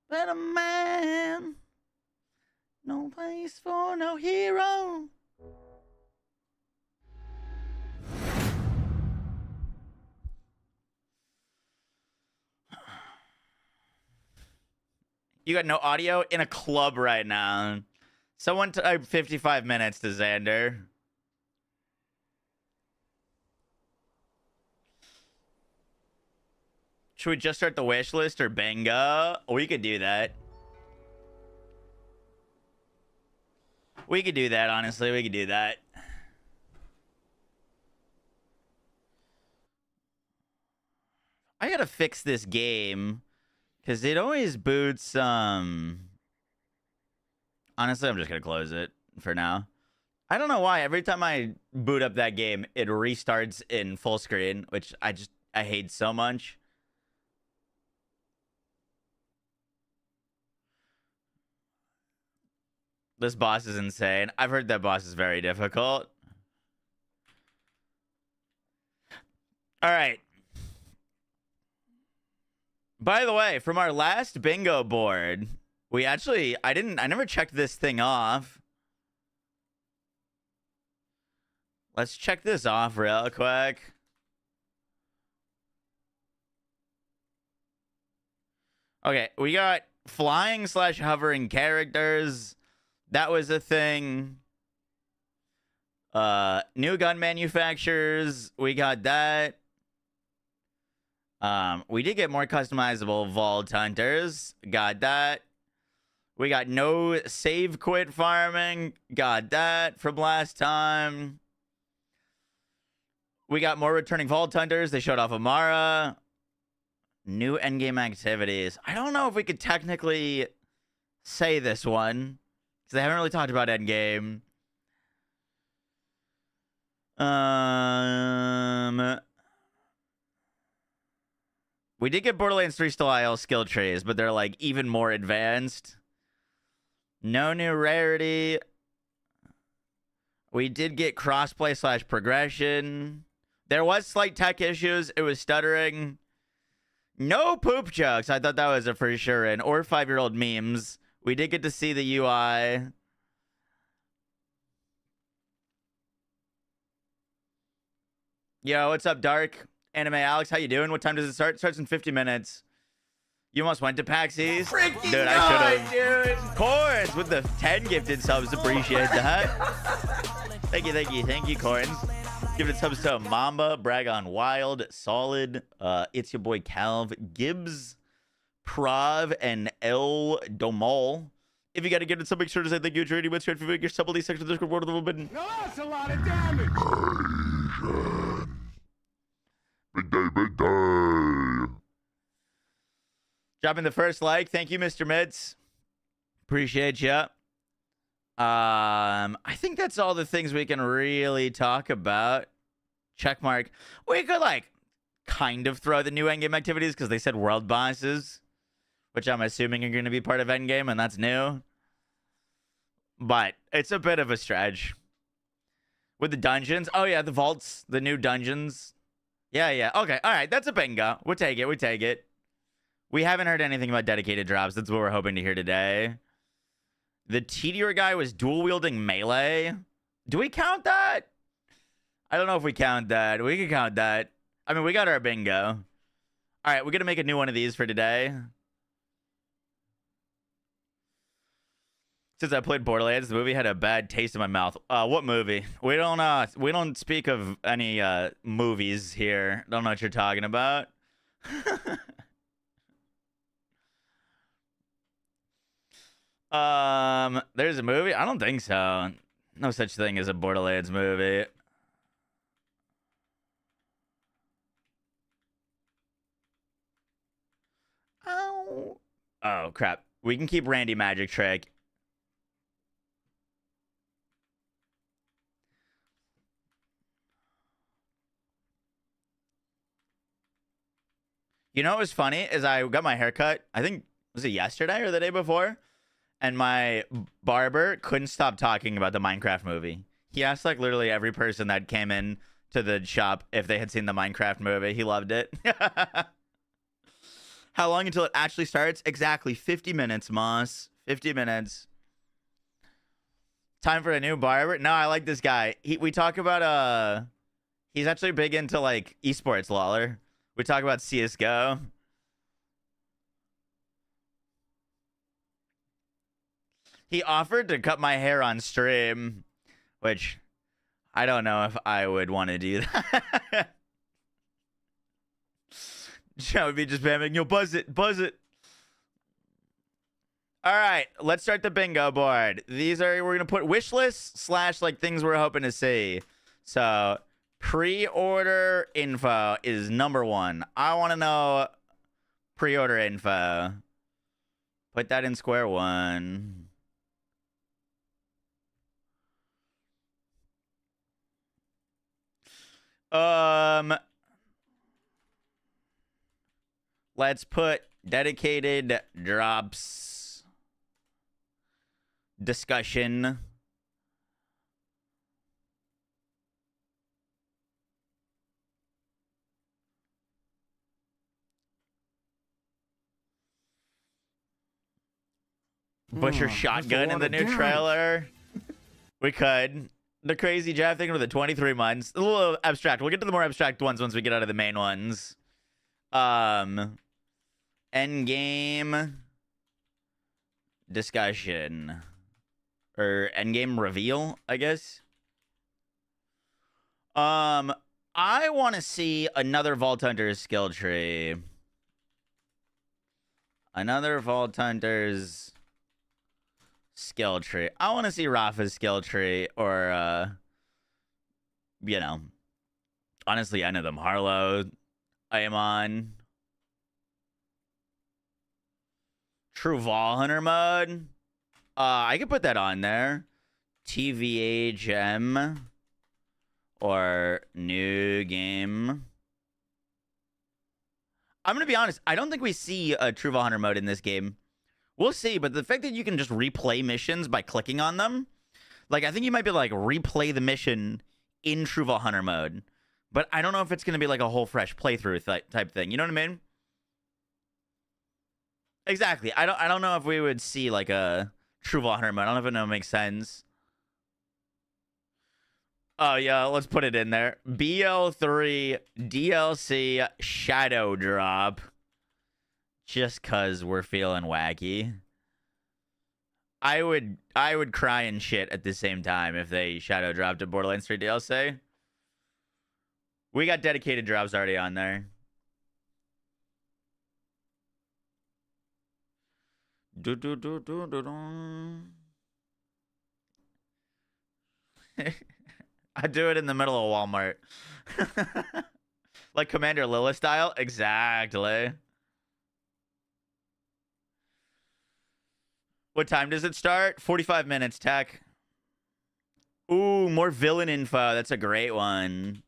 But a man, no place for no hero. You got no audio in a club right now. Someone type 55 minutes to Xander. Should we just start the wish list or bingo? We could do that. We could do that, honestly. We could do that. I gotta fix this game because it always boots. Honestly, I'm just gonna close it for now. I don't know why. Every time I boot up that game, it restarts in full screen, which I hate so much. This boss is insane. I've heard that boss is very difficult. All right. By the way, from our last bingo board, I never checked this thing off. Let's check this off real quick. Okay, we got flying / hovering characters. That was a thing. New gun manufacturers. We got that. We did get more customizable vault hunters. Got that. We got no save quit farming. Got that from last time. We got more returning vault hunters. They showed off Amara. New endgame activities. I don't know if we could technically say this one because they haven't really talked about endgame. We did get Borderlands 3 style skill trees, but they're like even more advanced. No new rarity. We did get crossplay / progression. There was slight tech issues. It was stuttering. No poop jokes. I thought that was a for sure in. Or 5-year-old memes. We did get to see the UI. Yo, what's up, Dark? Anime Alex, how you doing? What time does it start? It starts in 50 minutes. You almost went to PAX East? Dude, I should have. Corns with the 10 gifted subs. Appreciate that. Thank you, Corns. Gifted subs to Mamba, Brag on Wild, Solid, It's Your Boy Calv, Gibbs, Prav, and El Domol. If you got to get it, so make sure to say thank you. Trading with straight for your subtlety section of the Discord board a little bit. No, that's a lot of damage. Big day. Dropping the first like. Thank you, Mr. Mitz. Appreciate ya. I think that's all the things we can really talk about. Checkmark. We could like kind of throw the new endgame activities because they said world bosses, which I'm assuming are going to be part of endgame, and that's new. But it's a bit of a stretch. With the dungeons. Oh yeah, the vaults, the new dungeons. Yeah. Okay, all right, that's a bingo. We'll take it. We haven't heard anything about dedicated drops. That's what we're hoping to hear today. The Tedior guy was dual wielding melee. Do we count that? I don't know if we count that. We can count that. I mean, we got our bingo. All right, we're going to make a new one of these for today. Since I played Borderlands, the movie had a bad taste in my mouth. What movie? We don't speak of any movies here. Don't know what you're talking about. There's a movie? I don't think so. No such thing as a Borderlands movie. Oh, crap. We can keep Randy Magic Trick. You know what was funny is I got my haircut, I think, was it yesterday or the day before? And my barber couldn't stop talking about the Minecraft movie. He asked like literally every person that came in to the shop if they had seen the Minecraft movie. He loved it. How long until it actually starts? Exactly 50 minutes, Moss. 50 minutes. Time for a new barber? No, I like this guy. We talk about he's actually big into like esports, Lawler. We talk about CS:GO. He offered to cut my hair on stream, which I don't know if I would want to do that. Joe would be just spamming, yo, buzz it, buzz it. All right, let's start the bingo board. We're going to put wish lists / like things we're hoping to see. So pre-order info is number 1. I want to know pre-order info. Put that in square one. Let's put dedicated drops discussion. Butcher shotgun in the new trailer. We could. The crazy Jeff thing with the 23 months. A little abstract. We'll get to the more abstract ones once we get out of the main ones. Endgame discussion. Or endgame reveal, I guess. I want to see another Vault Hunter's skill tree. Another Vault Hunter's skill tree. I want to see Rafa's skill tree or, you know, honestly, any of them. Harlow, Aemon. True Vault Hunter mode. I could put that on there. TVHM or new game. I'm going to be honest. I don't think we see a True Vault Hunter mode in this game. We'll see, but the fact that you can just replay missions by clicking on them, like, I think you might be like replay the mission in True Vault Hunter mode, but I don't know if it's going to be like a whole fresh playthrough type thing. You know what I mean? Exactly. I don't know if we would see like a True Vault Hunter mode. I don't know if it makes sense. Oh yeah, let's put it in there. BL3 DLC Shadow Drop. Just cause we're feeling wacky. I would cry and shit at the same time if they shadow dropped a Borderlands 3 DLC. We got dedicated drops already on there. I do it in the middle of Walmart. Like Commander Lilith style? Exactly. What time does it start? 45 minutes, Tech. Ooh, more villain info. That's a great one.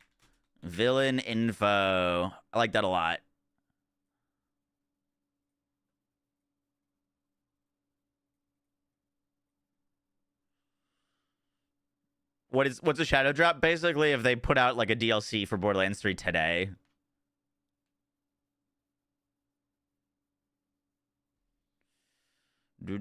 Villain info. I like that a lot. What's a shadow drop? Basically, if they put out like a DLC for Borderlands 3 today. Do.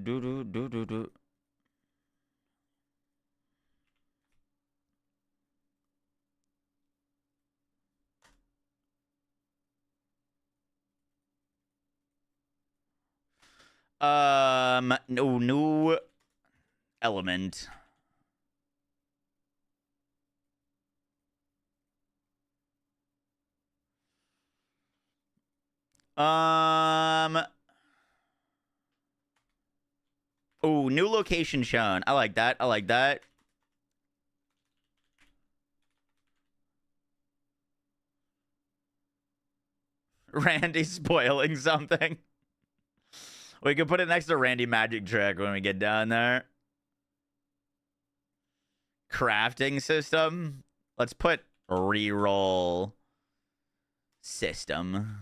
No new element. Oh, new location shown. I like that. I like that. Randy spoiling something. We could put it next to Randy Magic Trick when we get down there. Crafting system. Let's put reroll system.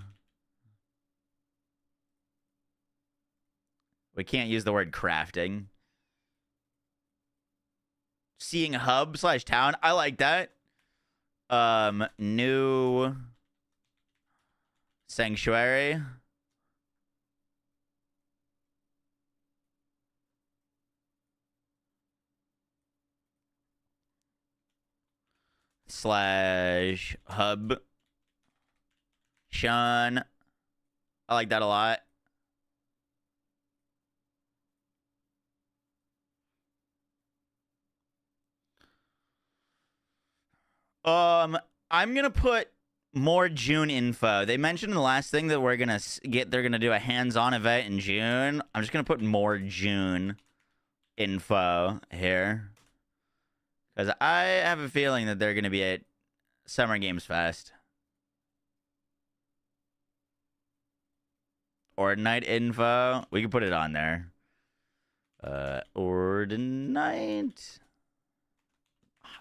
We can't use the word crafting. Seeing hub / town. I like that. New sanctuary. slash hub. Sean. I like that a lot. I'm gonna put more June info. They mentioned in the last thing that we're gonna they're gonna do a hands-on event in June. I'm just gonna put more June info here because I have a feeling that they're gonna be at Summer Games Fest. Ordinite info. We can put it on there. Ordinite.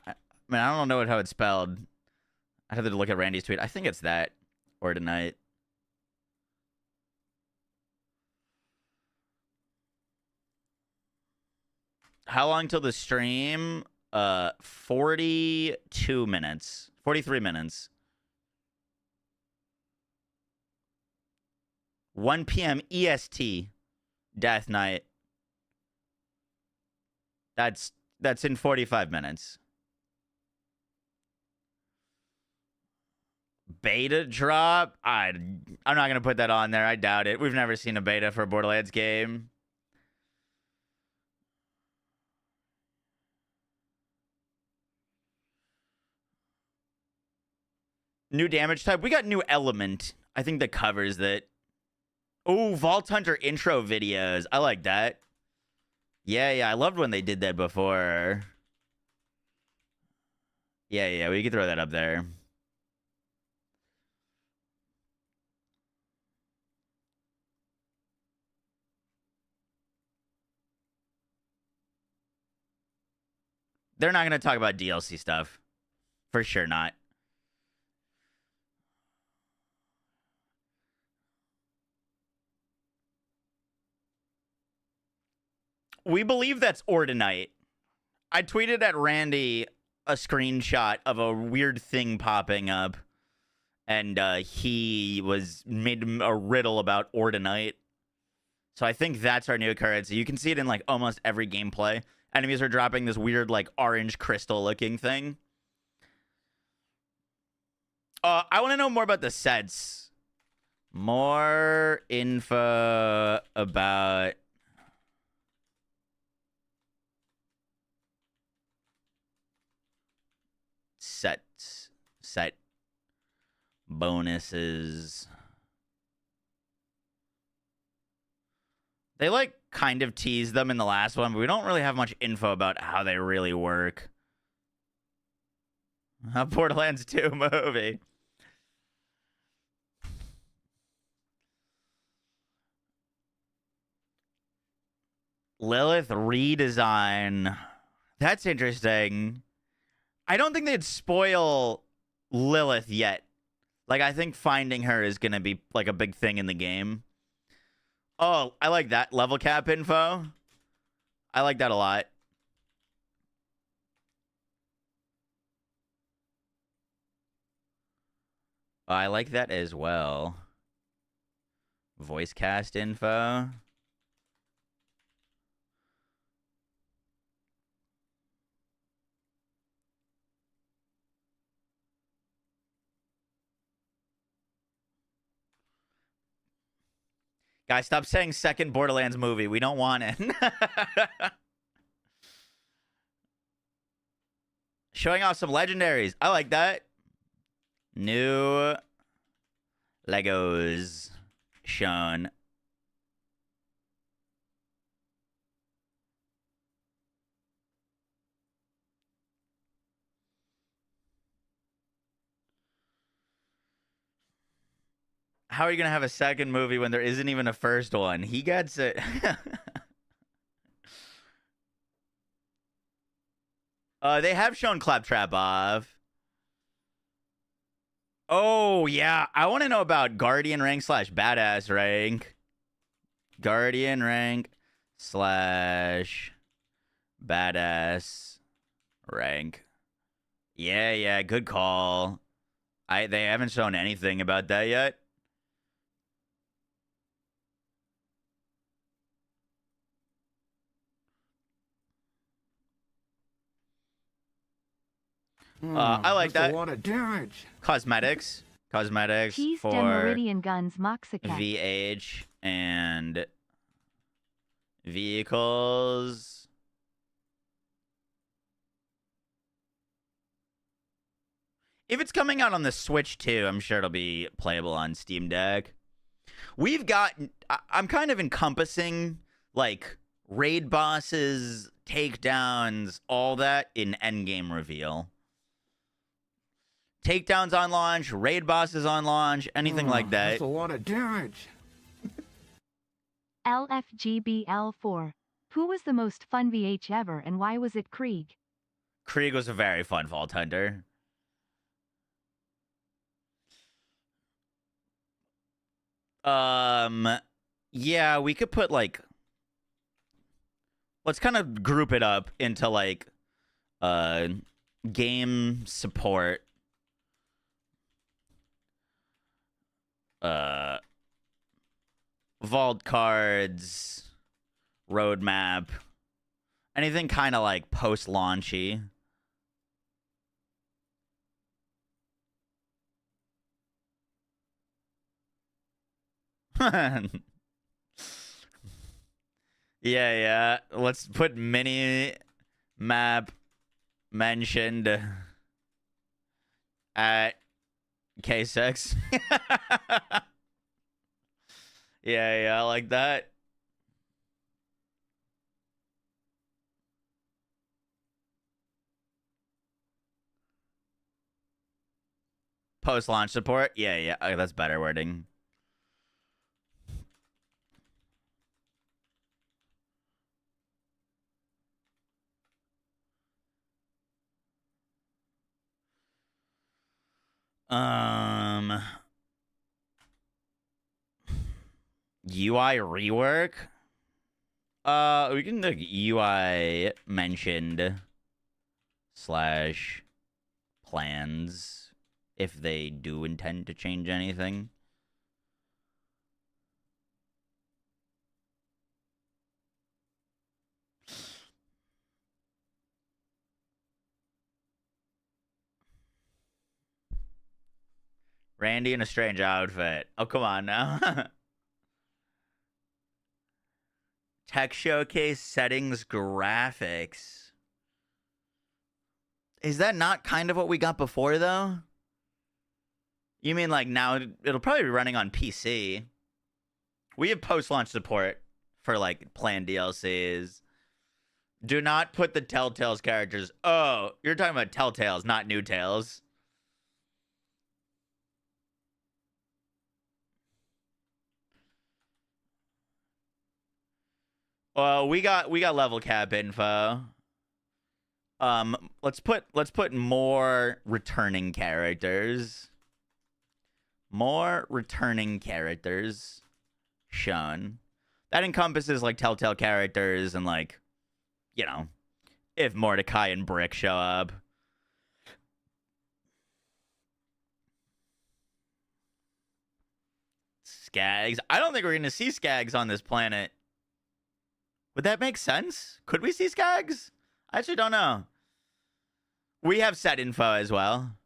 I mean, I don't know how it's spelled. I'd have to look at Randy's tweet. I think it's that. Ordinite. How long till the stream? 42 minutes. 43 minutes. 1 p.m. EST. Death Night. That's in 45 minutes. Beta drop? I'm not going to put that on there. I doubt it. We've never seen a beta for a Borderlands game. New damage type. We got new element. I think that covers that. Oh, Vault Hunter intro videos. I like that. Yeah. I loved when they did that before. Yeah. We could throw that up there. They're not going to talk about DLC stuff. For sure not. We believe that's Ordinite. I tweeted at Randy a screenshot of a weird thing popping up, and he made a riddle about Ordinite. So I think that's our new currency. You can see it in like almost every gameplay. Enemies are dropping this weird like orange crystal looking thing. I want to know more about the sets. More info about set bonuses. They like kind of teased them in the last one, but we don't really have much info about how they really work. A Borderlands 2 movie. Lilith redesign. That's interesting. I don't think they'd spoil Lilith yet. Like, I think finding her is going to be like a big thing in the game. Oh, I like that. Level cap info. I like that a lot. I like that as well. Voice cast info. Guys, stop saying second Borderlands movie. We don't want it. Showing off some legendaries. I like that. New Legos shown. How are you going to have a second movie when there isn't even a first one? He gets it. They have shown Claptrap off. Oh, yeah. I want to know about Guardian rank slash badass rank. Guardian rank slash badass rank. Yeah. Good call. They haven't shown anything about that yet. I like That's that. a lot of damage. Cosmetics Tease for Meridian Guns Moxicat. VH and vehicles. If it's coming out on the Switch too, I'm sure it'll be playable on Steam Deck. We've got, I'm kind of encompassing like raid bosses, takedowns, all that in endgame reveal. Takedowns on launch, raid bosses on launch, anything like that. That's a lot of damage. LFGBL4. Who was the most fun VH ever and why was it Krieg? Krieg was a very fun Vault Hunter. Yeah, we could put like, let's kind of group it up into like game support, vault cards, roadmap, anything kind of like post-launchy. Yeah. Let's put mini map mentioned at K6. Yeah, I like that. Post-launch support. Yeah. That's better wording. UI rework. We can do UI mentioned / plans if they do intend to change anything. Randy in a strange outfit. Oh, come on now. Tech showcase settings graphics. Is that not kind of what we got before, though? You mean like now it'll probably be running on PC? We have post-launch support for like planned DLCs. Do not put the Telltale's characters. Oh, you're talking about Telltales, not New Tales. Well, we got level cap info. Let's put more returning characters. More returning characters shown. That encompasses like Telltale characters and like, you know, if Mordecai and Brick show up. Skags. I don't think we're gonna see Skags on this planet. Would that make sense? Could we see Skags? I actually don't know. We have set info as well.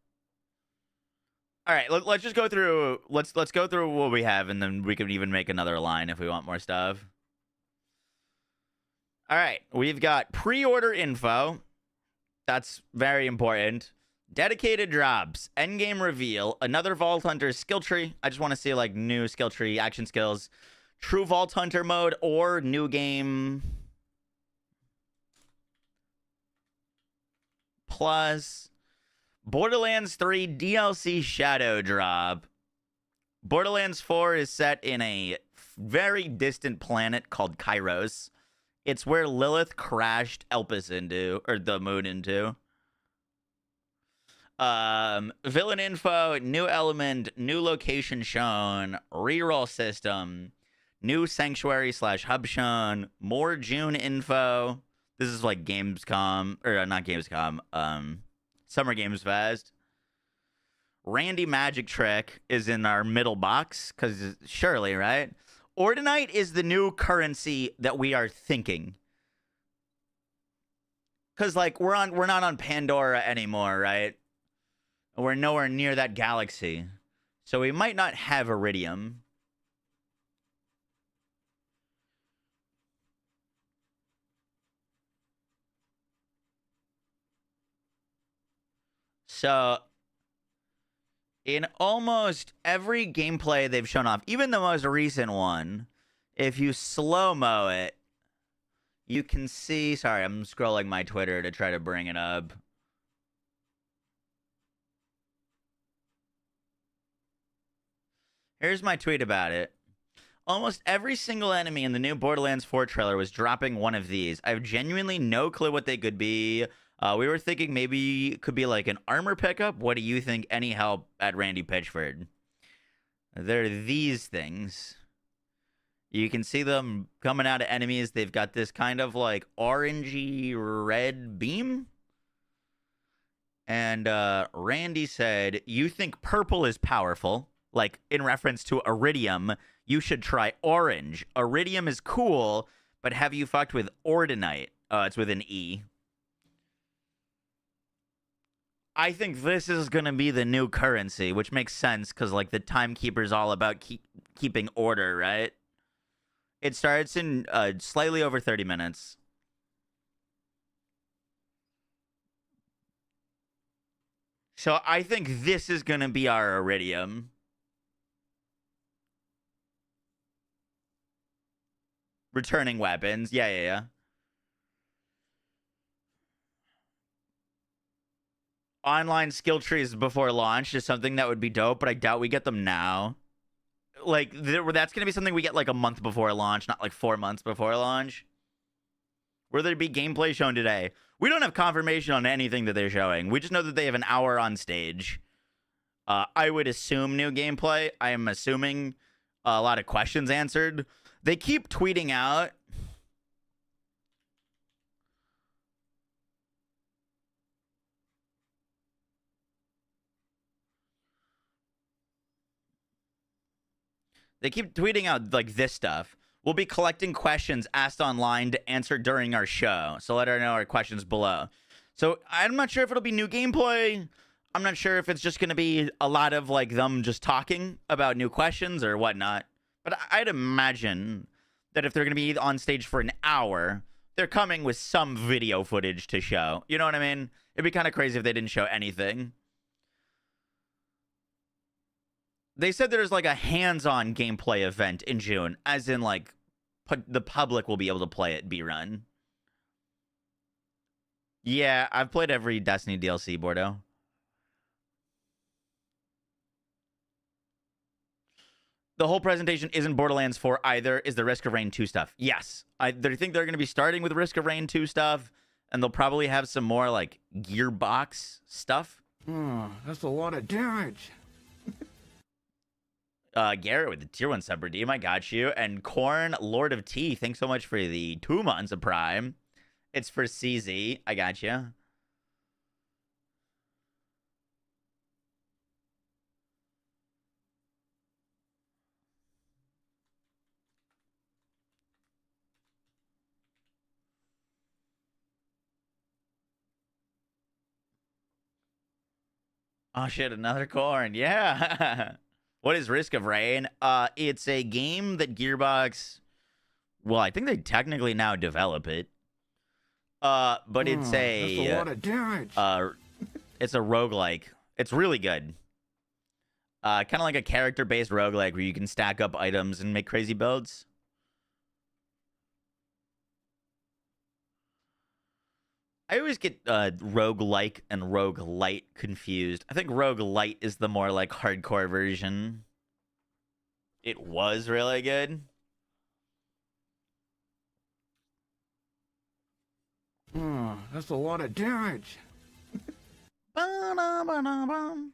All right, let's just go through. Let's go through what we have, and then we can even make another line if we want more stuff. All right, we've got pre-order info. That's very important. Dedicated drops, endgame reveal, another Vault Hunter skill tree. I just want to see like new skill tree action skills. True Vault Hunter mode or new game plus Borderlands 3 DLC shadow drop. Borderlands 4 is set in a very distant planet called Kairos. It's where Lilith crashed Elpis into, or the moon into. Villain info, new element, new location shown, reroll system. New Sanctuary / hub shown. More June info. This is like Gamescom, or not Gamescom, Summer Games Fest. Randy Magic Trick is in our middle box, because surely, right? Ordinite is the new currency that we are thinking. Because like we're not on Pandora anymore, right? We're nowhere near that galaxy. So we might not have iridium. So in almost every gameplay they've shown off, even the most recent one, if you slow-mo it, you can see... Sorry, I'm scrolling my Twitter to try to bring it up. Here's my tweet about it. Almost every single enemy in the new Borderlands 4 trailer was dropping one of these. I have genuinely no clue what they could be. We were thinking maybe it could be like an armor pickup. What do you think? Any help at Randy Pitchford? They're these things. You can see them coming out of enemies. They've got this kind of like orangey red beam. And Randy said, you think purple is powerful? Like in reference to iridium, you should try orange. Iridium is cool, but have you fucked with ordinite? It's with an E. I think this is going to be the new currency, which makes sense because, like, the timekeeper's all about keeping order, right? It starts in slightly over 30 minutes. So I think this is going to be our iridium. Returning weapons. Yeah. Online skill trees before launch is something that would be dope, but I doubt we get them now. Like, that's going to be something we get like a month before launch, not like 4 months before launch. Will there be gameplay shown today? We don't have confirmation on anything that they're showing. We just know that they have an hour on stage. I would assume new gameplay. I am assuming a lot of questions answered. They keep tweeting out. They keep tweeting out like this stuff. We'll be collecting questions asked online to answer during our show. So let her know our questions below. So I'm not sure if it'll be new gameplay. I'm not sure if it's just going to be a lot of like them just talking about new questions or whatnot. But I'd imagine that if they're going to be on stage for an hour, they're coming with some video footage to show. You know what I mean? It'd be kind of crazy if they didn't show anything. They said there's like a hands-on gameplay event in June, as in like the public will be able to play it B-Run. Yeah, I've played every Destiny DLC, Bordeaux. The whole presentation isn't Borderlands 4 either, is the Risk of Rain 2 stuff. Yes. I think they're going to be starting with Risk of Rain 2 stuff, and they'll probably have some more like Gearbox stuff. Oh, that's a lot of damage. Garrett with the tier 1 sub redeem, I got you. And Corn, Lord of Tea, thanks so much for the 2 months of Prime. It's for CZ, I got you. Oh shit, another Corn, yeah. What is Risk of Rain? It's a game that Gearbox, well, I think they technically now develop it. But it's that's a lot of damage. It's a roguelike. It's really good. Kind of like a character-based roguelike where you can stack up items and make crazy builds. I always get roguelike and roguelite confused. I think roguelite is the more like hardcore version. It was really good. Oh, that's a lot of damage. Ba-da-ba-da-bum.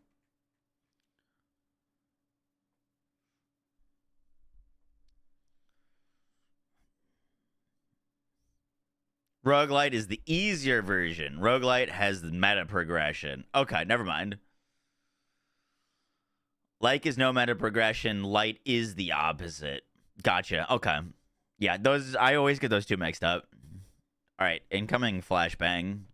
Roguelite is the easier version. Roguelite has the meta progression. Okay, never mind. Like is no meta progression. Light is the opposite. Gotcha. Okay. Yeah, those I always get those two mixed up. All right, incoming flashbang.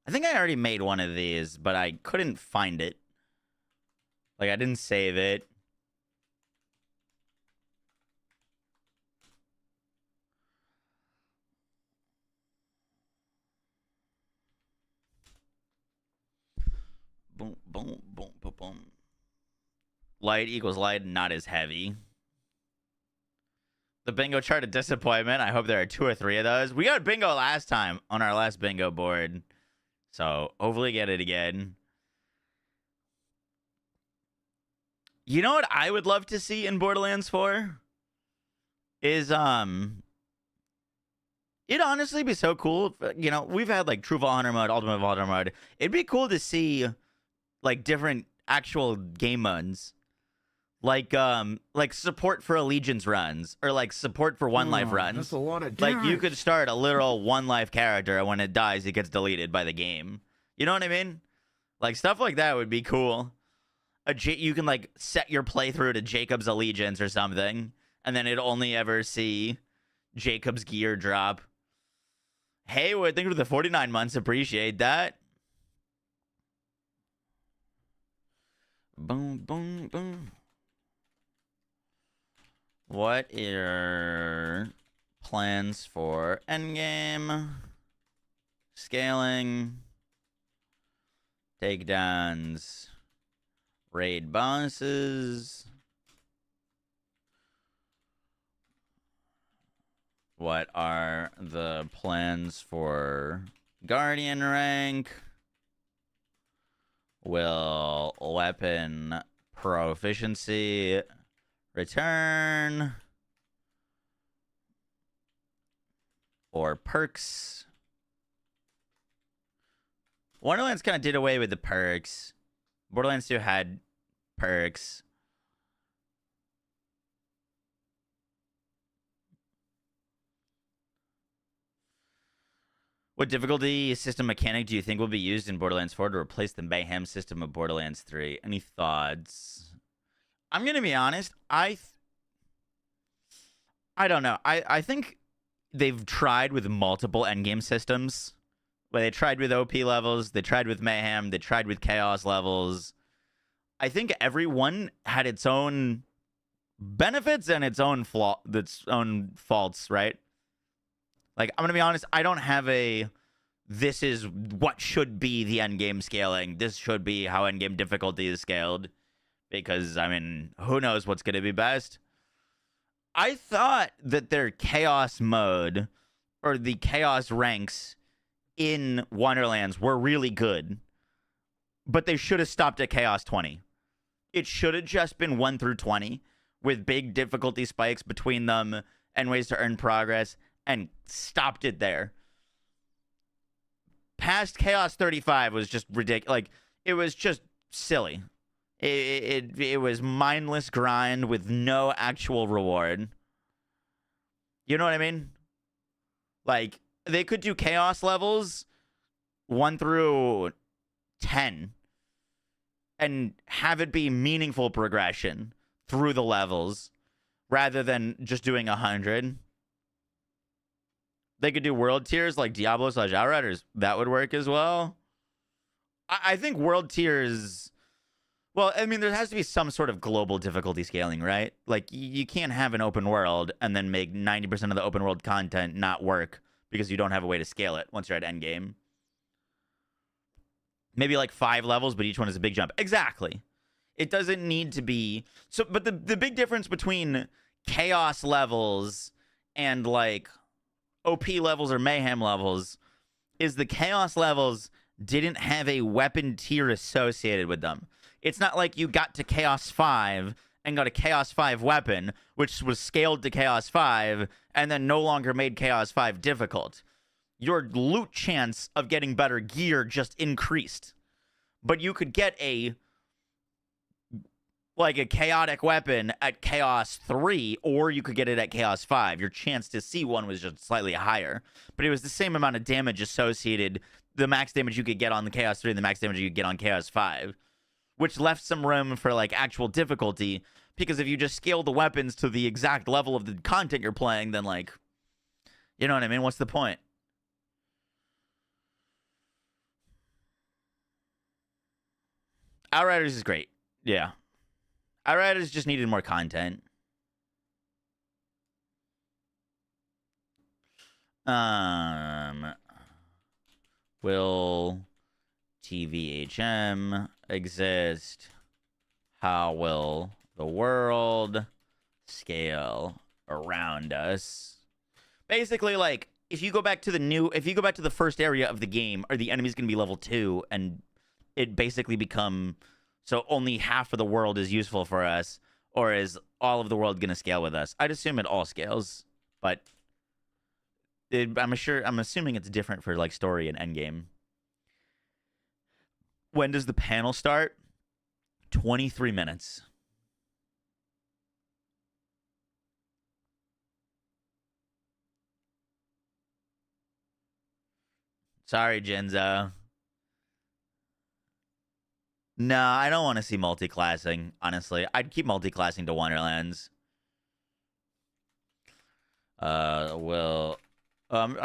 I think I already made one of these, but I couldn't find it. Like, I didn't save it. Boom, boom, boom, boom, boom. Light equals light, not as heavy. The bingo chart of disappointment. I hope there are 2 or 3 of those. We got bingo last time on our last bingo board. So hopefully get it again. You know what I would love to see in Borderlands 4? Is it'd honestly be so cool. You know, we've had like True Vault Hunter mode, Ultimate Vault Hunter mode. It'd be cool to see like different actual game modes. Like support for Allegiance runs or like support for One Life runs. That's a lot of Like you damage. could start a literal One Life character and when it dies it gets deleted by the game. You know what I mean? Like stuff like that would be cool. You can like set your playthrough to Jacob's Allegiance or something and then it'd only ever see Jacob's gear drop. Hey, well, thank you for the 49 months. Appreciate that. Boom, boom, boom. What are plans for endgame? Scaling. Takedowns. Raid bosses. What are the plans for Guardian rank? Will weapon proficiency return? Or perks? Borderlands kind of did away with the perks. Borderlands 2 had perks. What difficulty system mechanic do you think will be used in Borderlands 4 to replace the mayhem system of Borderlands 3? Any thoughts? I'm going to be honest. I don't know. I think they've tried with multiple endgame systems. Where they tried with OP levels, they tried with mayhem, they tried with chaos levels. I think everyone had its own benefits and its own faults, right? Like, I'm going to be honest, I don't have this is what should be the endgame scaling. This should be how endgame difficulty is scaled. Because, I mean, who knows what's going to be best? I thought that their chaos mode, or the chaos ranks in Wonderlands were really good. But they should have stopped at Chaos 20. It should have just been 1 through 20, with big difficulty spikes between them and ways to earn progress, and stopped it there. Past Chaos 35 was just ridiculous. Like, it was just silly. It was mindless grind with no actual reward. You know what I mean? Like, they could do Chaos levels 1 through 10 and have it be meaningful progression through the levels rather than just doing 100. They could do world tiers like Diablo/Outriders. That would work as well. I think world tiers... Well, I mean, there has to be some sort of global difficulty scaling, right? Like, you can't have an open world and then make 90% of the open world content not work because you don't have a way to scale it once you're at endgame. Maybe like 5 levels, but each one is a big jump. Exactly. It doesn't need to be... So, but the big difference between chaos levels and like OP levels or mayhem levels is the chaos levels didn't have a weapon tier associated with them. It's not like you got to Chaos 5 and got a Chaos 5 weapon, which was scaled to Chaos 5 and then no longer made Chaos 5 difficult. Your loot chance of getting better gear just increased. But you could get a chaotic weapon at Chaos 3, or you could get it at Chaos 5. Your chance to see one was just slightly higher. But it was the same amount of damage associated, the max damage you could get on the Chaos 3 and the max damage you could get on Chaos 5. which left some room for like actual difficulty. Because if you just scale the weapons to the exact level of the content you're playing, then like, you know what I mean? What's the point? Outriders is great. Yeah. Outriders just needed more content. Will TVHM exist? How will the world scale around us? Basically, like, if you go back to the first area of the game, are the enemies going to be level 2, and it basically become so only half of the world is useful for us, or is all of the world going to scale with us? I'd assume it all scales, but I'm assuming it's different for like story and endgame. When does the panel start? 23 minutes. Sorry, Genzo. No, I don't want to see multi-classing, honestly. I'd keep multi-classing to Wonderlands. I'm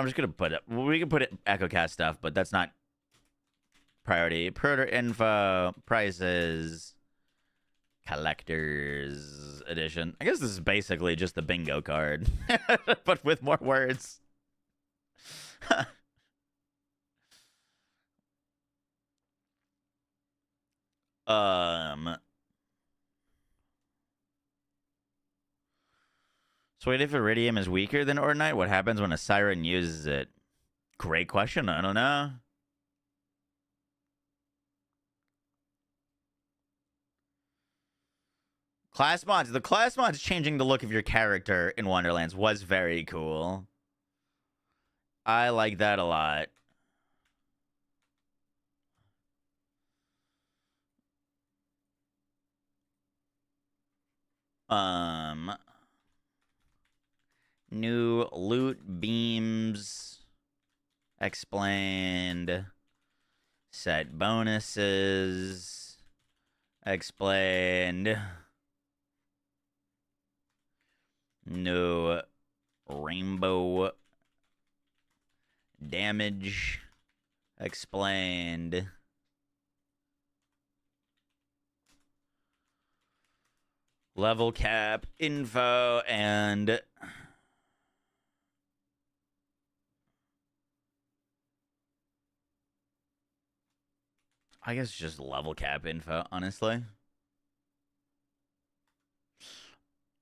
just gonna put it. We can put it EchoCast stuff, but that's not priority. Predator info, prices, collector's edition. I guess this is basically just the bingo card, but with more words. So wait, if Iridium is weaker than Ordinite, what happens when a Siren uses it? Great question. I don't know. Class mods. The class mods changing the look of your character in Wonderlands was very cool. I like that a lot. New loot beams explained. Set bonuses explained. New rainbow damage explained. Level cap info and I guess just level cap info, honestly.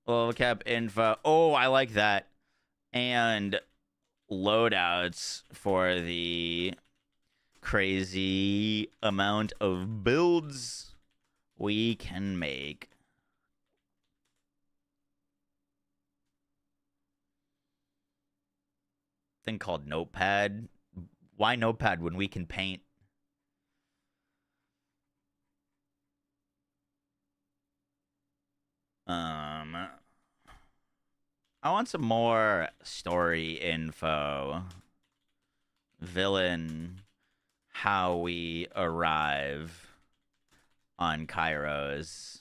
Level cap info. Oh, I like that. And loadouts for the crazy amount of builds we can make. Thing called Notepad. Why Notepad when we can paint? I want some more story info. Villain, how we arrive on Kairos.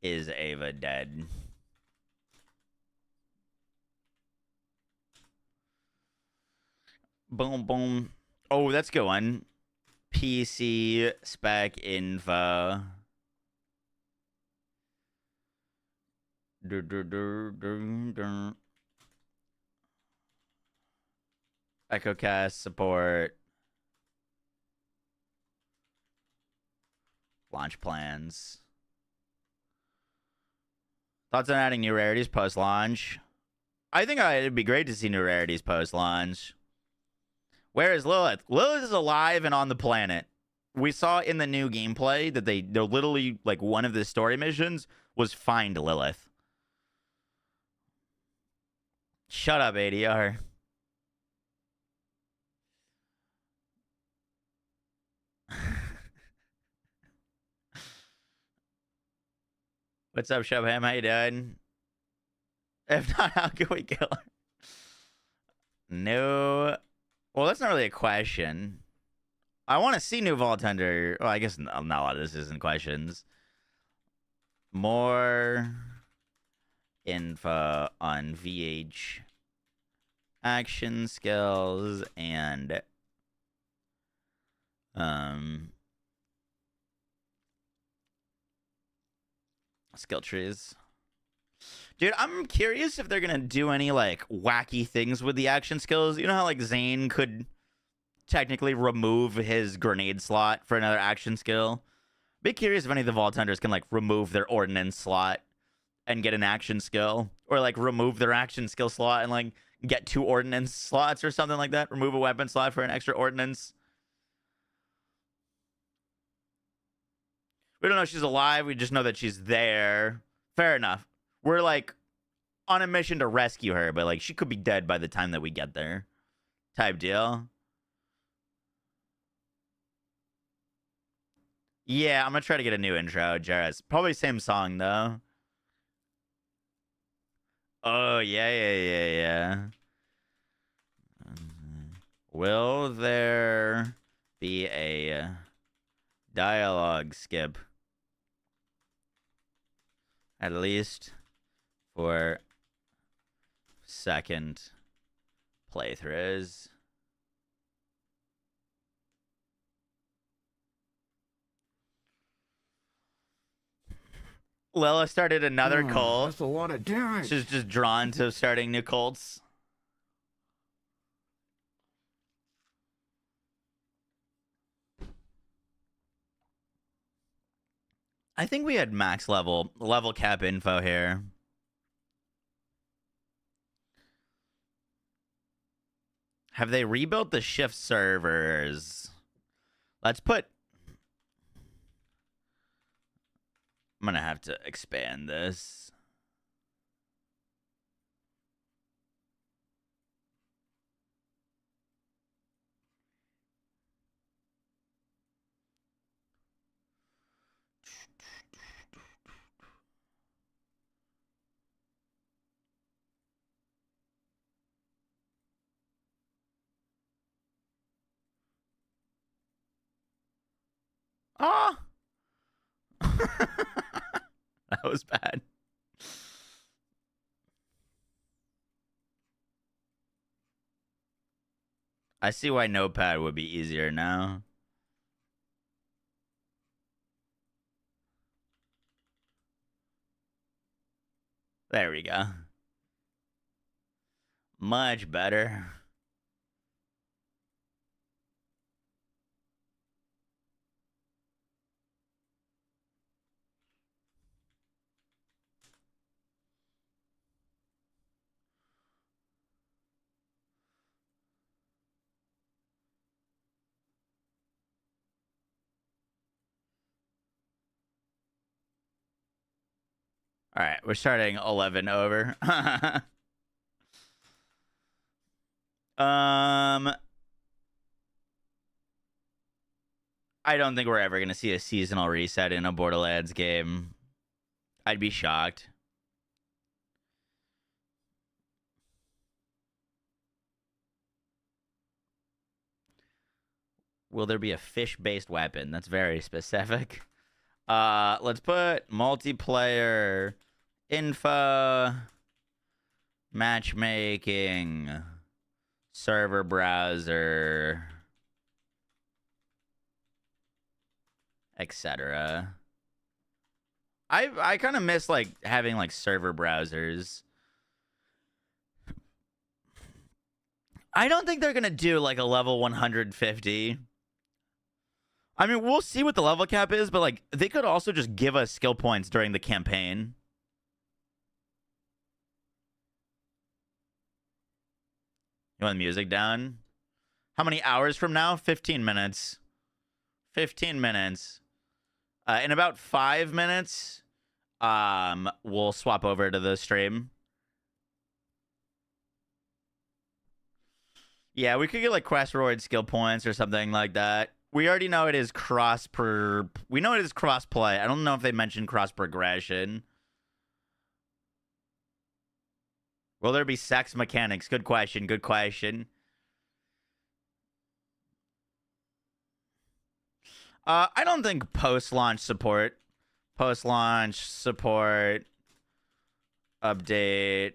Is Ava dead? Boom, boom. Oh, that's a good one. PC spec info. EchoCast support. Launch plans. Thoughts on adding new rarities post-launch? I think it'd be great to see new rarities post-launch. Where is Lilith? Lilith is alive and on the planet. We saw in the new gameplay that they're literally, like, one of the story missions was find Lilith. Shut up, ADR. What's up, Shubham? How you doing? If not, how can we kill her? No. Well, that's not really a question. I want to see new Vault Hunter. Well, I guess not a lot of this isn't questions. More info on VH action skills and skill trees. Dude, I'm curious if they're gonna do any like wacky things with the action skills. You know how like Zane could technically remove his grenade slot for another action skill? Be curious if any of the Vault Hunters can like remove their ordnance slot and get an action skill, or like remove their action skill slot and like get 2 ordnance slots or something like that. Remove a weapon slot for an extra ordnance. We don't know if she's alive. We just know that she's there. Fair enough. We're like on a mission to rescue her, but like she could be dead by the time that we get there. Type deal. Yeah, I'm gonna try to get a new intro, Jarrus. Probably same song though. Oh yeah. Will there be a dialogue skip? At least for second playthroughs. Lila started another cult. That's a lot of damage. She's just drawn to starting new cults. I think we had max level cap info here. Have they rebuilt the shift servers? Let's put... I'm gonna have to expand this. Ah! That was bad. I see why Notepad would be easier now. There we go. Much better. All right, we're starting 11 over. I don't think we're ever going to see a seasonal reset in a Borderlands game. I'd be shocked. Will there be a fish-based weapon? That's very specific. Let's put multiplayer info, matchmaking, server browser, etc. I kind of miss like having like server browsers. I don't think they're gonna do like a level 150. I mean, we'll see what the level cap is, but like they could also just give us skill points during the campaign. You want the music down? How many hours from now? 15 minutes. 15 minutes. In about 5 minutes, we'll swap over to the stream. Yeah, we could get like quest reward skill points or something like that. We already know it is we know it is cross play. I don't know if they mentioned cross progression. Will there be sex mechanics? Good question. Good question. I don't think post-launch support, update,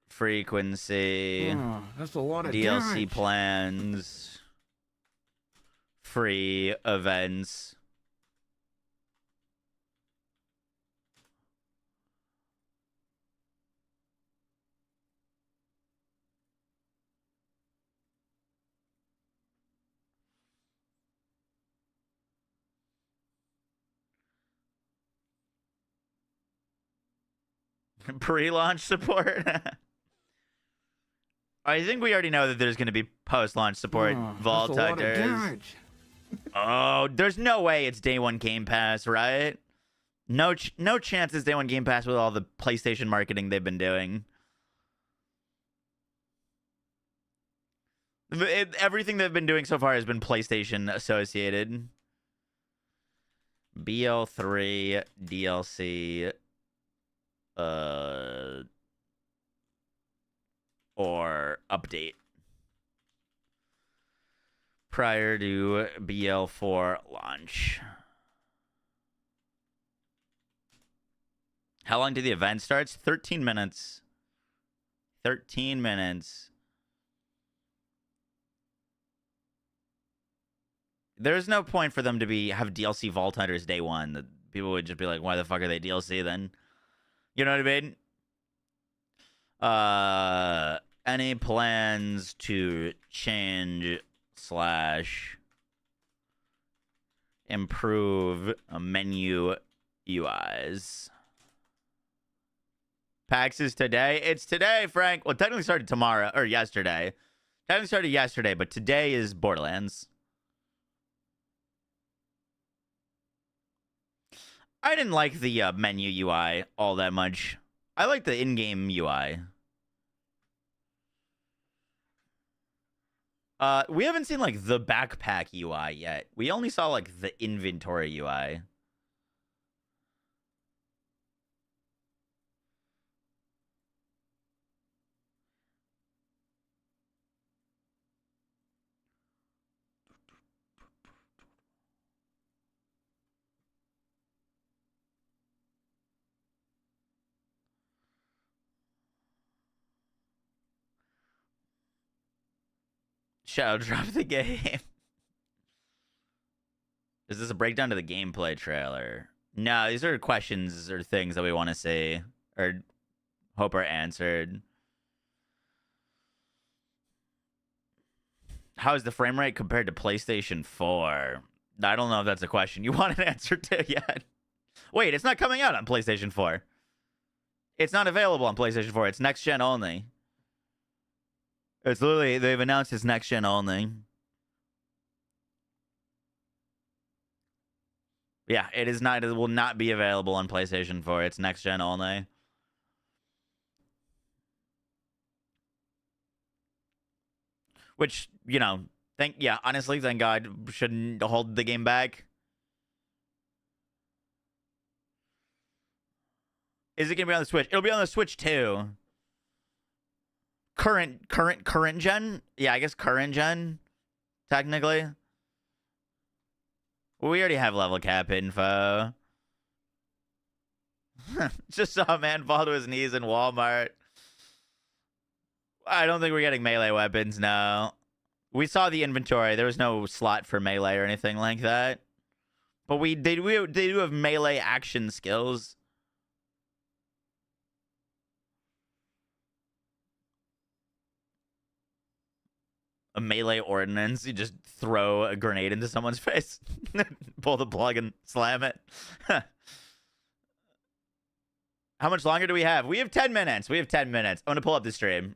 frequency, That's a lot of DLC damage. plans, free events. Pre-launch support. I think we already know that there's going to be post-launch support. Vault That's a lot of Hunters. damage. Oh, there's no way it's day one Game Pass, right? No chance it's day one Game Pass with all the PlayStation marketing they've been doing. Everything they've been doing so far has been PlayStation associated. BL3 DLC, or update prior to BL4 launch. How long did the event start? 13 minutes. 13 minutes. There's no point for them to have DLC Vault Hunters day one. That people would just be like, why the fuck are they DLC then? You know what I mean? Any plans to change / improve menu UIs? PAX is today. It's today, Frank. Well, technically started tomorrow or yesterday. Technically started yesterday, but today is Borderlands. I didn't like the menu UI all that much. I like the in-game UI. We haven't seen like the backpack UI yet. We only saw like the inventory UI. Shadow drop the game. Is this a breakdown to the gameplay trailer? No, these are questions or things that we want to see or hope are answered. How is the frame rate compared to PlayStation 4? I don't know if that's a question you want an answer to yet. Wait, it's not coming out on PlayStation 4. It's not available on PlayStation 4. It's next gen only. It's literally, they've announced it's next gen only. Yeah, it is not. It will not be available on PlayStation 4. It's next gen only. Which, you know, honestly, thank God, shouldn't hold the game back. Is it gonna be on the Switch? It'll be on the Switch too. Current gen? Yeah, I guess current gen, technically. We already have level cap info. Just saw a man fall to his knees in Walmart. I don't think we're getting melee weapons now. We saw the inventory. There was no slot for melee or anything like that. But they do have melee action skills. A melee ordinance. You just throw a grenade into someone's face. Pull the plug and slam it. How much longer do we have? We have 10 minutes. I'm going to pull up the stream.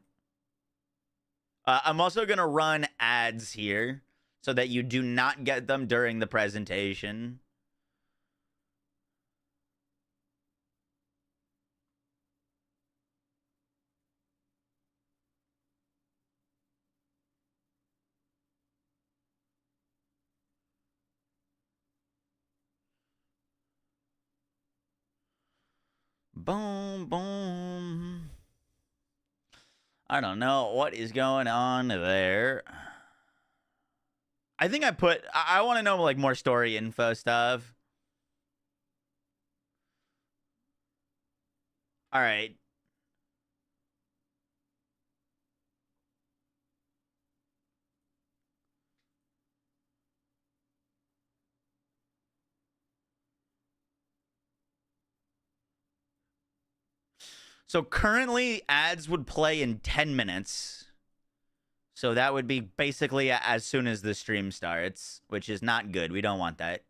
I'm also going to run ads here so that you do not get them during the presentation. Boom, boom. I don't know what is going on there. I think I want to know like more story info stuff. All right. So currently ads would play in 10 minutes. So that would be basically as soon as the stream starts, which is not good. We don't want that.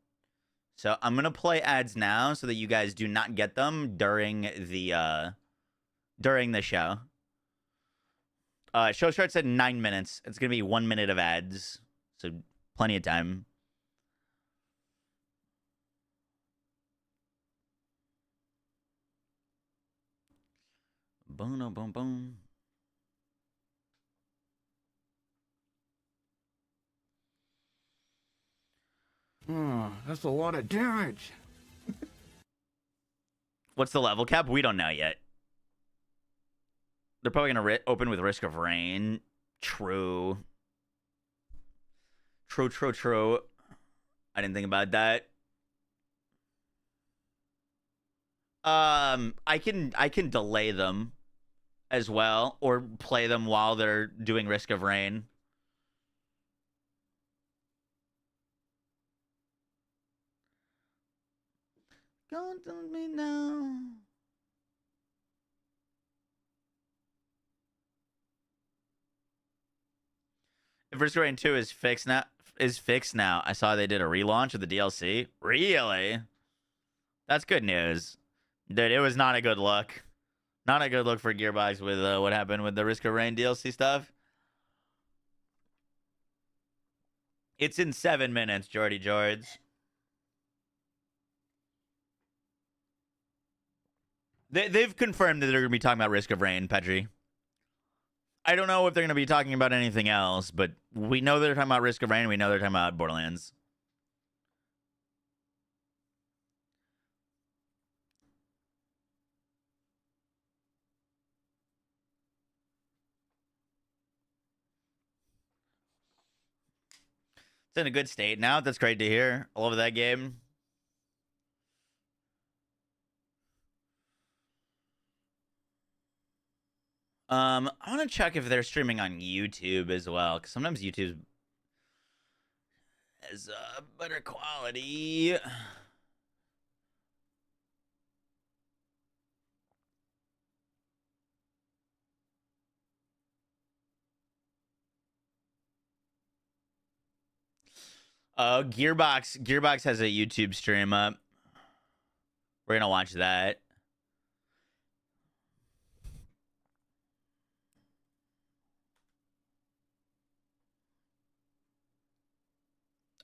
So I'm going to play ads now so that you guys do not get them during the show. Show starts at 9 minutes. It's going to be 1 minute of ads. So plenty of time. Boom, boom, boom. Oh, that's a lot of damage. What's the level cap? We don't know yet. They're probably going to open with Risk of Rain. True. True. I didn't think about that. I can delay them as well, or play them while they're doing Risk of Rain. Don't tell me now. If Risk of Rain 2 is fixed now. I saw they did a relaunch of the DLC. Really? That's good news. Dude, it was not a good look. Not a good look for Gearbox with what happened with the Risk of Rain DLC stuff. It's in 7 minutes, Jordy George. They've confirmed that they're going to be talking about Risk of Rain, Petri. I don't know if they're going to be talking about anything else, but we know they're talking about Risk of Rain. We know they're talking about Borderlands. It's in a good state now. That's great to hear. I love that game. I want to check if they're streaming on YouTube as well, because sometimes YouTube has better quality. Gearbox has a YouTube stream up. We're gonna watch that.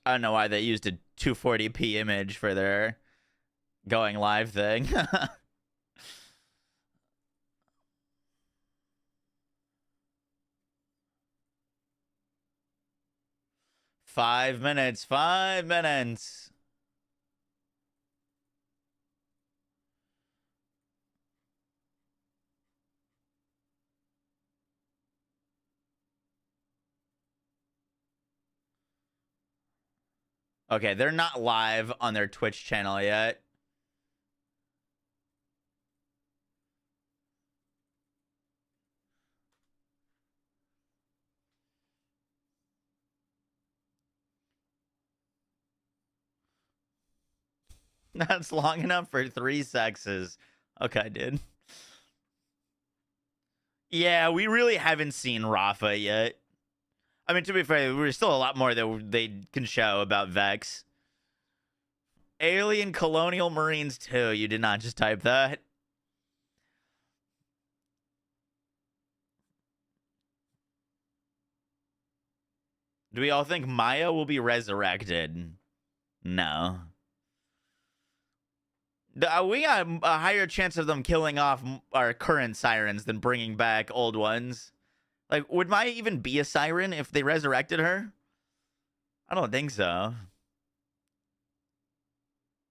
I don't know why they used a 240p image for their going live thing. 5 minutes. 5 minutes. Okay, they're not live on their Twitch channel yet. That's long enough for 3 sexes. Okay, dude. Yeah, we really haven't seen Rafa yet. I mean, to be fair, there's still a lot more that they can show about Vex. Alien Colonial Marines 2. You did not just type that. Do we all think Maya will be resurrected? No. We got a higher chance of them killing off our current sirens than bringing back old ones. Like, would Maya even be a siren if they resurrected her? I don't think so.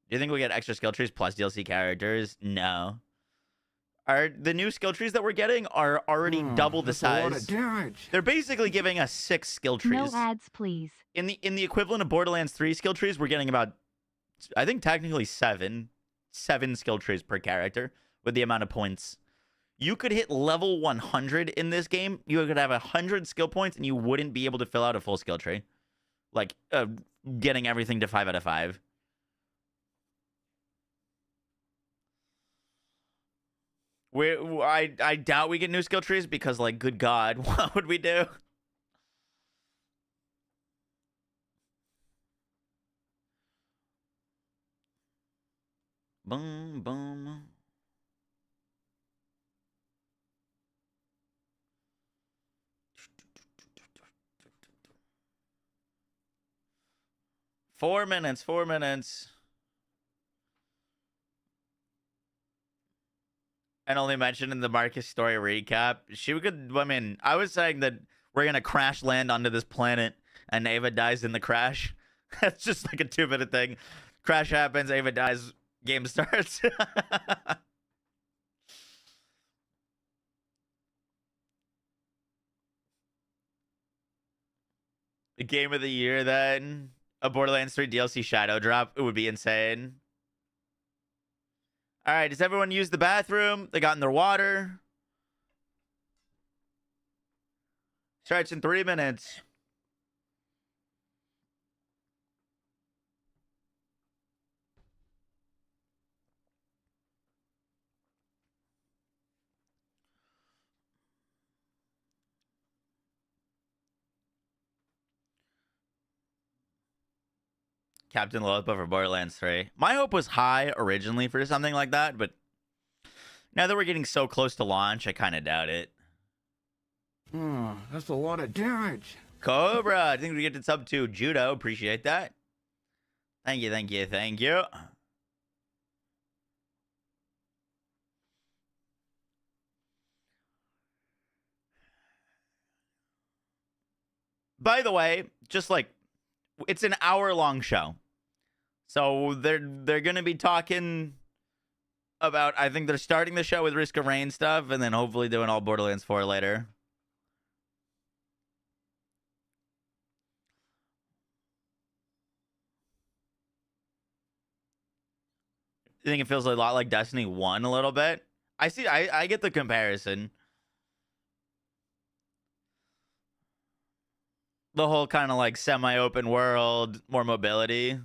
Do you think we get extra skill trees plus DLC characters? No. The new skill trees that we're getting are already double the That's a lot of size. damage. They're basically giving us 6 skill trees. No ads, please. In the equivalent of Borderlands 3 skill trees, we're getting about, I think technically 7 skill trees per character with the amount of points. You could hit level 100 in this game. You could have 100 skill points and you wouldn't be able to fill out a full skill tree. Like getting everything to 5 out of 5. I doubt we get new skill trees because, like, good God, what would we do? Boom, boom. Four minutes. And only mentioned in the Marcus story recap. I was saying that we're gonna crash land onto this planet and Ava dies in the crash. That's just like a 2-minute thing. Crash happens, Ava dies, game starts. The game of the year then. A Borderlands 3 DLC shadow drop. It would be insane. All right, does everyone use the bathroom? They got in their water. Starts in 3 minutes. Captain Lopa for Borderlands 3. My hope was high originally for something like that, but now that we're getting so close to launch, I kind of doubt it. That's a lot of damage. Cobra, I think we get to sub to Judo. Appreciate that. Thank you. By the way, just like, it's an hour-long show. So they're going to be talking about, I think they're starting the show with Risk of Rain stuff and then hopefully doing all Borderlands 4 later. I think it feels a lot like Destiny 1 a little bit. I get the comparison. The whole kind of like semi-open world, more mobility.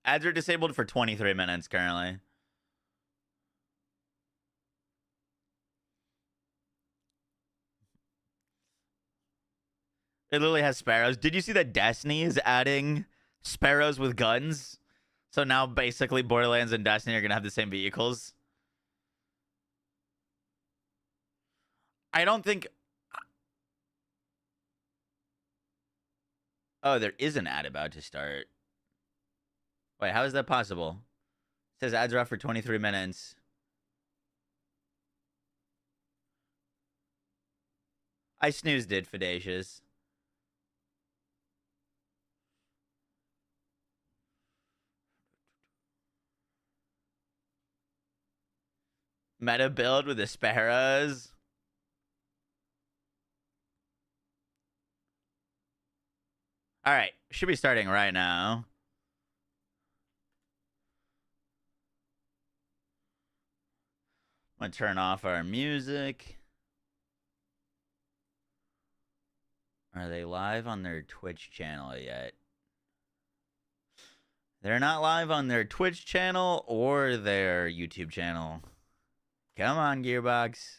Ads are disabled for 23 minutes currently. It literally has sparrows. Did you see that Destiny is adding sparrows with guns? So now basically Borderlands and Destiny are going to have the same vehicles. I don't think... Oh, there is an ad about to start. Wait, how is that possible? It says ads are off for 23 minutes. I snoozed it, Fadacious. Meta build with the sparrows. All right, should be starting right now. I'm gonna turn off our music. Are they live on their Twitch channel yet? They're not live on their Twitch channel or their YouTube channel. Come on, Gearbox.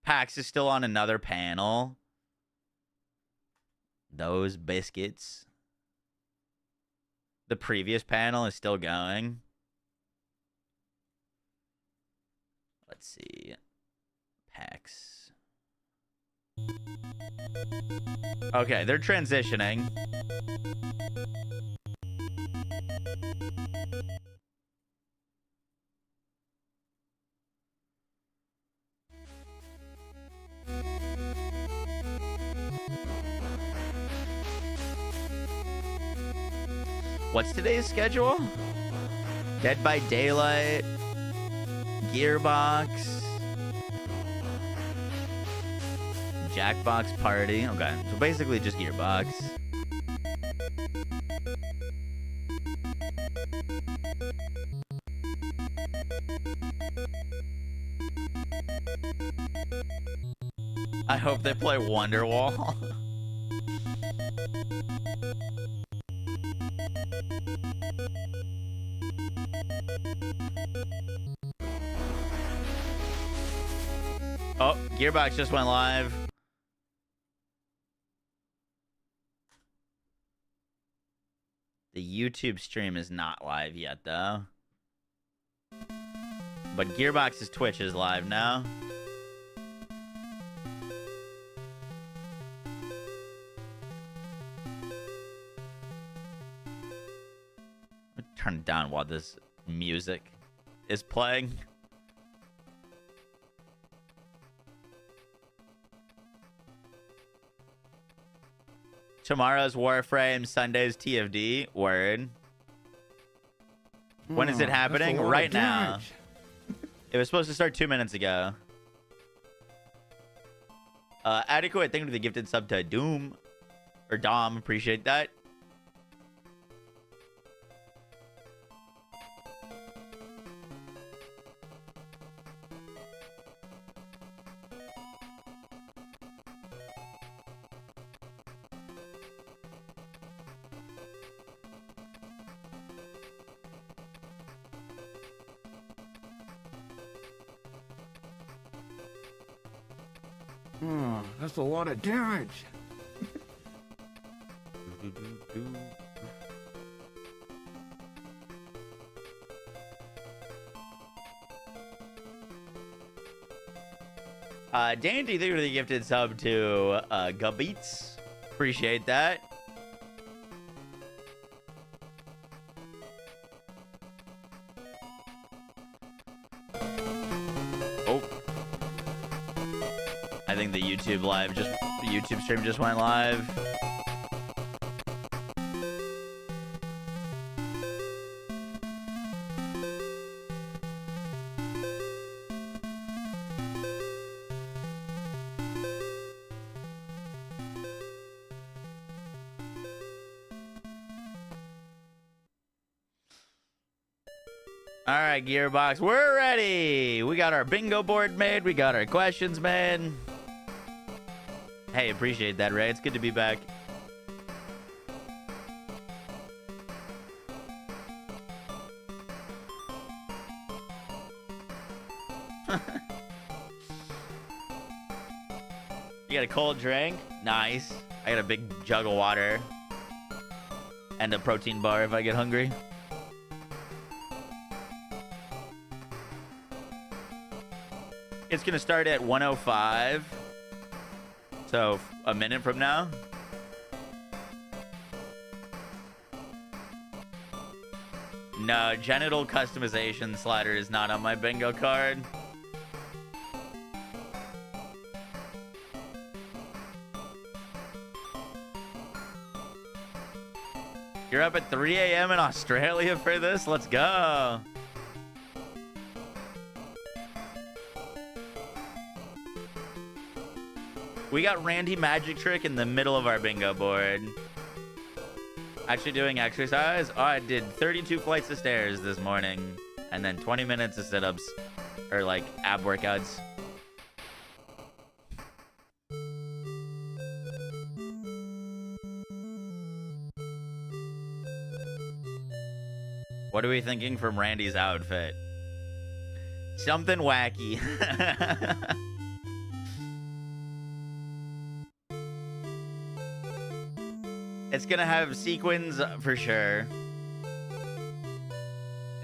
PAX is still on another panel. Those biscuits. The previous panel is still going. Let's see. PAX. Okay, they're transitioning. What's today's schedule? Dead by Daylight, Gearbox, Jackbox Party. Okay, so basically just Gearbox. I hope they play Wonderwall. Oh, Gearbox just went live. The YouTube stream is not live yet, though. But Gearbox's Twitch is live now. Turn it down while this music is playing. Tomorrow's Warframe, Sunday's TFD. Word. When is it happening? Right now. It was supposed to start 2 minutes ago. Adequate, thank you for the gifted sub to Doom. Or Dom, appreciate that. Oh, that's a lot of damage. Dainty, thank you for the gifted sub to Gubbeats. Appreciate that. Oh. I think the YouTube stream just went live. All right, Gearbox, we're ready. We got our bingo board made. We got our questions made. Hey, appreciate that, Ray. It's good to be back. You got a cold drink? Nice. I got a big jug of water. And a protein bar if I get hungry. It's going to start at 1:05. So, a minute from now. No, genital customization slider is not on my bingo card. You're up at 3 a.m. in Australia for this? Let's go. We got Randy Magic Trick in the middle of our bingo board. Actually doing exercise? Oh, I did 32 flights of stairs this morning. And then 20 minutes of sit-ups. Or like ab workouts. What are we thinking from Randy's outfit? Something wacky. It's gonna have sequins for sure.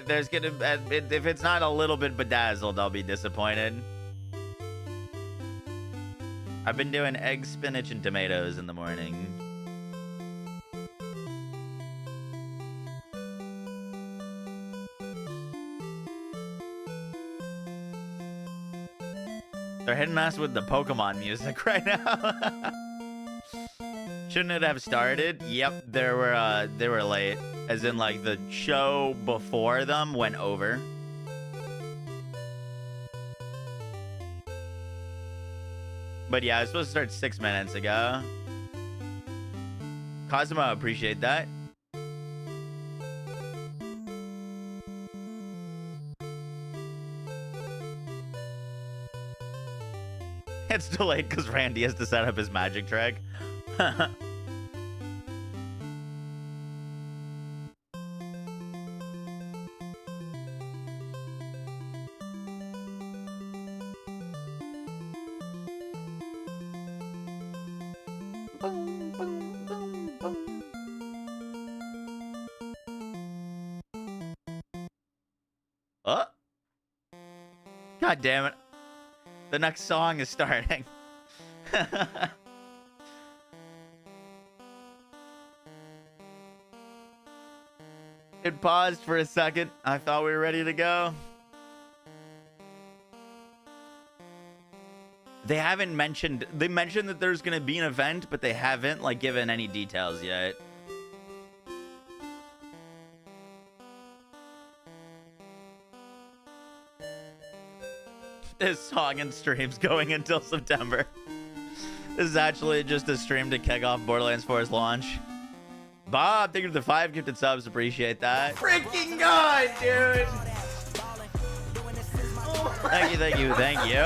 If it's not a little bit bedazzled, I'll be disappointed. I've been doing eggs, spinach, and tomatoes in the morning. They're hitting us with the Pokemon music right now. Shouldn't it have started? Yep, they were late. As in, like, the show before them went over. But yeah, I was supposed to start 6 minutes ago. Cosmo, appreciate that. It's delayed because Randy has to set up his magic trick. Oh. God damn it. The next song is starting. It paused for a second. I thought we were ready to go. They haven't mentioned... They mentioned that there's going to be an event, but they haven't, like, given any details yet. This song and stream's going until September. This is actually just a stream to kick off Borderlands 4's launch. Bob, thank you for the 5 gifted subs. Appreciate that. Freaking God, dude. Thank you, thank you, thank you.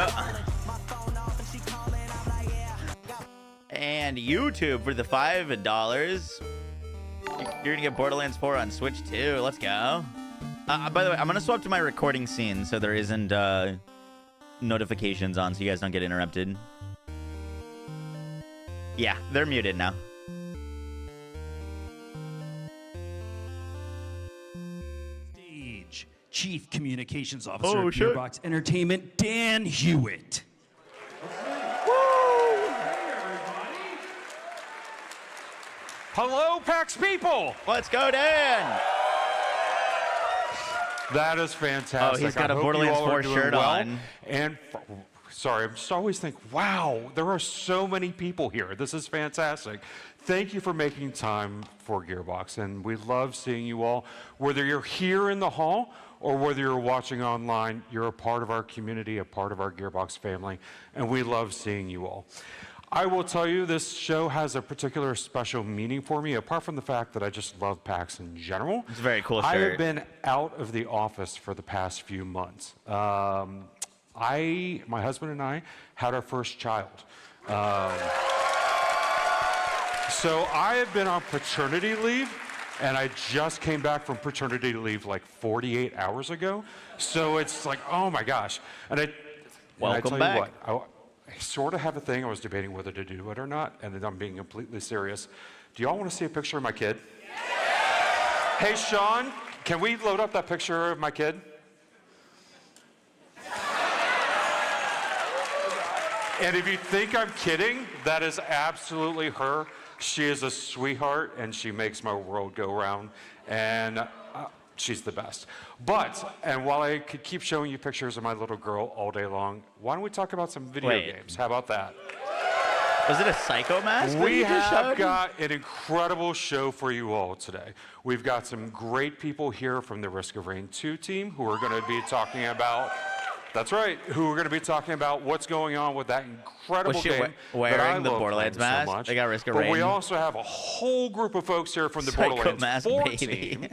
And YouTube for the $5. You're gonna get Borderlands 4 on Switch too. Let's go. By the way, I'm gonna swap to my recording scene so there isn't notifications on so you guys don't get interrupted. Yeah, they're muted now. Stage Chief Communications Officer Oh, at shit. Gearbox Entertainment, Dan Hewitt. Hello, PAX people! Let's go, Dan. That is fantastic. Oh, he's got I a hope Borderlands you all are 4 doing shirt well. on. And sorry, I just always think, wow, there are so many people here. This is fantastic. Thank you for making time for Gearbox, and we love seeing you all. Whether you're here in the hall or whether you're watching online, you're a part of our community, a part of our Gearbox family, and we love seeing you all. I will tell you, this show has a particular special meaning for me, apart from the fact that I just love PAX in general. It's a very cool I shirt. have been out of the office for the past few months. My husband and I had our first child. So I have been on paternity leave, and I just came back from paternity leave like 48 hours ago. So it's like, oh my gosh. And I Welcome tell back. you what, I sort of have a thing. I was debating whether to do it or not, and then I'm being completely serious. Do y'all want to see a picture of my kid? Hey, Sean, can we load up that picture of my kid? And if you think I'm kidding, that is absolutely her. She is a sweetheart, and she makes my world go round, and she's the best. But, and while I could keep showing you pictures of my little girl all day long, why don't we talk about some video games? How about that? Was it a Psycho Mask? that We you just have showed? got an incredible show for you all today. We've got some great people here from the Risk of Rain 2 team who are going to be talking about, that's right, who are going to be talking about what's going on with that incredible Was she game wearing that I the love Borderlands playing mask? so much. They got Risk of But Rain. we also have a whole group of folks here from the Psycho Borderlands Mask 4 baby. team.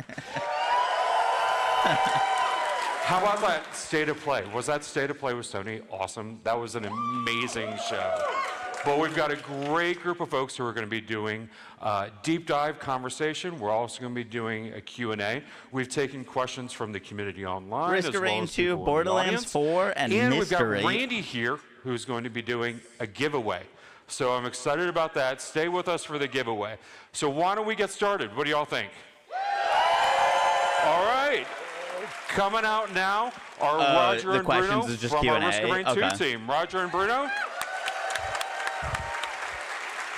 How about that State of Play? Was that State of Play with Sony? Awesome. That was an amazing show. But we've got a great group of folks who are going to be doing deep dive conversation. We're also going to be doing a Q&A. We've taken questions from the community online. Risk as of well Rain as 2, people in the Borderlands audience. 4, and we've got Mystery. Randy here who's going to be doing a giveaway. So I'm excited about that. Stay with us for the giveaway. So why don't we get started? What do y'all think? All right. Coming out now are Roger the and Bruno questions is just from our Q&A? Risk of Rain 2 Okay. team. Roger and Bruno.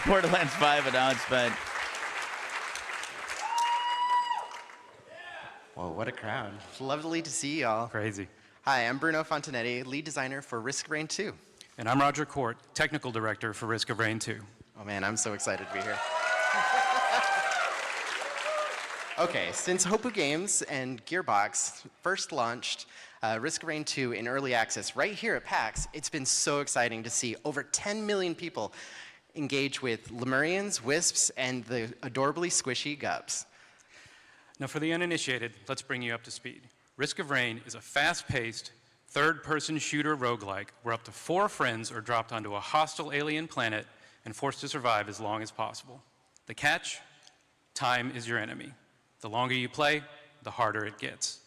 Borderlands 5 announcement. Whoa, what a crowd. Lovely to see y'all. Crazy. Hi, I'm Bruno Fontanetti, lead designer for Risk of Rain 2. And I'm Roger Court, technical director for Risk of Rain 2. Oh man, I'm so excited to be here. Okay, since Hopu Games and Gearbox first launched Risk of Rain 2 in early access right here at PAX, it's been so exciting to see over 10 million people engage with Lemurians, Wisps, and the adorably squishy Gups. Now for the uninitiated, let's bring you up to speed. Risk of Rain is a fast-paced, third-person shooter roguelike where up to 4 friends are dropped onto a hostile alien planet and forced to survive as long as possible. The catch? Time is your enemy. The longer you play, the harder it gets.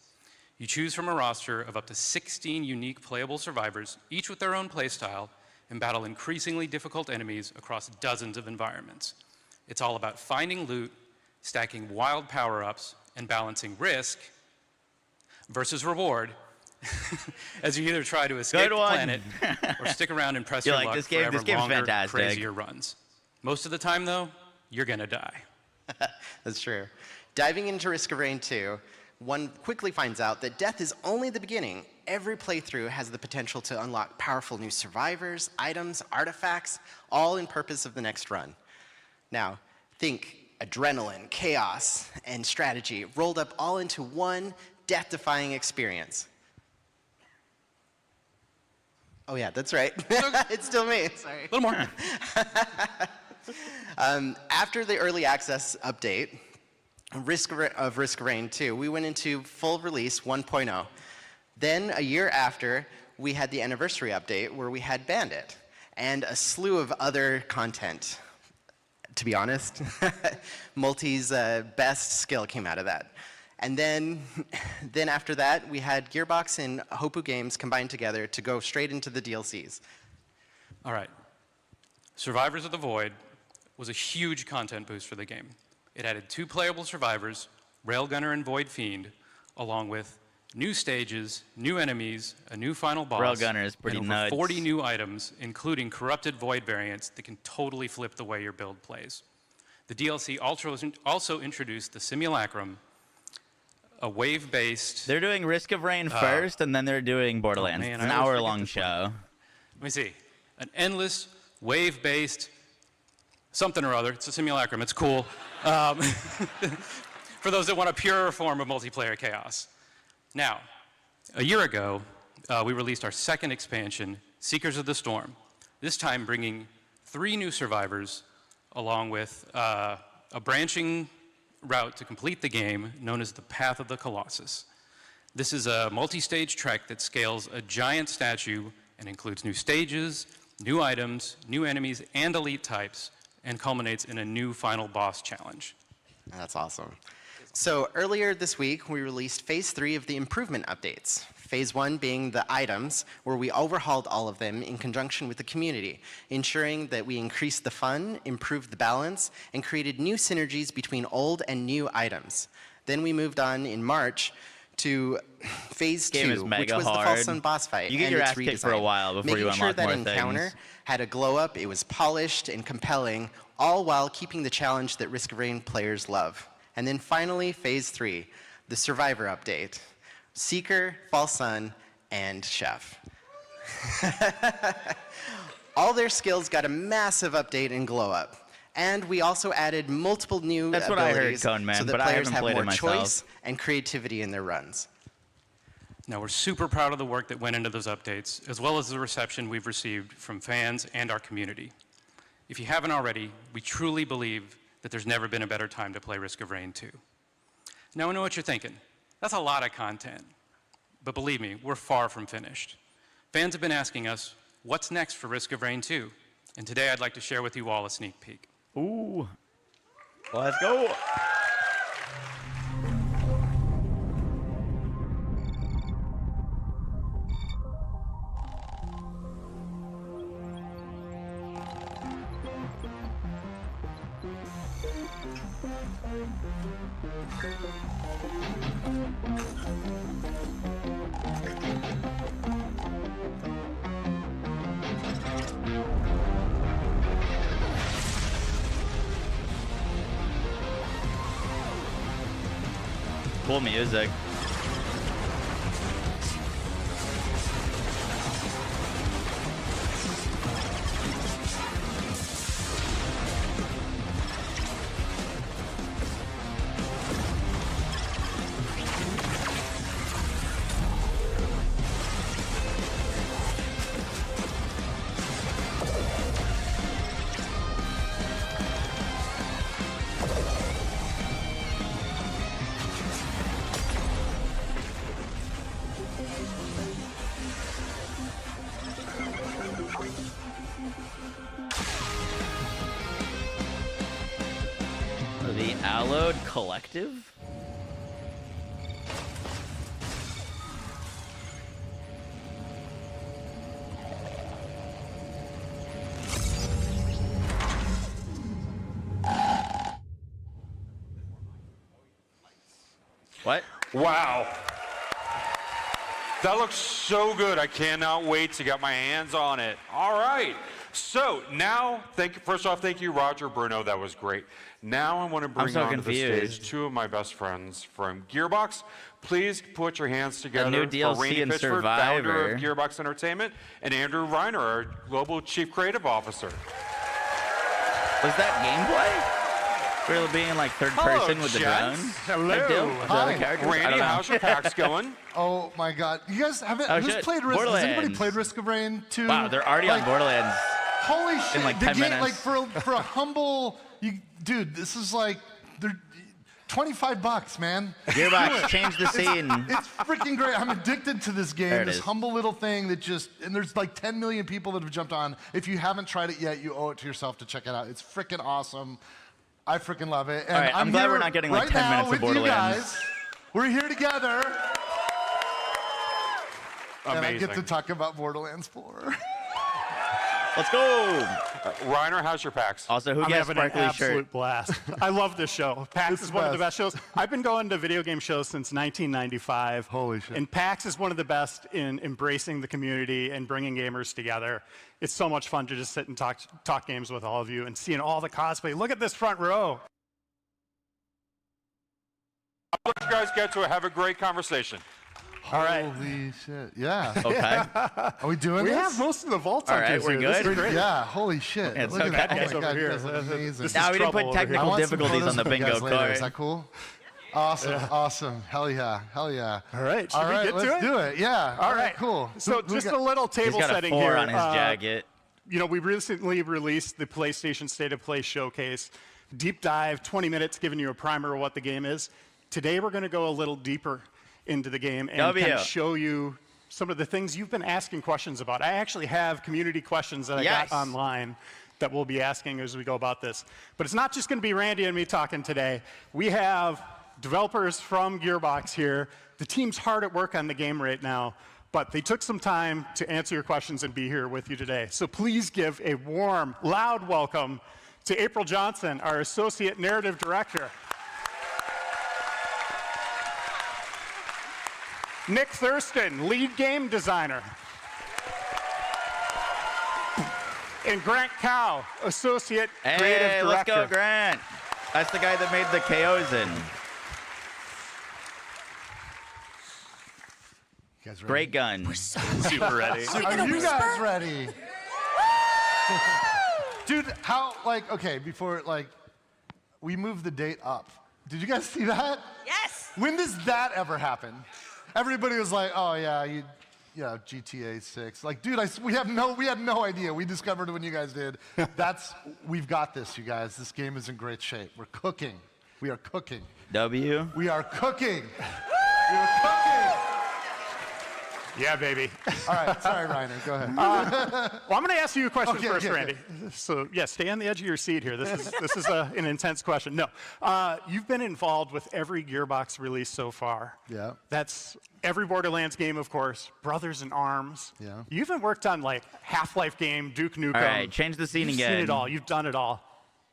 You choose from a roster of up to 16 unique playable survivors, each with their own playstyle, and battle increasingly difficult enemies across dozens of environments. It's all about finding loot, stacking wild power-ups, and balancing risk versus reward as you either try to escape the planet or stick around and press your luck this forever game's longer, fantastic. crazier runs. Most of the time, though, you're gonna die. That's true. Diving into Risk of Rain 2, one quickly finds out that death is only the beginning. Every playthrough has the potential to unlock powerful new survivors, items, artifacts, all in purpose of the next run. Now, think adrenaline, chaos, and strategy rolled up all into one death-defying experience. Oh yeah, that's right. It's still me, sorry. A little more. After the early access update, Risk of Rain 2, we went into full release 1.0. Then a year after, we had the anniversary update where we had Bandit and a slew of other content. To be honest, Multi's best skill came out of that. And then after that, we had Gearbox and Hopu Games combined together to go straight into the DLCs. All right. Survivors of the Void was a huge content boost for the game. It added 2 playable survivors, Railgunner and Void Fiend, along with new stages, new enemies, a new final boss, Railgunner is pretty and over nuts. 40 new items, including corrupted Void variants that can totally flip the way your build plays. The DLC also introduced the Simulacrum, a wave-based... They're doing Risk of Rain first, and then they're doing Borderlands. man, It's an I always hour-long forget this show. Let me see. An endless, wave-based, something or other. It's a simulacrum. It's cool. For those that want a purer form of multiplayer chaos. Now, a year ago, we released our second expansion, Seekers of the Storm. This time bringing 3 new survivors, along with a branching route to complete the game known as the Path of the Colossus. This is a multi-stage trek that scales a giant statue and includes new stages, new items, new enemies, and elite types, and culminates in a new final boss challenge. That's awesome. So earlier this week, we released Phase 3 of the improvement updates. Phase 1 being the items, where we overhauled all of them in conjunction with the community, ensuring that we increased the fun, improved the balance, and created new synergies between old and new items. Then we moved on in March to Phase 2, which was the False Sun boss fight. You get and your its ass kicked redesign. for a while before you Making sure unlock that more encounter things. had a glow up, it was polished and compelling, all while keeping the challenge that Risk of Rain players love. And then finally, Phase 3, the Survivor update. Seeker, False Sun, and Chef. All their skills got a massive update and glow up. And we also added multiple new That's what I heard, abilities Cone Man, so that but I players haven't have played it more myself. choice and creativity in their runs. Now, we're super proud of the work that went into those updates, as well as the reception we've received from fans and our community. If you haven't already, we truly believe that there's never been a better time to play Risk of Rain 2. Now, I know what you're thinking. That's a lot of content. But believe me, we're far from finished. Fans have been asking us, what's next for Risk of Rain 2? And today I'd like to share with you all a sneak peek. Ooh. Let's go. cool music. The Allowed Collective? What? Wow. That looks so good. I cannot wait to get my hands on it. All right. So now, first off, thank you, Roger, Bruno. That was great. Now I want to bring so onto the confused. stage two of my best friends from Gearbox. Please put your hands together new for DLC Rainey in Fitchford, founder Survivor. of Gearbox Entertainment, and Andrew Reiner, our Global Chief Creative Officer. Was that gameplay? Really being like third Hello, person with the gents. drone? Hello. Big deal? Was there other characters? I Randy, don't know. how's your PAX going? Oh my God! You guys haven't? Oh, who's shit. played Risk? Has anybody Borderlands. played Risk of Rain 2? Wow, they're already on Borderlands. Holy shit! like the 10 game, minutes. like for a humble, dude, this is like they're $25, man. Gearbox, change the scene. It's freaking great. I'm addicted to this game. There it This is. humble little thing that and there's like 10 million people that have jumped on. If you haven't tried it yet, you owe it to yourself to check it out. It's freaking awesome. I freaking love it. And All right, I'm glad here we're not getting, like, right 10 now minutes of with you Borderlands. guys. We're here together. And I get Amazing. to talk about Borderlands 4. Let's go. Reiner, how's your PAX? Also, who I'm gets having an sparkly absolute shirt? blast. I love this show. PAX It's is the one of the best. best shows. I've been going to video game shows since 1995. Holy shit. And PAX is one of the best in embracing the community and bringing gamers together. It's so much fun to just sit and talk games with all of you and seeing all the cosplay. Look at this front row. I'll let you guys get to it. Have a great conversation. All right. Holy shit. Yeah. Okay. Are we doing We this? have most of the Vault All right, Hunters we're here. This good. is great. Yeah, holy shit. Yeah, it's Look okay. at that. Guys Oh my over God, you here. guys look amazing. This is Now we didn't trouble put over here. I technical want some difficulties photos on the from you guys bingo later. card. Is that cool? Awesome, awesome. Hell yeah, hell yeah. All right, should All we right, get to let's it? do it. Yeah. All right, cool. So Who just got- a little He's table got a setting 4 here. on his jacket. You know, we recently released the PlayStation State of Play Showcase. Deep dive, 20 minutes, giving you a primer of what the game is. Today, we're going to go a little deeper into the game and kind of show you some of the things you've been asking questions about. I actually have community questions that I got online that we'll be asking as we go about this. But it's not just going to be Randy and me talking today. We have developers from Gearbox here. The team's hard at work on the game right now, but they took some time to answer your questions and be here with you today. So please give a warm, loud welcome to April Johnson, our Associate Narrative Director. Nick Thurston, Lead Game Designer. And Grant Cow, Associate Creative Hey, Director. let's go, Grant. That's the guy that made the KOs in. You guys ready? Great gun. Super ready. Are you guys ready? Dude, how, like, okay, before, like, we moved the date up. Did you guys see that? Yes. When does that ever happen? Everybody was like, oh, yeah, GTA 6. Like, dude, we had no idea. We discovered when you guys did. We've got this, you guys. This game is in great shape. We're cooking. We are cooking. W. We are cooking. We are cooking. Yeah, baby. All right, sorry, Reiner, go ahead. Well, I'm going to ask you a question Okay, first, okay, Randy. So, yeah, stay on the edge of your seat here. This is an intense question. No, you've been involved with every Gearbox release so far. Yeah. That's every Borderlands game, of course. Brothers in Arms. Yeah. You even worked on like Half-Life game, Duke Nukem. All right, change the scene You've again. seen it all. You've done it all.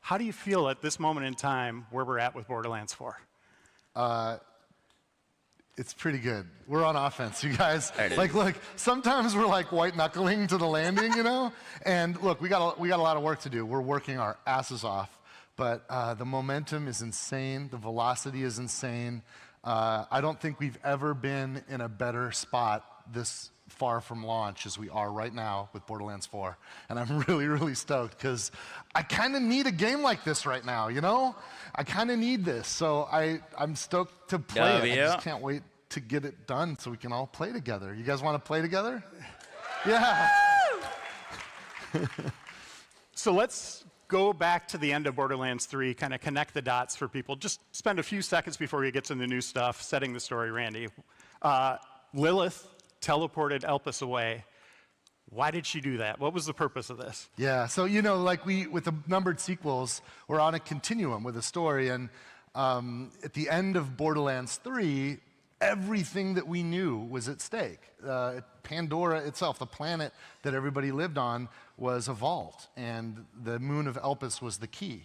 How do you feel at this moment in time where we're at with Borderlands 4? It's pretty good. We're on offense, you guys. There it is. Like, look, sometimes we're like white knuckling to the landing, you know? And look, we got a lot of work to do. We're working our asses off, but the momentum is insane. The velocity is insane. I don't think we've ever been in a better spot this far from launch as we are right now with Borderlands 4. And I'm really, really stoked because I kind of need a game like this right now, you know? I kind of need this. So I'm stoked to play it. I just can't wait to get it done so we can all play together. You guys want to play together? Yeah. So let's go back to the end of Borderlands 3, kind of connect the dots for people. Just spend a few seconds before we get to the new stuff, setting the story, Randy. Lilith teleported Elpis away. Why did she do that? What was the purpose of this? Yeah, so like with the numbered sequels, we're on a continuum with a story, and at the end of Borderlands 3, everything that we knew was at stake. Pandora itself, the planet that everybody lived on, was a vault, and the moon of Elpis was the key.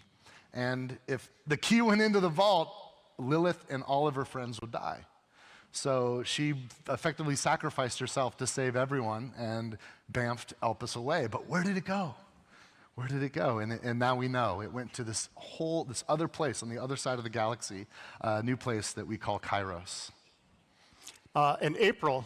And if the key went into the vault, Lilith and all of her friends would die. So she effectively sacrificed herself to save everyone and bamfed Elpis away. But where did it go? Where did it go? And now we know. It went to this other place on the other side of the galaxy, a new place that we call Kairos. In April,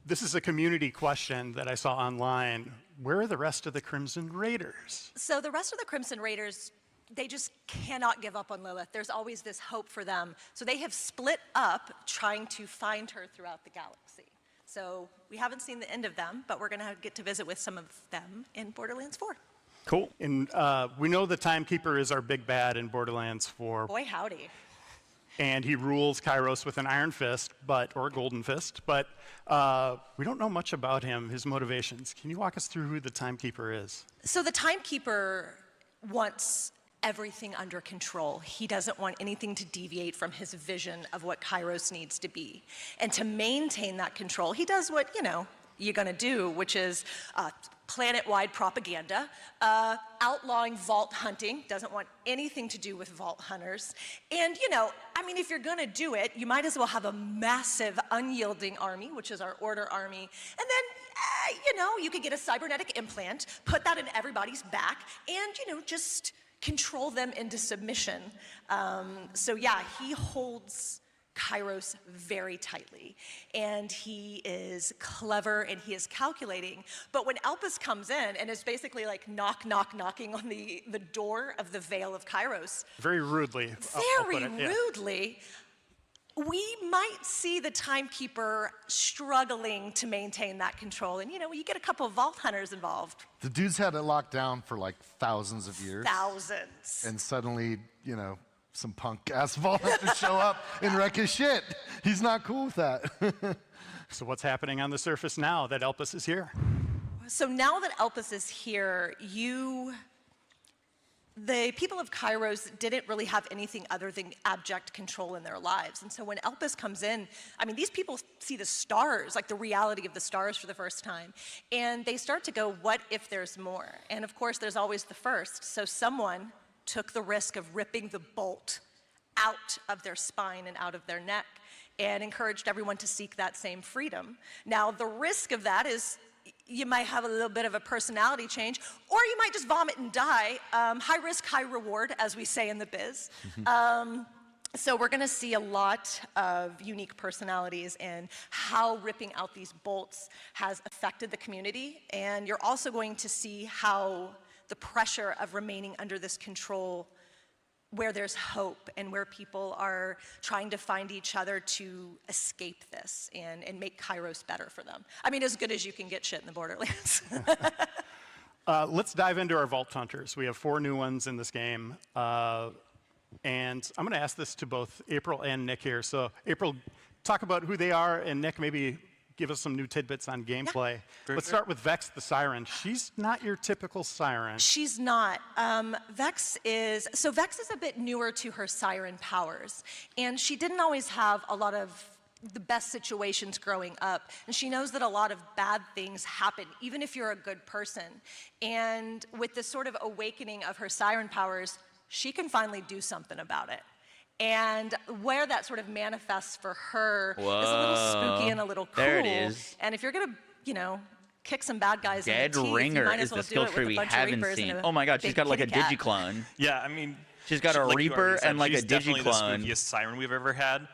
this is a community question that I saw online. Where are the rest of the Crimson Raiders? So the rest of the Crimson Raiders, they just cannot give up on Lilith. There's always this hope for them. So they have split up trying to find her throughout the galaxy. So we haven't seen the end of them, but we're going to get to visit with some of them in Borderlands 4. Cool. And we know the Timekeeper is our big bad in Borderlands 4. Boy, howdy. And he rules Kairos with an iron fist, or a golden fist, but we don't know much about him, his motivations. Can you walk us through who the Timekeeper is? So the Timekeeper wants everything under control. He doesn't want anything to deviate from his vision of what Kairos needs to be. And to maintain that control, he does what, you're gonna do, which is planet-wide propaganda, outlawing vault hunting, doesn't want anything to do with vault hunters. And, if you're gonna do it, you might as well have a massive unyielding army, which is our Order army, and then, you could get a cybernetic implant, put that in everybody's back, and, just control them into submission. So yeah, he holds Kairos very tightly, and he is clever and he is calculating. But when Elpis comes in and is basically like knocking on the door of the Veil of Kairos, very rudely, rudely, we might see the Timekeeper struggling to maintain that control. And you get a couple of vault hunters involved. The dude's had it locked down for like thousands of years. Thousands. And suddenly, some punk ass vault hunters show up and wreck his shit. He's not cool with that. So what's happening on the surface now that Elpis is here? So now that Elpis is here, the people of Kairos didn't really have anything other than abject control in their lives. And so when Elpis comes in, these people see the stars, like the reality of the stars for the first time. And they start to go, what if there's more? And of course, there's always the first. So someone took the risk of ripping the bolt out of their spine and out of their neck and encouraged everyone to seek that same freedom. Now, the risk of that is you might have a little bit of a personality change, or you might just vomit and die. High risk, high reward, as we say in the biz. So we're gonna see a lot of unique personalities and how ripping out these bolts has affected the community. And you're also going to see how the pressure of remaining under this control, where there's hope and where people are trying to find each other to escape this and make Kairos better for them. As good as you can get shit in the Borderlands. Let's dive into our Vault Hunters. We have 4 new ones in this game. And I'm gonna ask this to both April and Nick here. So April, talk about who they are, and Nick, maybe give us some new tidbits on gameplay. Yeah. Let's start with Vex the Siren. She's not your typical Siren. She's not. Vex is a bit newer to her Siren powers, and she didn't always have a lot of the best situations growing up, and she knows that a lot of bad things happen, even if you're a good person. And with this sort of awakening of her Siren powers, she can finally do something about it. And where that sort of manifests for her is a little spooky and a little cool. There it is. And if you're gonna, kick some bad guys in Dead the teeth, Ringer you might is as well the skill do it tree with a we bunch of haven't Reapers seen. and a Oh my god, she's big got like a kitty cat. digiclone. Yeah, She's got a like you Reaper already said, and like a she's definitely the digiclone. spookiest Siren we've ever had.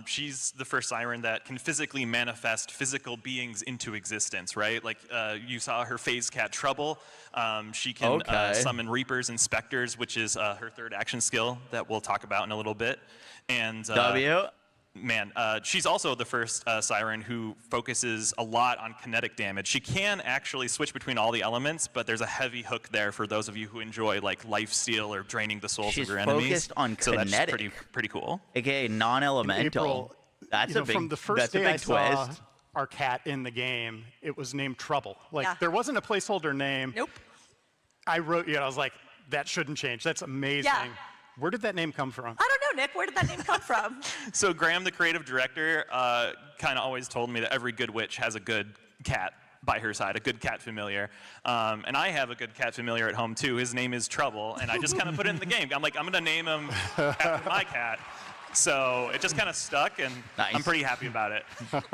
She's the first siren that can physically manifest physical beings into existence, right? Like you saw her phase cat Trouble. She can summon Reapers and Specters, which is her third action skill that we'll talk about in a little bit. And man, she's also the first siren who focuses a lot on kinetic damage. She can actually switch between all the elements, but there's a heavy hook there for those of you who enjoy like lifesteal or draining the souls of your enemies. She's focused on kinetic. So that's pretty cool. AKA non-elemental. That's a big, from the first day I twist. saw our cat in the game, it was named Trouble. Like there wasn't a placeholder name. Nope. I wrote, I was like, that shouldn't change. That's amazing. Yeah. Where did that name come from? I don't know, Nick. Where did that name come from? So Graham, the creative director, kind of always told me that every good witch has a good cat by her side, a good cat familiar. And I have a good cat familiar at home too. His name is Trouble, and I just kind of put it in the game. I'm like, I'm gonna name him after my cat. So it just kind of stuck, and I'm pretty happy about it.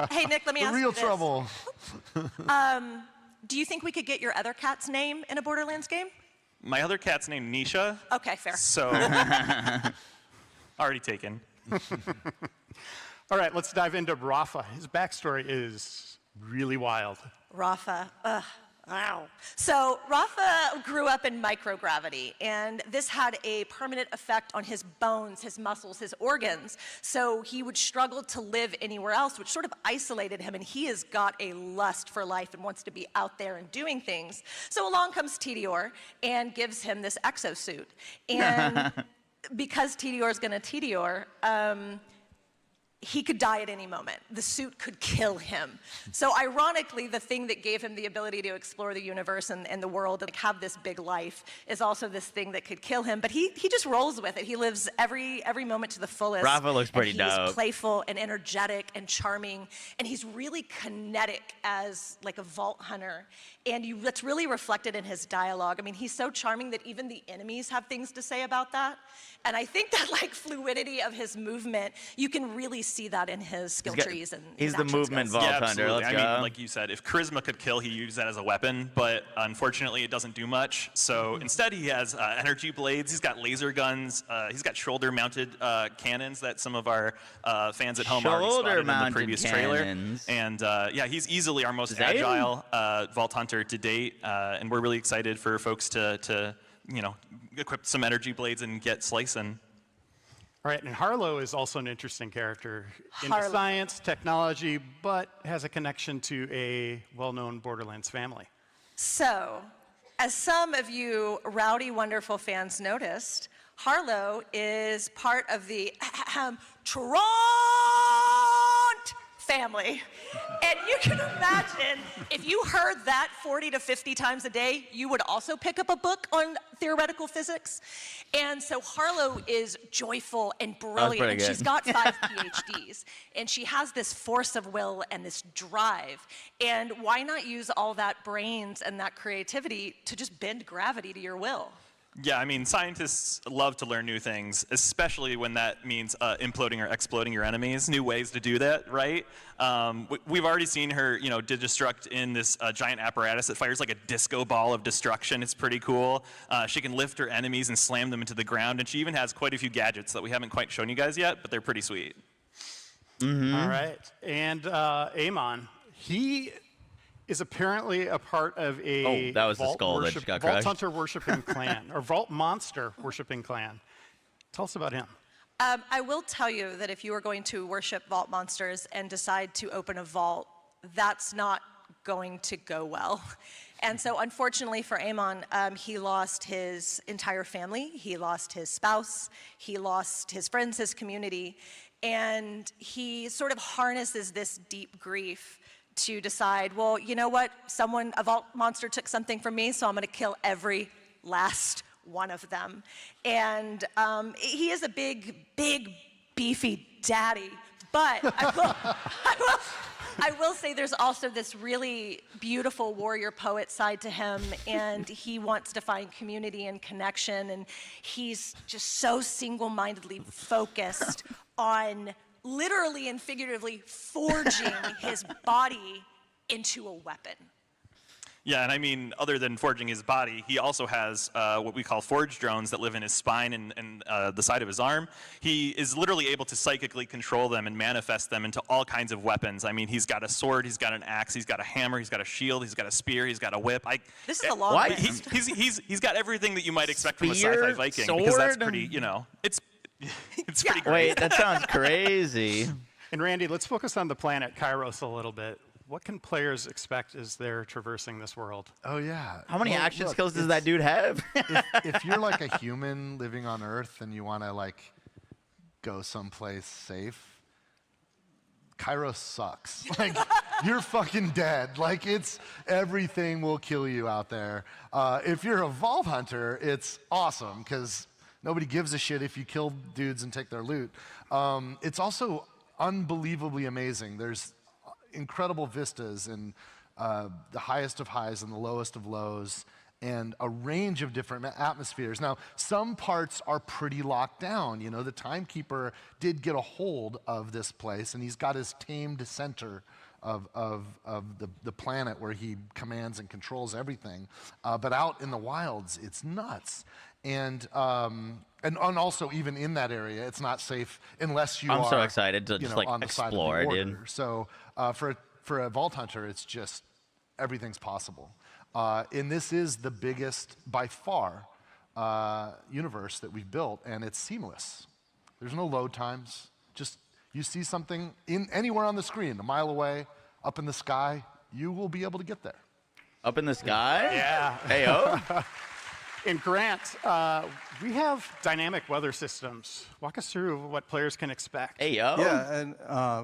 Hey, Nick, let me ask you Real this. Trouble. Do you think we could get your other cat's name in a Borderlands game? My other cat's named Nisha. Okay, fair. So, already taken. All right, let's dive into Rafa. His backstory is really wild. Rafa, wow. So Rafa grew up in microgravity, and this had a permanent effect on his bones, his muscles, his organs. So he would struggle to live anywhere else, which sort of isolated him, and he has got a lust for life and wants to be out there and doing things. So along comes Tedior and gives him this exosuit. And because Tedior is going to Tedior, he could die at any moment. The suit could kill him. So ironically, the thing that gave him the ability to explore the universe and the world and have this big life is also this thing that could kill him. But he just rolls with it. He lives every moment to the fullest. Rafa looks pretty dope. He's playful and energetic and charming, and he's really kinetic as like a vault hunter. And that's really reflected in his dialogue. I mean, he's so charming that even the enemies have things to say about that. And I think that like fluidity of his movement, you can really see that in his skill trees and he's his the action movement skills. vault hunter. Let's I go. mean, like you said, if charisma could kill, he used that as a weapon, but unfortunately it doesn't do much. So instead he has energy blades, he's got laser guns, he's got shoulder-mounted cannons that some of our fans at home already spotted in the previous trailer. And yeah, he's easily our most agile vault hunter to date, and we're really excited for folks to equip some energy blades and get slicing. All right, and Harlow is also an interesting character into science, technology, but has a connection to a well-known Borderlands family. So, as some of you rowdy, wonderful fans noticed, Harlow is part of the Toronto family. And you can imagine, if you heard that 40 to 50 times a day, you would also pick up a book on theoretical physics. And so Harlow is joyful and brilliant, and she's got 5 PhDs. And she has this force of will and this drive. And why not use all that brains and that creativity to just bend gravity to your will? Yeah, I mean, scientists love to learn new things, especially when that means imploding or exploding your enemies, new ways to do that, right? We've already seen her, destruct in this giant apparatus that fires like a disco ball of destruction. It's pretty cool. She can lift her enemies and slam them into the ground, and she even has quite a few gadgets that we haven't quite shown you guys yet, but they're pretty sweet. All right, and Amon, he is apparently a part of a that was the skull that got Vault crushed. Hunter worshiping clan, or Vault Monster worshiping clan. Tell us about him. I will tell you that if you are going to worship vault monsters and decide to open a vault, that's not going to go well. And so unfortunately for Amon, he lost his entire family, he lost his spouse, he lost his friends, his community, and he sort of harnesses this deep grief to decide, well, you know what, a vault monster took something from me, so I'm gonna kill every last one of them. And he is a big, beefy daddy, but I will say there's also this really beautiful warrior poet side to him, and he wants to find community and connection, and he's just so single-mindedly focused on literally and figuratively forging his body into a weapon. Yeah, and I mean, other than forging his body, he also has what we call forge drones that live in his spine and the side of his arm. He is literally able to psychically control them and manifest them into all kinds of weapons. I mean, he's got a sword, he's got an axe, he's got a hammer, he's got a shield, he's got a spear, he's got a whip. This is a long list. He's got everything that you might expect from a Spear, sci-fi Viking, sword, because that's pretty, you know, it's pretty great. Wait, that sounds crazy. And Randy, let's focus on the planet Kairos a little bit. What can players expect as they're traversing this world? Oh, yeah. How many Well, action look, skills does that dude have? if you're like a human living on Earth and you want to like go someplace safe, Kairos sucks. Like, you're fucking dead. Like, everything will kill you out there. If you're a Vault Hunter, it's awesome because nobody gives a shit if you kill dudes and take their loot. It's also unbelievably amazing. There's incredible vistas and the highest of highs and the lowest of lows, and a range of different atmospheres. Now, some parts are pretty locked down. You know, the Timekeeper did get a hold of this place, and he's got his tamed center of the planet where he commands and controls everything. But out in the wilds, it's nuts. And also, even in that area, it's not safe unless you are. I'm so excited to you just know, like on the side of the explore, border. dude. So for a Vault Hunter, it's just everything's possible. And this is the biggest, by far, universe that we've built, and it's seamless. There's no load times. Just you see something anywhere on the screen, a mile away, up in the sky, you will be able to get there. Up in the sky? Yeah. Hey-oh. In Grant, we have dynamic weather systems. Walk us through what players can expect. Hey-yo. Yeah, and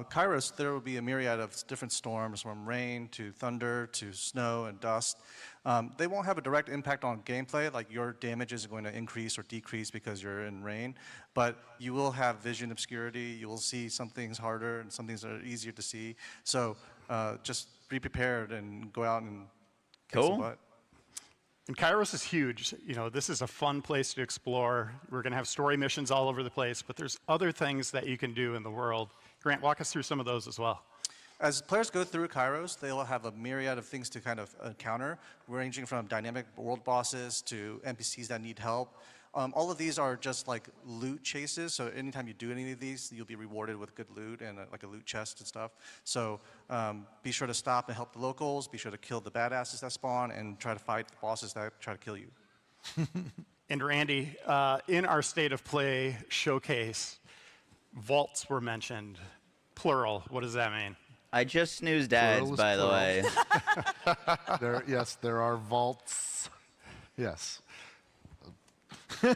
Kairos, there will be a myriad of different storms, from rain to thunder to snow and dust. They won't have a direct impact on gameplay, like your damage is going to increase or decrease because you're in rain, but you will have vision obscurity. You will see some things harder and some things that are easier to see. So just be prepared and go out and kick some butt. And Kairos is huge. You know, this is a fun place to explore. We're going to have story missions all over the place, but there's other things that you can do in the world. Grant, walk us through some of those as well. As players go through Kairos, they will have a myriad of things to kind of encounter, ranging from dynamic world bosses to NPCs that need help. All of these are just like loot chases, so anytime you do any of these, you'll be rewarded with good loot and like a loot chest and stuff. So be sure to stop and help the locals, be sure to kill the badasses that spawn, and try to fight the bosses that try to kill you. And Randy, in our State of Play showcase, vaults were mentioned, plural. What does that mean? I just snoozed ads, by the way. Yes, there are vaults. Yes. you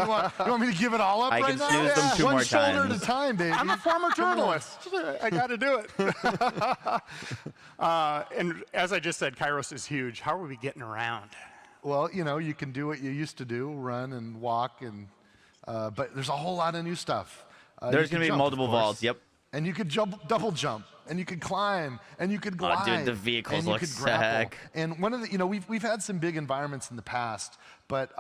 want me to give it all up I right can now? snooze them two One more shoulder times. at a time, baby. I'm a former journalist. I got to do it. And as I just said, Kairos is huge. How are we getting around? Well, you know, you can do what you used to do, run and walk, and but there's a whole lot of new stuff. There's going to be multiple vaults, yep. And you could double jump, and you could climb, and you could glide. Oh, dude, the vehicles and you look could grapple. sick. And one of the, you know, we've had some big environments in the past, but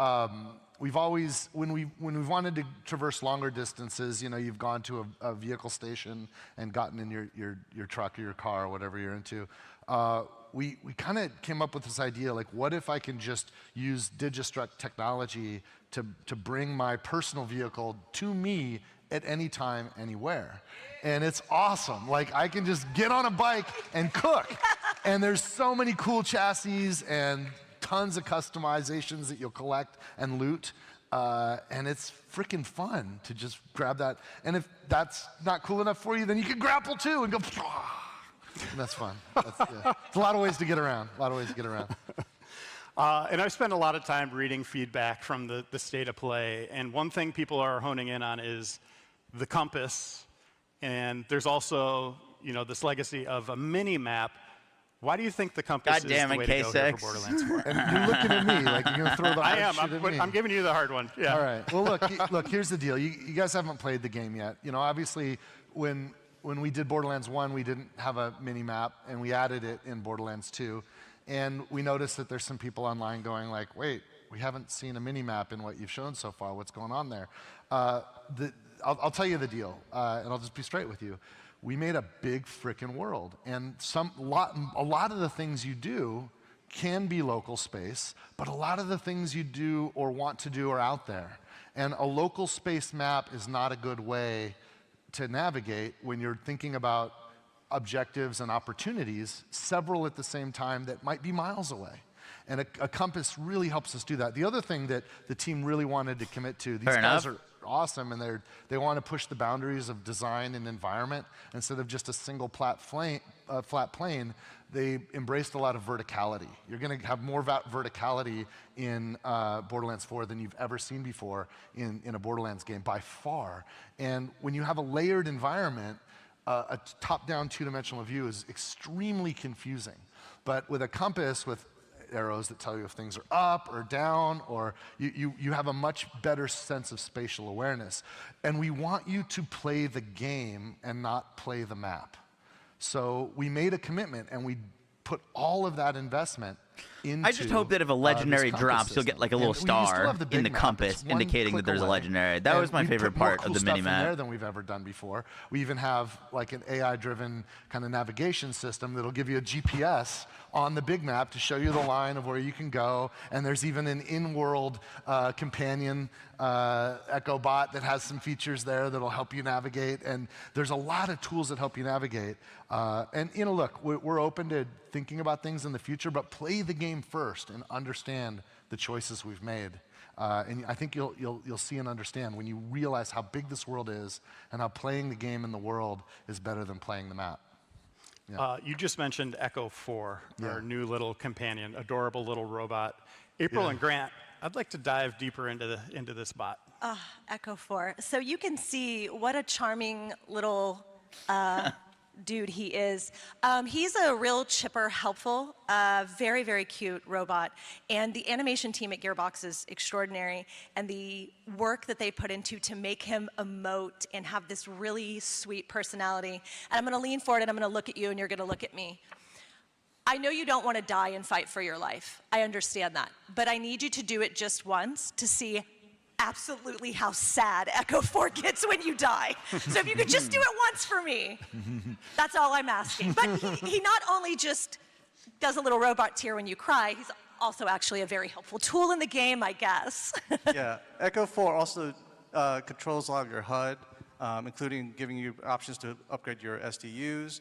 we've always, when we've wanted to traverse longer distances, you know, you've gone to a vehicle station and gotten in your truck or your car or whatever you're into. We kind of came up with this idea, like, what if I can just use Digistruct technology to bring my personal vehicle to me at any time, anywhere. And it's awesome. Like, I can just get on a bike and cook. And there's so many cool chassis and tons of customizations that you'll collect and loot. And it's freaking fun to just grab that. And if that's not cool enough for you, then you can grapple too and go. And that's fun. Yeah. It's a lot of ways to get around. And I've spent a lot of time reading feedback from the State of Play. And one thing people are honing in on is the compass. And there's also, you know, this legacy of a mini map. Why do you think the compass is the way to go here for Borderlands 4? And you're looking at me like you're going to throw the hard shit at me. I'm giving you the hard one. Yeah. All right. Well, look. Here's the deal. You guys haven't played the game yet. You know, obviously, when we did Borderlands 1, we didn't have a mini map, and we added it in Borderlands 2. And we noticed that there's some people online going like, wait, we haven't seen a mini map in what you've shown so far. What's going on there? I'll tell you the deal, and I'll just be straight with you. We made a big frickin' world, and a lot of the things you do can be local space, but a lot of the things you do or want to do are out there. And a local space map is not a good way to navigate when you're thinking about objectives and opportunities, several at the same time that might be miles away. And a compass really helps us do that. The other thing that the team really wanted to commit to, these guys are awesome, and they want to push the boundaries of design and environment. Instead of just a single flat plane, they embraced a lot of verticality. You're going to have more verticality in Borderlands 4 than you've ever seen before in a Borderlands game, by far. And when you have a layered environment, a top-down two-dimensional view is extremely confusing. But with a compass with arrows that tell you if things are up or down, or you have a much better sense of spatial awareness. And we want you to play the game and not play the map. So we made a commitment, and we put all of that investment into I just hope that if a legendary drops, you'll get like a little star in the compass indicating that there's a legendary. That was my favorite part of the mini-map. There than we've ever done before. We even have like an AI-driven kind of navigation system that'll give you a GPS on the big map to show you the line of where you can go. And there's even an in-world companion Echo bot that has some features there that'll help you navigate. And there's a lot of tools that help you navigate. And you know, look, we're open to thinking about things in the future, but play the game first and understand the choices we've made. And I think you'll see and understand when you realize how big this world is and how playing the game in the world is better than playing the map. Yeah. You just mentioned Echo 4, our new little companion, adorable little robot. April and Grant, I'd like to dive deeper into this bot. Echo 4. So you can see what a charming little dude he is. He's a real chipper, helpful, very, very cute robot. And the animation team at Gearbox is extraordinary. And the work that they put into to make him emote and have this really sweet personality. And I'm going to lean forward and I'm going to look at you and you're going to look at me. I know you don't want to die and fight for your life. I understand that. But I need you to do it just once to see absolutely how sad Echo 4 gets when you die. So if you could just do it once for me, that's all I'm asking. But he not only just does a little robot tear when you cry, he's also actually a very helpful tool in the game, I guess. Yeah, Echo 4 also controls a lot of your HUD, including giving you options to upgrade your SDUs.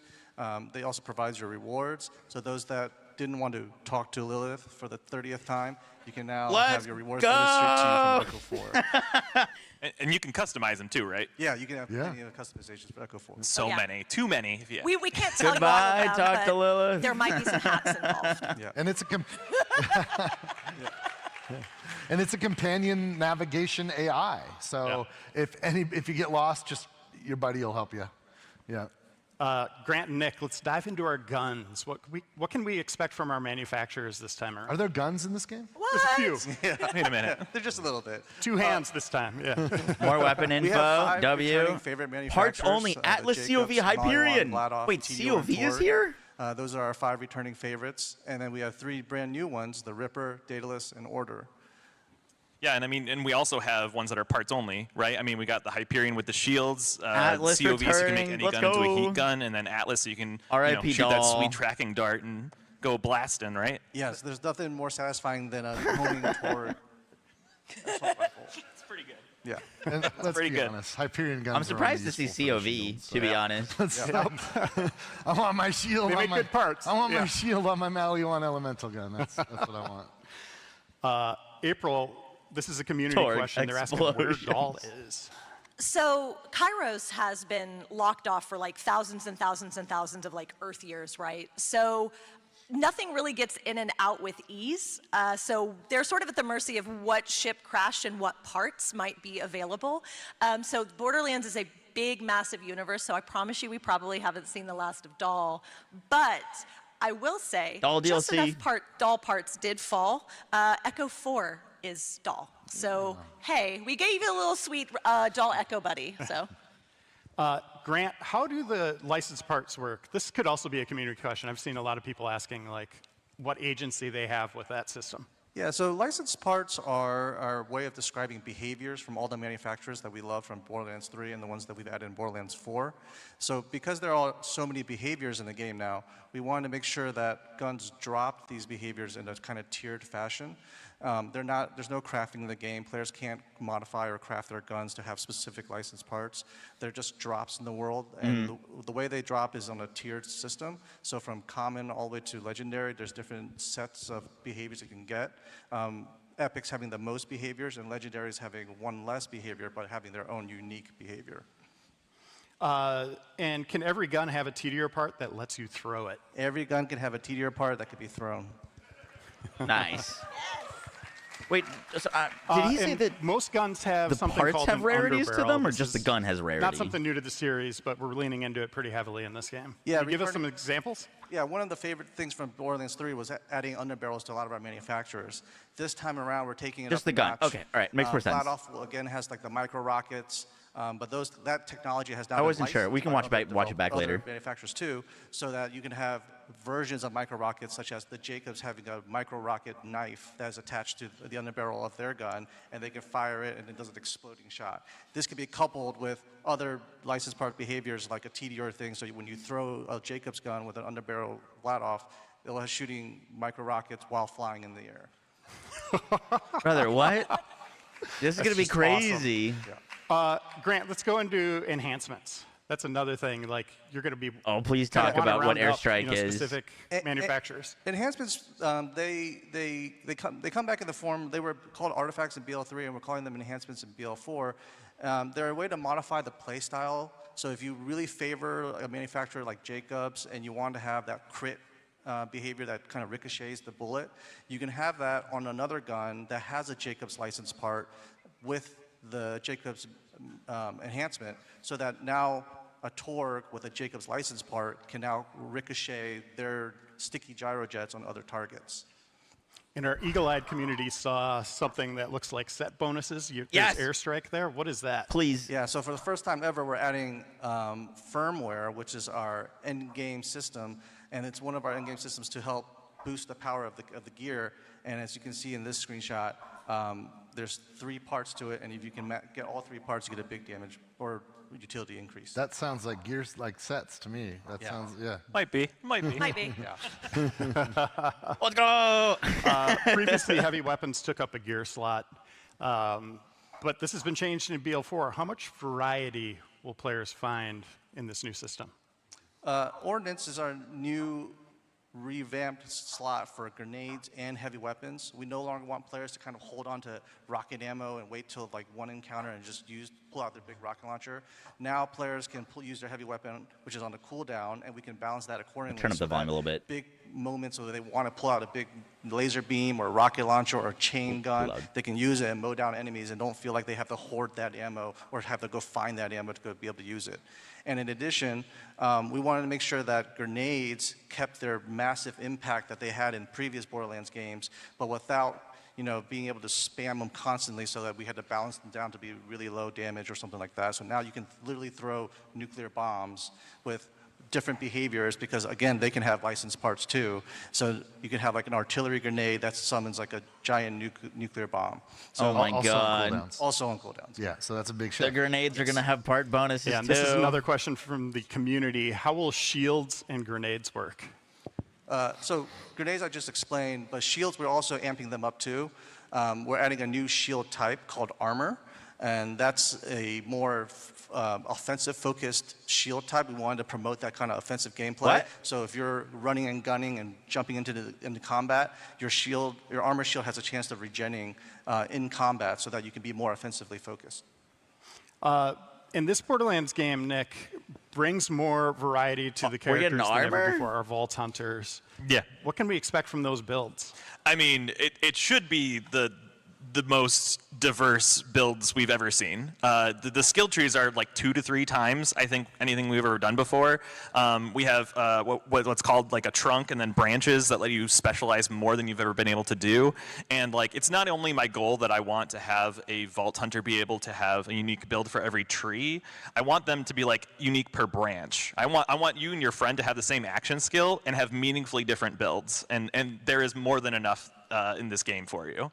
They also provide your rewards. So those that didn't want to talk to Lilith for the 30th time, you can now have your rewards delivered to you from Echo 4. And you can customize them too, right? Yeah, you can have any customizations for Echo 4. So many, too many. If you we can't talk about all of them, talk to Lilith. There might be some hacks involved. Yeah. And it's and it's a companion navigation AI. So if you get lost, just your buddy will help you. Yeah. Grant and Nick, let's dive into our guns. What can we expect from our manufacturers this time around? Are there guns in this game? What? There's a few. Yeah. Wait a minute. They're just a little bit. 2 hands this time, yeah. More weapon info, We have 5 W. returning favorite Parts manufacturers, only, Atlas, Jacobs, COV, Hyperion. Vladoff, Wait, TU, COV and is Ford. here? Those are our 5 returning favorites. And then we have 3 brand new ones, the Ripper, Daedalus, and Order. Yeah, and I mean, and we also have ones that are parts only, right? I mean, we got the Hyperion with the shields, Atlas COV, so you can make returning. any Let's gun into a go. heat gun, and then Atlas, so you can R.I.P. shoot that doll. sweet tracking dart and go blasting, right? Yes, there's nothing more satisfying than a homing toward assault rifle. It's pretty good. Yeah. And let's pretty be see honest, Hyperion guns. I'm surprised to see COV, to be honest. I want my shield. They on make my, good parts. I want Yeah. my shield on my Maliwan elemental gun. That's what I want. April, this is a community Torque question. They're asking where explosions. Doll is. So Kairos has been locked off for like thousands and thousands and thousands of like Earth years, right? So nothing really gets in and out with ease. So they're sort of at the mercy of what ship crashed and what parts might be available. So Borderlands is a big, massive universe, so I promise you we probably haven't seen the last of Doll. But I will say, Doll just DLC. enough Doll parts did fall. Echo 4 is Doll. So, hey, we gave you a little sweet Doll Echo buddy, so. Grant, how do the licensed parts work? This could also be a community question. I've seen a lot of people asking, like, what agency they have with that system. Yeah, so licensed parts are our way of describing behaviors from all the manufacturers that we love from Borderlands 3 and the ones that we've added in Borderlands 4. So because there are so many behaviors in the game now, we wanted to make sure that guns drop these behaviors in a kind of tiered fashion. There's no crafting in the game. Players can't modify or craft their guns to have specific licensed parts. They're just drops in the world, and the way they drop is on a tiered system. So from common all the way to legendary, there's different sets of behaviors you can get. Epics having the most behaviors, and legendaries having one less behavior, but having their own unique behavior. And can every gun have a TDR part that lets you throw it? Every gun can have a TDR part that could be thrown. Nice. Wait, so, did he say that most guns have the something parts called have an rarities to underbarrel? them, or This just the is gun has rarity? Not something new to the series, but we're leaning into it pretty heavily in this game. Yeah, Can you give us some examples? Yeah, one of the favorite things from Borderlands 3 was adding underbarrels to a lot of our manufacturers. This time around, we're taking it Just up the a gun. notch. Okay, all right, makes more sense. Flat-off, again, has like the micro rockets, but that technology has now I been wasn't sure. We licensed can by watch it back other later. manufacturers too, so that you can have versions of micro rockets, such as the Jacobs having a micro rocket knife that is attached to the underbarrel of their gun, and they can fire it and it does an exploding shot. This can be coupled with other licensed part behaviors like a TDR thing, so when you throw a Jacobs gun with an underbarrel flat off, it'll have shooting micro rockets while flying in the air. Brother, what? This is going to be just crazy. Awesome. Grant, let's go into enhancements. That's another thing. Like you're going to be. Oh, please kinda talk wanna about what round up, airstrike is. Specific manufacturers. Enhancements, they come back in the form, they were called artifacts in BL3, and we're calling them enhancements in BL4. They're a way to modify the play style. So if you really favor a manufacturer like Jacobs and you want to have that crit behavior that kind of ricochets the bullet, you can have that on another gun that has a Jacobs license part with the Jacobs enhancement, so that now a Torg with a Jacobs license part can now ricochet their sticky gyrojets on other targets. And our eagle-eyed community saw something that looks like set bonuses. Yes. There's airstrike there. What is that? Please. Yeah, so for the first time ever, we're adding firmware, which is our end-game system, and it's one of our end-game systems to help boost the power of the gear. And as you can see in this screenshot, there's 3 parts to it, and if you can get all 3 parts, you get a big damage or utility increase. That sounds like gears, like sets to me. That sounds, yeah. Might be. Might be. Might be. Let's go. Previously, heavy weapons took up a gear slot, but this has been changed in BL4. How much variety will players find in this new system? Ordnance is our new revamped slot for grenades and heavy weapons. We no longer want players to kind of hold on to rocket ammo and wait till like one encounter and just pull out their big rocket launcher. Now players can use their heavy weapon, which is on the cooldown, and we can balance that accordingly. Turn up the volume a little bit. Big moments where they want to pull out a big laser beam or rocket launcher or chain gun, they can use it and mow down enemies and don't feel like they have to hoard that ammo or have to go find that ammo to go be able to use it. And in addition, we wanted to make sure that grenades kept their massive impact that they had in previous Borderlands games, but without being able to spam them constantly, so that we had to balance them down to be really low damage or something like that. So now you can literally throw nuclear bombs with different behaviors, because again, they can have licensed parts too. So you can have like an artillery grenade that summons like a giant nuclear bomb. So Oh my Also God. on cooldowns. also on cooldowns. Yeah, so that's a big The shift. grenades are going to have part bonuses Yeah, and too. this is another question from the community. How will shields and grenades work? So grenades I just explained, but shields we're also amping them up too. We're adding a new shield type called armor, and that's a more offensive-focused shield type. We wanted to promote that kind of offensive gameplay. What? So if you're running and gunning and jumping into combat, your armor shield has a chance of regenerating in combat, so that you can be more offensively focused. In this Borderlands game, Nick, brings more variety to the we're characters getting than ever armor? before, our Vault Hunters. Yeah. What can we expect from those builds? I mean, it should be the most diverse builds we've ever seen. The skill trees are like 2 to 3 times, I think, anything we've ever done before. We have what's called like a trunk and then branches that let you specialize more than you've ever been able to do. And like, it's not only my goal that I want to have a Vault Hunter be able to have a unique build for every tree. I want them to be like unique per branch. I want you and your friend to have the same action skill and have meaningfully different builds. And there is more than enough in this game for you.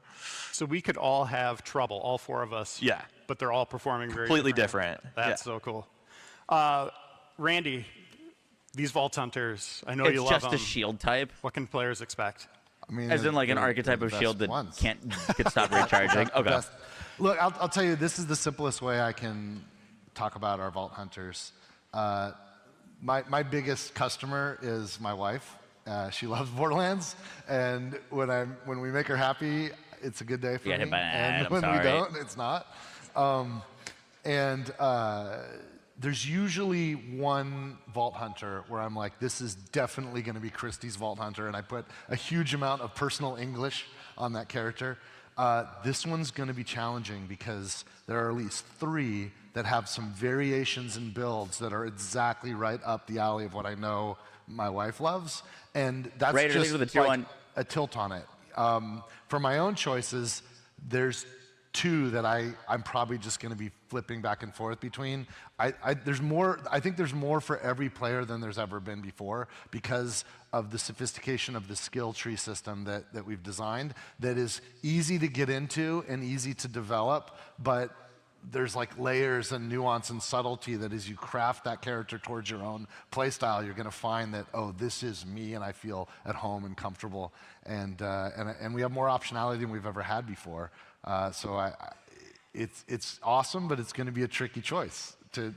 So we could all have trouble, all 4 of us. Yeah. But they're all performing very Completely differently. different. That's so cool. Randy, these Vault Hunters, I know you love them. It's just a shield type. What can players expect? I mean, As in like an archetype of shield that could stop recharging. Okay. Look, I'll tell you, this is the simplest way I can talk about our Vault Hunters. My biggest customer is my wife. She loves Borderlands, and when we make her happy, it's a good day for me. Hit by an ad, and I'm when sorry. we don't, it's not. There's usually one Vault Hunter where I'm like, this is definitely going to be Christie's Vault Hunter, and I put a huge amount of personal English on that character. This one's going to be challenging because there are at least 3 that have some variations in builds that are exactly right up the alley of what I know my wife loves, and that's Raider, just with a tier 1. A tilt on it. For my own choices, there's 2 that I'm probably just going to be flipping back and forth between. I think there's more for every player than there's ever been before because of the sophistication of the skill tree system that we've designed that is easy to get into and easy to develop, but there's like layers and nuance and subtlety that as you craft that character towards your own playstyle, you're going to find that, oh, this is me and I feel at home and comfortable. And we have more optionality than we've ever had before. It's awesome, but it's going to be a tricky choice to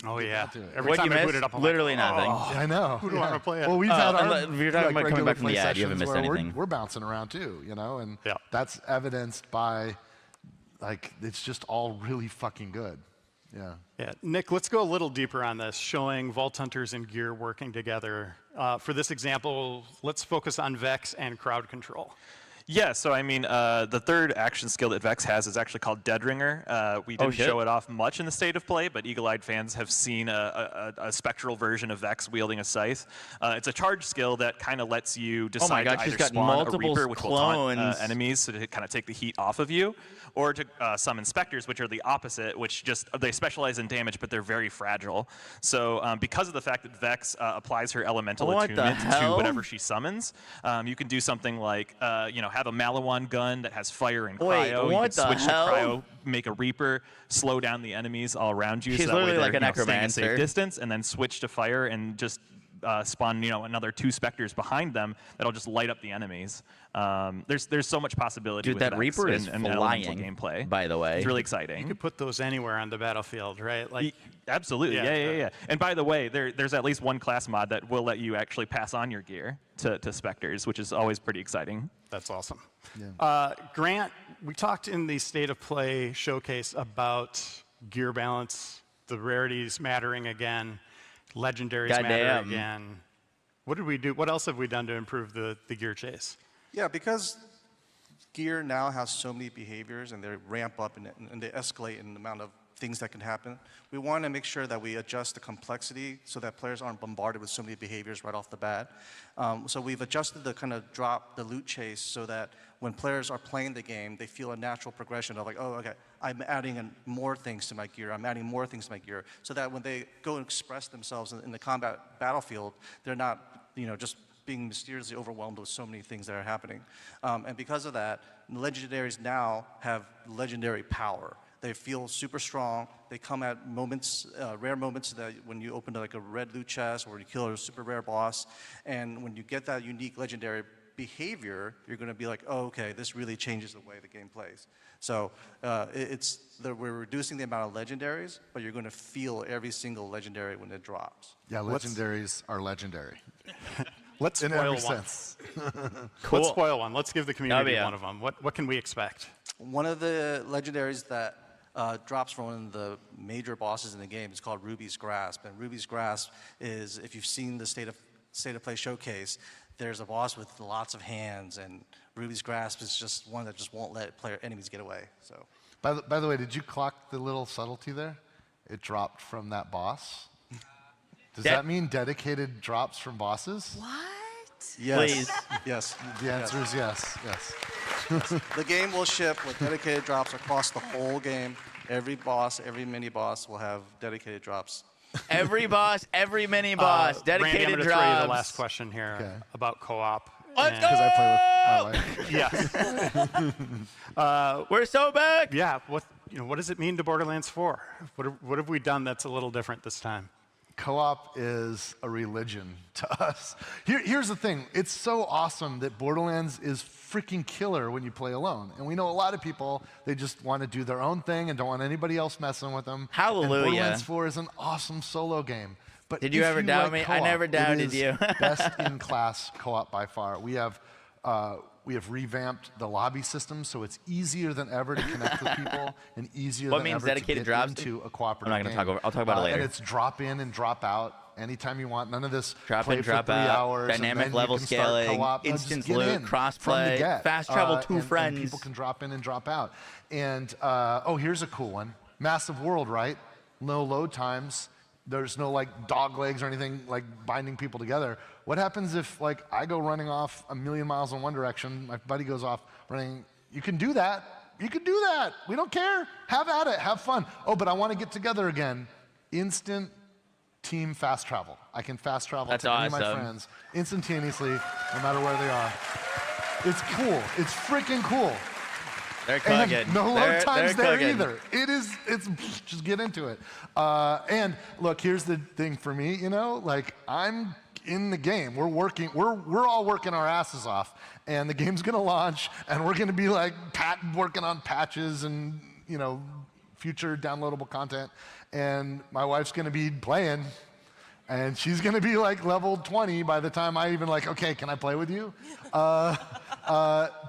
Oh, get yeah. to it. Every time I boot it up, I'm literally like, nothing. oh, I know. Who do I want to play it? Well, we've had our if you're talking about coming back from the ad, you haven't missed where anything. We're bouncing around too, and Yeah. that's evidenced by, like, it's just all really fucking good. Yeah. Yeah, Nick, let's go a little deeper on this, showing Vault Hunters and gear working together. For this example, let's focus on Vex and crowd control. Yeah, so I mean, the third action skill that Vex has is actually called Dead Ringer. We didn't show it off much in the state of play, but eagle-eyed fans have seen a spectral version of Vex wielding a scythe. It's a charge skill that kind of lets you decide to she's either got spawn a multiple Reaper, which will taunt clones. enemies to kind of take the heat off of you, or to summon Spectres, which are the opposite, which they specialize in damage, but they're very fragile. So because of the fact that Vex applies her elemental attunement to whatever she summons, you can do something like, have a Malawan gun that has fire and cryo. You can switch to cryo, make a Reaper, slow down the enemies all around you. She's so that way literally they're, like a staying at necromancer. safe distance, and then switch to fire and just spawn, another 2 Spectres behind them that'll just light up the enemies. There's so much possibility Dude, with that Vex Reaper is and elemental flying, gameplay. by the way. It's really exciting. You could put those anywhere on the battlefield, right? Like, absolutely, yeah. And by the way, there's at least one class mod that will let you actually pass on your gear to Spectres, which is always pretty exciting. That's awesome. Yeah. Grant, we talked in the State of Play showcase about gear balance, the rarities mattering again, legendaries matter again. What did we do? What else have we done to improve the gear chase? Yeah, because gear now has so many behaviors and they ramp up and they escalate in the amount of things that can happen. We want to make sure that we adjust the complexity so that players aren't bombarded with so many behaviors right off the bat. So we've adjusted the kind of the loot chase so that when players are playing the game, they feel a natural progression of like, oh, okay, I'm adding in more things to my gear, I'm adding more things to my gear, so that when they go and express themselves in the combat battlefield, they're not, just being mysteriously overwhelmed with so many things that are happening. And because of that, legendaries now have legendary power. They feel super strong. They come at moments, rare moments that when you open like a red loot chest or you kill a super rare boss. And when you get that unique legendary behavior, you're going to be like, oh, okay, this really changes the way the game plays. So we're reducing the amount of legendaries, but you're going to feel every single legendary when it drops. Yeah, legendaries are legendary. Let's in spoil every one. sense. Cool. Let's spoil one. Let's give the community one of them. What can we expect? One of the legendaries that drops from one of the major bosses in the game is called Ruby's Grasp. And Ruby's Grasp is, if you've seen the State of Play showcase, there's a boss with lots of hands, and Ruby's Grasp is just one that just won't let enemies get away. So, by the way, did you clock the little subtlety there? It dropped from that boss. Does that mean dedicated drops from bosses? What? Yes. Please. Yes. The answer is yes. Yes. The game will ship with dedicated drops across the whole game. Every boss, every mini boss will have dedicated drops. Every boss, every mini boss, dedicated Randy, I'm drops. gonna throw you the last question here about co-op. Let's Because I play with my wife. Yes. We're so back. Yeah. What does it mean to Borderlands 4? What have we done that's a little different this time? Co-op is a religion to us. Here's the thing. It's so awesome that Borderlands is freaking killer when you play alone. And we know a lot of people, they just want to do their own thing and don't want anybody else messing with them. Hallelujah. And Borderlands 4 is an awesome solo game. But Did you ever doubt me? I never doubted it is you. Best in class co-op by far. We have revamped the lobby system, so it's easier than ever to connect with people and easier What than means ever dedicated to get drops? into a cooperative I'm not game. going to talk over. I'll talk about it later. And it's drop in and drop out anytime you want. None of this Drop play in, for drop 3 out, hours. and dynamic then you level can start scaling, co-op. No, just instant get loot, in cross from the play, get. fast travel, two and friends. people can drop in and drop out. And oh, here's a cool one. Massive world, right? No load times. There's no like dog legs or anything like binding people together. What happens if like I go running off 1,000,000 miles in one direction, my buddy goes off running? You can do that. You can do that. We don't care. Have at it. Have fun. Oh, but I want to get together again. Instant team fast travel. I can fast travel That's to any of my awesome. friends instantaneously, no matter where they are. It's cool. It's freaking cool. They're And cooking. no load times they're there cooking. either. It's just get into it. And look, here's the thing for me, like I'm in the game. We're working, we're all working our asses off, and the game's gonna launch, and we're gonna be like working on patches and future downloadable content, and my wife's gonna be playing. And she's gonna be like level 20 by the time I even okay, can I play with you?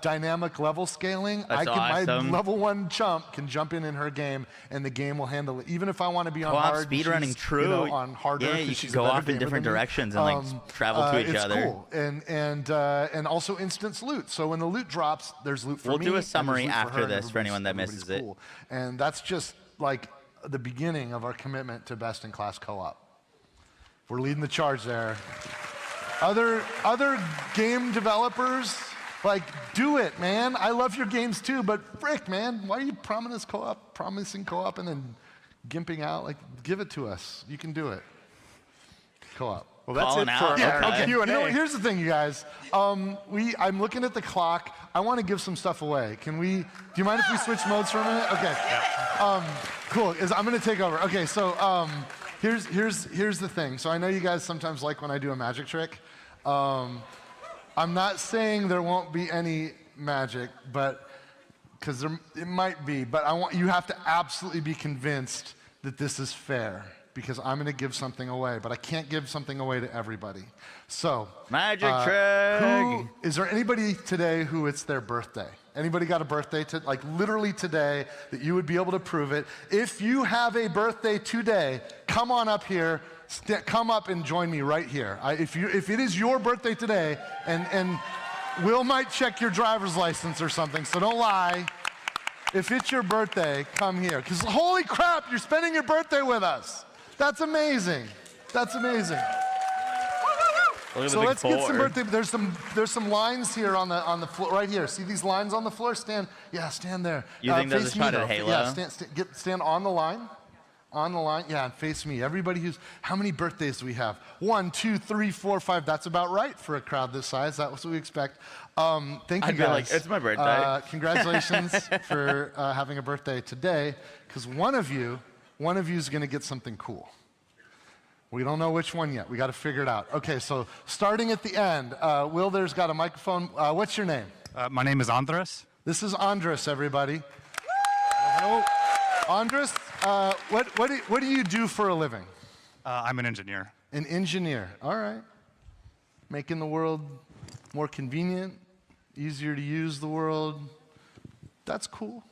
Dynamic level scaling. That's awesome. My level 1 chump can jump in her game, and the game will handle it. Even if I want to be on Co-op hard, speedrunning, she's, true. on harder. Yeah, you 'cause should she's go a better off in gamer different than me. directions and travel to each it's other. Cool. And also instant loot. So when the loot drops, there's loot for We'll me. do a and there's summary loot for after her, and this for anyone that everybody's misses it. cool. And that's just like the beginning of our commitment to best-in-class co-op. We're leading the charge there. Other game developers, do it, man. I love your games too, but frick, man, why are you promising co-op and then gimping out? Give it to us. You can do it. Co-op. Well, that's Calling it out. for Yeah, our okay. Q&A. Here's the thing, you guys. I'm looking at the clock. I want to give some stuff away. Do you mind if we switch modes for a minute? Okay. Yeah. Cool. I'm going to take over. Okay, so here's the thing. So I know you guys sometimes like when I do a magic trick. I'm not saying there won't be any magic, but because it might be. But you have to absolutely be convinced that this is fair, because I'm going to give something away, but I can't give something away to everybody. So, Magic trick. Is there anybody today who it's their birthday? Anybody got a birthday literally today that you would be able to prove it? If you have a birthday today, come on up here. Come up and join me right here. If it is your birthday today, and Will might check your driver's license or something, so don't lie. If it's your birthday, come here. Because holy crap, you're spending your birthday with us. That's amazing. That's amazing. So let's get some birthday. There's some lines here on the floor right here. See these lines on the floor? Stand there. You think there's a shot at Halo? Yeah, stand on the line. On the line, yeah, and face me. Everybody how many birthdays do we have? 1, 2, 3, 4, 5. That's about right for a crowd this size. That's what we expect. Thank you I'd be guys. like, it's my birthday. Congratulations for having a birthday today, because one of you is going to get something cool. We don't know which one yet. We got to figure it out. Okay, so starting at the end, Will there's got a microphone. What's your name? My name is Andres. This is Andres, everybody. Andres, what do you do for a living? I'm an engineer. An engineer. All right. Making the world more convenient, easier to use the world. That's cool.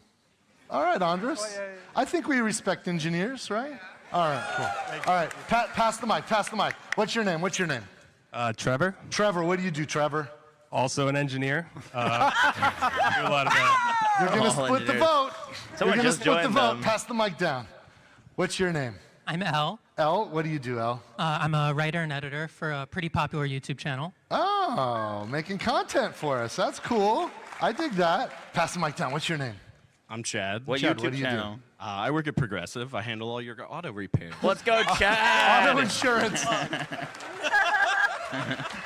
All right, Andres. Oh, yeah. I think we respect engineers, right? All right, cool. All right, pass the mic. What's your name? Trevor. Trevor, what do you do, Trevor? Also an engineer. Do a lot of that. You're going to split the vote. Someone just joined them. Pass the mic down. What's your name? I'm Elle. Elle, what do you do, Elle? I'm a writer and editor for a pretty popular YouTube channel. Oh, making content for us. That's cool. I dig that. Pass the mic down. What's your name? I'm Chad. What Chad, YouTube what do you channel? do? I work at Progressive. I handle all your auto repair. Let's go, Chad. Auto insurance.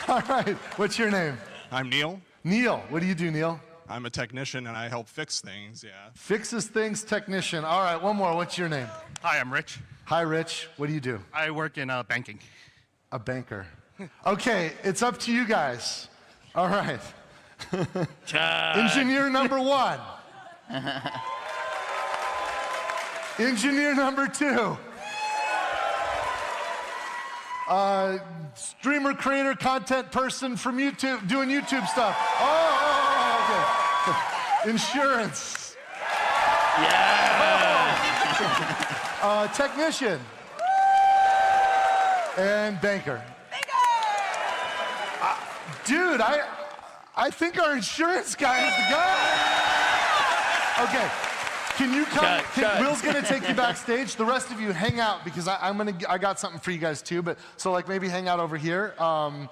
All right. What's your name? I'm Neil. Neil, what do you do, Neil? I'm a technician and I help fix things, yeah. Fixes things technician. All right, one more. What's your name? Hi, I'm Rich. Hi, Rich. What do you do? I work in banking. A banker. Okay, it's up to you guys. All right. Engineer number 1. Engineer number 2. Streamer, creator, content person from YouTube, doing YouTube stuff. Okay. Insurance. Yeah. Technician. And banker. Dude, I think our insurance guy is the guy. Okay. Can you come? Will's gonna take you backstage. The rest of you hang out because I got something for you guys too. But so like maybe hang out over here. Yeah.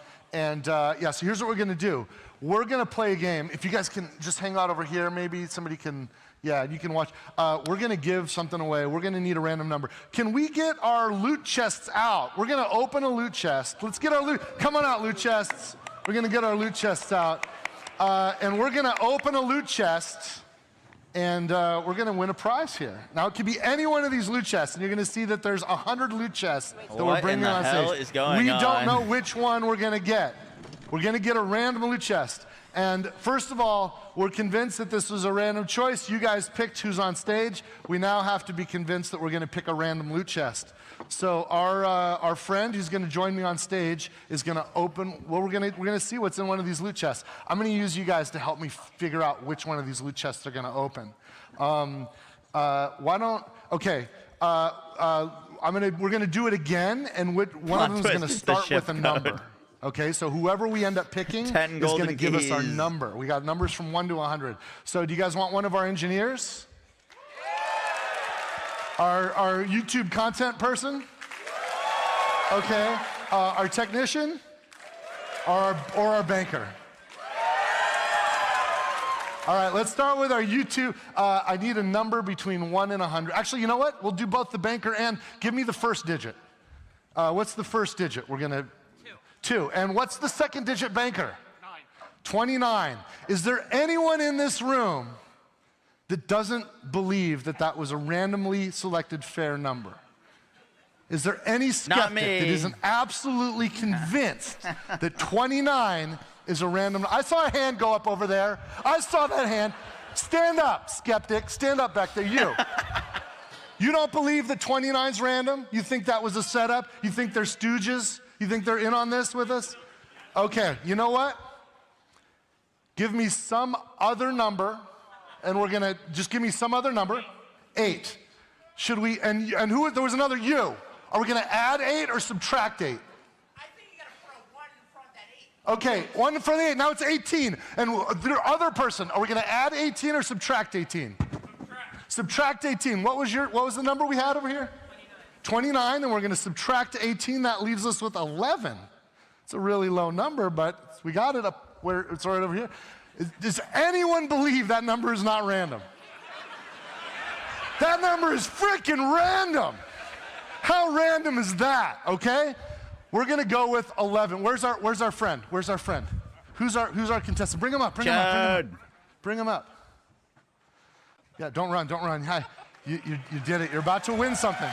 So here's what we're gonna do. We're gonna play a game. If you guys can just hang out over here, maybe somebody can. Yeah, you can watch. We're gonna give something away. We're gonna need a random number. Can we get our loot chests out? We're gonna open a loot chest. Let's get our loot. Come on out, loot chests. We're gonna get our loot chests out, and we're gonna open a loot chest. And we're going to win a prize here. Now, it could be any one of these loot chests, and you're going to see that there's 100 loot chests that we're bringing on stage. What in the hell is going We on? don't know which one we're going to get. We're going to get a random loot chest. And first of all, we're convinced that this was a random choice. You guys picked who's on stage. We now have to be convinced that we're going to pick a random loot chest. So our friend who's going to join me on stage is going to open. Well, we're going to see what's in one of these loot chests. I'm going to use you guys to help me figure out which one of these loot chests they're going to open. Why don't? Okay. We're going to do it again, and one of them is going to start with a number. Okay, so whoever we end up picking is going to give us our number. We got numbers from 1 to 100. So do you guys want one of our engineers? Our YouTube content person? Okay. Our technician? Or our banker? All right, let's start with our YouTube. I need a number between 1 and 100. Actually, you know what? We'll do both the banker and give me the first digit. What's the first digit? We're going to... 2. And what's the second digit banker? 9. 29. Is there anyone in this room that doesn't believe that that was a randomly selected fair number? Is there any skeptic that isn't absolutely convinced that 29 is a random? I saw a hand go up over there. I saw that hand. Stand up, skeptic. Stand up back there. You. You don't believe that 29's random? You think that was a setup? You think they're stooges? You think they're in on this with us? Okay, you know what? Give me some other number, and we're gonna just give me some other number. 8. Should we? And who? There was another you. Are we gonna add 8 or subtract 8? I think you gotta put a 1 in front of that 8. Okay, 1 in front of the 8. Now it's 18. And the other person, are we gonna add 18 or subtract 18? Subtract 18. What was the number we had over here? 29, and we're going to subtract 18. That leaves us with 11. It's a really low number, but we got it up where it's right over here. Does anyone believe that number is not random? That number is freaking random. How random is that? Okay, we're going to go with 11. Where's our friend? Where's our friend? Who's our contestant? Bring him up. Bring him up. Bring him up. Yeah, don't run. Don't run. Hi, you did it. You're about to win something.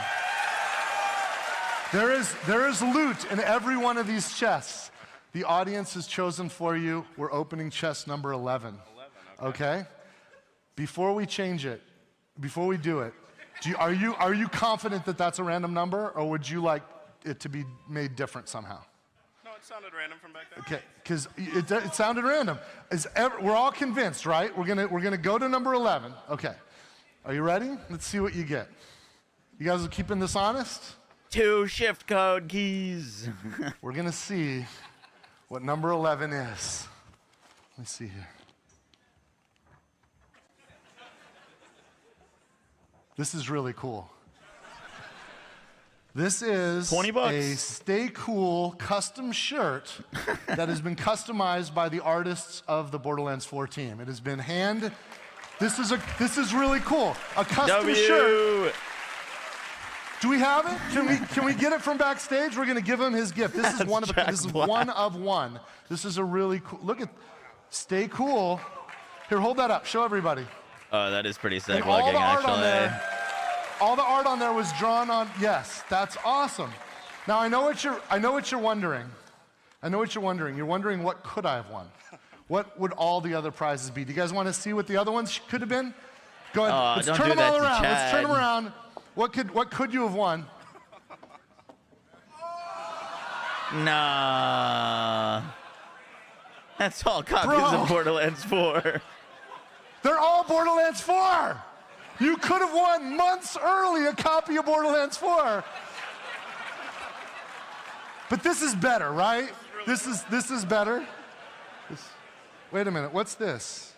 There is loot in every one of these chests. The audience has chosen for you. We're opening chest number 11. Okay? Before we change it, before we do it, are you confident that that's a random number, or would you like it to be made different somehow? No, it sounded random from back there. Okay, because it sounded random. We're all convinced, right? We're gonna go to number 11. Okay. Are you ready? Let's see what you get. You guys are keeping this honest? 2 shift code keys. We're going to see what number 11 is. Let me see here. This is really cool. This is $20. a Stay Cool custom shirt that has been customized by the artists of the Borderlands 4 team. It has been This is really cool. A custom shirt. Do we have it? Can we get it from backstage? We're going to give him his gift. This is one of one. This is a really cool. Look at Stay cool. Here, hold that up. Show everybody. Oh, that is pretty sick And all looking, the art on actually. there. All the art on there was drawn on. Yes, that's awesome. Now I know what you're wondering. I know what you're wondering. You're wondering what could I have won? What would all the other prizes be? Do you guys want to see what the other ones could have been? Go ahead. Let's don't turn do them all that to around. Let's turn them Chad. around. What could you have won? Nah. That's all copies Bro. of Borderlands 4. They're all Borderlands 4. You could have won months early a copy of Borderlands 4. But this is better, right? This is better. Wait a minute. What's this?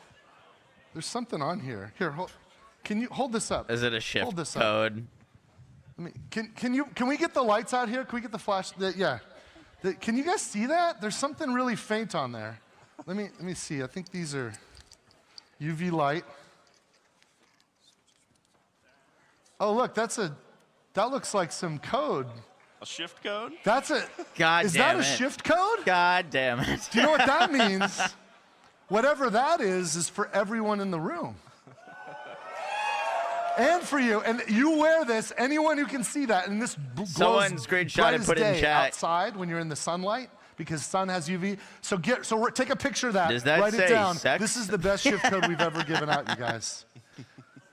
There's something on here. Here, can you hold this up? Is it a shift Hold this up. code? Can we get the lights out here? Can we get the flash? Yeah. Can you guys see that? There's something really faint on there. Let me see. I think these are UV light. Oh, look, that looks like some code. A shift code? That's a. God is damn that a it. shift code? God damn it. Do you know what that means? Whatever that is for everyone in the room. And for you. And you wear this, anyone who can see that, and this Someone glows screenshot bright and as put it in day chat. outside when you're in the sunlight, because sun has UV. So take a picture of that. Does that write say it down. sex? This is the best shift code we've ever given out, you guys.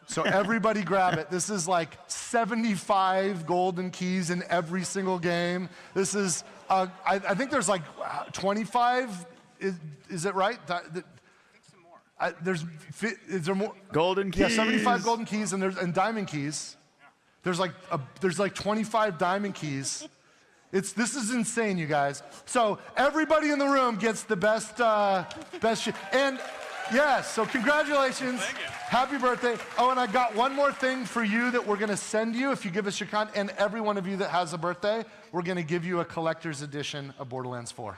So everybody grab it. This is like 75 golden keys in every single game. This is, I think there's like 25, is it right? Is there more? Golden keys. Yeah, 75 golden keys and diamond keys. There's like 25 diamond keys. This is insane, you guys. So everybody in the room gets the best and yes, so congratulations. Thank you. Happy birthday. Oh, and I got one more thing for you that we're gonna send you if you give us your and every one of you that has a birthday, we're gonna give you a collector's edition of Borderlands 4.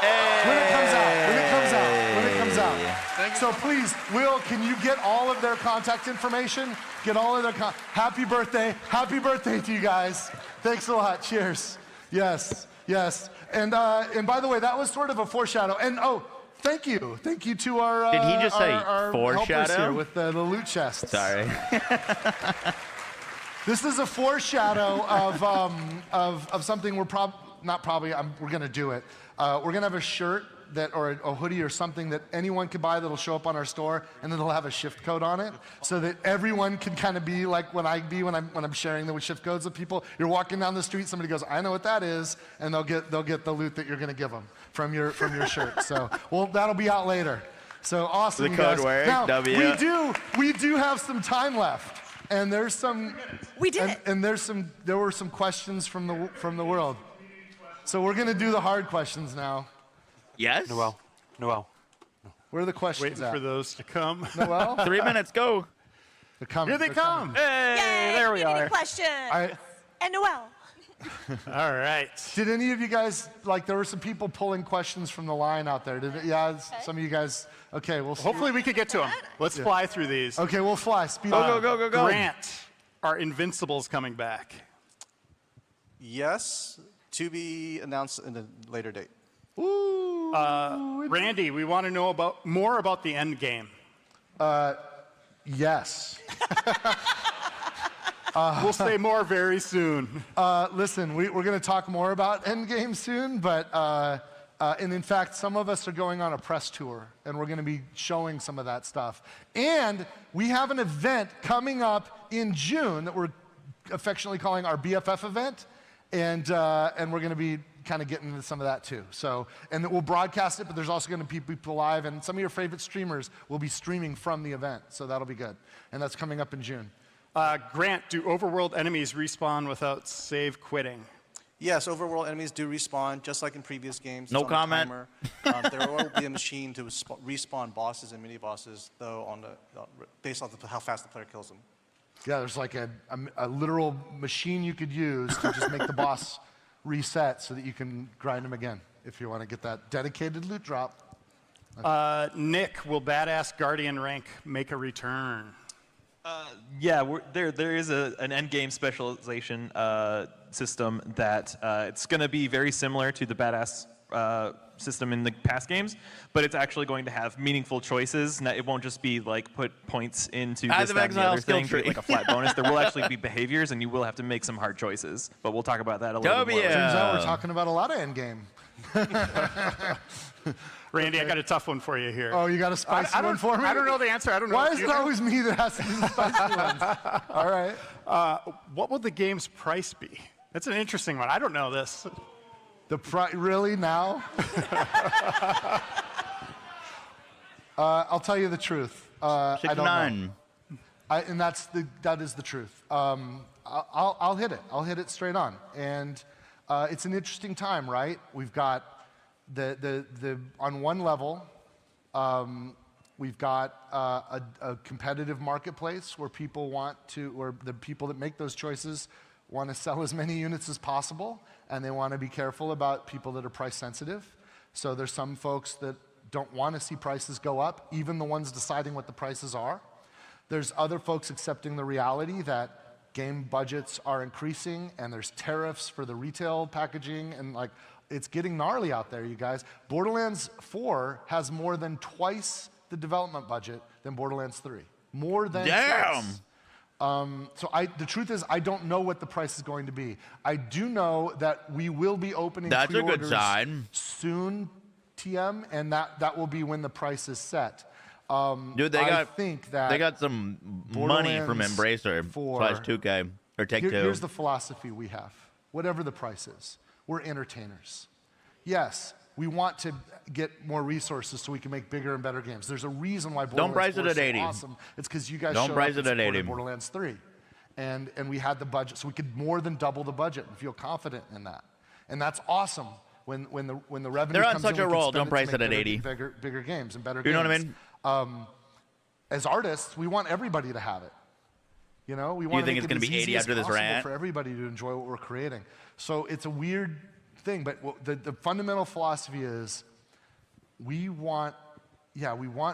When it comes out. So please, Will, can you get all of their contact information? Get all of their happy birthday to you guys. Thanks a lot. Cheers. Yes. And by the way, that was sort of a foreshadow. And thank you to our Did he just say our helpers foreshadow? here with the loot chests. Sorry. This is a foreshadow of something we're we're gonna do it. We're gonna have a shirt or a hoodie or something that anyone can buy that'll show up on our store, and it'll have a shift code on it, so that everyone can kind of be like when I'm sharing the shift codes with people. You're walking down the street, somebody goes, "I know what that is," and they'll get the loot that you're gonna give them from your shirt. So that'll be out later. So awesome, The you code guys. word, Now W. we do have some time left. And there's some. We did it. And there were some questions from the world. So we're gonna do the hard questions now. Yes? Noel. Where are the questions Waiting for those to come. Noel? 3 minutes, go. They're coming. Here they They're come. coming. Hey, there we are. Questions. And Noel. All right. Did any of you guys there were some people pulling questions from the line out there? Some of you guys. Okay, we'll see. Hopefully we could get to them. Let's fly through these. Okay, we'll fly. Speed on. Go. Grant, are Invincibles coming back? Yes, to be announced in a later date. Ooh. Randy, we want to know more about the end game. Yes. We'll say more very soon. Listen, we're going to talk more about Endgame soon, but and in fact, some of us are going on a press tour, and we're going to be showing some of that stuff. And we have an event coming up in June that we're affectionately calling our BFF event, and we're going to be kind of getting into some of that too. So, and we'll broadcast it, but there's also going to be people live, and some of your favorite streamers will be streaming from the event, so that'll be good. And that's coming up in June. Grant, do overworld enemies respawn without save quitting? Yes, overworld enemies do respawn, just like in previous games. No It's on the comment. timer. There will be a machine to respawn bosses and mini-bosses, though, based on how fast the player kills them. Yeah, there's like a literal machine you could use to just make the boss reset so that you can grind him again if you want to get that dedicated loot drop. Nick, will Badass Guardian rank make a return? Yeah, there is an endgame specialization system that it's going to be very similar to the Badass system in the past games, but it's actually going to have meaningful choices. It won't just be like put points into this, that, and the other thing, like a flat bonus. There will actually be behaviors, and you will have to make some hard choices. But we'll talk about that a little bit more. Turns out we're talking about a lot of endgame. Randy, I got a tough one for you here. Oh, you got a spicy one for me? I don't know the answer. I don't know. Why is it always me that has to do the spicy ones? All right. What will the game's price be? That's an interesting one. I don't know this. The price, really, now? I'll tell you the truth. I don't know. And that is the truth. I'll hit it. I'll hit it straight on. And it's an interesting time, right? We've got on one level, we've got a competitive marketplace where people want to, or the people that make those choices want to sell as many units as possible, and they want to be careful about people that are price sensitive. So there's some folks that don't want to see prices go up, even the ones deciding what the prices are. There's other folks accepting the reality that game budgets are increasing, and there's tariffs for the retail packaging, and like, it's getting gnarly out there, you guys. Borderlands 4 has more than twice the development budget than Borderlands 3. More than twice. So the truth is, I don't know what the price is going to be. I do know that we will be opening That's a good sign. soon, TM, and that will be when the price is set. Dude, they got some money from Embracer / 2K or Take-Two. Here's the philosophy we have. Whatever the price is, we're entertainers. Yes, we want to get more resources so we can make bigger and better games. There's a reason why Borderlands 4 is so awesome. It's because you guys showed up and supported Borderlands 3. And we had the budget, so we could more than double the budget and feel confident in that. And that's awesome when the revenue They're on comes such in, a roll. Don't price it at 80. Bigger games and better games. You know what I mean? As artists, we want everybody to have it. You know, we want you think it's going to be 80 after this rant? For everybody to enjoy what we're creating. So it's a weird thing, but the fundamental philosophy is we want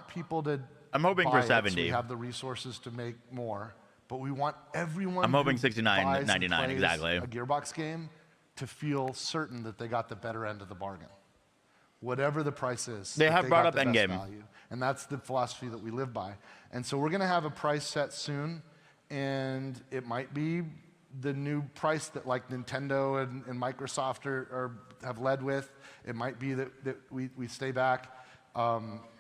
people to I'm hoping buy for 70. It so we have the resources to make more, but we want everyone I'm hoping who buys and $69.99 plays exactly. a Gearbox game to feel certain that they got the better end of the bargain. Whatever the price is. They have brought up the best Endgame. value. And that's the philosophy that we live by. And so we're going to have a price set soon, and it might be the new price that like Nintendo and Microsoft have led with. It might be that we stay back.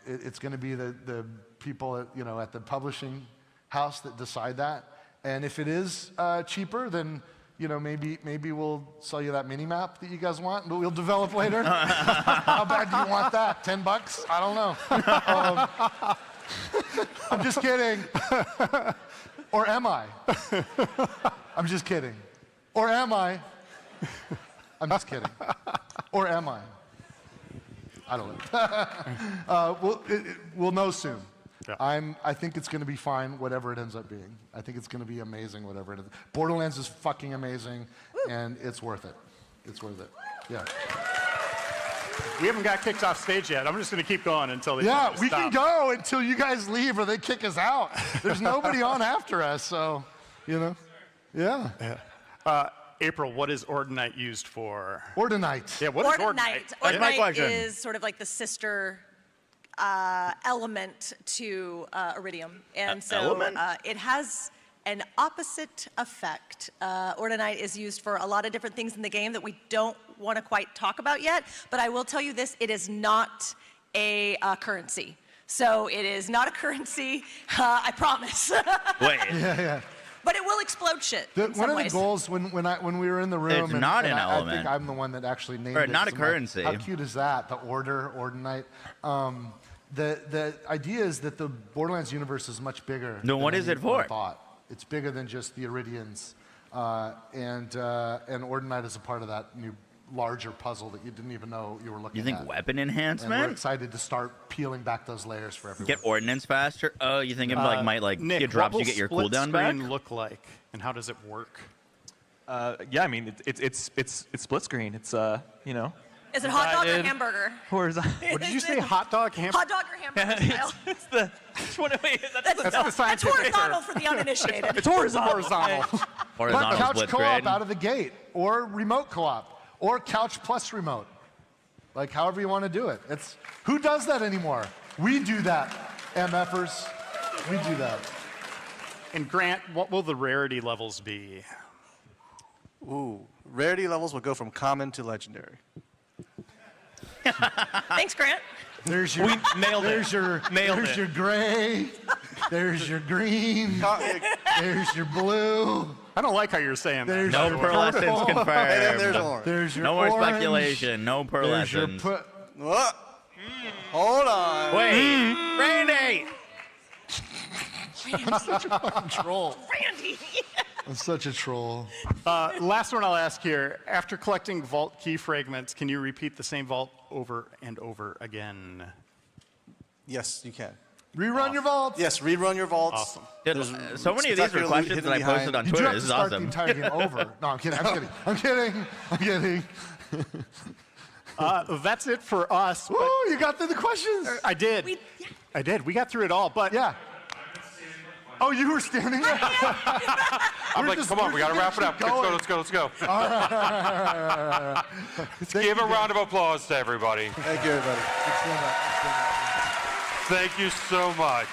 It's going to be the people at the publishing house that decide that. And if it is cheaper, then maybe we'll sell you that mini map that you guys want, but we'll develop later. How bad do you want that? $10? I don't know. I'm just kidding. Or am I? I'm just kidding. Or am I? I'm just kidding. Or am I? I don't know. We'll know soon. Yeah. I think it's going to be fine, whatever it ends up being. I think it's going to be amazing, whatever it is. Borderlands is fucking amazing, and it's worth it. It's worth it. Yeah. We haven't got kicked off stage yet. I'm just going to keep going until they we can go until you guys leave or they kick us out. There's nobody on after us, so, Yeah. April, what is Ordinite used for? Ordinite. Yeah, what is Ordinite? Ordinite is sort of like the sister element to Iridium. And so it has an opposite effect. Ordinite is used for a lot of different things in the game that we don't want to quite talk about yet, but I will tell you this, it is not a currency. So it is not a currency, I promise. Wait. Yeah. But it will explode shit. One of the goals when we were in the room, it's not an element. I think I'm the one that actually named or it. Not a currency. How cute is that? The Ordinite. The idea is that the Borderlands universe is much bigger. No, what is it for? It's bigger than just the Iridians, and Ordinite is a part of that new larger puzzle that you didn't even know you were looking at. You think weapon enhancement? And we're excited to start peeling back those layers for everyone. Get ordnance faster? Oh, you think it might Nick, it drops what you get your will split cooldown back? screen look like, and how does it work? Yeah, I mean it's split screen. It's Is it hot dog or hamburger? Horizontal. What did you say? Hot dog, hamburger? Hot dog or hamburger style? It's the That's the That's horizontal for the uninitiated. It's horizontal. But couch split co-op screen. out of the gate, or remote co-op, or couch plus remote. Like, however you want to do it. It's who does that anymore? We do that, MFers. We do that. And Grant, what will the rarity levels be? Ooh, rarity levels will go from common to legendary. Thanks, Grant. There's your there's your gray. There's your green. There's your blue. I don't like how you're saying that. There's No your pearlescence purple. confirmed. And then there's orange. There's your No more orange. speculation. No There's your pearlescence. What? Hold on. Wait, Randy! I'm such a fucking troll. Randy. I'm such a troll. Last one I'll ask here. After collecting vault key fragments, can you repeat the same vault over and over again? Yes, you can. Rerun your vaults. Yes, rerun your vaults. Awesome. Dude, so many of these were questions that I posted on You do Twitter. have This to is start the awesome. entire game over. No, I'm kidding. I'm kidding. I'm kidding. I'm kidding. That's it for us. Woo, you got through the questions. I did. I did. We got through it all, but Yeah. Oh, you were standing there? I'm like, come on, we got to wrap it up. Let's go. All right. Let's give a round of applause to everybody. Thank you, everybody. Thank you so much.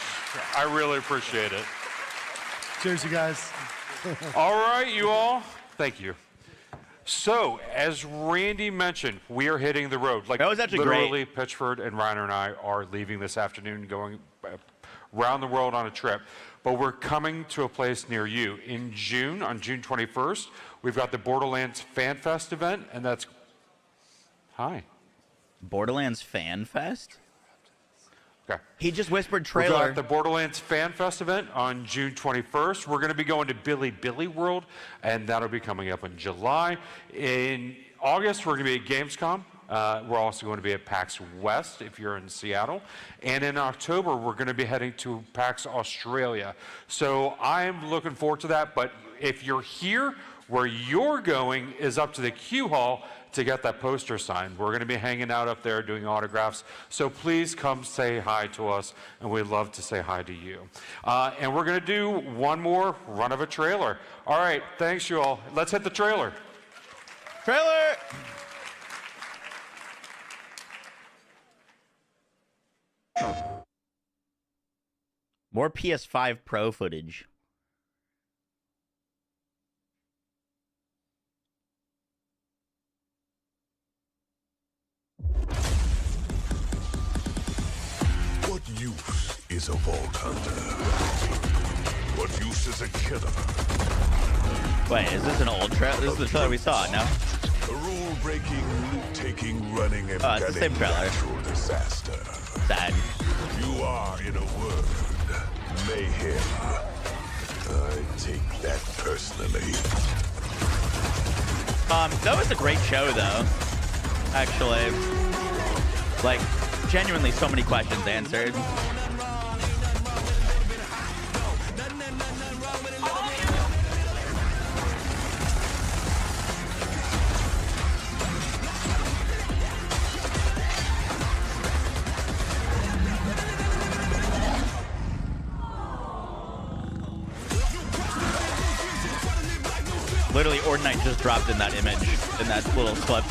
I really appreciate it. Cheers, you guys. All right, you all. Thank you. So, as Randy mentioned, we are hitting the road. Like, that was actually literally, great. Pitchford and Reiner and I are leaving this afternoon, going around the world on a trip. But we're coming to a place near you. In June, on June 21st, we've got the Borderlands Fan Fest event, and that's... Hi. Borderlands Fan Fest? Okay. He just whispered We've trailer. got the Borderlands Fan Fest event on June 21st. We're going to be going to Billy World, and that'll be coming up in July. In August, we're going to be at Gamescom. We're also going to be at PAX West if you're in Seattle. And in October, we're going to be heading to PAX Australia. So I'm looking forward to that. But if you're here, where you're going is up to the Q Hall to get that poster signed. We're going to be hanging out up there doing autographs. So please come say hi to us, and we'd love to say hi to you. And we're going to do one more run of a trailer. All right, thanks you all. Let's hit the trailer. Trailer! More PS5 Pro footage. What use is a vault hunter? What use is a killer? Wait, is this an old trailer? This is the trailer we saw, no? A rule-breaking, loot-taking, running, and Oh, it's the same trailer. natural disaster. Sad. You are, in a word, mayhem. I take that personally. That was a great show, though. Actually, like, genuinely, so many questions answered. Literally, Ordinite just dropped in that image, in that little clip.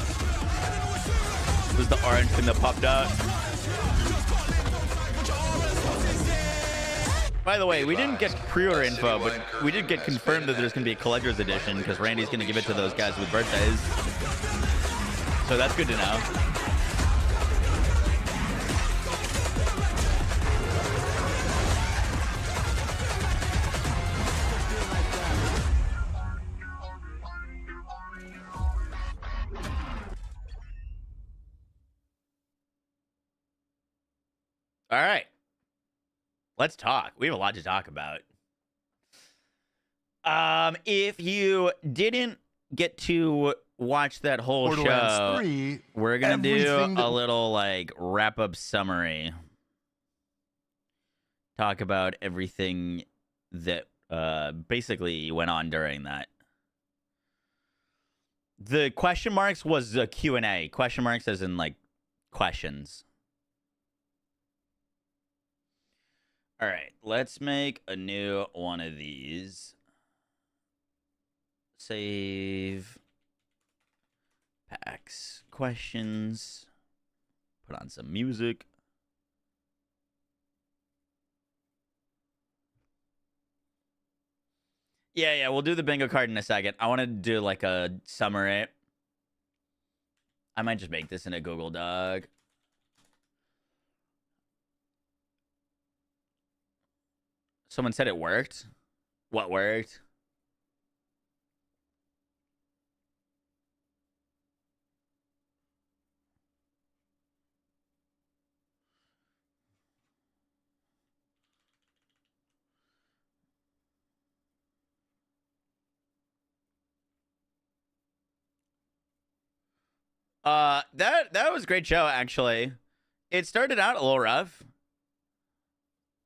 It was the orange thing that popped out. By the way, we didn't get pre-order info, but we did get confirmed that there's going to be a collector's edition because Randy's going to give it to those guys with birthdays. So that's good to know. All right. Let's talk. We have a lot to talk about. If you didn't get to watch that whole Borderlands show, 3, we're going to do everything that- a little like wrap-up summary. Talk about everything that basically went on during that. The question marks was the Q&A. Question marks as in like questions. All right, let's make a new one of these. Save PAX questions. Put on some music. Yeah, we'll do the bingo card in a second. I want to do like a summary. I might just make this in a Google Doc. Someone said it worked. What worked? That was a great show, actually. It started out a little rough,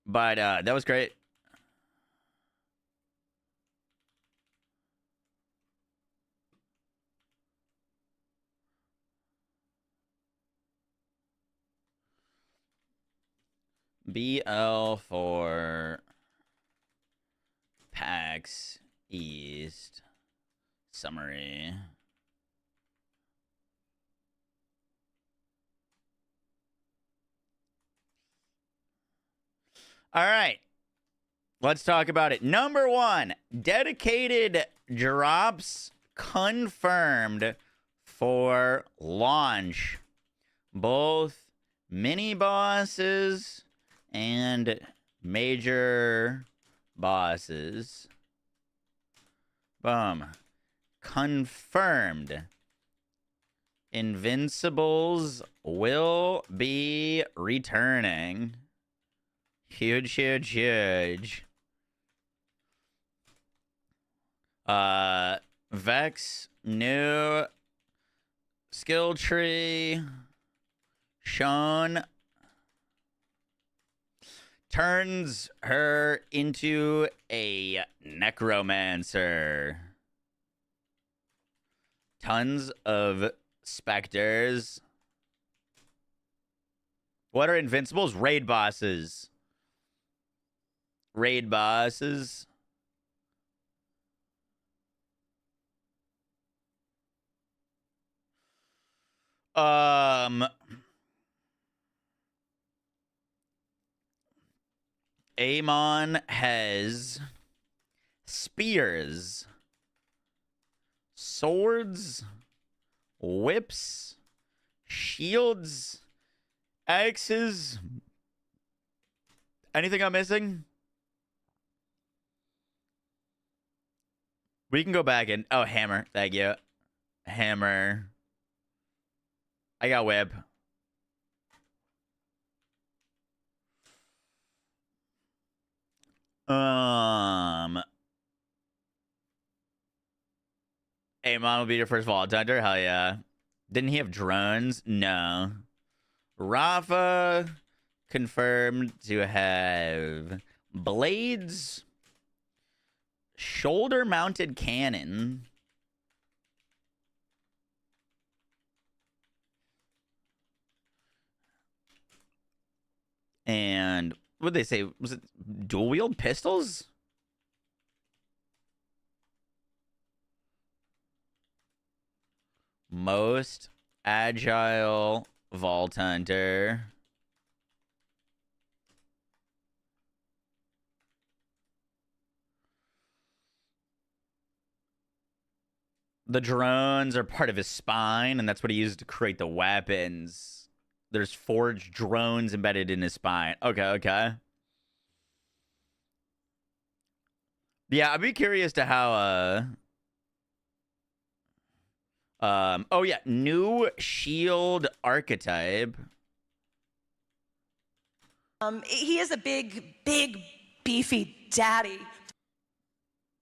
but that was great. BL for PAX East summary. All right. Let's talk about it. Number 1, dedicated drops confirmed for launch. Both mini bosses and major bosses. Boom. Confirmed. Invincibles will be returning. Huge, huge, huge. Vex, new skill tree shown, turns her into a necromancer. Tons of specters. What are invincibles? Raid bosses. Raid bosses. Amon has spears, swords, whips, shields, axes. Anything I'm missing? We can go back and... Oh, hammer. Thank you. Hammer. I got whip. Amon will be your first Vault Hunter. Hell yeah. Didn't he have drones? No. Rafa confirmed to have blades, shoulder-mounted cannon, and what did they say? Was it dual-wield pistols? Most agile Vault Hunter. The drones are part of his spine, and that's what he used to create the weapons. There's forged drones embedded in his spine. Okay. Yeah, I'd be curious to how, oh yeah, new shield archetype. He is a big, beefy daddy.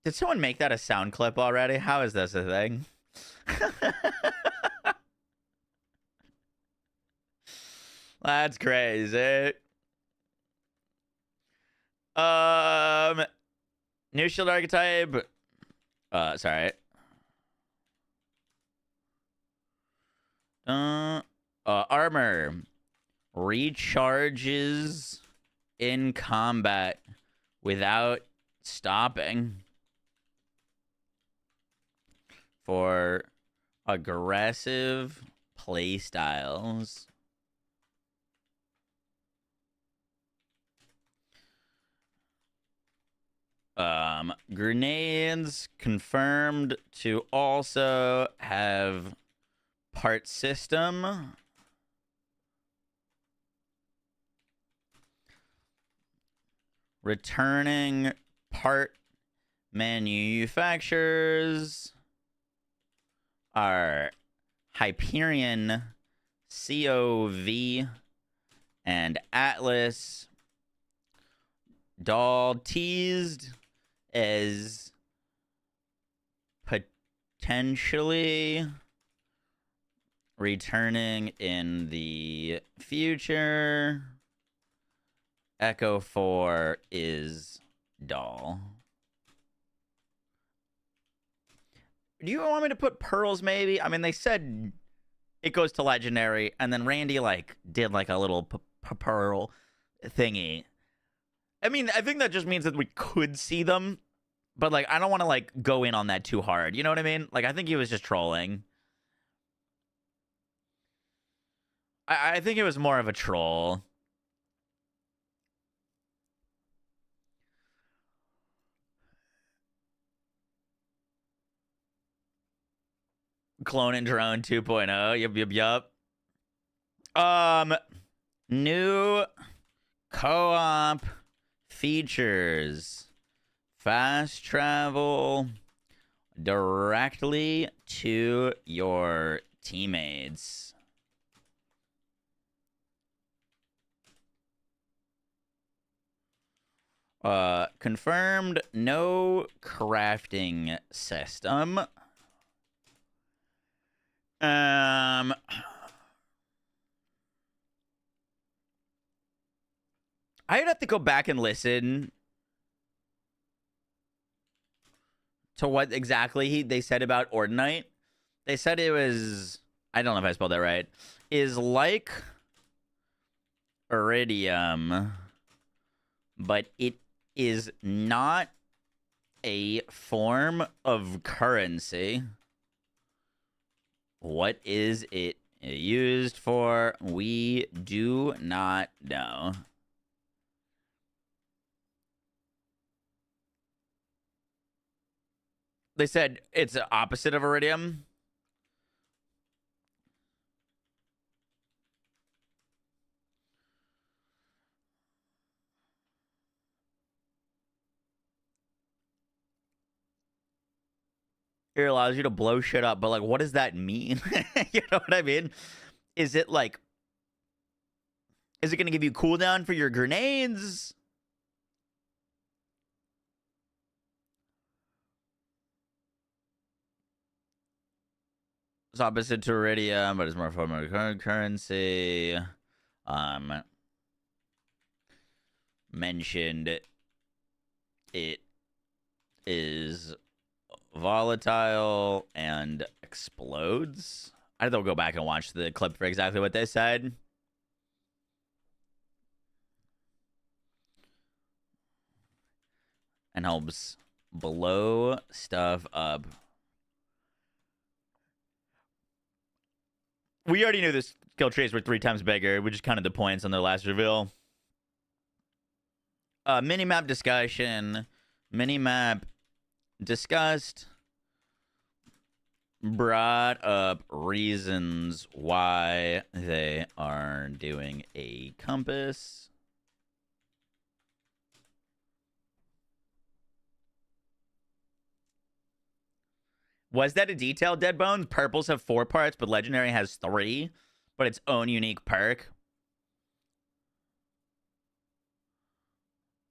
Did someone make that a sound clip already? How is this a thing? That's crazy. New shield archetype. Sorry. Armor recharges in combat without stopping for aggressive playstyles. Grenades confirmed to also have part system. Returning part manufacturers are Hyperion, COV, and Atlas. Doll teased as potentially returning in the future. Echo 4 is doll. Do you want me to put pearls maybe? I mean, they said it goes to legendary, and then Randy like did like a little pearl thingy. I mean, I think that just means that we could see them, but like I don't want to like go in on that too hard. You know what I mean? Like I think he was just trolling. I think it was more of a troll. Clone and Drone 2.0. Yup. New co-op features. Fast travel directly to your teammates. Confirmed no crafting system. I'd have to go back and listen to what exactly they said about Ordinite. They said it was, I don't know if I spelled that right, is like Iridium, but it is not a form of currency. What is it used for? We do not know. They said it's the opposite of Iridium. It allows you to blow shit up, but like, what does that mean? You know what I mean? Is it like, is it going to give you cooldown for your grenades? It's opposite to Iridium, but it's more form of currency. Mentioned it is volatile and explodes. I think I'll go back and watch the clip for exactly what they said. And helps blow stuff up. We already knew this skill trees were 3 times bigger, which is kind of the points on their last reveal. Minimap discussion. Minimap discussed. Brought up reasons why they are doing a compass. Was that a detail, Dead Bones? Purples have 4 parts, but Legendary has 3, but its own unique perk.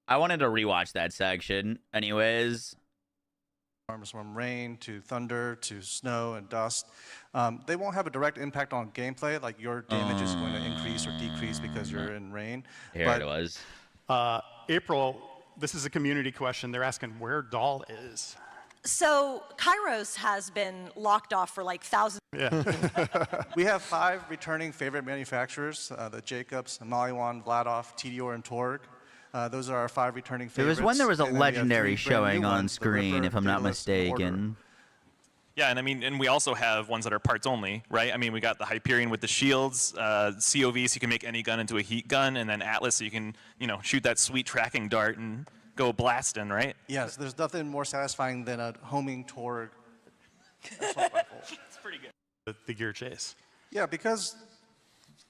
I wanted to rewatch that section. Anyways. From rain to thunder to snow and dust. They won't have a direct impact on gameplay, like your damage is going to increase or decrease because you're in rain. Here it was. April, this is a community question. They're asking where Doll is. So Kairos has been locked off for like thousands. Yeah. We have 5 returning favorite manufacturers, the Jacobs, Maliwan, Vladoff, TDOR, and Torg. Those are our 5 returning favorites. It was when there was a And then we have legendary 3 brand new showing on ones, the screen, Ripper, if I'm not Fearless, and mistaken. Yeah, and I mean, and we also have ones that are parts only, right? I mean, we got the Hyperion with the shields, COV, so you can make any gun into a heat gun, and then Atlas, so you can, you know, shoot that sweet tracking dart and go blasting, right? Yes, there's nothing more satisfying than a homing toward assault rifle. It's pretty good. The gear chase. Yeah, because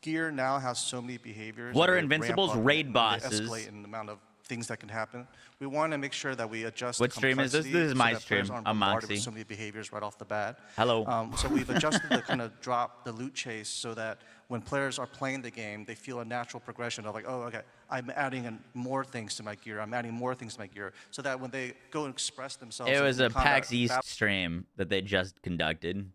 gear now has so many behaviors. What are they ramp Invincible's up raid and bosses? They escalate in the amount of things that can happen. We want to make sure that we adjust. What stream is this? complexity This is so my that stream. players aren't I'm bombarded with Moxie. so many behaviors right off the bat. Hello. So we've adjusted the kind of drop, the loot chase, so that when players are playing the game, they feel a natural progression of like, oh, okay, I'm adding in more things to my gear. I'm adding more things to my gear, so that when they go and express themselves, It in was the a PAX combat East stream that they just conducted.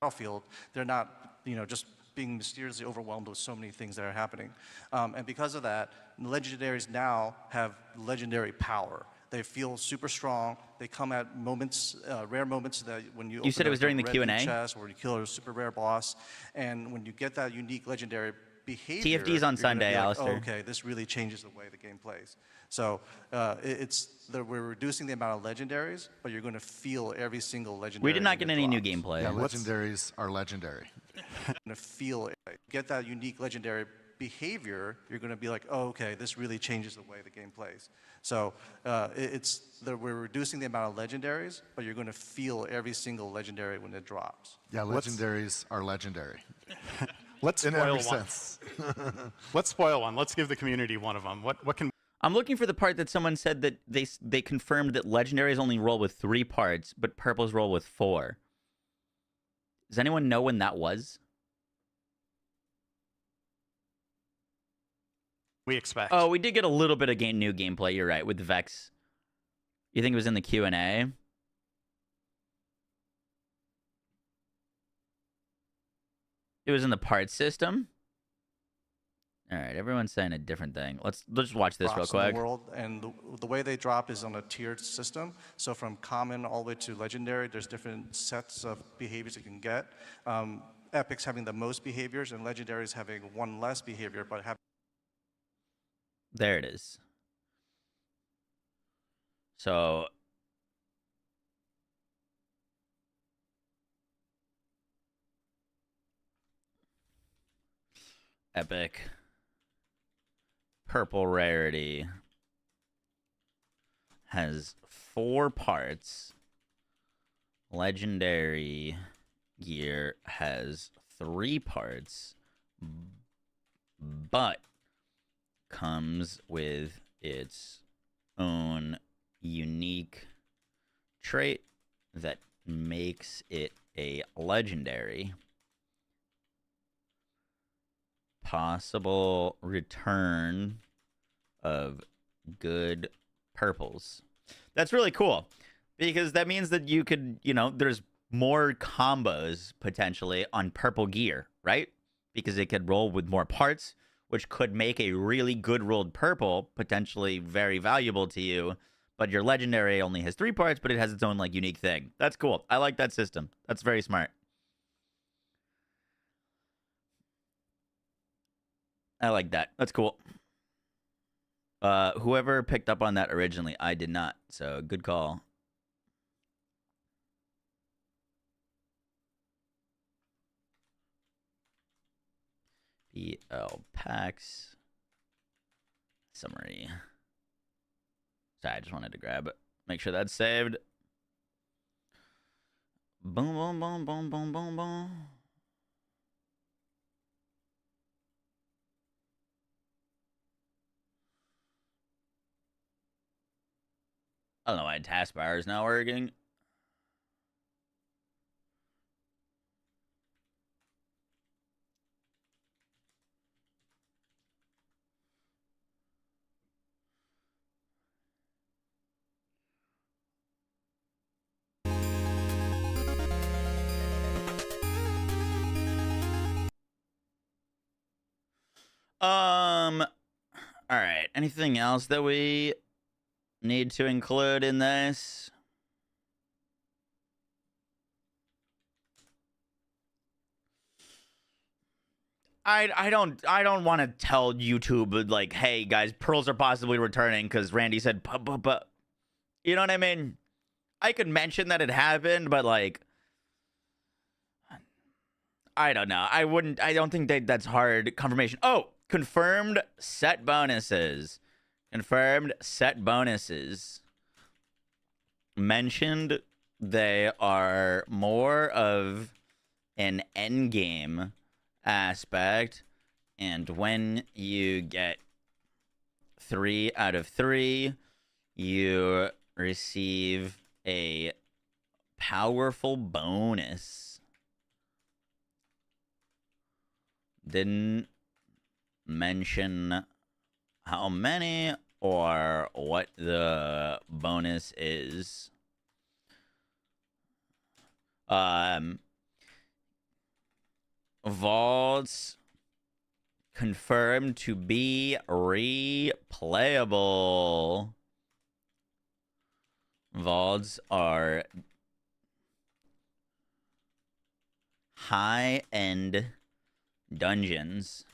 battlefield, they're not, just being mysteriously overwhelmed with so many things that are happening. And because of that, legendaries now have legendary power. They feel super strong. They come at moments, rare moments that when you said it was during the Q&A? chest or you kill a super rare boss, and when you get that unique legendary behavior, TFD's on you're gonna Sunday, be like, Alistair. oh, okay, this really changes the way the game plays. So we're reducing the amount of legendaries, but you're going to feel every single legendary. We did not get when it any new drops. gameplay. Yeah, legendaries are legendary. Going to feel it. Get that unique legendary behavior, you're going to be like, oh, okay, this really changes the way the game plays. So we're reducing the amount of legendaries, but you're going to feel every single legendary when it drops. Yeah, legendaries are legendary. Let's in spoil every one. sense. Let's spoil one. Let's give the community one of them. What can I'm looking for the part that someone said that they confirmed that legendaries only roll with 3 parts, but purples roll with 4. Does anyone know when that was? we expect? Oh, we did get a little bit of new gameplay. You're right, with Vex. You think it was in the Q&A? It was in the parts system? All right, everyone's saying a different thing. Let's watch this real drops in quick. the world, and the way they drop is on a tiered system. So from common all the way to legendary, there's different sets of behaviors you can get. Epics having the most behaviors, and legendaries having one less behavior, but have. There it is. So epic purple rarity has 4 parts. Legendary gear has 3 parts, but comes with its own unique trait that makes it a legendary. Possible return of good purples. That's really cool because that means that you could, there's more combos potentially on purple gear, right? Because it could roll with more parts, which could make a really good rolled purple potentially very valuable to you. But your legendary only has 3 parts, but it has its own unique thing. That's cool. I like that system. That's very smart. I like that. That's cool. Whoever picked up on that originally, I did not. So good call. PL PAX summary. Sorry, I just wanted to grab it. Make sure that's saved. Boom, boom, boom, boom, boom, boom, boom. I don't know why taskbar is not working. All right. Anything else that we need to include in this? I don't want to tell YouTube hey guys, pearls are possibly returning because Randy said but you know what I mean? I could mention that it happened, but I don't know. I don't think that's hard confirmation. Oh, confirmed set bonuses. Confirmed set bonuses. Mentioned they are more of an endgame aspect, and when you get 3 out of 3, you receive a powerful bonus. Didn't mention how many or what the bonus is. Vaults confirmed to be replayable. Vaults are high-end dungeons.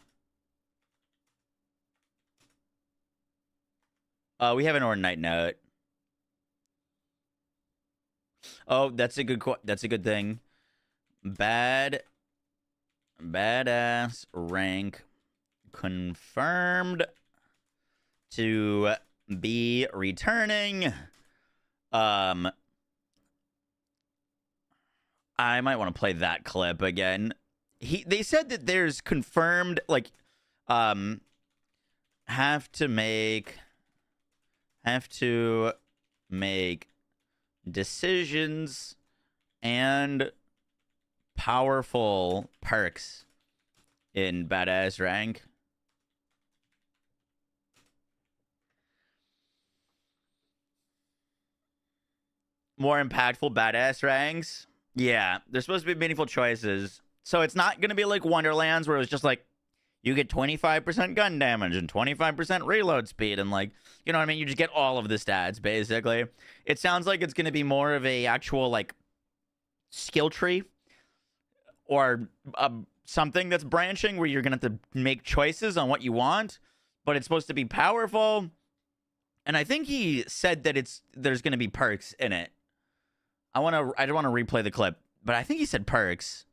We have an Ordinite note. Oh, that's a good thing. Badass rank confirmed to be returning. I might want to play that clip again. They said that there's confirmed, like, have to make decisions and powerful perks in badass rank. More impactful badass ranks. Yeah, there's supposed to be meaningful choices. So it's not going to be like Wonderlands where it was just like, you get 25% gun damage and 25% reload speed and, like, you know what I mean? You just get all of the stats, basically. It sounds like it's going to be more of a actual, like, skill tree or something that's branching where you're going to have to make choices on what you want, but it's supposed to be powerful. And I think he said that there's going to be perks in it. I don't want to replay the clip, but I think he said perks.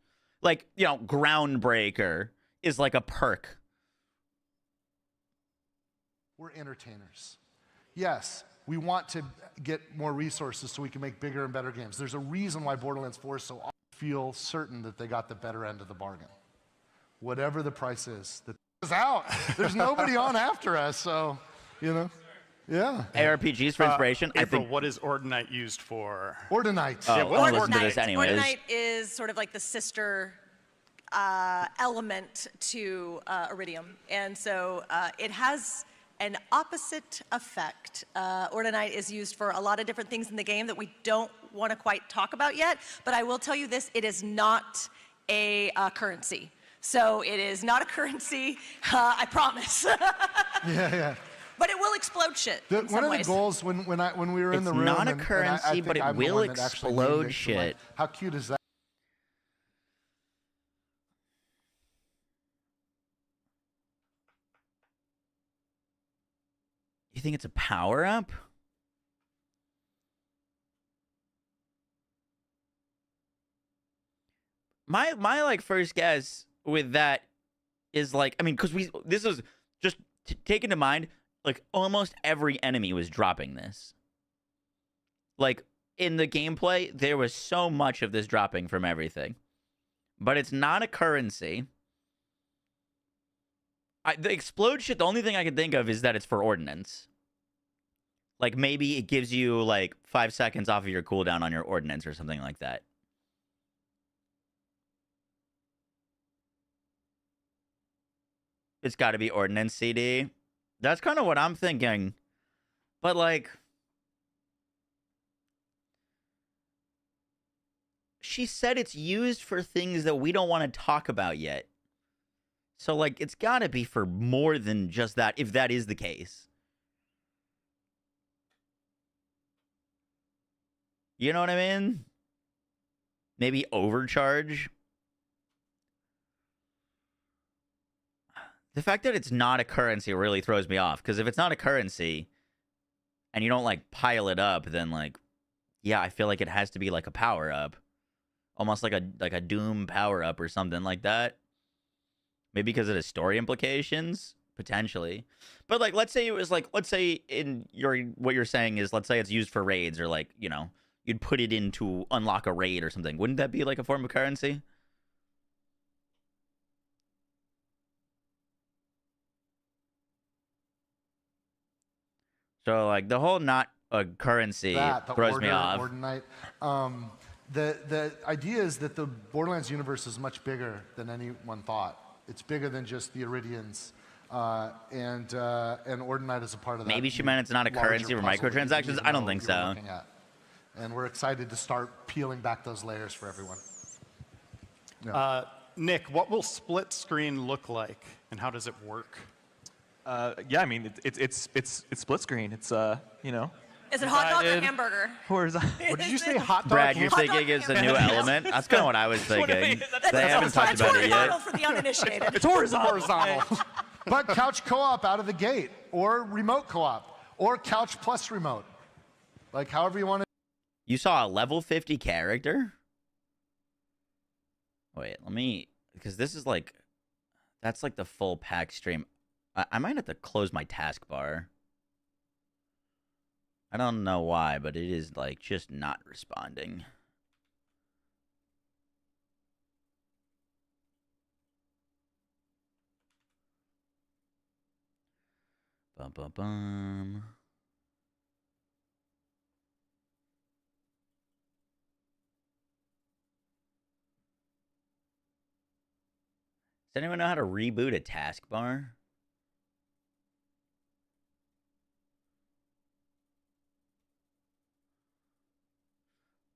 Like, you know, Groundbreaker is like a perk. We're entertainers. Yes, we want to get more resources so we can make bigger and better games. There's a reason why Borderlands 4 is so feel certain that they got the better end of the bargain. Whatever the price is, that is out. There's nobody on after us, so, you know. Yeah. ARPGs for inspiration. April, what is Ordinite used for? Ordinite. Oh, I'll listen to this anyways. Ordinite is sort of like the sister element to Iridium. And so it has an opposite effect. Ordinite is used for a lot of different things in the game that we don't want to quite talk about yet, but I will tell you this, it is not a currency. So it is not a currency, I promise. Yeah. But it will explode shit. One of the goals when we were in the room, it's not a currency, but it will explode shit. How cute is that? You think it's a power up? My like first guess with that is like, I mean, because this is just taken to mind, like almost every enemy was dropping this. Like in the gameplay, there was so much of this dropping from everything, but it's not a currency. The explode shit, the only thing I can think of is that it's for ordnance. Like maybe it gives you like 5 seconds off of your cooldown on your ordnance or something like that. It's got to be ordnance CD. That's kind of what I'm thinking. But like, she said it's used for things that we don't want to talk about yet. So like, it's got to be for more than just that, if that is the case. You know what I mean? Maybe overcharge. The fact that it's not a currency really throws me off, because if it's not a currency and you don't like pile it up, then like, yeah, I feel like it has to be like a power up, almost like a Doom power up or something like that. Maybe because of the story implications, potentially. But like, let's say it was like, let's say what you're saying is, let's say it's used for raids, or like, you know, you'd put it in to unlock a raid or something. Wouldn't that be like a form of currency? So like the whole not a currency throws me off. Ordinite. The idea is that the Borderlands universe is much bigger than anyone thought. It's bigger than just the Iridians, and Ordinite is a part of that. Maybe she meant it's not a currency for microtransactions. I don't think so. And we're excited to start peeling back those layers for everyone. Yeah. Nick, what will split screen look like, and how does it work? Yeah, I mean, it's split screen. It's you know. Is it hot dog or hamburger? Horizontal. What did you say? Hot dog? Brad, you're thinking it's a new element? That's kind of what I was thinking. They haven't talked about it yet. For the uninitiated. It's horizontal. But couch co-op out of the gate, or remote co-op, or couch plus remote. Like however you want to. You saw a level 50 character? Wait, let me, because this is like, that's like the full PAX stream. I might have to close my taskbar. I don't know why, but it is like just not responding. Bum bum bum. Does anyone know how to reboot a taskbar?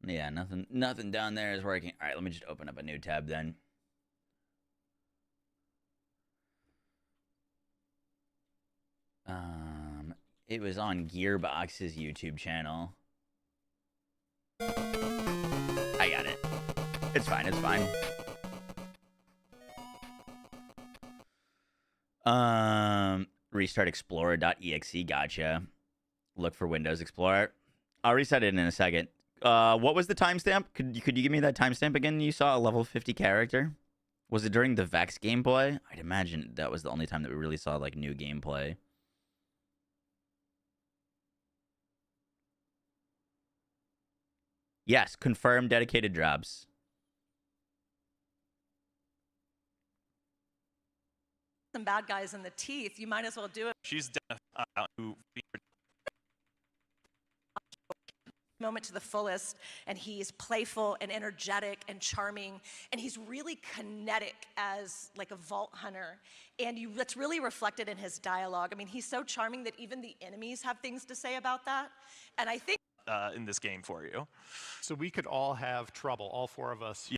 Yeah, nothing down there is working. All right, let me just open up a new tab then. It was on Gearbox's YouTube channel. I got it. It's fine, it's fine. Restart Explorer.exe, gotcha. Look for Windows Explorer. I'll reset it in a second. What was the timestamp? Could you give me that timestamp again? You saw a level 50 character? Was it during the Vex gameplay? I'd imagine that was the only time that we really saw like new gameplay. Yes, confirmed dedicated drops. Some bad guys in the teeth. You might as well do it. She's deaf. Moment to the fullest, and he's playful and energetic and charming, and he's really kinetic as like a vault hunter, and that's really reflected in his dialogue. I mean, he's so charming that even the enemies have things to say about that, and I think in this game for you. So we could all have trouble, all four of us. Yeah.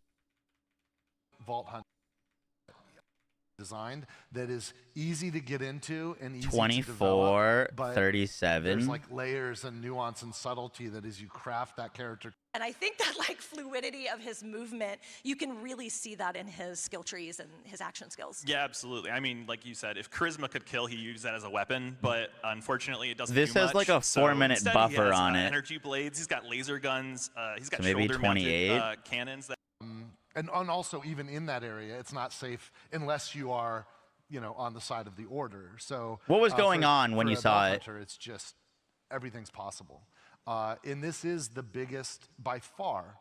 Vault hunt designed that is easy to get into and easy 24, to develop, but 37. There's like layers and nuance and subtlety that as you craft that character. And I think that like fluidity of his movement, you can really see that in his skill trees and his action skills. Yeah, absolutely. I mean, like you said, if charisma could kill, he used that as a weapon, but unfortunately it doesn't This do has much. like a 4-minute Instead, buffer he has, on it. Energy blades, he's got laser guns, he's got So maybe shoulder 28. mounted cannons that And also even in that area, it's not safe unless you are, you know, on the side of the order. So what was going on when you saw it? Hunter, it's just everything's possible. And this is the biggest by far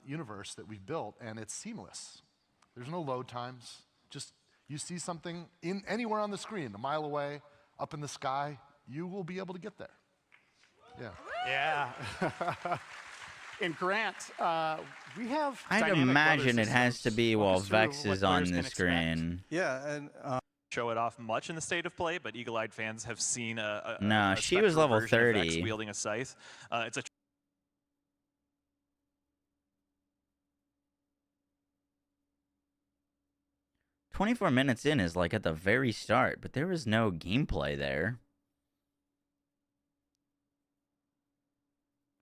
universe that we've built, and it's seamless. There's no load times. Just you see something in anywhere on the screen, a mile away, up in the sky, you will be able to get there. Yeah. Yeah. And Grant, we have. I'd imagine it has to be while Vex is on the screen. Yeah, and show it off much in the state of play, but eagle-eyed fans have seen No, she was spectral level version of Vex 30. wielding a scythe. It's a 24 minutes in is like at the very start, but there was no gameplay there.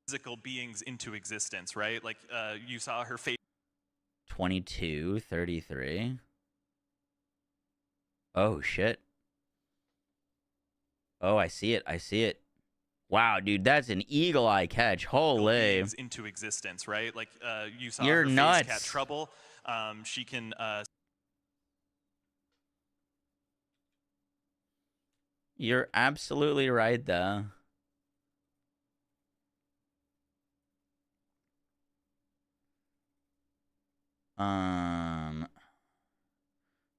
physical beings into existence, right? Like you saw her face. 22, 33. Oh, shit. Oh, I see it. I see it. Wow, dude, that's an eagle eye catch. Holy. Into existence, right? Like you saw You're her nuts. face cat trouble. She can You're absolutely right, though.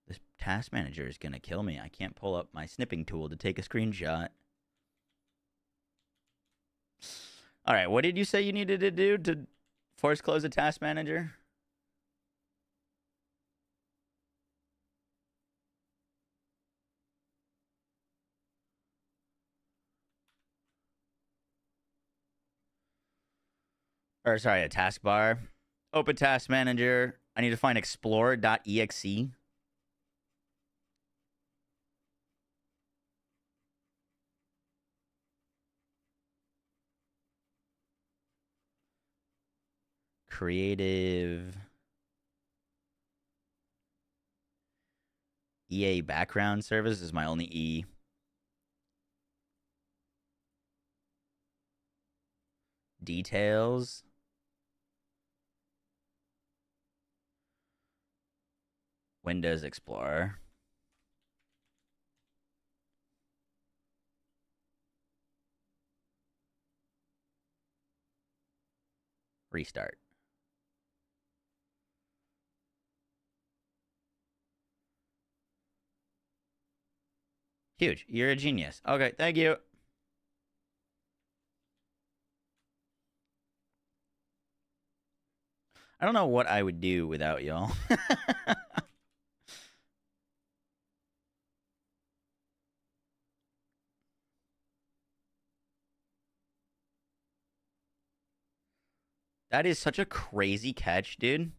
This task manager is gonna kill me. I can't pull up my snipping tool to take a screenshot. All right, what did you say you needed to do to force close a task manager? Or sorry, a taskbar. Open task manager. I need to find explorer.exe. Creative. EA background service is my only E. Details. Windows Explorer. Restart. Huge. You're a genius. Okay, thank you. I don't know what I would do without y'all. That is such a crazy catch, dude.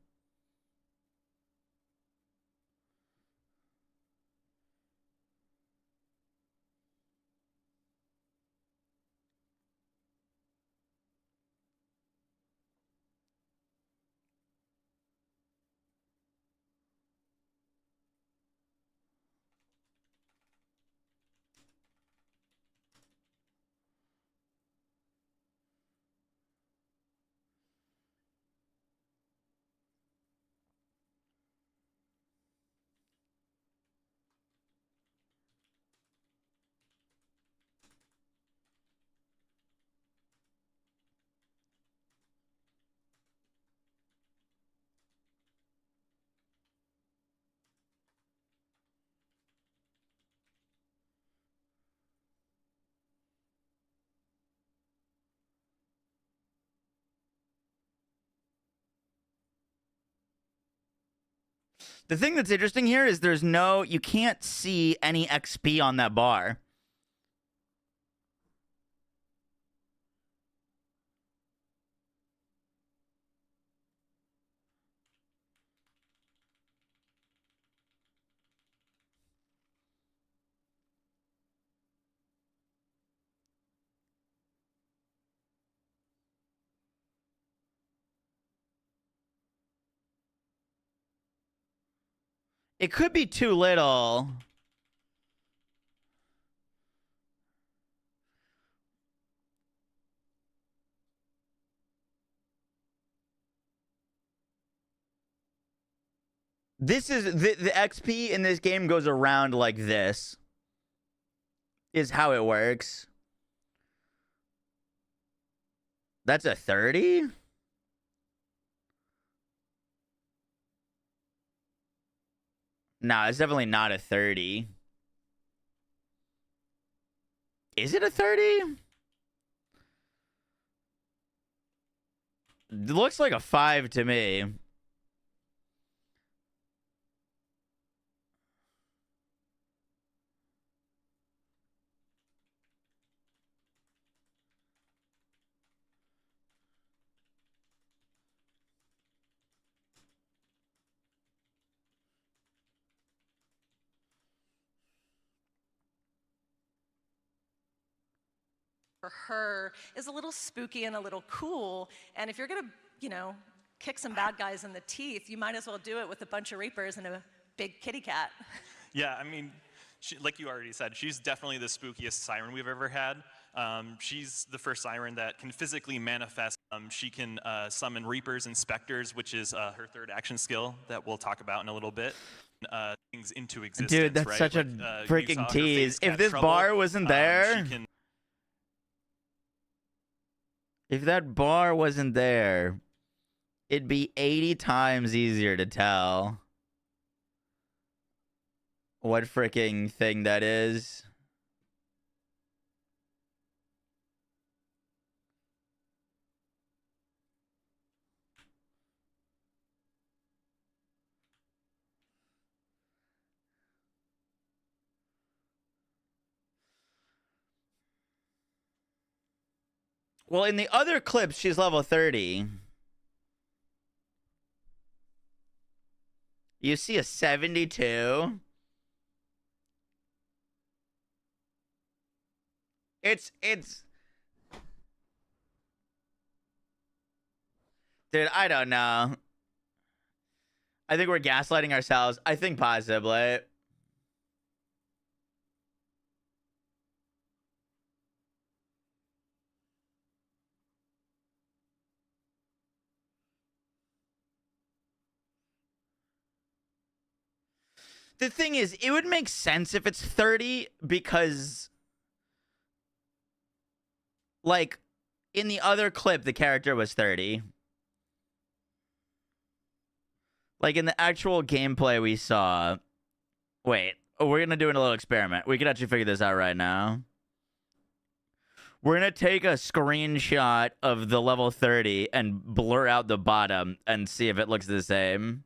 The thing that's interesting here is you can't see any XP on that bar. It could be too little. This is the XP in this game goes around like this. Is how it works. That's a 30? Nah, it's definitely not a 30. Is it a 30? It looks like a 5 to me. For her is a little spooky and a little cool. And if you're gonna, kick some bad guys in the teeth, you might as well do it with a bunch of Reapers and a big kitty cat. Yeah, I mean, like you already said, she's definitely the spookiest siren we've ever had. She's the first siren that can physically manifest. She can summon Reapers and Specters, which is her third action skill that we'll talk about in a little bit. things into existence. Dude, that's right? such a you saw freaking her tease. face cat If this trouble, bar wasn't there, she can if that bar wasn't there, it'd be 80 times easier to tell what freaking thing that is. Well, in the other clips, she's level 30. You see a 72. It's... Dude, I don't know. I think we're gaslighting ourselves. I think possibly. The thing is, it would make sense if it's 30 because, like, in the other clip, the character was 30. Like, in the actual gameplay we saw... Wait, we're going to do a little experiment. We can actually figure this out right now. We're going to take a screenshot of the level 30 and blur out the bottom and see if it looks the same.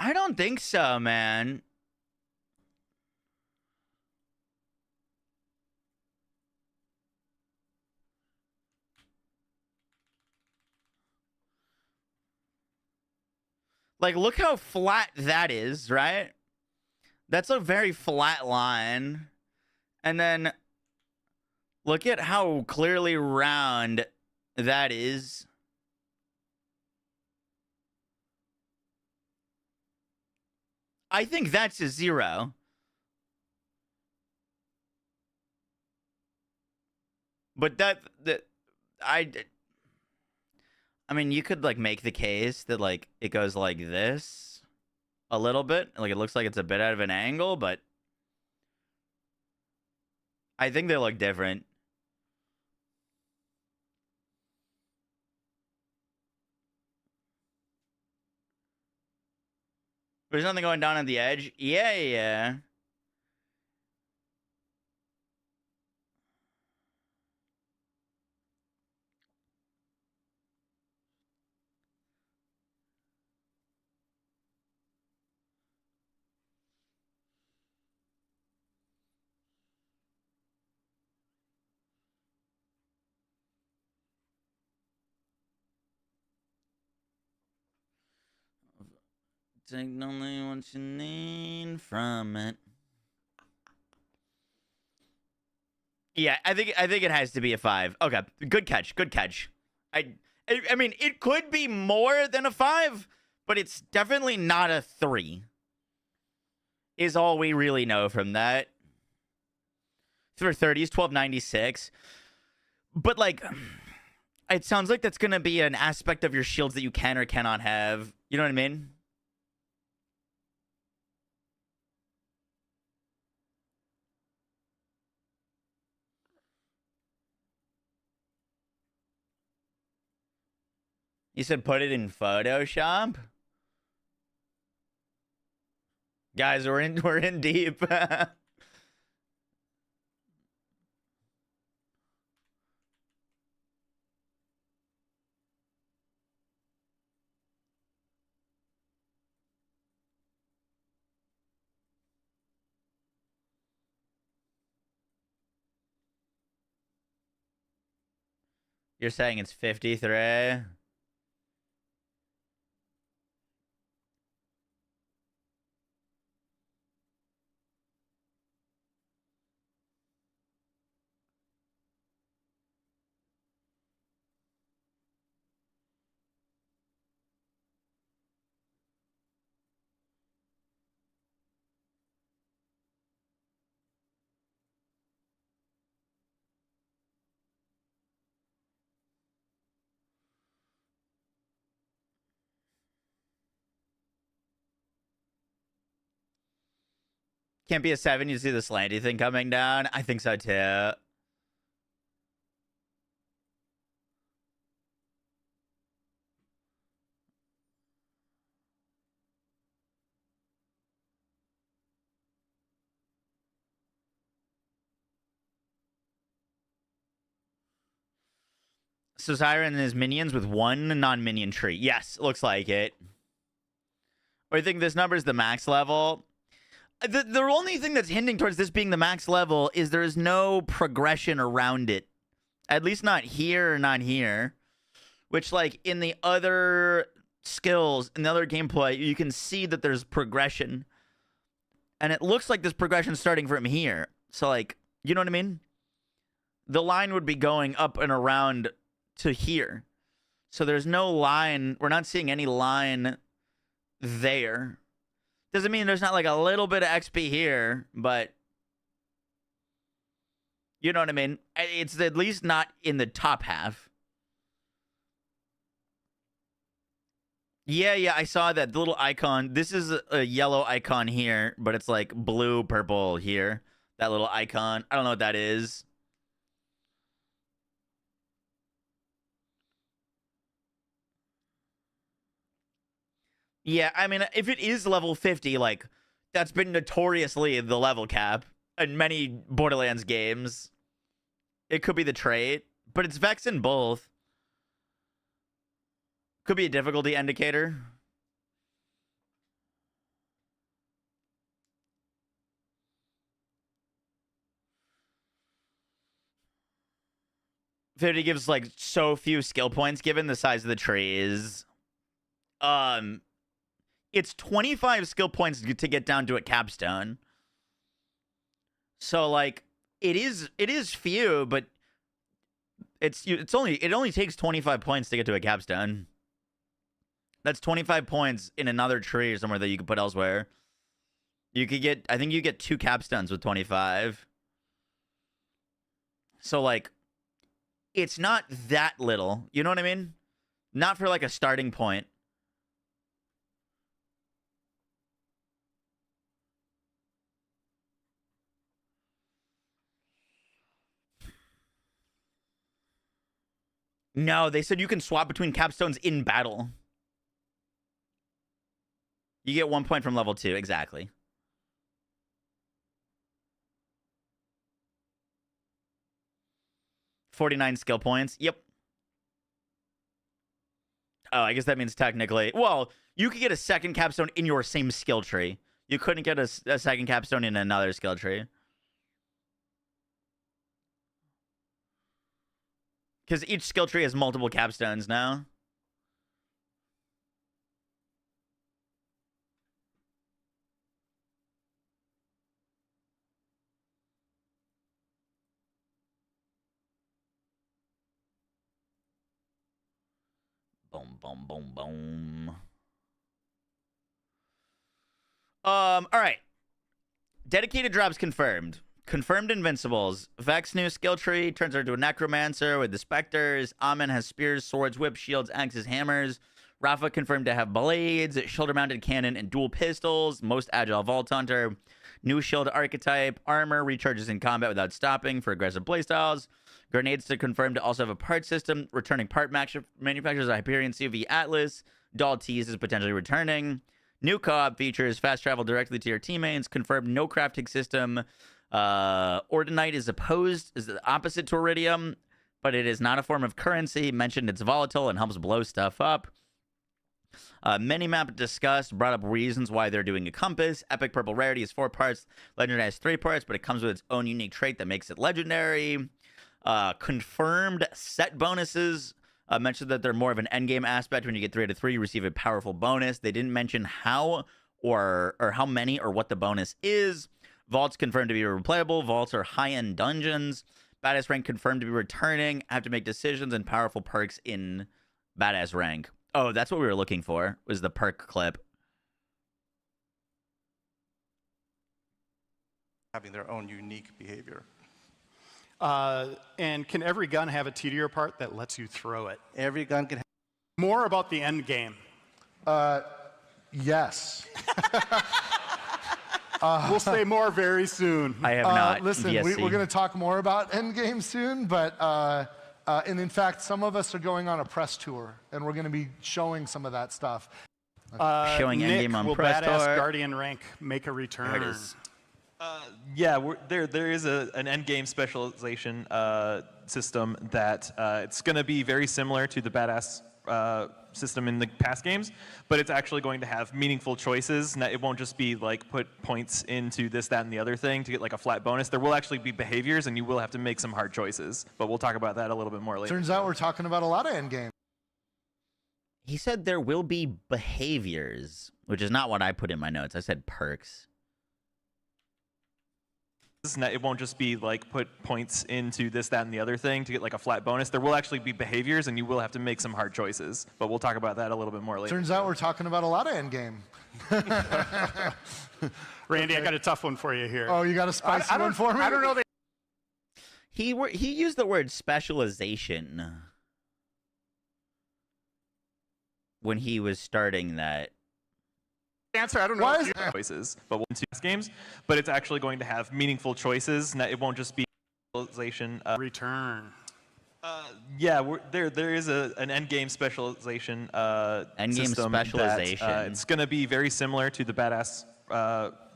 I don't think so, man. Like, look how flat that is, right? That's a very flat line. And then look at how clearly round that is. I think that's a 0. But I mean, you could, like, make the case that, like, it goes like this a little bit. Like, it looks like it's a bit out of an angle, but I think they look different. There's nothing going down at the edge. Yeah. Take only what you need from it. Yeah, I think it has to be a 5. Okay, good catch. I mean, it could be more than a 5, but it's definitely not a 3. Is all we really know from that. For 30s, 1296. But, like, it sounds like that's going to be an aspect of your shields that you can or cannot have. You know what I mean? You said put it in Photoshop? Guys, we're in deep. You're saying it's 53? Can't be a 7. You see the slanty thing coming down? I think so too. So Siren and his minions with one non-minion tree. Yes, looks like it. Or you think this number is the max level? The only thing that's hinting towards this being the max level is there is no progression around it. At least not here or not here. Which, like, in the other skills, in the other gameplay, you can see that there's progression. And it looks like this progression starting from here. So, like, you know what I mean? The line would be going up and around to here. So there's no line. We're not seeing any line there. Doesn't mean there's not like a little bit of XP here, but you know what I mean? It's at least not in the top half. Yeah, I saw that. The little icon. This is a yellow icon here, but it's like blue, purple here. That little icon. I don't know what that is. Yeah, I mean, if it is level 50, like, that's been notoriously the level cap in many Borderlands games. It could be the trait, but it's Vex in both. Could be a difficulty indicator. Fifty gives like so few skill points given the size of the trees. It's 25 skill points to get down to a capstone. So like it is few, but it only takes 25 points to get to a capstone. That's 25 points in another tree or somewhere that you could put elsewhere. You could get, I think you get 2 capstones with 25. So like it's not that little. You know what I mean? Not for like a starting point. No, they said you can swap between capstones in battle. You get 1 point from level 2, exactly. $49 skill points. Yep. Oh, I guess that means technically... Well, you could get a second capstone in your same skill tree. You couldn't get a second capstone in another skill tree. Because each skill tree has multiple capstones now. Boom, boom, boom, boom. All right. Dedicated drops confirmed. Confirmed Invincibles. Vex new skill tree turns her into a necromancer with the specters. Amen has spears, swords, whips, shields, axes, hammers. Rafa confirmed to have blades, shoulder-mounted cannon, and dual pistols. Most agile vault hunter. New shield archetype. Armor recharges in combat without stopping for aggressive playstyles. Grenades to confirm to also have a part system. Returning part manufacturers Hyperion CV Atlas. Doll Tease is potentially returning. New co-op features fast travel directly to your teammates. Confirmed no crafting system. Ordinite is the opposite to Iridium, but it is not a form of currency. Mentioned it's volatile and helps blow stuff up. Minimap discussed, brought up reasons why they're doing a compass. Epic Purple Rarity is 4 parts. Legendary has 3 parts, but it comes with its own unique trait that makes it legendary. Confirmed set bonuses. Mentioned that they're more of an endgame aspect. When you get 3 out of 3, you receive a powerful bonus. They didn't mention how or how many or what the bonus is. Vaults confirmed to be replayable. Vaults are high-end dungeons. Badass rank confirmed to be returning. Have to make decisions and powerful perks in badass rank. Oh, that's what we were looking for, was the perk clip. Having their own unique behavior. And can every gun have a TDR part that lets you throw it? Every gun can. More about the end game. Yes. We'll say more very soon. I have not. Listen, we're going to talk more about Endgame soon, but and in fact, some of us are going on a press tour, and we're going to be showing some of that stuff. Showing Nick, Endgame on will press badass tour. Guardian rank make a return? There it is. Yeah, there is an end game specialization system that it's going to be very similar to the badass system in the past games, but it's actually going to have meaningful choices. It won't just be like put points into this, that, and the other thing to get like a flat bonus. There will actually be behaviors, and you will have to make some hard choices. But we'll talk about that a little bit more later. Turns out we're talking about a lot of Endgame. He said there will be behaviors, which is not what I put in my notes. I said perks. It won't just be like put points into this, that, and the other thing to get like a flat bonus. There will actually be behaviors, and you will have to make some hard choices. But we'll talk about that a little bit more later. Turns out we're talking about a lot of Endgame. Randy, I got a tough one for you here. Oh, you got a spicy one for me? I don't know. He used the word specialization when he was starting that. Answer, I don't know. Choices, but into games, but it's actually going to have meaningful choices. It won't just be specialization. Return. Yeah, there is an end game specialization system specialization. That, it's going to be very similar to the badass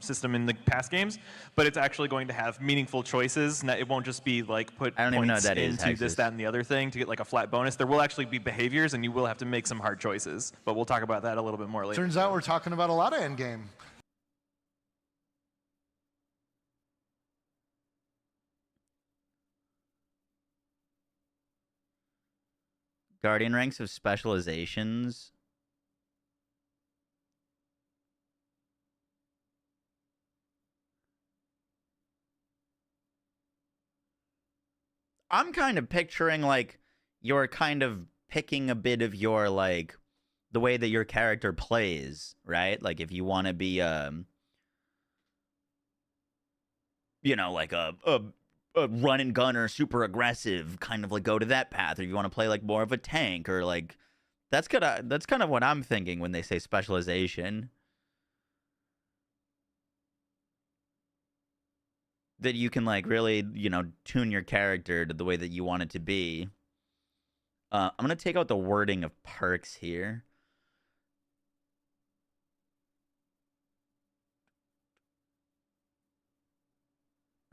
system in the past games, but it's actually going to have meaningful choices. It won't just be like put I don't even know points what that is, into this, Hexus. that, and the other thing to get like a flat bonus. There will actually be behaviors, and you will have to make some hard choices. But we'll talk about that a little bit more later. Turns out we're talking about a lot of Endgame. Guardian ranks of specializations. I'm kind of picturing like you're kind of picking a bit of your like the way that your character plays, right? Like if you want to be you know, like a run and gunner, super aggressive, kind of like go to that path, or you want to play like more of a tank, or like that's kind of what I'm thinking when they say specialization. That you can like really, you know, tune your character to the way that you want it to be. I'm gonna take out the wording of perks here.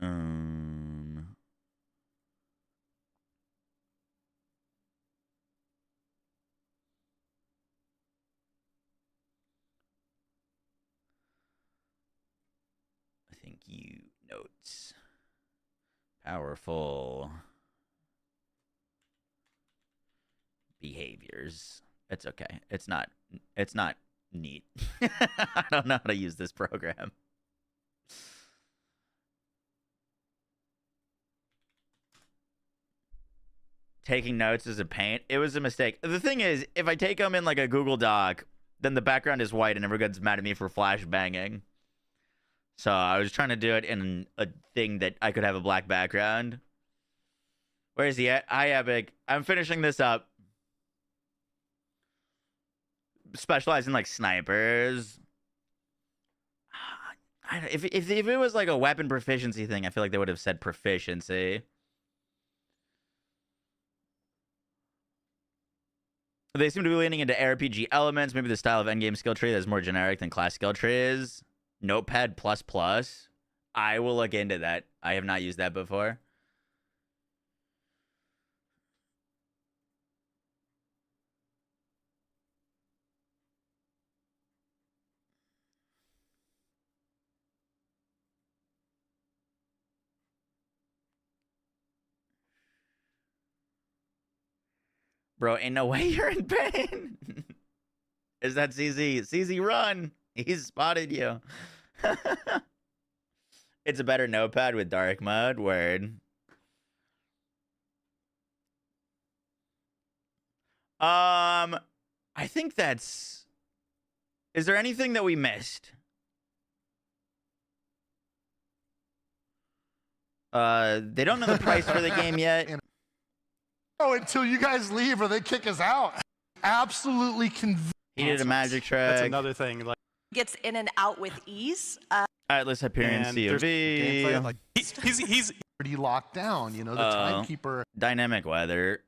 I think you notes. Powerful behaviors. It's okay. It's not neat. I don't know how to use this program. Taking notes is a pain. It was a mistake. The thing is, if I take them in like a Google Doc, then the background is white and everyone's mad at me for flash banging. So I was trying to do it in a thing that I could have a black background. Where is he at? Hi, Epic. I'm finishing this up. Specialize in like snipers. If it was like a weapon proficiency thing, I feel like they would have said proficiency. They seem to be leaning into RPG elements. Maybe the style of endgame skill tree that's more generic than class skill tree is. Notepad++. I will look into that. I have not used that before. Bro, ain't no way you're in pain. Is that CZ? CZ, run. He's spotted you. It's a better notepad with dark mode. Word. I think that's... Is there anything that we missed? They don't know the price for the game yet. Oh, until you guys leave or they kick us out. Absolutely convinced. He did a magic trick. That's another thing. Like, Gets in and out with ease. All right, let's Hyperion And COV. He's pretty locked down. You know, the timekeeper. Dynamic weather.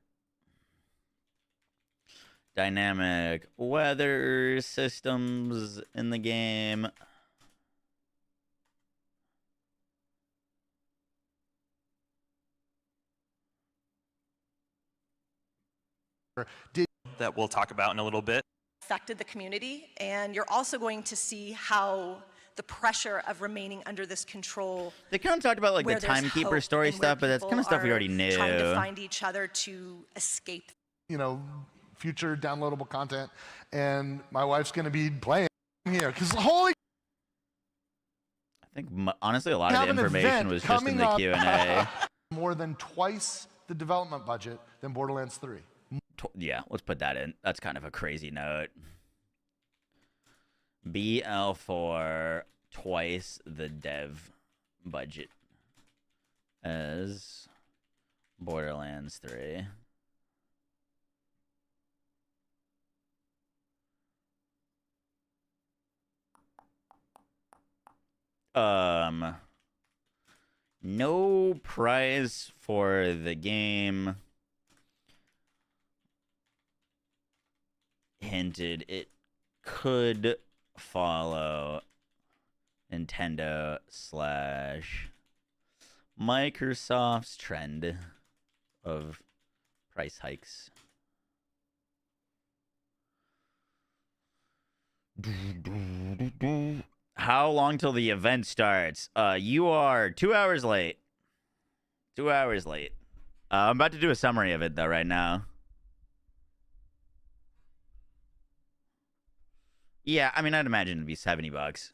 Dynamic weather systems in the game. that we'll talk about in a little bit. Affected the community, and you're also going to see how the pressure of remaining under this control. They kind of talked about like the where there's timekeeper hope story and where stuff, but that's kind of people stuff we already are knew. Trying to find each other to escape. You know, future downloadable content, and my wife's going to be playing here because holy. I think honestly a lot of the information was just in the Q&A. More than twice the development budget than Borderlands 3. Yeah, let's put that in. That's kind of a crazy note. BL4 twice the dev budget as Borderlands 3. No prize for the game. Hinted it could follow Nintendo / Microsoft's trend of price hikes. How long till the event starts? You are 2 hours late. 2 hours late. I'm about to do a summary of it though right now. Yeah, I mean, I'd imagine it'd be $70.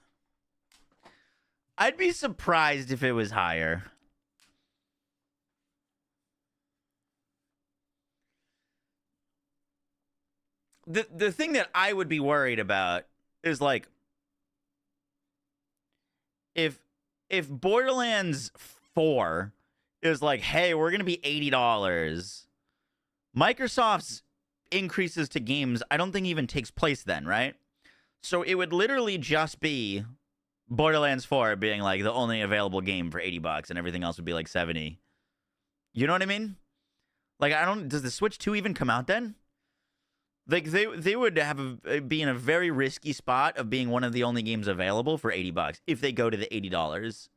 I'd be surprised if it was higher. The thing that I would be worried about is like if Borderlands 4 is like, hey, we're gonna be $80, Microsoft's increases to games I don't think even takes place then, right? So it would literally just be Borderlands 4 being like the only available game for $80 and everything else would be like 70. You know what I mean? Like, does the Switch 2 even come out then? Like, they would be in a very risky spot of being one of the only games available for $80 if they go to the $80,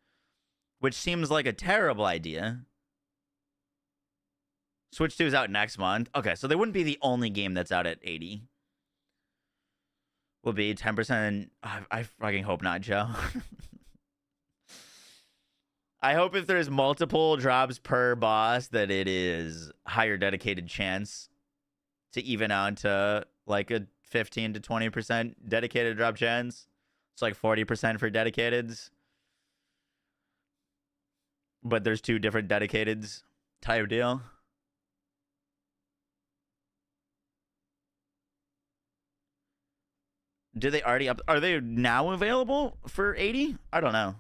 which seems like a terrible idea. Switch 2 is out next month. Okay, so they wouldn't be the only game that's out at 80. Will be 10%. I fucking hope not, Joe. I hope if there's multiple drops per boss that it is higher dedicated chance to even out to like a 15 to 20% dedicated drop chance. It's like 40% for dedicateds. But there's 2 different dedicateds type deal. Do they already up? Are they now available for 80? I don't know.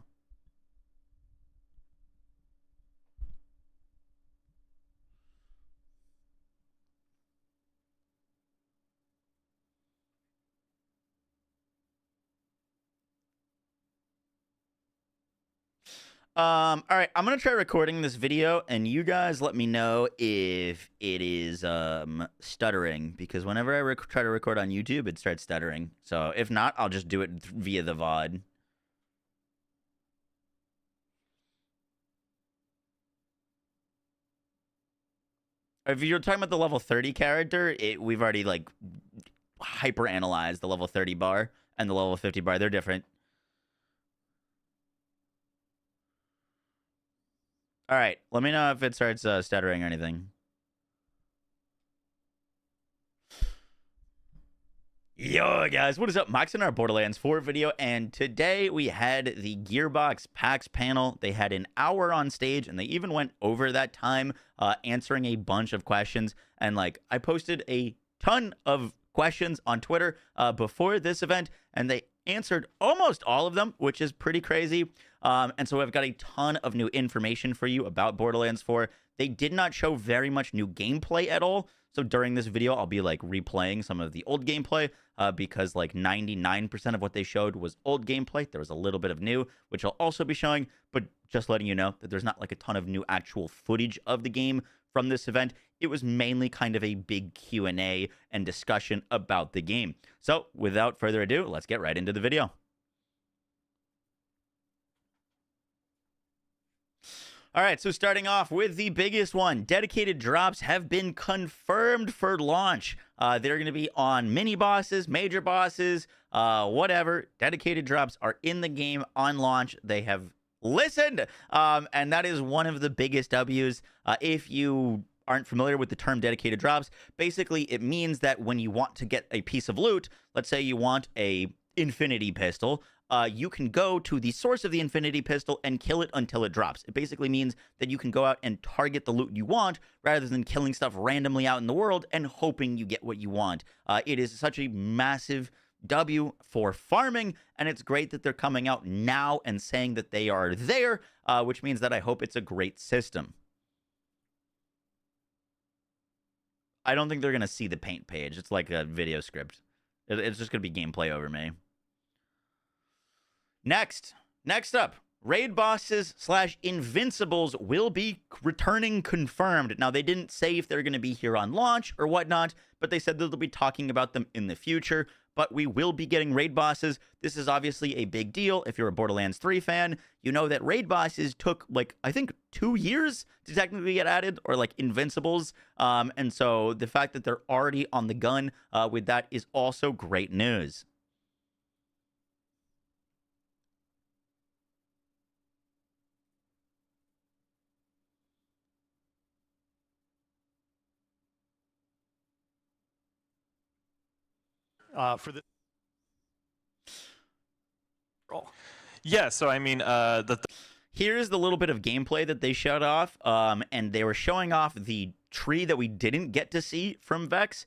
All right, I'm gonna try recording this video, and you guys let me know if it is stuttering, because whenever I try to record on YouTube, it starts stuttering. So if not, I'll just do it via the VOD. If you're talking about the level 30 character, we've already like hyper analyzed the level 30 bar and the level 50 bar. They're different. All right, let me know if it starts stuttering or anything. Yo, guys, what is up? Max in our Borderlands 4 video, and today we had the Gearbox PAX panel. They had an hour on stage, and they even went over that time answering a bunch of questions. And, like, I posted a ton of questions on Twitter before this event, and they answered almost all of them, which is pretty crazy. And so I've got a ton of new information for you about Borderlands 4. They did not show very much new gameplay at all. So during this video, I'll be like replaying some of the old gameplay because like 99% of what they showed was old gameplay. There was a little bit of new, which I'll also be showing, but just letting you know that there's not like a ton of new actual footage of the game from this event. It was mainly kind of a big Q&A and discussion about the game. So without further ado, let's get right into the video. All right, so starting off with the biggest one, dedicated drops have been confirmed for launch. They're going to be on mini bosses, major bosses, whatever. Dedicated drops are in the game on launch. They have listened, and that is one of the biggest W's. If you aren't familiar with the term dedicated drops, basically it means that when you want to get a piece of loot, let's say you want a infinity pistol, you can go to the source of the infinity pistol and kill it until it drops. It basically means that you can go out and target the loot you want rather than killing stuff randomly out in the world and hoping you get what you want. It is such a massive W for farming, and it's great that they're coming out now and saying that they are there, which means that I hope it's a great system. I don't think they're going to see the paint page. It's like a video script. It's just going to be gameplay over me. Next up, raid bosses / invincibles will be returning confirmed. Now, they didn't say if they're going to be here on launch or whatnot, but they said that they'll be talking about them in the future. But we will be getting raid bosses. This is obviously a big deal. If you're a Borderlands 3 fan, you know that raid bosses took, like, I think 2 years to technically get added, or like invincibles. And so the fact that they're already on the gun with that is also great news. For the yeah, so I mean, here's the little bit of gameplay that they showed off, and they were showing off the tree that we didn't get to see from Vex,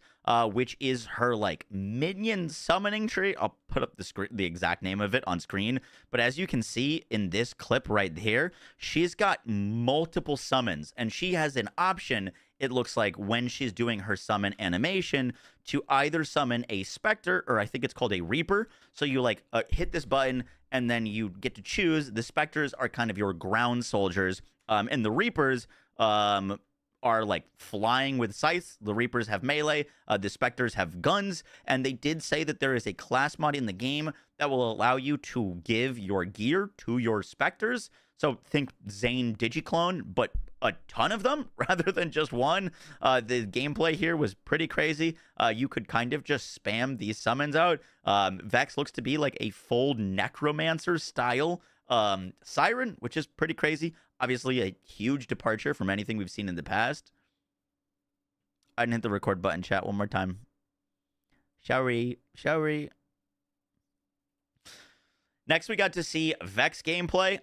which is her like minion summoning tree. I'll put up the exact name of it on screen, but as you can see in this clip right here, she's got multiple summons, and she has an option, it looks like, when she's doing her summon animation, to either summon a Spectre, or I think it's called a Reaper. So you like hit this button, and then you get to choose. The Spectres are kind of your ground soldiers, and the Reapers are like flying with scythes. The Reapers have melee, the Spectres have guns, and they did say that there is a class mod in the game that will allow you to give your gear to your Spectres. So think Zane Digiclone, but a ton of them rather than just one. The gameplay here was pretty crazy. You could kind of just spam these summons out. Vex looks to be like a full Necromancer style Siren, which is pretty crazy. Obviously a huge departure from anything we've seen in the past. I didn't hit the record button, chat, one more time. Shall we? Next, we got to see Vex gameplay.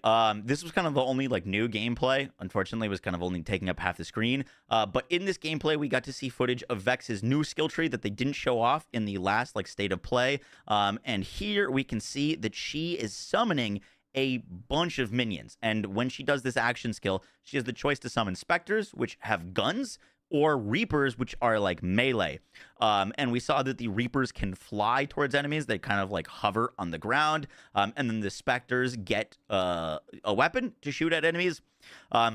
This was kind of the only like new gameplay. Unfortunately, it was kind of only taking up half the screen. But in this gameplay, we got to see footage of Vex's new skill tree that they didn't show off in the last like state of play. And here we can see that she is summoning a bunch of minions. And when she does this action skill, she has the choice to summon Spectres, which have guns, or Reapers, which are like melee. And we saw that the Reapers can fly towards enemies. They kind of like hover on the ground. And then the Spectres get a weapon to shoot at enemies.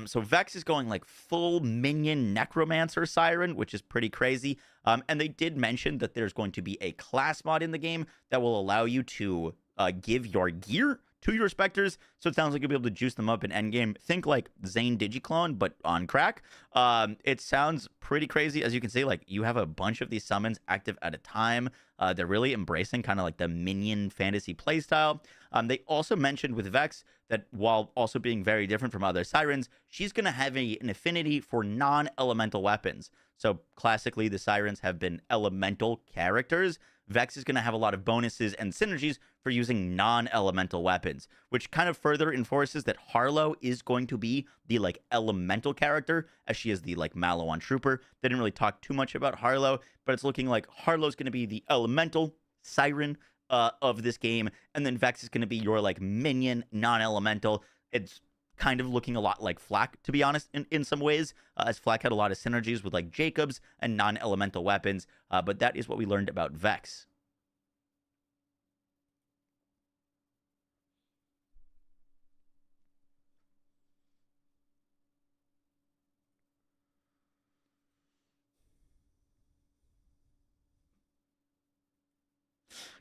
So Vex is going like full minion Necromancer Siren, which is pretty crazy. And they did mention that there's going to be a class mod in the game that will allow you to give your gear to your Spectres, so it sounds like you'll be able to juice them up in endgame. Think like Zane Digiclone, but on crack. It sounds pretty crazy. As you can see, like, you have a bunch of these summons active at a time. They're really embracing kind of like the minion fantasy playstyle. They also mentioned with Vex that while also being very different from other Sirens, she's going to have an affinity for non-elemental weapons. So classically, the Sirens have been elemental characters. Vex is going to have a lot of bonuses and synergies for using non-elemental weapons, which kind of further enforces that Harlow is going to be the like elemental character, as she is the like Malawan trooper. They didn't really talk too much about Harlow, but it's looking like Harlow's going to be the elemental Siren of this game, and then Vex is going to be your like minion non-elemental. It's kind of looking a lot like Flak, to be honest, in some ways, as Flak had a lot of synergies with like Jacobs and non-elemental weapons, but that is what we learned about Vex.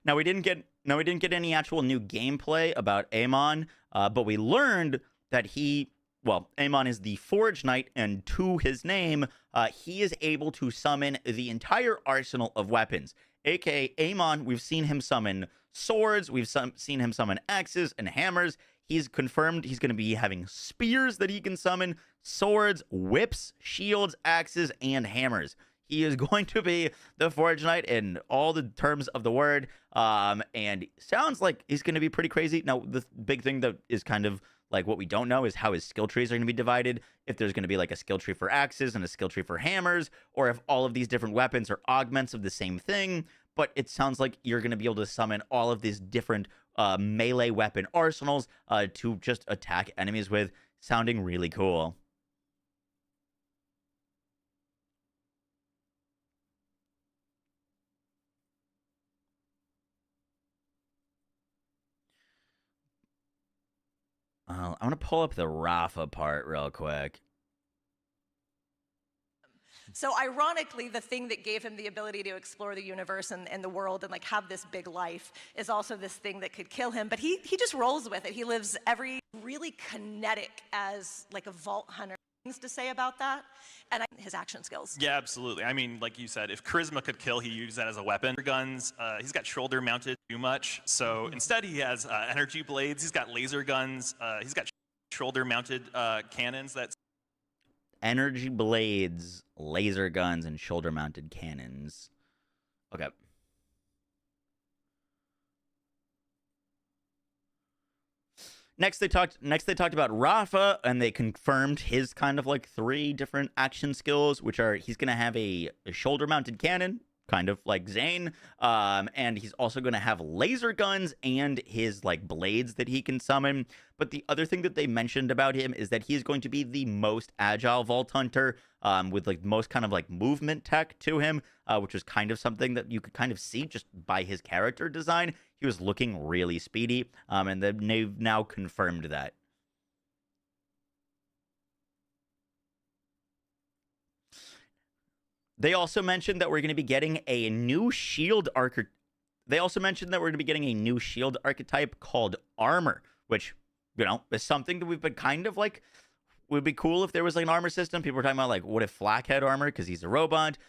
Now we didn't get any actual new gameplay about Amon, but we learned that Amon is the Forge Knight, and to his name, he is able to summon the entire arsenal of weapons. AKA Amon, we've seen him summon swords, we've seen him summon axes and hammers. He's confirmed he's going to be having spears that he can summon, swords, whips, shields, axes, and hammers. He is going to be the Forge Knight in all the terms of the word, and sounds like he's going to be pretty crazy. Now, the big thing that is kind of like what we don't know is how his skill trees are going to be divided, if there's going to be like a skill tree for axes and a skill tree for hammers, or if all of these different weapons are augments of the same thing. But it sounds like you're going to be able to summon all of these different melee weapon arsenals to just attack enemies with, sounding really cool. I'm going to pull up the Rafa part real quick. So ironically, the thing that gave him the ability to explore the universe and the world and like have this big life is also this thing that could kill him. But he just rolls with it. He lives really kinetic as like a vault hunter. Things to say about that, and his action skills. Yeah, absolutely. I mean, like you said, if charisma could kill, he used that as a weapon. Guns, he's got shoulder mounted too much, so instead he has energy blades. He's got laser guns. He's got shoulder mounted cannons. That's energy blades, laser guns, and shoulder mounted cannons. Okay. Next they talked about Rafa, and they confirmed his kind of like 3 different action skills, which are he's going to have a shoulder-mounted cannon, kind of like Zane, and he's also going to have laser guns and his like blades that he can summon. But the other thing that they mentioned about him is that he's going to be the most agile Vault Hunter, with like most kind of like movement tech to him, which was kind of something that you could kind of see just by his character design. He was looking really speedy, and they've now confirmed that. They also mentioned that we're going to be getting a new shield archetype. They also mentioned that we're going to be getting a new shield archetype called Armor, which, you know, is something that we've been kind of like, would be cool if there was like an armor system. People were talking about like, what if Flak had armor because he's a robot?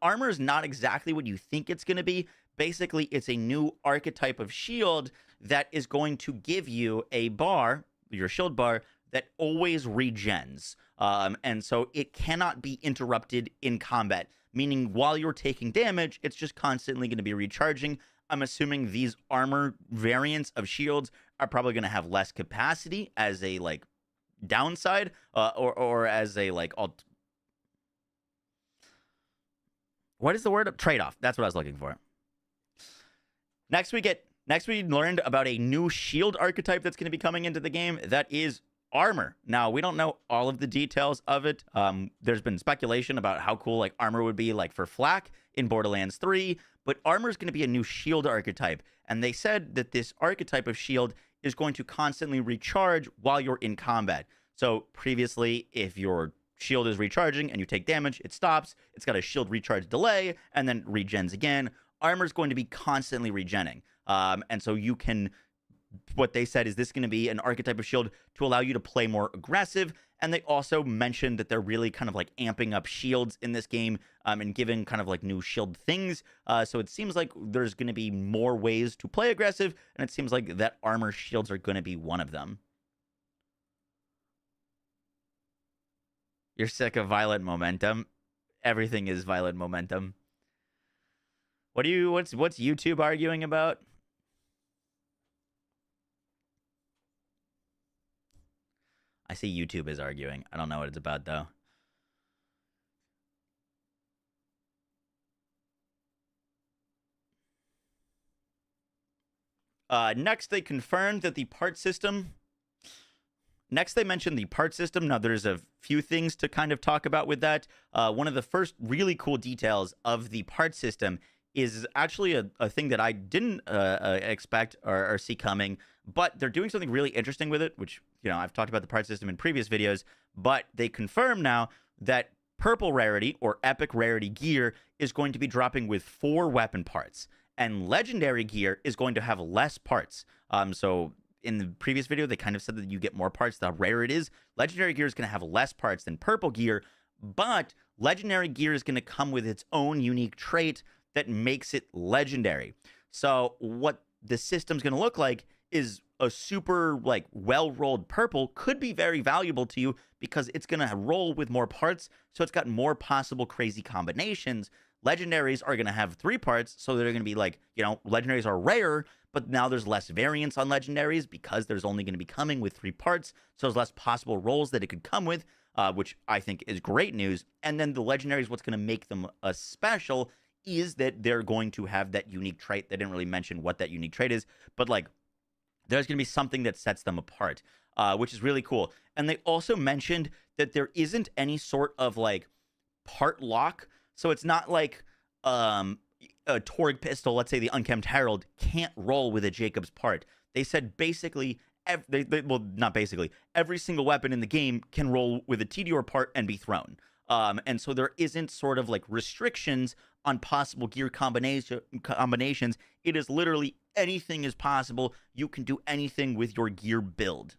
Armor is not exactly what you think it's going to be. Basically, it's a new archetype of shield that is going to give you a bar, your shield bar, that always regens. And so it cannot be interrupted in combat, meaning while you're taking damage, it's just constantly going to be recharging. I'm assuming these armor variants of shields are probably going to have less capacity as a like downside, or as a like what is the word? Trade-off. That's what I was looking for. Next we learned about a new shield archetype that's going to be coming into the game. That is Armor. Now, we don't know all of the details of it. There's been speculation about how cool like Armor would be like for Flak in Borderlands 3, but Armor is going to be a new shield archetype. And they said that this archetype of shield is going to constantly recharge while you're in combat. So previously, if your shield is recharging and you take damage, it stops. It's got a shield recharge delay and then regens again. Armor is going to be constantly regenning. And so you can, what they said is this is going to be an archetype of shield to allow you to play more aggressive. And they also mentioned that they're really kind of like amping up shields in this game, and giving kind of like new shield things. So it seems like there's going to be more ways to play aggressive. And it seems like that armor shields are going to be one of them. You're sick of violent momentum. everything is violent momentum. What's YouTube arguing about? I see YouTube is arguing. I don't know what it's about though. Next, they confirmed that the part system. Next, they mentioned the part system. Now, there's a few things to kind of talk about with that. One of the first really cool details of the part system is actually a thing that I didn't expect or see coming, but they're doing something really interesting with it, which, you know, I've talked about the part system in previous videos, but they confirm now that purple rarity or epic rarity gear is going to be dropping with 4 weapon parts, and legendary gear is going to have less parts. So in the previous video, they kind of said that you get more parts the rarer it is. Legendary gear is going to have less parts than purple gear, but legendary gear is going to come with its own unique trait that makes it legendary. So what the system's going to look like is a super like well-rolled purple could be very valuable to you because it's going to roll with more parts, so it's got more possible crazy combinations. Legendaries are going to have 3 parts, so they're going to be like, you know, legendaries are rare, but now there's less variance on legendaries because there's only going to be coming with 3 parts, so there's less possible rolls that it could come with, which I think is great news. And then the legendaries, what's going to make them special is that they're going to have that unique trait. They didn't really mention what that unique trait is, but like there's going to be something that sets them apart, which is really cool. And they also mentioned that there isn't any sort of like part lock. So it's not like a Torg pistol, let's say the Unkempt Herald, can't roll with a Jacob's part. They said basically, well, not basically, every single weapon in the game can roll with a TDR part and be thrown. And so there isn't sort of like restrictions on possible gear combinations. It is literally anything is possible. You can do anything with your gear build.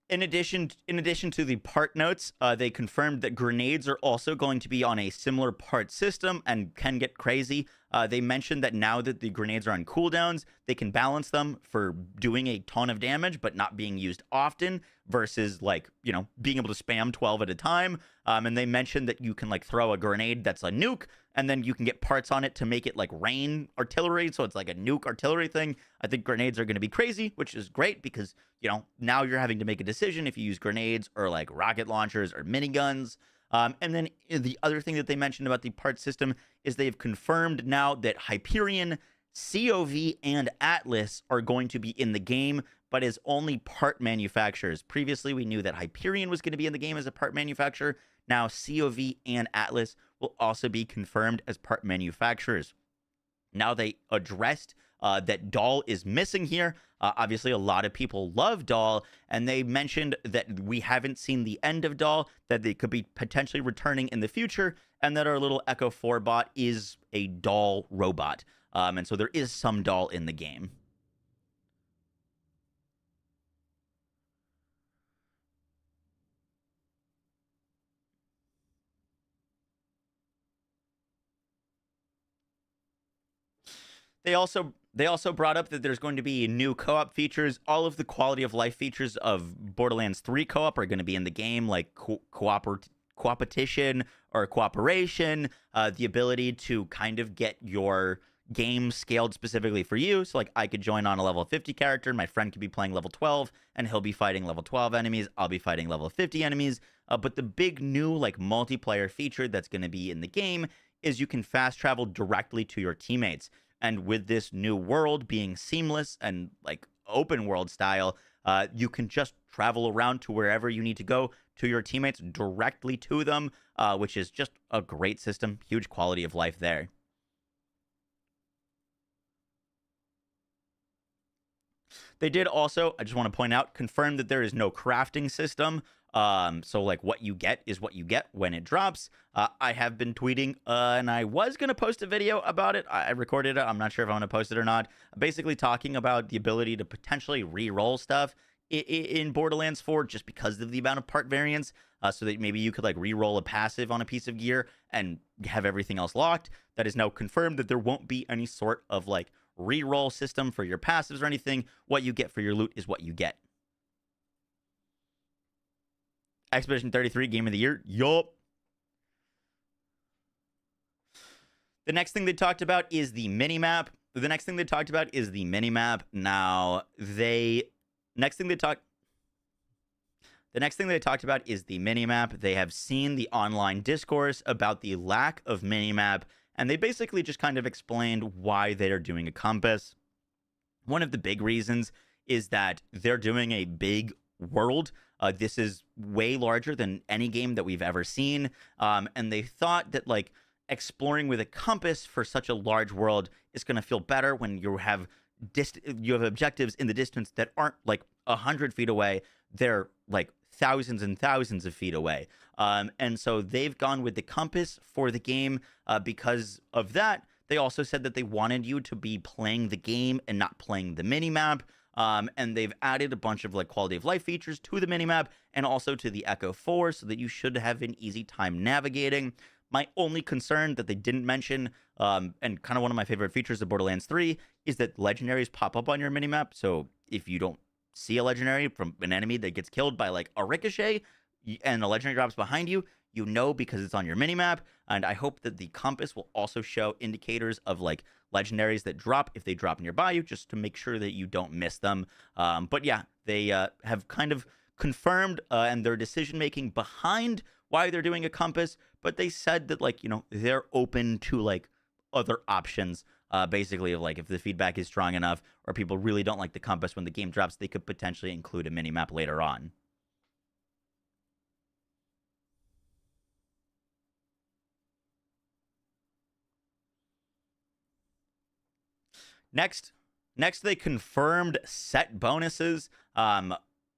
In addition to the part notes, they confirmed that grenades are also going to be on a similar part system and can get crazy. They mentioned that now that the grenades are on cooldowns, they can balance them for doing a ton of damage, but not being used often versus like, you know, being able to spam 12 at a time. And they mentioned that you can like throw a grenade that's a nuke, and then you can get parts on it to make it like rain artillery. So it's like a nuke artillery thing. I think grenades are going to be crazy, which is great because, you know, now you're having to make a decision if you use grenades or like rocket launchers or miniguns. And then the other thing that they mentioned about the part system is they've confirmed now that Hyperion, COV, and Atlas are going to be in the game, but as only part manufacturers. Previously, we knew that Hyperion was going to be in the game as a part manufacturer. Now, COV and Atlas will also be confirmed as part manufacturers. Now, they addressed that Doll is missing here. Obviously, a lot of people love Doll, and they mentioned that we haven't seen the end of Doll, that they could be potentially returning in the future, and that our little Echo 4 bot is a Doll robot. And so there is some Doll in the game. They also brought up that there's going to be new co-op features. All of the quality of life features of Borderlands 3 co-op are going to be in the game, like coopetition or cooperation, the ability to kind of get your game scaled specifically for you. So like I could join on a level 50 character, my friend could be playing level 12, and he'll be fighting level 12 enemies. I'll be fighting level 50 enemies. But the big new like multiplayer feature that's going to be in the game is you can fast travel directly to your teammates. And with this new world being seamless and like open world style, you can just travel around to wherever you need to go to your teammates directly to them, which is just a great system. Huge quality of life there. They did also, I just want to point out, confirm that there is no crafting system. So like what you get is what you get when it drops. I have been tweeting, and I was going to post a video about it. I recorded it. I'm not sure if I want to post it or not. Basically talking about the ability to potentially re-roll stuff in Borderlands 4 just because of the amount of part variance. So that maybe you could like re-roll a passive on a piece of gear and have everything else locked. That is now confirmed that there won't be any sort of like re-roll system for your passives or anything. What you get for your loot is what you get. Expedition 33 Game of the Year. Yup. The next thing they talked about is the minimap. Now, the next thing they talked about is the minimap. They have seen the online discourse about the lack of minimap, and they basically just kind of explained why they are doing a compass. One of the big reasons is that they're doing a big world. This is way larger than any game that we've ever seen, and they thought that, like, exploring with a compass for such a large world is going to feel better when you have objectives in the distance that aren't like 100 feet away. They're like thousands and thousands of feet away. And so they've gone with the compass for the game. Because of that, they also said that they wanted you to be playing the game and not playing the minimap. And they've added a bunch of like quality of life features to the minimap and also to the Echo 4 so that you should have an easy time navigating. My only concern that they didn't mention, and kind of one of my favorite features of Borderlands 3, is that legendaries pop up on your minimap. So if you don't see a legendary from an enemy that gets killed by like a ricochet and a legendary drops behind you, you know because it's on your minimap. And I hope that the compass will also show indicators of like legendaries that drop if they drop nearby you, just to make sure that you don't miss them. But yeah, they have kind of confirmed and their decision making behind why they're doing a compass, but they said that, like, you know, they're open to like other options, basically, of like if the feedback is strong enough or people really don't like the compass when the game drops, they could potentially include a minimap later on. Next they confirmed set bonuses.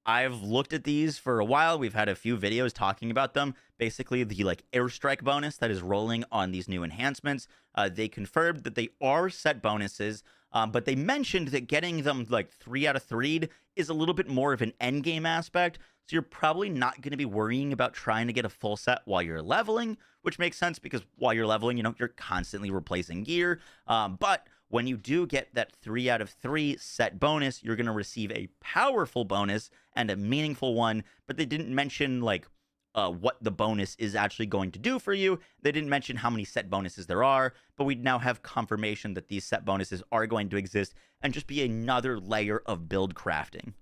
I've looked at these for a while. We've had a few videos talking about them. Basically, the like airstrike bonus that is rolling on these new enhancements. They confirmed that they are set bonuses, but they mentioned that getting them like 3 out of 3 is a little bit more of an end game aspect. So you're probably not going to be worrying about trying to get a full set while you're leveling, which makes sense because while you're leveling, you know, you're constantly replacing gear. But when you do get that 3 out of 3 set bonus, you're going to receive a powerful bonus and a meaningful one, but they didn't mention like what the bonus is actually going to do for you. They didn't mention how many set bonuses there are, but we now have confirmation that these set bonuses are going to exist and just be another layer of build crafting.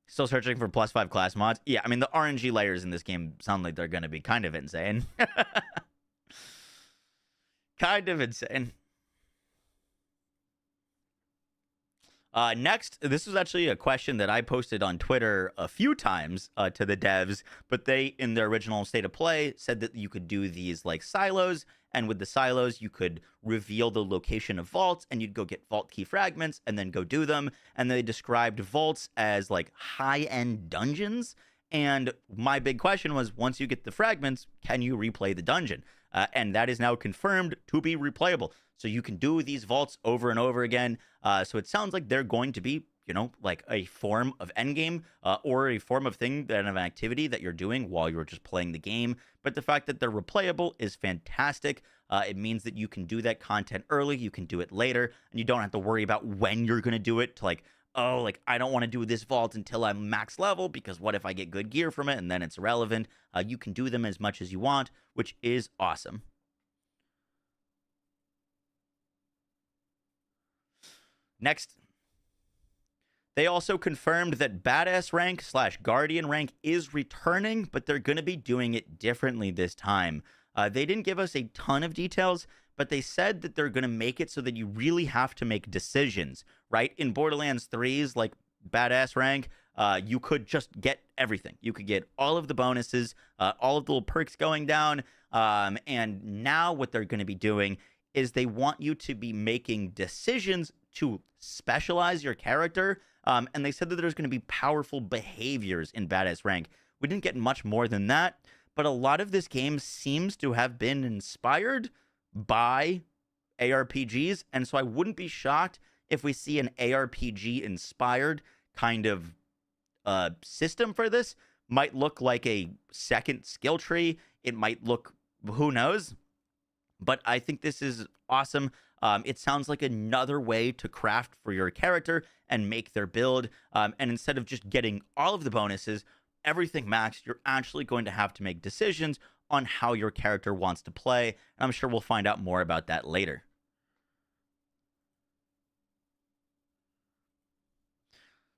Still searching for +5 class mods? Yeah, I mean, the RNG layers in this game sound like they're going to be kind of insane. Kind of insane. Next, this was actually a question that I posted on Twitter a few times to the devs, but they, in their original state of play, said that you could do these like silos, and with the silos, you could reveal the location of vaults, and you'd go get vault key fragments and then go do them. And they described vaults as like high-end dungeons. And my big question was, once you get the fragments, can you replay the dungeon? And that is now confirmed to be replayable. So you can do these vaults over and over again. So it sounds like they're going to be, you know, like a form of endgame or a form of thing, that of an activity that you're doing while you're just playing the game. But the fact that they're replayable is fantastic. It means that you can do that content early, you can do it later, and you don't have to worry about when you're going to do it to like, oh, like I don't want to do this vault until I'm max level because what if I get good gear from it and then it's irrelevant. You can do them as much as you want, which is awesome. Next, they also confirmed that Badass rank / Guardian rank is returning, but they're going to be doing it differently this time. They didn't give us a ton of details, but they said that they're going to make it so that you really have to make decisions, right? In Borderlands 3's like Badass rank, you could just get everything. You could get all of the bonuses, all of the little perks going down, and now what they're going to be doing is they want you to be making decisions to specialize your character, and they said that there's going to be powerful behaviors in Badass rank. We didn't get much more than that, but a lot of this game seems to have been inspired by ARPGs, and so I wouldn't be shocked if we see an ARPG-inspired kind of system for this. might look like a second skill tree. It might look, who knows? But I think this is awesome. It sounds like another way to craft for your character and make their build. And instead of just getting all of the bonuses, everything maxed, you're actually going to have to make decisions on how your character wants to play. And I'm sure we'll find out more about that later.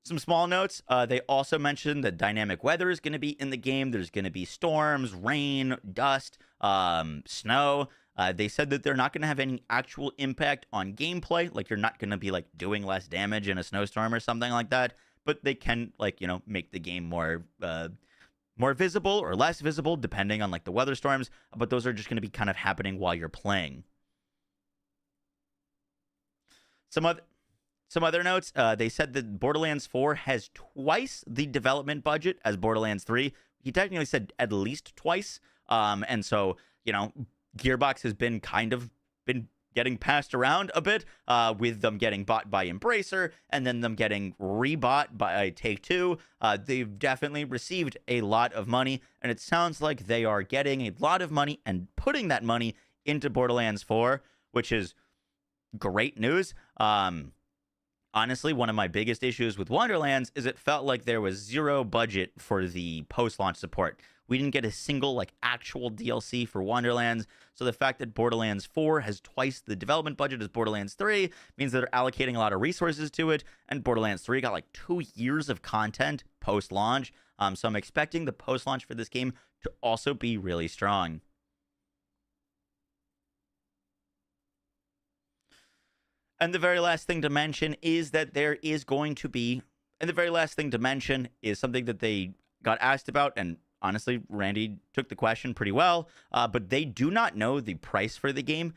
Some small notes. They also mentioned that dynamic weather is going to be in the game. There's going to be storms, rain, dust, snow. They said that they're not going to have any actual impact on gameplay. Like, you're not going to be, like, doing less damage in a snowstorm or something like that. But they can, like, you know, make the game more visible or less visible, depending on, like, the weather storms. But those are just going to be kind of happening while you're playing. Some other notes. They said that Borderlands 4 has twice the development budget as Borderlands 3. He technically said at least twice. And so, you know, Gearbox has been getting passed around a bit, with them getting bought by Embracer and then them getting rebought by Take-Two. They've definitely received a lot of money, and it sounds like they are getting a lot of money and putting that money into Borderlands 4, which is great news. Honestly, one of my biggest issues with Wonderlands is it felt like there was zero budget for the post-launch support. We didn't get a single, like, actual DLC for Wonderlands. So the fact that Borderlands 4 has twice the development budget as Borderlands 3 means that they're allocating a lot of resources to it. And Borderlands 3 got like 2 years of content post-launch. So I'm expecting the post-launch for this game to also be really strong. And the very last thing to mention is that there is going to be, and the very last thing to mention is something that they got asked about, and honestly, Randy took the question pretty well, but they do not know the price for the game.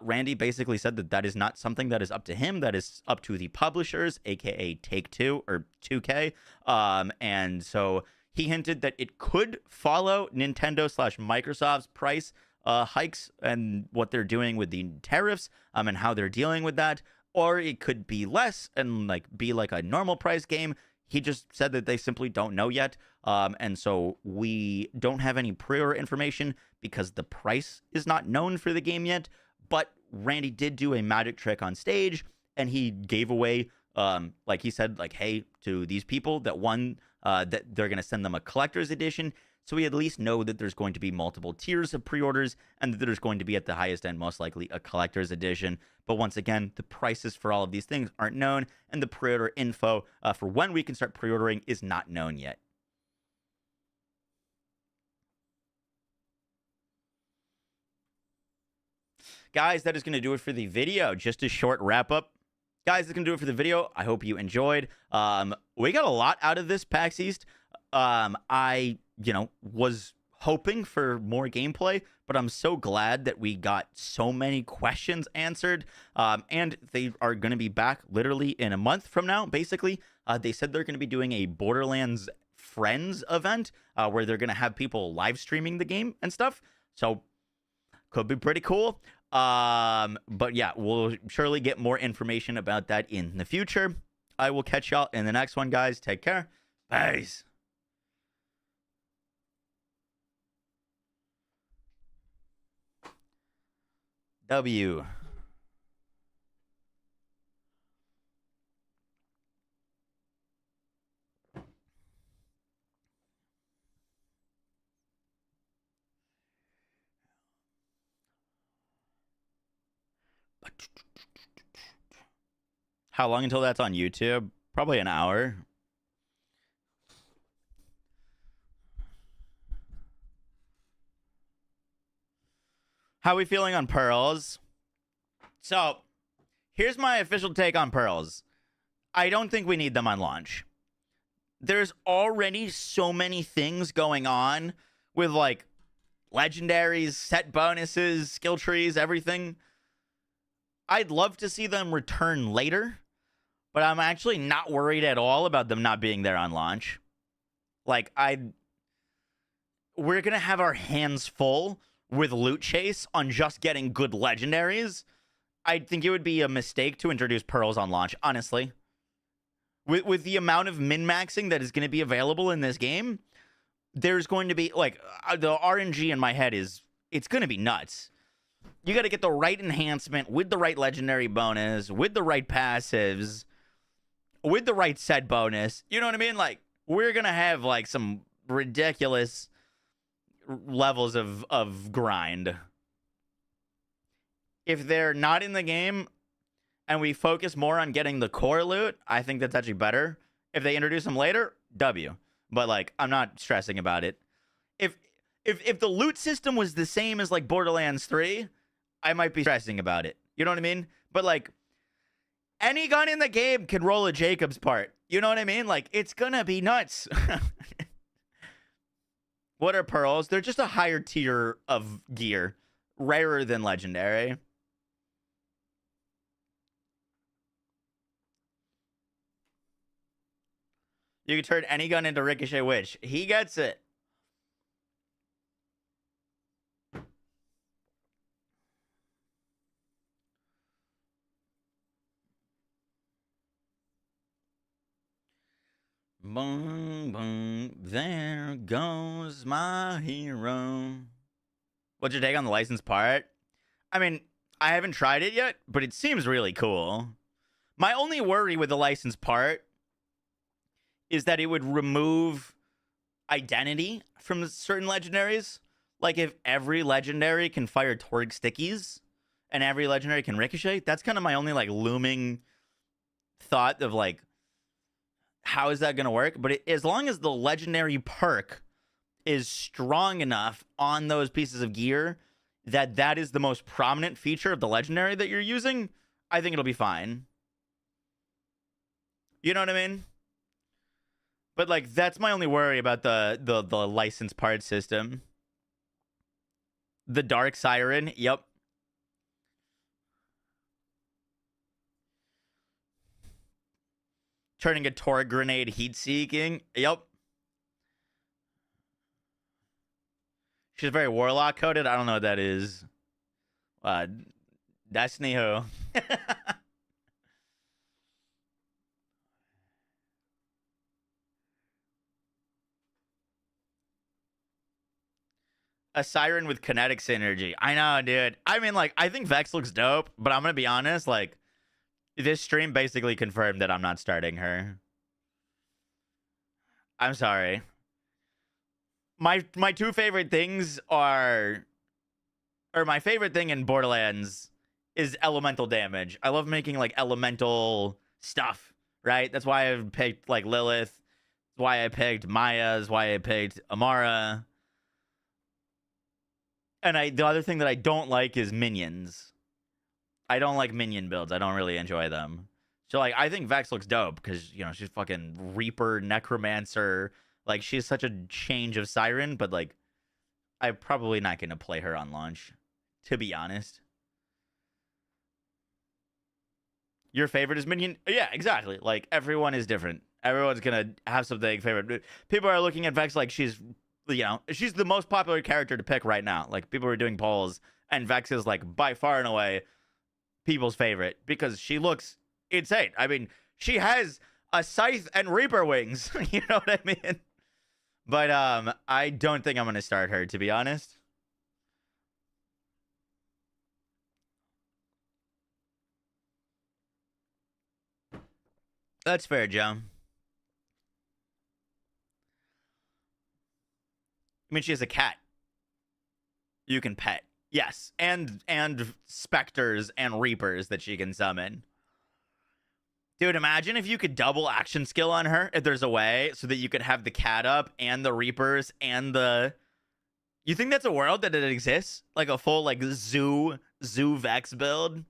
Randy basically said that that is not something that is up to him. That is up to the publishers, aka Take-Two or 2K. And so he hinted that it could follow Nintendo/Microsoft's price hikes and what they're doing with the tariffs, and how they're dealing with that, or it could be less and like be like a normal price game. He just said that they simply don't know yet. And so we don't have any pre-order information because the price is not known for the game yet. But Randy did do a magic trick on stage, and he gave away, like he said, like, hey, to these people that won, that they're going to send them a collector's edition. So we at least know that there's going to be multiple tiers of pre-orders and that there's going to be at the highest end, most likely, a collector's edition. But once again, the prices for all of these things aren't known, and the pre-order info for when we can start pre-ordering is not known yet. Guys, that is going to do it for the video. Just a short wrap-up. Guys, that's going to do it for the video. I hope you enjoyed. We got a lot out of this PAX East. I was hoping for more gameplay, but I'm so glad that we got so many questions answered. And they are going to be back literally in a month from now, basically. They said they're going to be doing a Borderlands Friends event where they're going to have people live streaming the game and stuff. So, could be pretty cool. But yeah, we'll surely get more information about that in the future. I will catch y'all in the next one, guys. Take care. Peace. W. How long until that's on YouTube? Probably an hour. How are we feeling on Pearls? So, here's my official take on Pearls. I don't think we need them on launch. There's already so many things going on with, like, legendaries, set bonuses, skill trees, everything. I'd love to see them return later, but I'm actually not worried at all about them not being there on launch. Like, we're going to have our hands full with Loot Chase on just getting good legendaries. I think it would be a mistake to introduce Pearls on launch, honestly. With the amount of min-maxing that is going to be available in this game, there's going to be like the RNG in my head is it's going to be nuts. You got to get the right enhancement with the right legendary bonus, with the right passives, with the right set bonus. You know what I mean? Like, we're going to have like some ridiculous levels of grind. If they're not in the game and we focus more on getting the core loot, I think that's actually better. If they introduce them later, W. But like, I'm not stressing about it. If the loot system was the same as like Borderlands 3, I might be stressing about it. You know what I mean? But like, any gun in the game can roll a Jacob's part. You know what I mean? Like, it's gonna be nuts. What are pearls? They're just a higher tier of gear, rarer than legendary. You can turn any gun into Ricochet Witch. He gets it. Boom, boom, there goes my hero. What's your take on the licensed part? I mean, I haven't tried it yet, but it seems really cool. My only worry with the licensed part is that it would remove identity from certain legendaries. Like, if every legendary can fire Torg stickies and every legendary can ricochet, that's kind of my only, like, looming thought of, like, how is that going to work? But as long as the legendary perk is strong enough on those pieces of gear that that is the most prominent feature of the legendary that you're using, I think it'll be fine. You know what I mean? But like, that's my only worry about the license part system. The Dark Siren, yep. Turning a Torg grenade heat-seeking, yep. She's very Warlock-coded. I don't know what that is. Destiny who? A siren with kinetic synergy. I know, dude. I mean, like, I think Vex looks dope, but I'm gonna be honest, like, this stream basically confirmed that I'm not starting her. I'm sorry. My two favorite things are, or my favorite thing in Borderlands is elemental damage. I love making like elemental stuff, right? That's why I picked like Lilith. That's why I picked Maya. That's why I picked Amara. And the other thing that I don't like is minions. I don't like minion builds. I don't really enjoy them. So like, I think Vex looks dope because, you know, she's fucking Reaper, Necromancer. Like, she's such a change of Siren, but like, I'm probably not going to play her on launch, to be honest. Your favorite is minion? Yeah, exactly. Like, everyone is different. Everyone's going to have something favorite. People are looking at Vex like she's, you know, she's the most popular character to pick right now. Like, people are doing polls, and Vex is like by far and away people's favorite because she looks insane. I mean, she has a scythe and Reaper wings. You know what I mean? But I don't think I'm going to start her, to be honest. That's fair, Joe. I mean, she has a cat you can pet. Yes, and specters and reapers that she can summon. Dude, imagine if you could double action skill on her, if there's a way, so that you could have the cat up and the reapers and the... You think that's a world that it exists? Like a full, like, zoo Vex build?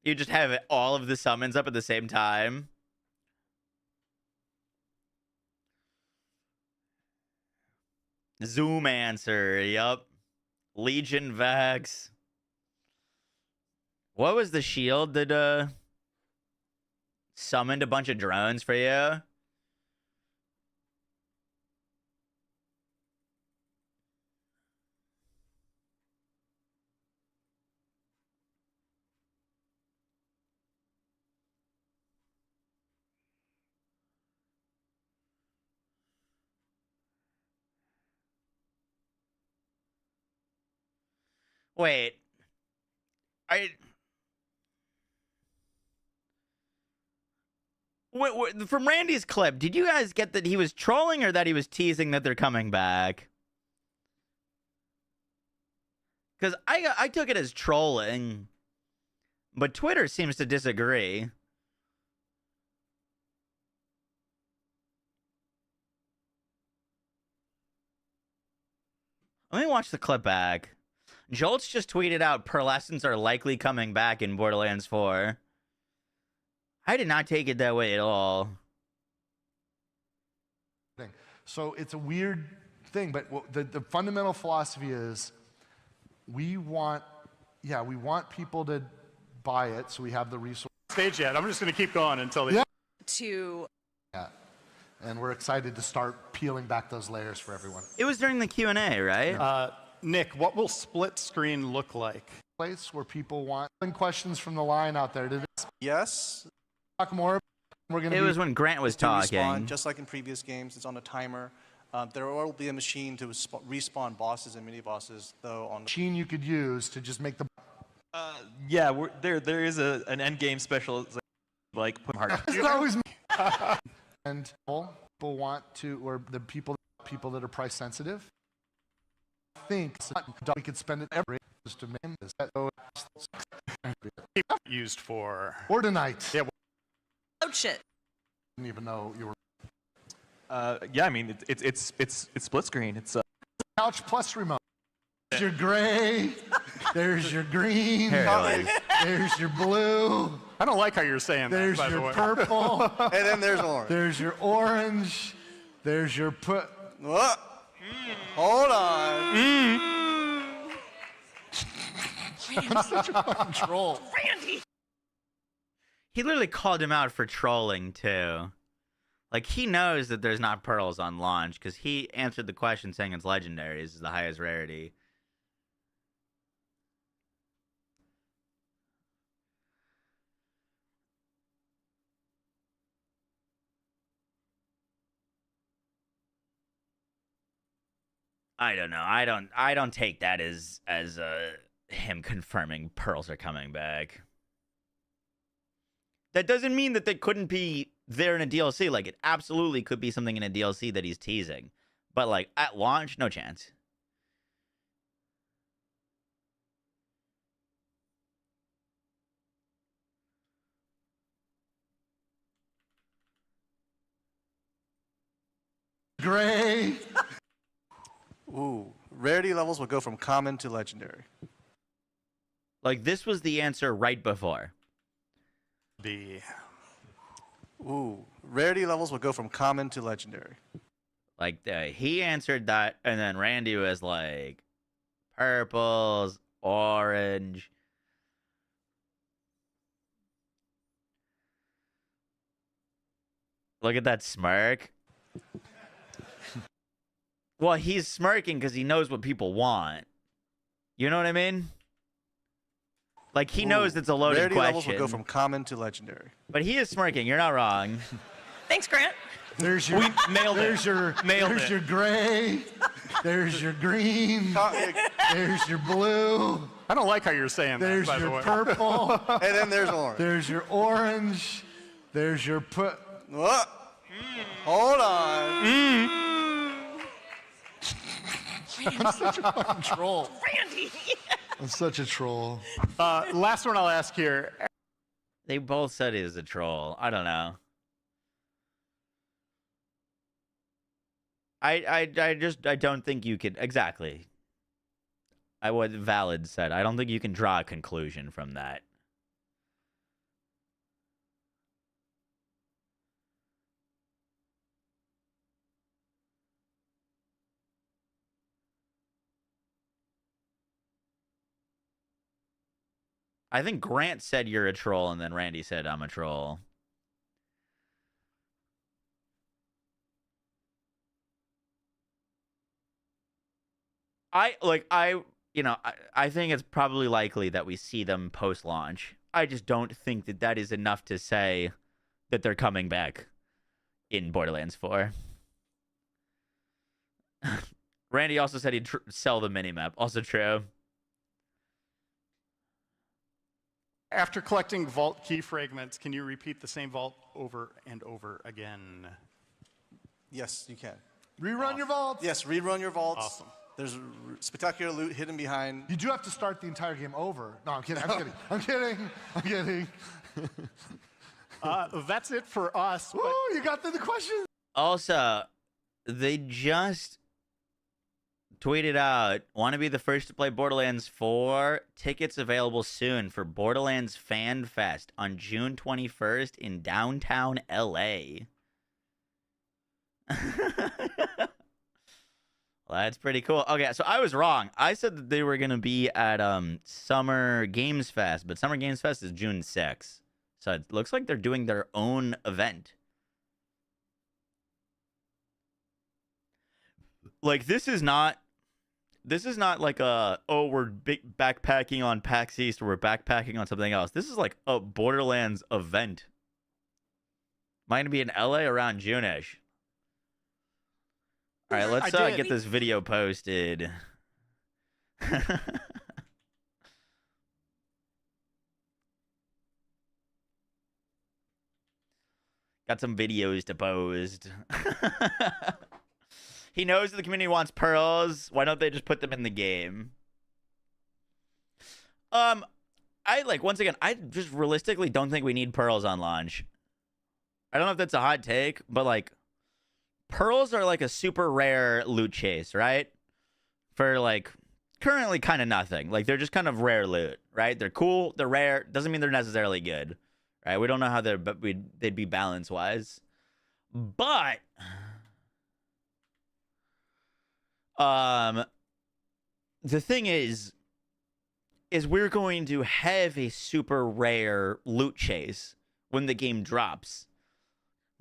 You just have all of the summons up at the same time. Zoomancer, yup. Legion Vex. What was the shield that summoned a bunch of drones for you? Wait. From Randy's clip, did you guys get that he was trolling or that he was teasing that they're coming back? Because I took it as trolling, but Twitter seems to disagree. Let me watch the clip back. Jolt's just tweeted out pearlescents are likely coming back in Borderlands 4. I did not take it that way at all. So it's a weird thing, but the fundamental philosophy is we want people to buy it so we have the resource. Stage yet. I'm just going to keep going until the... Yeah. And we're excited to start peeling back those layers for everyone. It was during the Q&A, right? Nick, what will split screen look like? Place where people want questions from the line out there. Yes. Talk more. We're gonna. It was when Grant was talking. Respawn, just like in previous games, it's on a timer. There will be a machine to respawn bosses and mini bosses, though. On the machine you could use to just make the. Yeah, there is an end game special like put hard. It's always me. And people want to, or the people that are price sensitive. I think we could spend it every just to make this. Used for Ordinite. Yeah. Oh shit. Didn't even know you were. Yeah, I mean it's split screen. It's Couch plus remote. There's your gray. There's your green. There's your blue. I don't like how you're saying there's that, by the way. There's your purple. And then there's orange. There's your orange. There's your Hold on. Such a fucking troll. Randy! He literally called him out for trolling, too. Like, he knows that there's not pearls on launch, because he answered the question saying it's legendary. This is the highest rarity. I don't know. I don't take that as him confirming pearls are coming back. That doesn't mean that they couldn't be there in a DLC. Like, it absolutely could be something in a DLC that he's teasing. But, like, at launch, no chance. Gray. Ooh, rarity levels will go from common to legendary. Like, this was the answer right before. Ooh, rarity levels will go from common to legendary. Like, he answered that, and then Randy was like, purples, orange. Look at that smirk. Well, he's smirking because he knows what people want. You know what I mean? Like, he knows it's a loaded rarity question. Levels will go from common to legendary. But he is smirking. You're not wrong. Thanks, Grant. There's your there's your gray. There's your green. There's your blue. I don't like how you're saying there's that, by the way. There's your purple. And then there's orange. There's your orange. There's your Hold on. I'm such a fucking troll. Randy! I'm such a troll. Last one I'll ask here. They both said he was a troll. I don't know. I don't think you could exactly. What Valid said. I don't think you can draw a conclusion from that. I think Grant said you're a troll, and then Randy said I'm a troll. I think it's probably likely that we see them post-launch. I just don't think that that is enough to say that they're coming back in Borderlands 4. Randy also said he'd sell the minimap. Also true. After collecting vault key fragments, can you repeat the same vault over and over again? Yes, you can. Rerun your vaults. Yes, rerun your vaults. Awesome. There's spectacular loot hidden behind. You do have to start the entire game over. No, I'm kidding. I'm kidding. I'm kidding. I'm kidding. That's it for us. Woo, you got through the questions. Also, they just tweeted out, want to be the first to play Borderlands 4? Tickets available soon for Borderlands Fan Fest on June 21st in downtown LA. Well, that's pretty cool. Okay, so I was wrong. I said that they were going to be at Summer Games Fest, but Summer Games Fest is June 6th. So it looks like they're doing their own event. Like, this is not like a, oh, we're backpacking on PAX East or we're backpacking on something else. This is like a Borderlands event. Might be in LA around June-ish. All right, let's get this video posted. Got some videos to post. He knows that the community wants pearls. Why don't they just put them in the game? Once again, I just realistically don't think we need pearls on launch. I don't know if that's a hot take, but like, pearls are like a super rare loot chase, right? For like currently kind of nothing. Like, they're just kind of rare loot, right? They're cool, they're rare, doesn't mean they're necessarily good, right? We don't know how they'd be balance wise, but the thing is we're going to have a super rare loot chase when the game drops.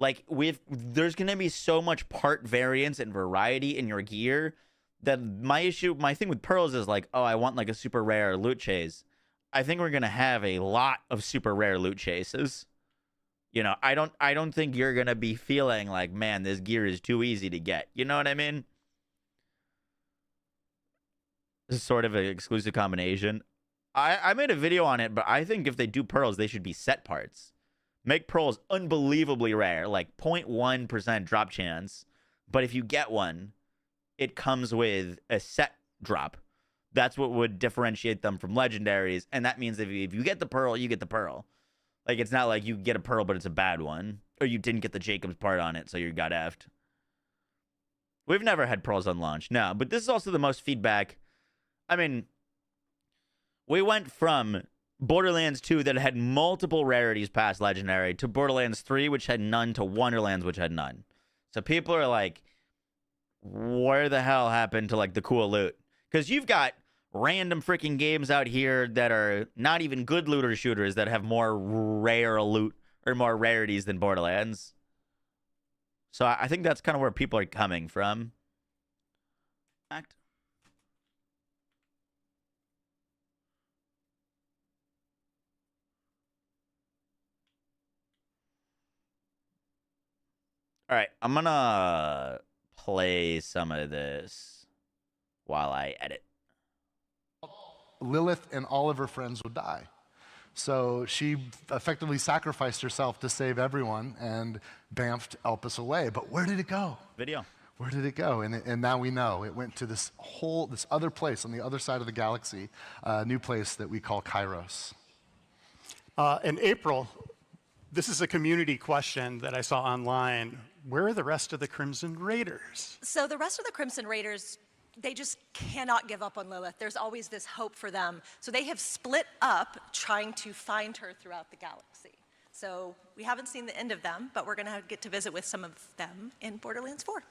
Like, there's going to be so much part variance and variety in your gear that my thing with pearls is like, oh, I want like a super rare loot chase. I think we're going to have a lot of super rare loot chases. You know, I don't think you're going to be feeling like, man, this gear is too easy to get. You know what I mean? This is sort of an exclusive combination. I made a video on it, but I think if they do pearls, they should be set parts. Make pearls unbelievably rare, like 0.1% drop chance. But if you get one, it comes with a set drop. That's what would differentiate them from legendaries. And that means if you get the pearl, you get the pearl. Like, it's not like you get a pearl, but it's a bad one. Or you didn't get the Jacobs part on it, so you got effed. We've never had pearls on launch. No, but this is also the most feedback. I mean, we went from Borderlands 2 that had multiple rarities past legendary to Borderlands 3, which had none, to Wonderlands, which had none. So people are like, where the hell happened to like the cool loot? Because you've got random freaking games out here that are not even good looter shooters that have more rare loot or more rarities than Borderlands. So I think that's kind of where people are coming from. All right, I'm going to play some of this while I edit. Lilith and all of her friends would die. So she effectively sacrificed herself to save everyone and bamfed Elpis away. But where did it go? Video. Where did it go? And now we know. It went to this other place on the other side of the galaxy, a new place that we call Kairos. In April, this is a community question that I saw online. Where are the rest of the Crimson Raiders? So the rest of the Crimson Raiders, they just cannot give up on Lilith. There's always this hope for them. So they have split up trying to find her throughout the galaxy. So we haven't seen the end of them, but we're going to get to visit with some of them in Borderlands 4.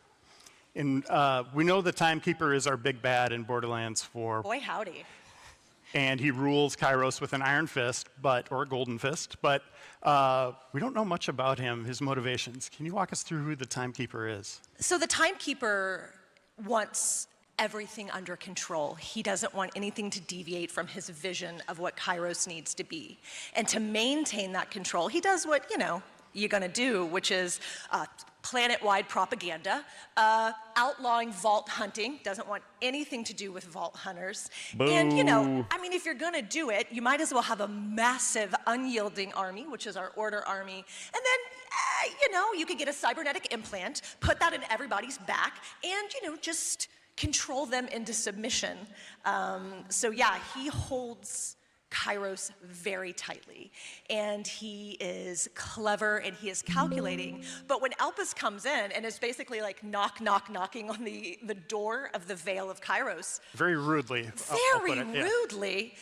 And we know the Timekeeper is our big bad in Borderlands 4. Boy, howdy. And he rules Kairos with an iron fist, or a golden fist, but we don't know much about him, his motivations. Can you walk us through who the Timekeeper is? So the Timekeeper wants everything under control. He doesn't want anything to deviate from his vision of what Kairos needs to be. And to maintain that control, he does what, you're going to do, which is planet-wide propaganda, outlawing vault hunting, doesn't want anything to do with vault hunters. And, you know, I mean, if you're going to do it, you might as well have a massive unyielding army, which is our Order army, and then, you know, you could get a cybernetic implant, put that in everybody's back, and, you know, just control them into submission. So yeah, he holds Kairos very tightly, and he is clever and he is calculating. But when Elpis comes in and is basically like knocking on the door of the Veil of Kairos, very rudely, very rudely,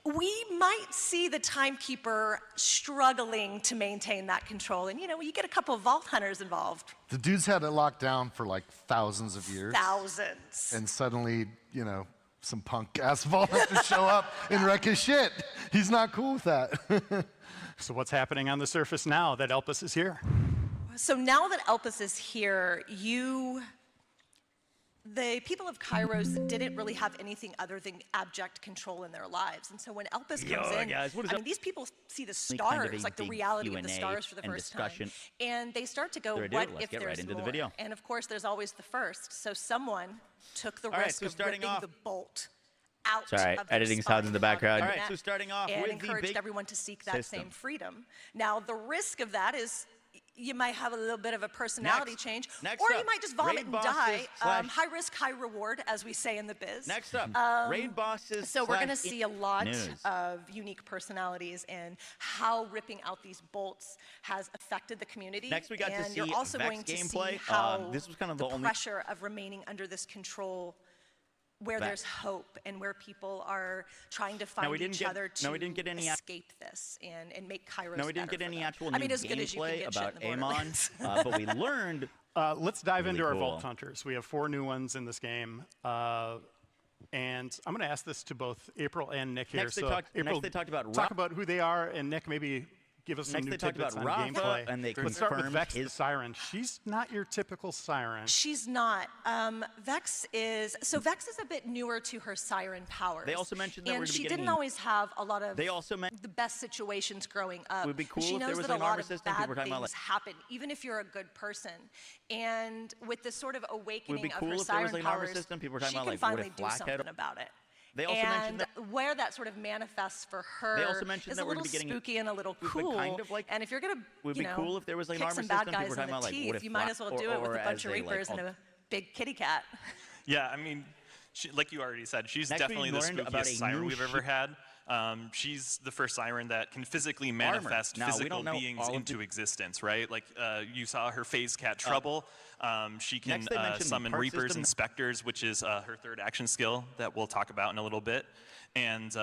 we might see the Timekeeper struggling to maintain that control. And you know, you get a couple of Vault Hunters involved. The dude's had it locked down for like thousands of years. Thousands. And suddenly, you know, some punk-ass Vault Hunters show up and wreck his shit. He's not cool with that. So what's happening on the surface now that Elpis is here? So now that Elpis is here, the people of Kairos didn't really have anything other than abject control in their lives. And so when Elpis comes in, guys, I mean, these people see the stars, like the reality of the stars for the first time. And they start to go, what if there's more? And of course, there's always the first. So someone took the risk of ripping the bolt out of their editing sounds in the background. spine All right, so starting off and with encouraged the everyone to seek that same freedom. Now, the risk of that is you might have a little bit of a personality change, or you might just vomit and die. High risk, high reward, as we say in the biz. Next up, raid bosses. So we're going to see a lot of unique personalities and how ripping out these bolts has affected the community. Next, we got to see you're also Vex going to gameplay. see how this was kind of the pressure of remaining under this control, where there's hope and where people are trying to find each other to escape this and make Kairos No, we didn't get any actual new gameplay about Amon, but we learned. Let's dive into our Vault Hunters. We have 4 new ones in this game. And I'm going to ask this to both April and Nick here. Next, they talked about talk about who they are, and Nick, maybe give us some new tidbits on gameplay. And they Let's start with Vex the Siren. She's not your typical Siren. She's not. Vex is a bit newer to her Siren powers. They also mentioned that and she didn't always have a lot of the best situations growing up. It would be cool she if there knows was that an a lot armor of system. bad People were talking about things happen, even if you're a good person. And with this sort of awakening of her Siren powers, she can finally do something about it. They also mentioned that where that sort of manifests for her is a little spooky and a little cool. And if you're going to, you know, if there was like kick some bad guys in the teeth, you might as well do it with a bunch of Reapers and a big kitty cat. Yeah, I mean, like you already said, she's definitely the spookiest siren we've ever had. She's the first siren that can physically manifest physical beings into existence, right? Like you saw her phase cat Trouble. She can summon Reapers and Specters, which is her third action skill that we'll talk about in a little bit. And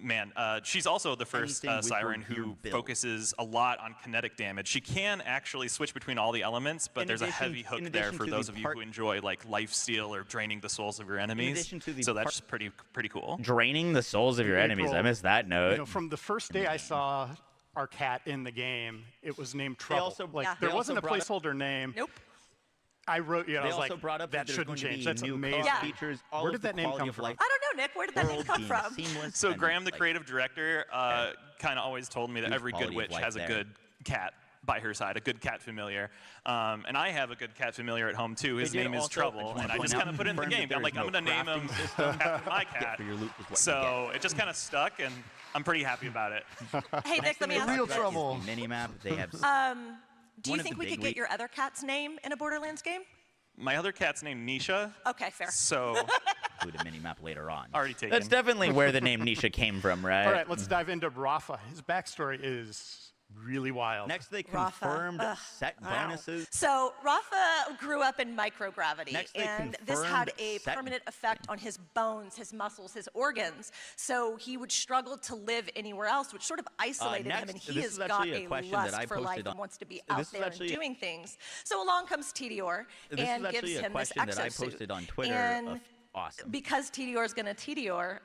man, she's also the first siren who focuses a lot on kinetic damage. She can actually switch between all the elements, but there's a heavy hook there for those of you who enjoy like lifesteal or draining the souls of your enemies. So that's pretty cool. Draining the souls of your enemies. I missed that note. You know, from the first day I saw our cat in the game, it was named Trouble. There wasn't a placeholder name. Nope. I wrote, you know, I was like, brought up that shouldn't change. That's amazing. Features, Where did that name come from? I don't know, Nick. Where did that name come from? So Graham, the creative director, kind of always told me that every good witch has a good cat by her side, a good cat familiar. And I have a good cat familiar at home too. His name is Trouble, and I just kind of put it in the game. I'm like, I'm going to name him after my cat. So it just kind of stuck, and I'm pretty happy about it. Hey, Nick, let me ask you. Real Trouble. Minimap. They have. Do you think we could get your other cat's name in a Borderlands game? My other cat's named Nisha. Okay, fair. So. Include a minimap later on. Already taken. That's definitely where the name Nisha came from, right? All right, let's dive into Rafa. His backstory is really wild. Next, they confirmed set bonuses. So Rafa grew up in microgravity, and this had a permanent effect on his bones, his muscles, his organs. So he would struggle to live anywhere else, which sort of isolated him, and he has got a lust for life and wants to be out there and doing things. So along comes Tedior and gives him this exosuit. That I posted on Twitter. And awesome. because Tedior is going to Tedior,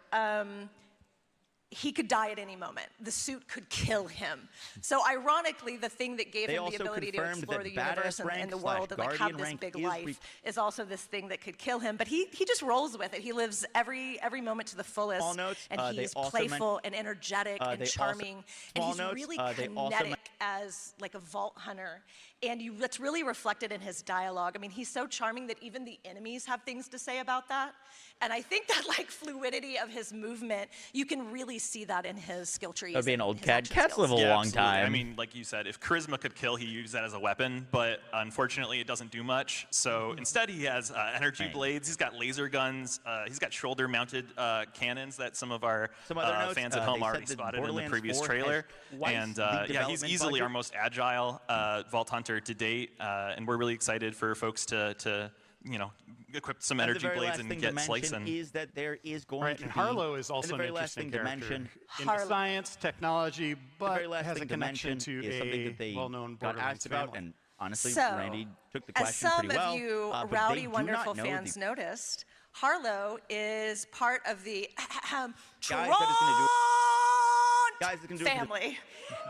he could die at any moment. The suit could kill him. So ironically, the thing that gave him the ability to explore the universe and the world and like have this big life is also this thing that could kill him. But he just rolls with it. He lives every moment to the fullest. And he's playful and energetic and charming. And he's really kinetic as like a vault hunter, and that's really reflected in his dialogue. I mean, he's so charming that even the enemies have things to say about that. And I think that like fluidity of his movement, you can really see that in his skill trees. That'd be an and old his cat. action Cats skills. live a long absolutely. time. I mean, like you said, if charisma could kill, he used that as a weapon, but unfortunately it doesn't do much. So instead he has energy blades, he's got laser guns, he's got shoulder-mounted cannons that some of our other notes, fans at home they already said that spotted in the Borderlands previous 4 trailer. has twice And the yeah, he's development easily budget. our most agile Vault Hunter to date, and we're really excited for folks to equip some energy blades and get slicing. Is that there is going Right, to and be Harlow is also and the an very last interesting thing to character. mention. Into science, technology, The but very last has a thing to connection mention to is something a that they well-known got Borderlands asked about, family. and honestly, So, Randy took the as question some pretty well. of you but they rowdy, do wonderful not know fans the noticed, Harlow is part of the guys that is going to do guys that can do it for the- family.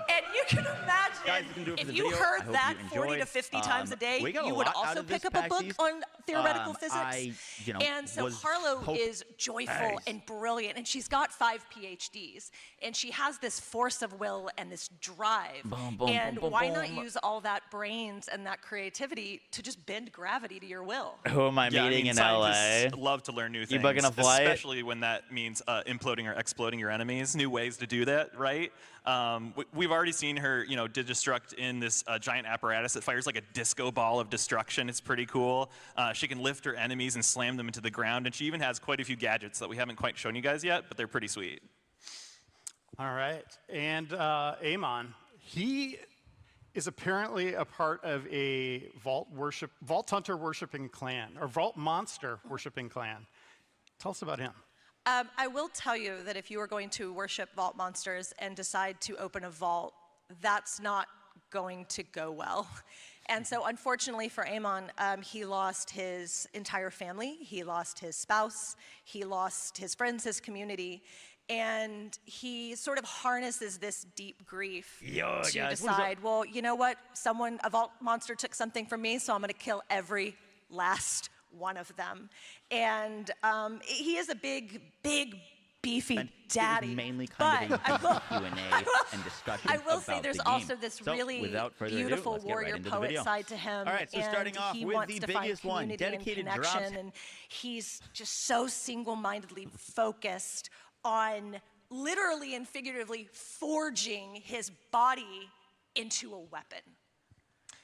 And you can imagine, Guys that can do it for if the you video, heard I hope that you 40 to enjoyed. 50 times a day, We got a you would lot out also of this pick up a PAX book East. on theoretical physics. I, and so was Harlow is joyful Nice. and brilliant, and she's got 5 PhDs, and she has this force of will and this drive. Boom, boom, and boom, boom, why not boom. use all that brains and that creativity to just bend gravity to your will? Who am I Yeah, mean, in LA? scientists love to learn new things, You booking a flight? especially when that means imploding or exploding your enemies. New ways to do that, right? We've already seen her, destruct in this giant apparatus that fires like a disco ball of destruction. It's pretty cool. She can lift her enemies and slam them into the ground, and she even has quite a few gadgets that we haven't quite shown you guys yet, but they're pretty sweet. All right, and Amon, he is apparently a part of a Vault Hunter worshiping clan, or Vault Monster worshiping clan. Tell us about him. I will tell you that if you are going to worship vault monsters and decide to open a vault, that's not going to go well. And so unfortunately for Amon, he lost his entire family, he lost his spouse, he lost his friends, his community, and he sort of harnesses this deep grief to decide, well, you know what, a vault monster took something from me, so I'm gonna kill every last one of them. And he is a big, beefy daddy. Mainly kind of a Q&A and discussion I will say about there's the game. also this So, really without further beautiful ado, let's get right warrior into the poet video. side to him. All right, so and starting off he with wants the to find biggest one, community and dedicated connection, drops. and he's just so single-mindedly focused on literally and figuratively forging his body into a weapon.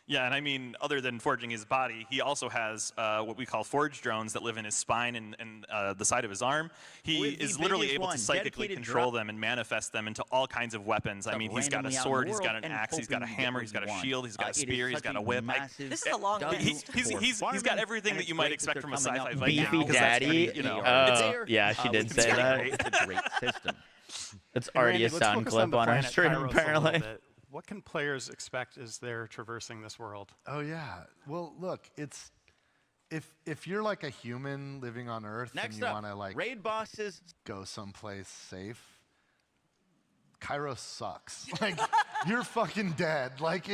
Yeah, and I mean, other than forging his body, he also has what we call forge drones that live in his spine and the side of his arm. He With the is literally biggest able one, to psychically dedicated control drop. them and manifest them into all kinds of weapons. I mean, he's got a randomly out in sword, the he's got world an and axe, he's got a hoping you get hammer, what he's got you a want. shield, he's got a It is spear, he's such got a a whip. massive This is a long list. He's got everything that you might expect from a sci-fi Viking. Beefy because that's daddy. pretty, Yeah, she did say that. It's a great system. It's already Randy, a let's sound focus clip the on our planet stream, Kairos a little apparently. bit. What can players expect as they're traversing this world? Oh yeah. Well, look, it's if you're like a human living on Earth Next and you up, want to like raid bosses. go someplace safe, Kairos sucks. Like you're fucking dead. Like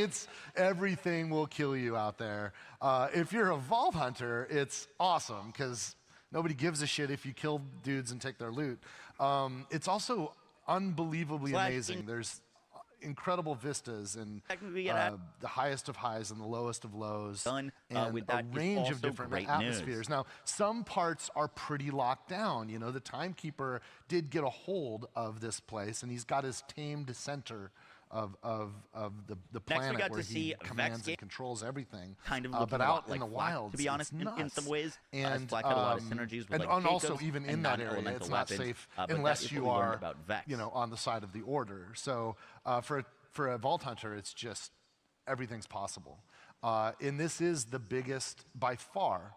everything will kill you out there. If you're a Vault Hunter, it's awesome because nobody gives a shit if you kill dudes and take their loot. It's also unbelievably amazing. There's incredible vistas and the highest of highs and the lowest of lows, and with a that is range of also different great atmospheres. news. Now, some parts are pretty locked down. You know, the Timekeeper did get a hold of this place, and he's got his tamed center of the planet got where to he see commands Vex and controls everything. Kind of but looking a out lot in like the Flak, wilds, to be honest, it's in nuts. some ways, and Flak had a lot of synergies with and, like and also Jacobs even in and that area, non-elemental it's not weapons, safe but that unless is you what we learned are, about Vex. you know, on the side of the Order. So for a Vault Hunter, it's just everything's possible. And this is the biggest, by far,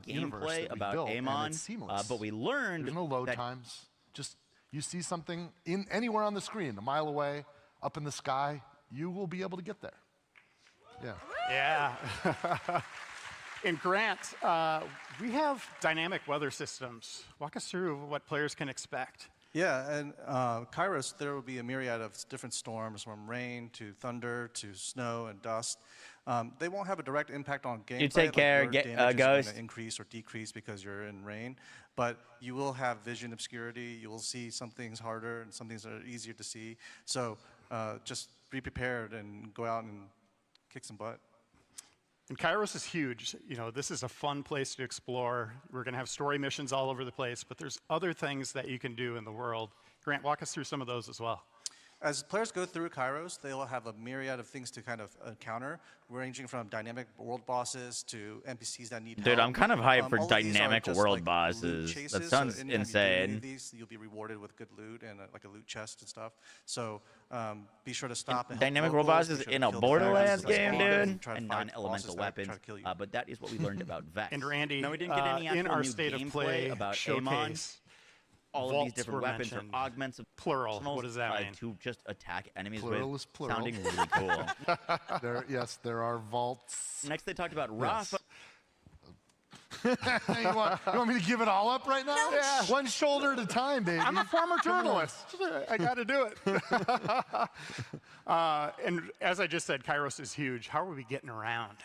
universe Gameplay that we about built, Amon, and it's seamless. but we learned there's no load that times. Just you see something in anywhere on the screen, a mile away, up in the sky, you will be able to get there. Yeah. Yeah. In Grant, we have dynamic weather systems. Walk us through what players can expect. Yeah, and Kairos, there will be a myriad of different storms, from rain to thunder to snow and dust. They won't have a direct impact on gameplay. You take care, your damage is Ghost. going to increase or decrease because you're in rain, but you will have vision obscurity. You will see some things harder and some things that are easier to see. So just be prepared and go out and kick some butt. And Kairos is huge. You know, this is a fun place to explore. We're going to have story missions all over the place, but there's other things that you can do in the world. Grant, walk us through some of those as well. As players go through Kairos, they'll have a myriad of things to kind of encounter, ranging from dynamic world bosses to NPCs that need help. Dude, I'm kind of hyped for all of these are dynamic just, world like, bosses. loot chases, That so sounds anytime you do any insane. of these, you'll be rewarded with good loot and like a loot chest and stuff. So be sure to stop and help Dynamic world locals, bosses be sure to in a kill the Borderlands dragons game, that spawn, dude, try to and fight non-elemental bosses that weapons. try to kill you. But that is what we learned about Vex. And Randy, no, we didn't get any in actual our new state of gameplay play about showcase, Amon. All of these vaults different were weapons or mentioned. augments of Plural. What does that mean? to just attack enemies Plural with, is plural. sounding really cool. Yes, there are vaults. Next, they talked about Rafa. you want me to give it all up right now? No. Yeah. One shoulder at a time, baby. I'm a former Come on. journalist. I got to do it. And as I just said, Kairos is huge. How are we getting around?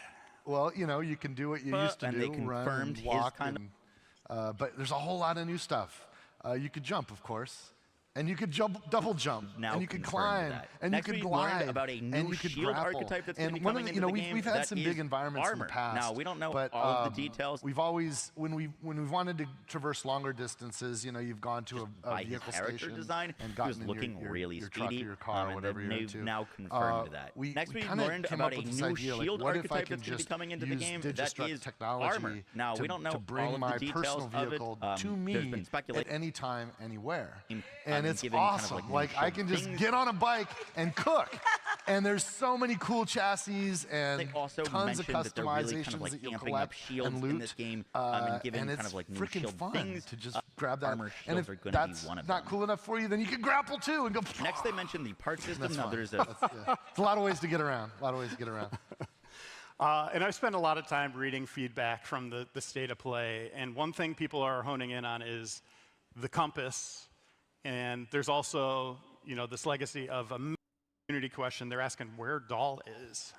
Well, you know, you can do what you used to and do, they run confirmed and his walk, kind but there's a whole lot of new stuff. You could jump, of course. And you could double jump, Now and you could confirmed climb, that. and Next, you could we learned glide, about a new and you could shield grapple. archetype that's gonna and be one coming of the, into the game we've had that some is big environments armor. in the past. Now, we don't know but, all of the details. We've always, when we've wanted to traverse longer distances, you know, you've gone to a By his vehicle character station design, and he gotten was in looking your really your truck or speedy, your car, and whatever you're they've into. now confirmed that. Next, we kinda learned came about up a with this new idea, like, shield what if I archetype could that's going to be just coming into the use game that Digistruct is technology armor. Now, we don't know to bring all of my the details personal of it. vehicle to There's me been speculation. at any time, anywhere. I've And been it's given kind of awesome. like Like, I can just things. get on a bike and cook. And there's so many cool chassis and They also tons of mentioned that they're really customizations kind of like that you'll amping up collect shields and loot. in this game and giving and kind it's of like new freaking shield fun things. to just grab that. Armor And shields if are going to that's be one of not them. cool enough for you, then you can grapple too and go. Next, they mentioned the part system. That's Now, fun. there's a It's a lot of ways to get around. A lot of ways to get around. And I've spent a lot of time reading feedback from the state of play. And one thing people are honing in on is the compass. And there's also, you know, this legacy of a community question. They're asking where Doll is.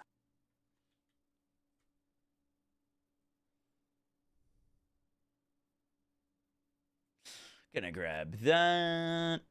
Gonna grab that.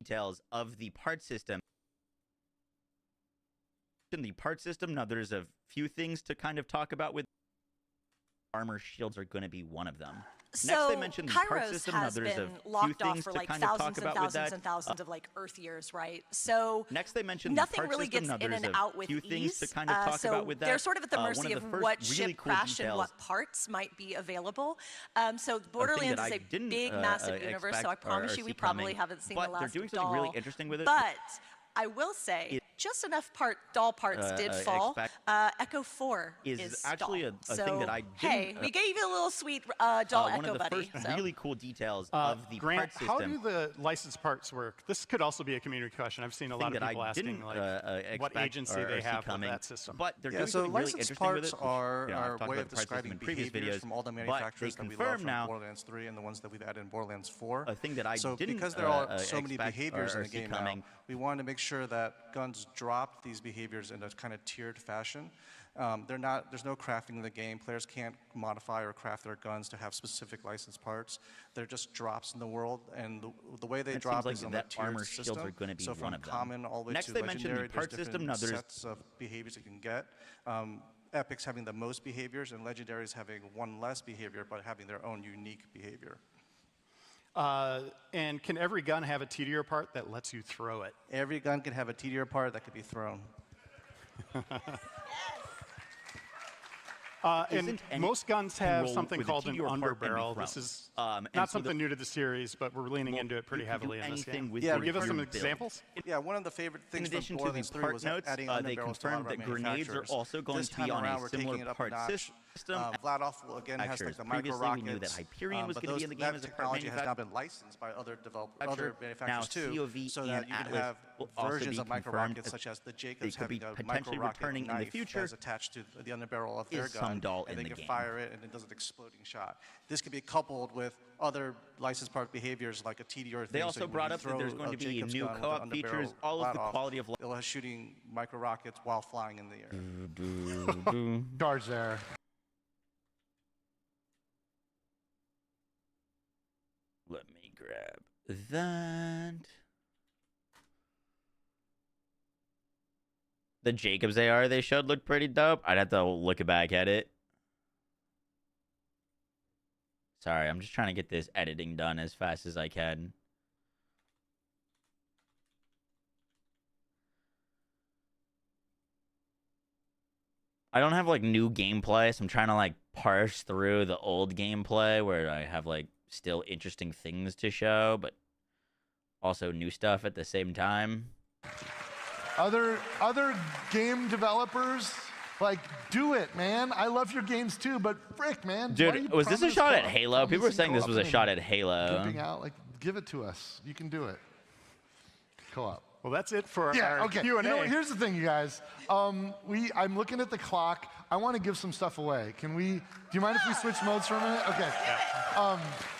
Details of the part system. In the part system, now there's a few things to kind of talk about with armor shields are going to be one of them. So Next, they mentioned the part Kairos system. Now has there's been a few locked off things for to like kind of talk thousands and about with thousands that. and thousands of like Earth years, right? So Next, they mentioned nothing the part really system. gets Now in there's and a out with few things ease. to kind of talk so about with that. they're sort of at the One mercy of of the what first really ship cool crash and details. what parts might be available. So Borderlands that is I a didn't, big, massive universe. So I expect or promise you, we see probably coming, haven't seen but the last they're doing of something really Doll. interesting with it. But I will say, just enough doll parts did fall. expect- Echo 4 is actually doll. a thing that I didn't. Hey, we gave you a little sweet doll one Echo of the buddy. first so. really cool details of the Grant, part system. how do the licensed parts work? This could also be a community question. I've seen a lot of that people I asking didn't, like, what expect agency or they see have with coming, that system. But they're Yeah, doing so something really licensed interesting with parts it. are I've our talked way about of the part system describing in previous behaviors videos, from all the but they manufacturers that we love confirm from now Borderlands 3 and the ones that we've added in Borderlands 4. a thing that I so didn't because there are so many expect behaviors or in the see game coming. now, we wanted to make sure that guns drop these behaviors in a kind of tiered fashion. There's no crafting in the game. Players can't modify or craft their guns to have specific licensed parts. They're just drops in the world, and the way they It drop seems like is on that the tiered armor shields system. are gonna be so one from of them. common all the way Next, to they mentioned the legendary, part there's system. different Now, there's sets of behaviors you can get. Epics having the most behaviors, and legendaries having one less behavior, but having their own unique behavior. And can every gun have a TDR part that lets you throw it? Every gun can have a TDR part that could be thrown. And most guns have roll something with a called an TDR part and be underbarrel. thrown. This is And not so something new to the series, but we're leaning into it pretty you can do heavily in this anything game. with Yeah, your give us some build. examples. Yeah, one of the favorite In things from addition to Borderlands the 3 part was notes, adding they underbarrels to a lot confirmed of our that grenades are manufacturers. also going This to be time on around, a we're taking similar it up a part notch. system. Vladov again has like the micro Previously, we knew that rockets, Hyperion was but going to be in the game that as a part technology has now manufacturer. been licensed by other manufacturers Now, too, COV so and that you can Atlas have will also versions be of micro confirmed rockets, as such as the they Jacobs could be having a potentially micro rocket returning in the knife future that's attached to the underbarrel of their is gun, Sumdal and in they the can game. fire it, and it does an exploding shot. This can be coupled with other licensed product behaviors like a TDR thing. They also brought up that there's going to be new co-op features, all of the quality of life. It'll have shooting micro rockets while flying in the air. Charge there. Let me grab that. The Jacobs AR they showed looked pretty dope. I'd have to look back at it. Sorry, I'm just trying to get this editing done as fast as I can. I don't have like new gameplay, so I'm trying to like parse through the old gameplay where I have like still interesting things to show, but also new stuff at the same time. Other game developers, like, do it, man. I love your games too, but frick, man. Dude, was this a shot at Halo? People were saying this was a shot at Halo. Gimping out, like, give it to us. You can do it. Co-op. Well, that's it for Yeah, our okay. Q&A. You know, here's the thing, you guys. I'm looking at the clock. I want to give some stuff away. Do you mind if we switch modes for a minute? Okay.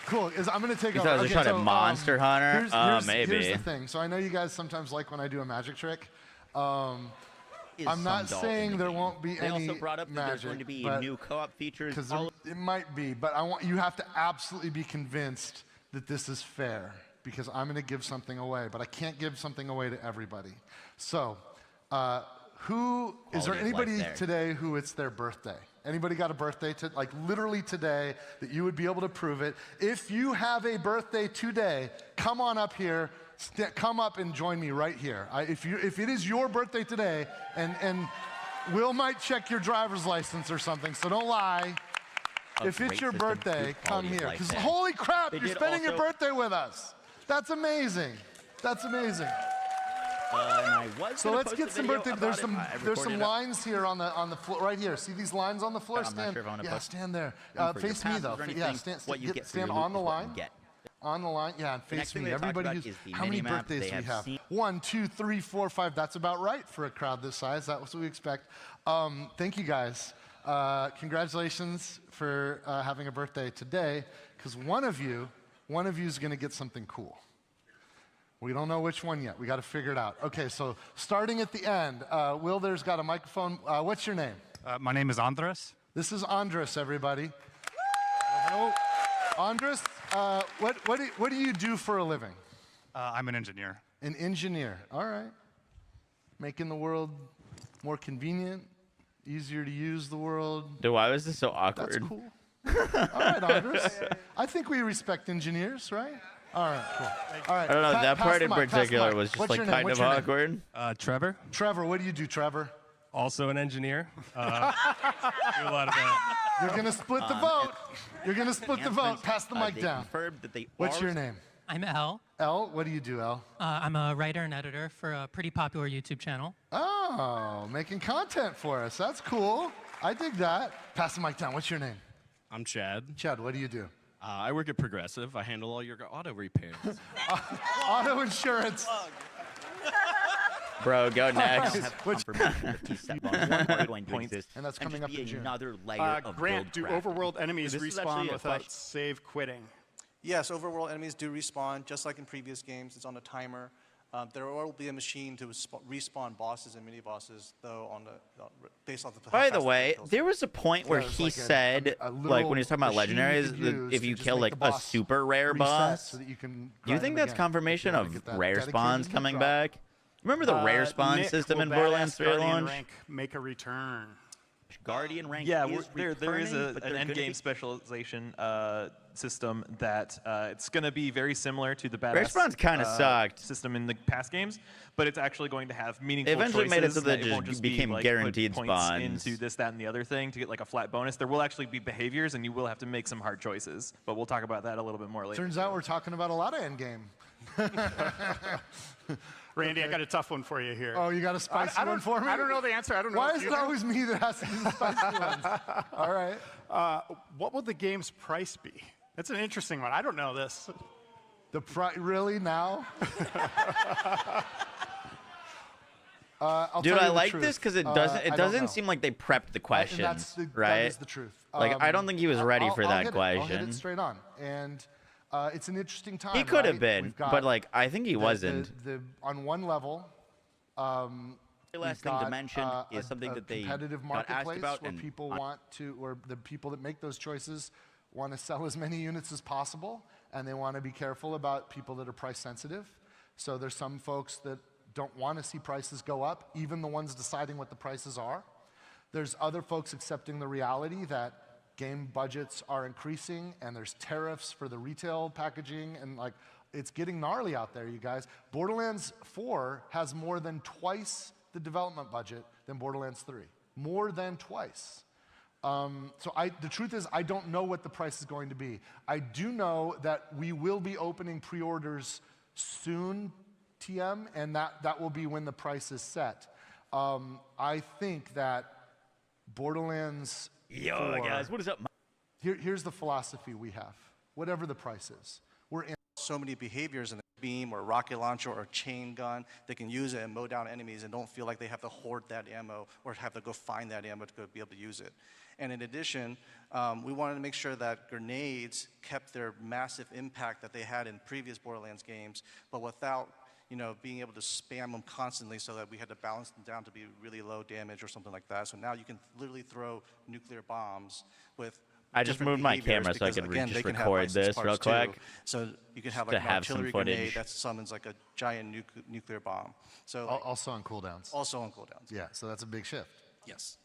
Cool. I'm going to take over. It was a shot at Monster Hunter? Maybe. Here's the thing. So I know you guys sometimes like when I do a magic trick. I'm not saying there won't be They any also brought up that there's magic, going to be but- new co-op features. Because it might be, but you have to absolutely be convinced that this is fair, because I'm going to give something away, but I can't give something away to everybody. So, is there Quality of life anybody there. today who it's their birthday? Anybody got a birthday, like literally today, that you would be able to prove it? If you have a birthday today, come on up here. Come up and join me right here. If it is your birthday today, and Will might check your driver's license or something, so don't lie. If it's your birthday, come here. Because holy crap, you're spending your birthday with us. That's amazing. That's amazing. So let's get some birthday. There's some lines here on the floor right here. See these lines on the floor? I'm not sure if I wanna put stand there. for your Face me passes though. or Yeah, anything, what you get for stand your on the loot is what you line. get. On the line, yeah, and The next face thing me. they talked Everybody about who's is the how many minimap birthdays they do we have have? seen. 1, 2, 3, 4, 5. That's about right for a crowd this size. That's what we expect. Thank you guys. Congratulations for having a birthday today, because one of you is going to get something cool. We don't know which one yet. We got to figure it out. Okay, so starting at the end, Will, there's got a microphone. What's your name? My name is Andres. This is Andres, everybody. Andres, what do you do for a living? I'm an engineer. An engineer. All right. Making the world more convenient, easier to use the world. Dude, why was this so awkward? That's cool. All right, Andres. I think we respect engineers, right? All right, cool. All right. I don't know, that pass part the in mic, pass the particular mic. was just What's like your name? kind What's of your name? awkward. Trevor, Trevor, what do you do, Trevor? also an engineer. Do a lot of You're going to split the vote. You're going to split the vote. Pass the mic They down. confirmed that they What's are your name? I'm Elle. Elle, what do you do, Elle? I'm a writer and editor for a pretty popular YouTube channel. Oh, making content for us. That's cool. I dig that. Pass the mic down. What's your name? I'm Chad. Chad, what do you do? I work at Progressive. I handle all your auto repairs. Auto insurance. Bro, go next. And that's coming up in June. Another layer of Grant, do build overworld enemies This is actually respawn a without question. save quitting? Yes, overworld enemies do respawn, just like in previous games. It's on a timer. There will be a machine to respawn bosses and mini-bosses, though, based off the By the way, there was a point where he said, like when he was talking about machine you legendaries, could that use if to you just kill make like the a boss super rare reset boss, so that you can do you grind think them that's again. confirmation You gotta of get that rare dedicated spawns hit coming drop. back? Remember the rare spawn Nick, system will in Borderlands badass 3 at Guardian launch? rank make a return? Guardian rank Yeah, is there is returning, but an they're end gonna game be- specialization system that it's going to be very similar to the Rare badass spawns kinda sucked. system in the past games, but it's actually going to have meaningful They eventually made it so choices that it it won't just be, became like, put guaranteed points spawns. into this, that, and the other thing to get like a flat bonus. There will actually be behaviors, and you will have to make some hard choices. But we'll talk about that a little bit more later. Turns out we're talking about a lot of endgame. Randy, I got a tough one for you here. Oh, you got a spicy one for me? I don't know the answer. I don't know. Why if is you it do. always me that has to do the spicy ones? All right. What will the game's price be? That's an interesting one. I don't know this. The price, really, now? Dude, I like this because it doesn't seem like they prepped the questions, right? That is the truth. Like, I don't think he was ready for that question. I'll hit it straight on. And it's an interesting time. He could have right? been, We've got but like, I think he wasn't. On one level, The last thing to mention is something that they competitive got asked marketplace about, where and people want to, or the people that make those choices want to sell as many units as possible, and they want to be careful about people that are price sensitive. So there's some folks that don't want to see prices go up, even the ones deciding what the prices are. There's other folks accepting the reality that game budgets are increasing and there's tariffs for the retail packaging, and like, it's getting gnarly out there, you guys. Borderlands 4 has more than twice the development budget than Borderlands 3. More than twice. The truth is, I don't know what the price is going to be. I do know that we will be opening pre-orders soon, TM, and that will be when the price is set. I think that Borderlands 4, guys, what is up? Here's the philosophy we have. Whatever the price is, we're in. So many behaviors in the beam or rocket launcher or chain gun, they can use it and mow down enemies and don't feel like they have to hoard that ammo or have to go find that ammo to be able to use it. And in addition, we wanted to make sure that grenades kept their massive impact that they had in previous Borderlands games, but without being able to spam them constantly, so that we had to balance them down to be really low damage or something like that. So now you can literally throw nuclear bombs with I just moved my camera so I could just record this real quick. So you can have to like an have some artillery footage. grenade that summons like a giant nuclear bomb. So Also on cooldowns. also on cooldowns. Yeah, so that's a big shift. Yes.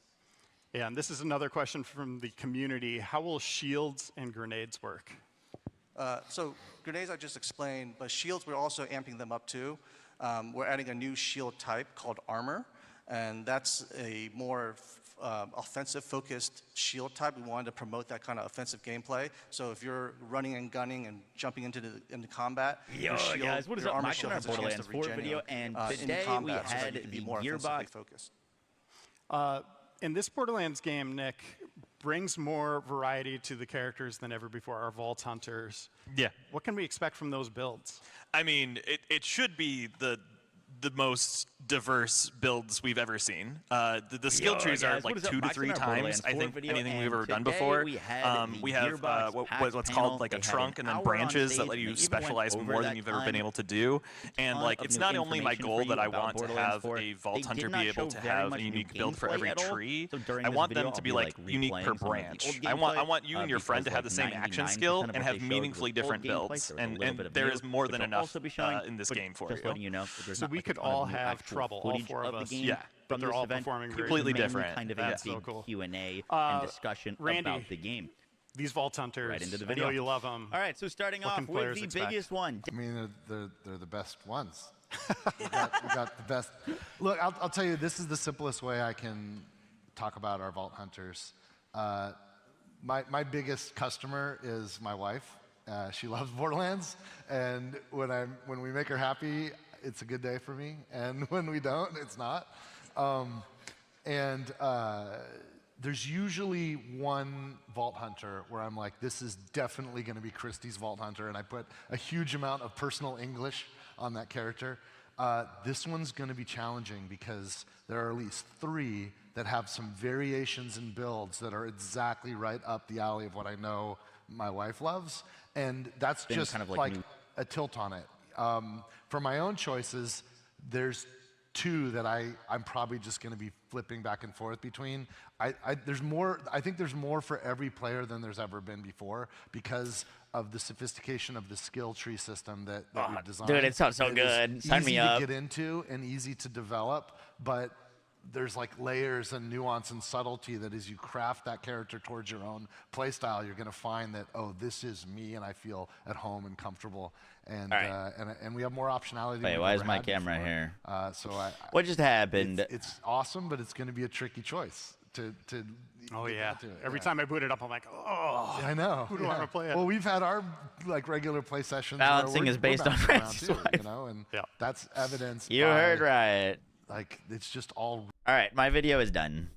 Yeah, and this is another question from the community. How will shields and grenades work? So grenades I just explained, but shields we're also amping them up too. We're adding a new shield type called armor, and that's a more offensive-focused shield type. We wanted to promote that kind of offensive gameplay. So if you're running and gunning and jumping into combat, your shield, guys, what is your up? armor Mike shield on has our a chance to Borderlands 4 video, regenerate and in today combat, we so that had you can be the more offensively gearbox. focused. In this Borderlands game, Nick brings more variety to the characters than ever before, our Vault Hunters. Yeah. What can we expect from those builds? I mean, it should be the most diverse builds we've ever seen. The skill trees are guys, like what is up? 2 to Mike's 3 in our times, Borderlands I 4 think, video, anything we've and ever done today before. we had the We have Gearbox PAX what's panel. called like a They had trunk an and then hour on branches that stage, let and you they even specialize went more over than that you've ever been ton able to do. And ton like, of it's new not only my information goal for that you I about want to Borderlands have 4. a Vault They Hunter did be not able show to very have a much new unique build for gameplay every at all. tree. So during I this want video, them to I'll be be, like like, unique per replaying some of the branch. old I gameplay, want you and your friend to because, have the like, same action 99% skill of and what have they showed meaningfully was old different gameplay. builds. There was a And little bit of there new, is more which than we'll enough also be showing, in this but game for just you. letting you know that there's So not we like could a ton all of new have actual trouble, all footage 4 of of the us. game. Yeah. But From they're this all event, performing great. Completely mainly different. kind of That's a big so cool. Q&A Uh, and discussion Randy, about the game. These Vault Hunters, Right into the I video. know you love them. All right, so starting What off can with players the expect? biggest one. I mean, they're the best ones. we got the best. Look, I'll tell you, this is the simplest way I can talk about our Vault Hunters. My biggest customer is my wife. She loves Borderlands, and when we make her happy, it's a good day for me, and when we don't, it's not. There's usually one Vault Hunter where I'm like, this is definitely going to be Christie's Vault Hunter, and I put a huge amount of personal English on that character. This one's going to be challenging because there are at least 3 that have some variations in builds that are exactly right up the alley of what I know my wife loves, and that's Been just kind of like new. a tilt on it. For my own choices, there's 2 that I'm probably just going to be flipping back and forth between. I think there's more for every player than there's ever been before because of the sophistication of the skill tree system that we've designed. Dude, it sounds so It good. is Sign me up. Easy to get into and easy to develop, but there's like layers and nuance and subtlety that as you craft that character towards your own playstyle, you're going to find that, oh, this is me and I feel at home and comfortable. And and we have more optionality. Wait, than why we've is ever my had camera before. here? So What just happened? It's awesome, but it's going to be a tricky choice to Oh get yeah. to it. Every Yeah. time I boot it up, I'm like, oh. I know. Who do I want to play it? Well, we've had our like regular play sessions. Balancing where is based on bouncing around Francis' too, wife. you know, and that's evidenced. You by, heard right. Like it's just all. All right, my video is done.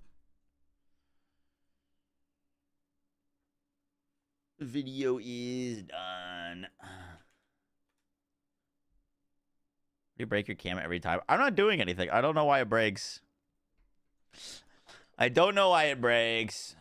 The video is done. You break your camera every time. I'm not doing anything. I don't know why it breaks. I don't know why it breaks.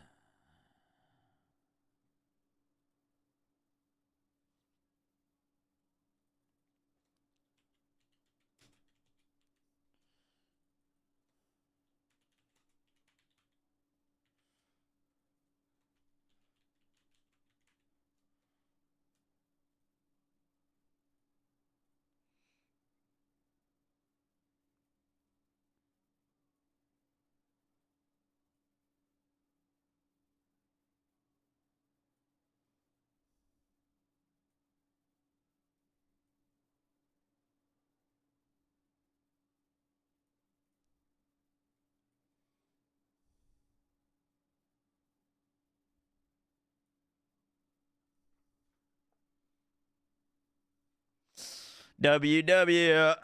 WW.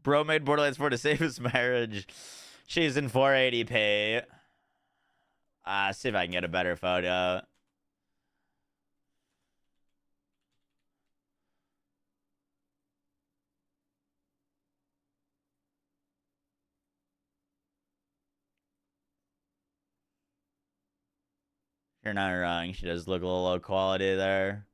Bro made Borderlands 4 to save his marriage. She's in 480p. See if I can get a better photo. You're not wrong. She does look a little low quality there.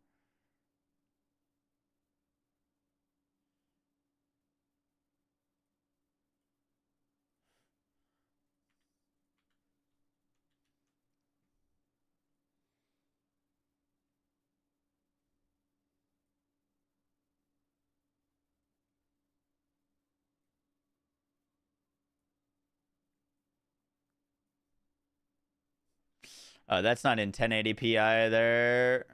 Oh, that's not in 1080p either.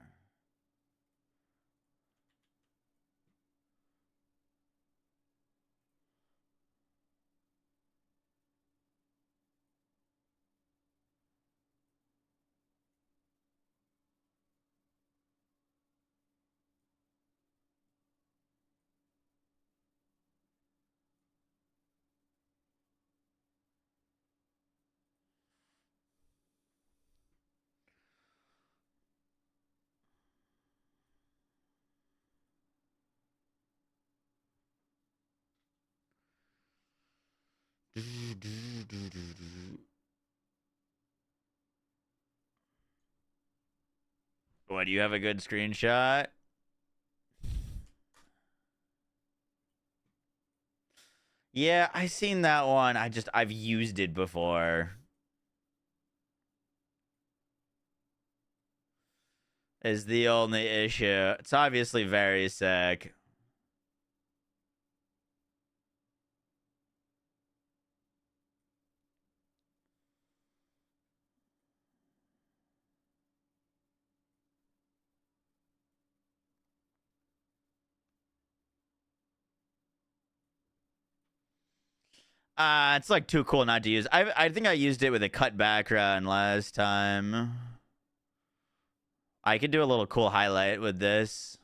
What, do you have a good screenshot? Yeah, I seen that one. I've used it before. Is the only issue. It's obviously very sick. It's like too cool not to use. I think I used it with a cut background last time. I could do a little cool highlight with this.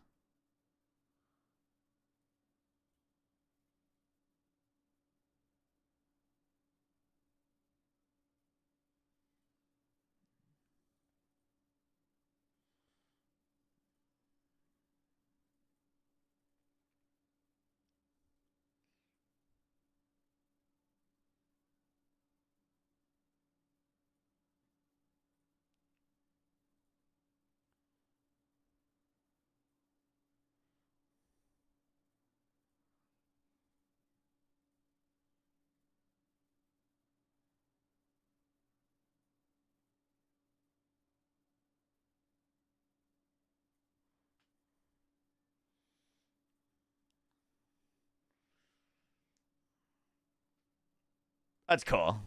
That's cool.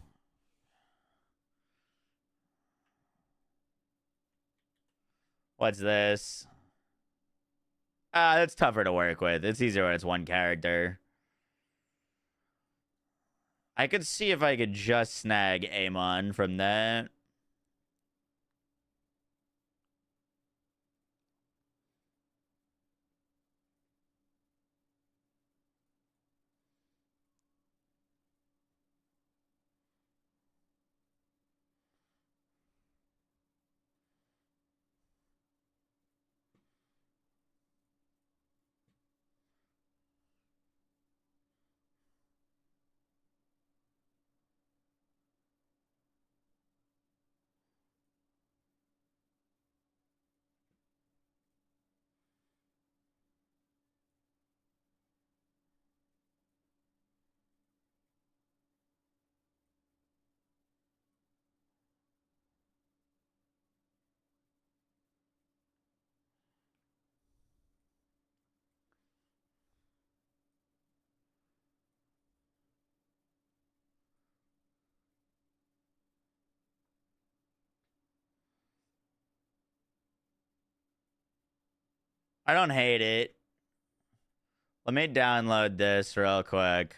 What's this? That's tougher to work with. It's easier when it's one character. I could see if I could just snag Amon from that. I don't hate it. Let me download this real quick.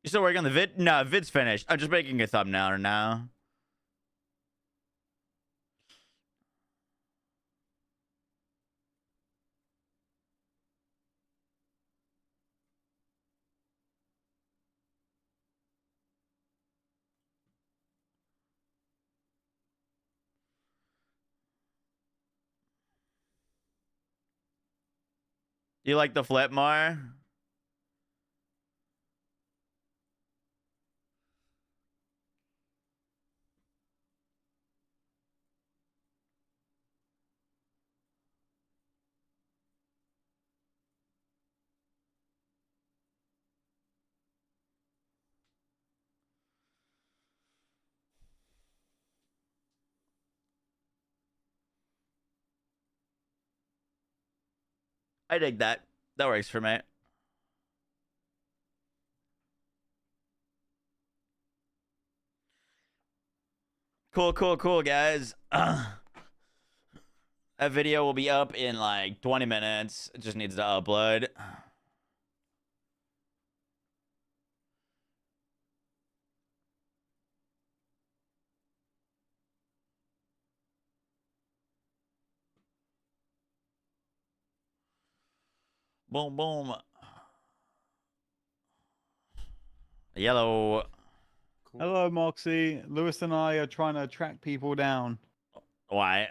You still working on the vid? No, vid's finished. I'm just making a thumbnail now. You like the flip more? I dig that. That works for me. Cool, cool, cool, guys. That video will be up in like 20 minutes. It just needs to upload. Boom, boom. Yellow. Hello, Moxie. Lewis and I are trying to track people down. Why?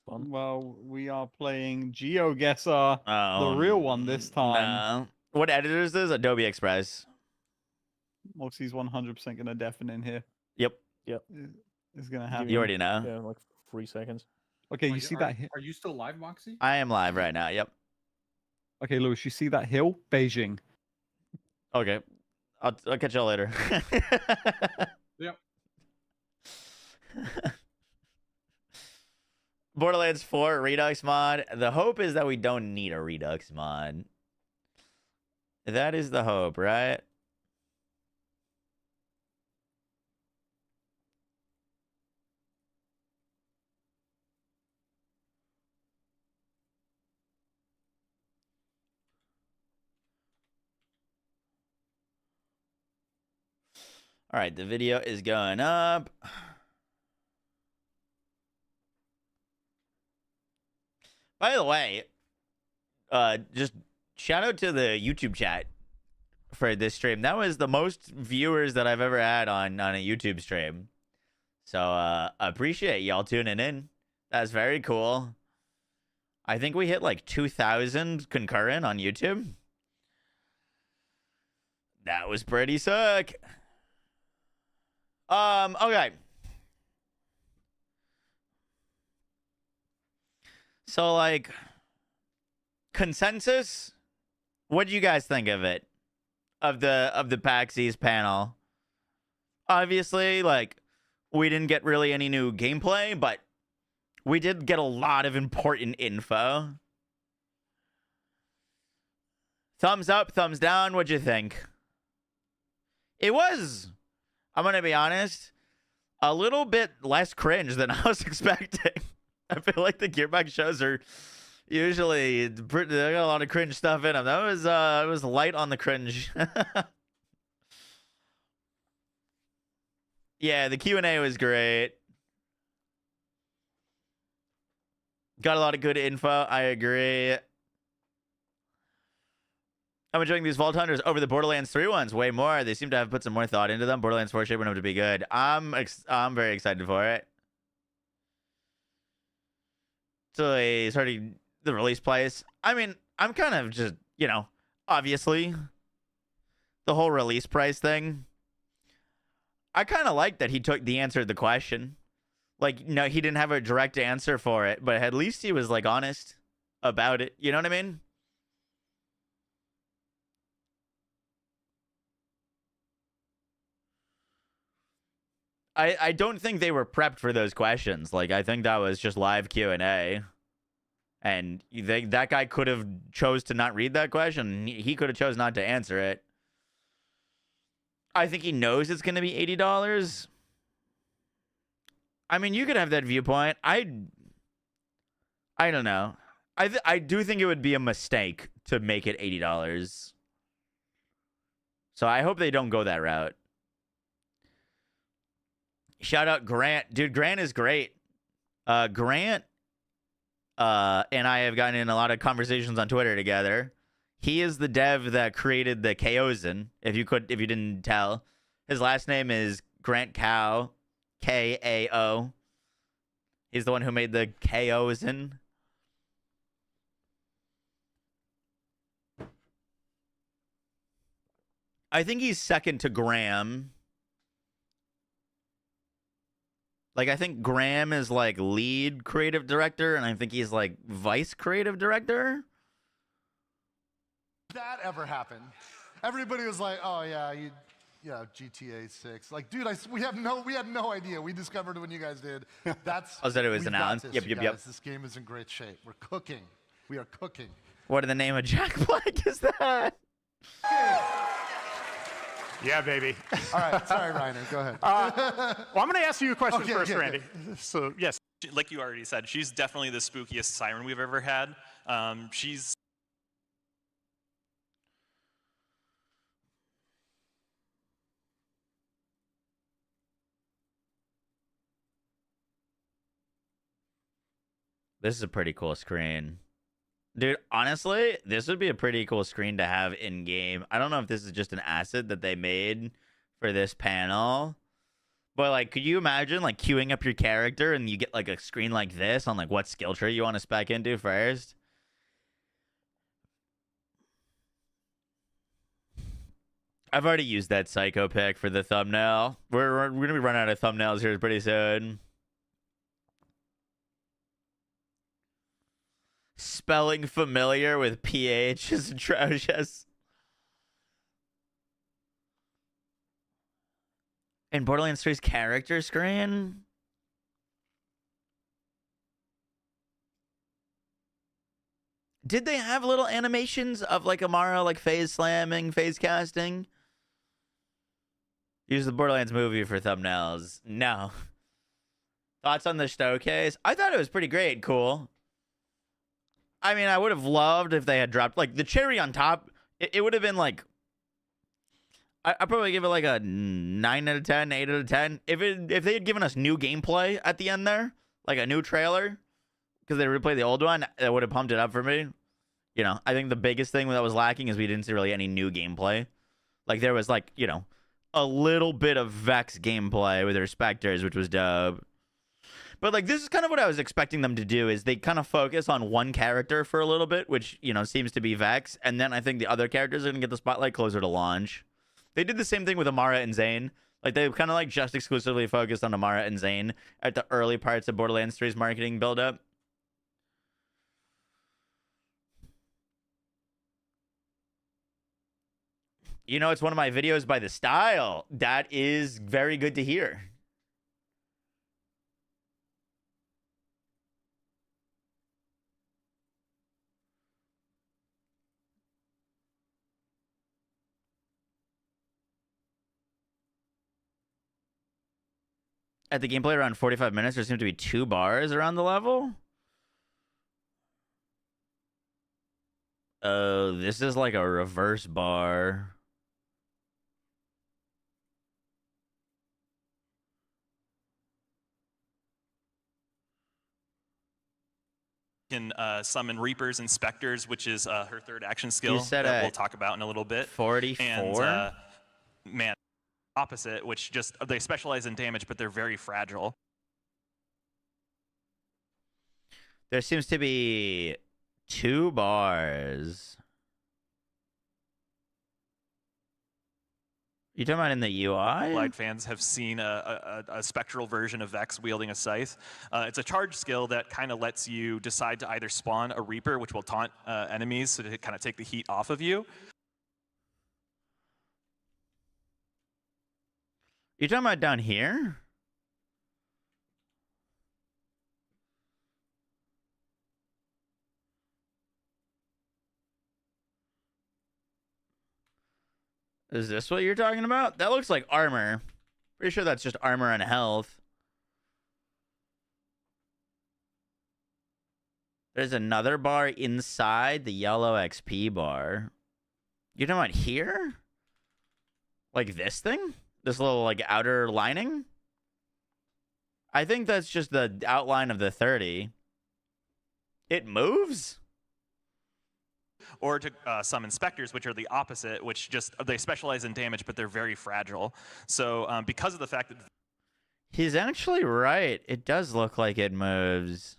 Well, we are playing GeoGuessr, Oh, the real one this time. no. What editor is this? Adobe Express. Moxie's 100% going to deafen in here. Yep. Yep. It's going to happen. You already know. Yeah, like 3 seconds. Okay, you see that? Are you still live, Moxie? I am live right now. Yep. Okay, Lewis, you see that hill? Beijing. Okay. I'll catch y'all later. Yep. Borderlands 4 Redux mod. The hope is that we don't need a Redux mod. That is the hope, right? All right, the video is going up. By the way, just shout out to the YouTube chat for this stream. That was the most viewers that I've ever had on a YouTube stream. So I appreciate y'all tuning in. That's very cool. I think we hit like 2,000 concurrent on YouTube. That was pretty sick. Okay. So, like, consensus? What do you guys think of it? of the PAX East panel. Obviously, like, we didn't get really any new gameplay, but we did get a lot of important info. Thumbs up, thumbs down, what'd you think? It was, I'm gonna be honest, a little bit less cringe than I was expecting. I feel like the Gearbox shows are usually, they got a lot of cringe stuff in them. That was, it was light on the cringe. Yeah, the Q&A was great. Got a lot of good info. I agree. I'm enjoying these Vault Hunters over the Borderlands 3 ones way more. They seem to have put some more thought into them. Borderlands 4 shaping up to be good. I'm very excited for it. So they started the release price. I mean, I'm kind of just, you know, obviously the whole release price thing. I kind of like that he took the answer to the question. Like, no, he didn't have a direct answer for it, but at least he was, like, honest about it. You know what I mean? I don't think they were prepped for those questions. Like, I think that was just live Q&A. And that guy could have chose to not read that question. He could have chose not to answer it. I think he knows it's going to be $80. I mean, you could have that viewpoint. I don't know. I do think it would be a mistake to make it $80. So I hope they don't go that route. Shout out Grant. Dude, Grant is great. Grant and I have gotten in a lot of conversations on Twitter together. He is the dev that created the Chaosin, if you didn't tell. His last name is Grant Kao, K-A-O. He's the one who made the Chaosin. I think he's second to Graham. Like, I think Graham is, like, lead creative director, and I think he's, like, vice creative director. That ever happened? Everybody was like, "Oh yeah, GTA 6." Like, dude, we had no idea. We discovered it when you guys did. That's. Oh, that it was we've got announced. this, Yep. you guys. This game is in great shape. We're cooking. We are cooking. What in the name of Jack Black is that? Yeah, baby. All right, sorry, Reiner. Go ahead. Well, I'm going to ask you a question Okay, first, okay, Randy. So, yes. Like you already said, she's definitely the spookiest siren we've ever had. She's This is a pretty cool screen. Dude, honestly, this would be a pretty cool screen to have in-game. I don't know if this is just an asset that they made for this panel. But, like, could you imagine, like, queuing up your character and you get, like, a screen like this on, like, what skill tree you want to spec into first? I've already used that Psycho pick for the thumbnail. We're going to be running out of thumbnails here pretty soon. Spelling familiar with PH is atrocious. In Borderlands 3's character screen? Did they have little animations of like Amara like phase slamming, phase casting? Use the Borderlands movie for thumbnails. No. Thoughts on the showcase? I thought it was pretty great. Cool. I mean, I would have loved if they had dropped, like, the cherry on top. It would have been, like, I'd probably give it, like, a 9 out of 10, 8 out of 10. If they had given us new gameplay at the end there, like a new trailer, because they replayed the old one, that would have pumped it up for me. You know, I think the biggest thing that was lacking is we didn't see really any new gameplay. Like, there was, like, you know, a little bit of Vex gameplay with their Spectres, which was dope. But, like, this is kind of what I was expecting them to do, is they kind of focus on one character for a little bit, which, you know, seems to be Vex, and then I think the other characters are going to get the spotlight closer to launch. They did the same thing with Amara and Zane. Like, they kind of, like, just exclusively focused on Amara and Zane at the early parts of Borderlands 3's marketing build-up. You know, it's one of my videos by the style. That is very good to hear. At the gameplay around 45 minutes, there seem to be 2 bars around the level. Oh, this is like a reverse bar. Can summon Reapers and Specters, which is her third action skill said that we'll talk about in a little bit. 44? And man, opposite, which just they specialize in damage, but they're very fragile. There seems to be 2 bars. You talking about in the UI? Allied fans have seen a spectral version of Vex wielding a scythe. It's a charge skill that kind of lets you decide to either spawn a Reaper, which will taunt enemies so to kind of take the heat off of you. You talking about down here? Is this what you're talking about? That looks like armor. Pretty sure that's just armor and health. There's another bar inside the yellow XP bar. You talking about here? Like this thing? This little like outer lining? I think that's just the outline of the 30. It moves? Or to summon Specters, which are the opposite, which just they specialize in damage, but they're very fragile. So because of the fact that he's actually right, it does look like it moves.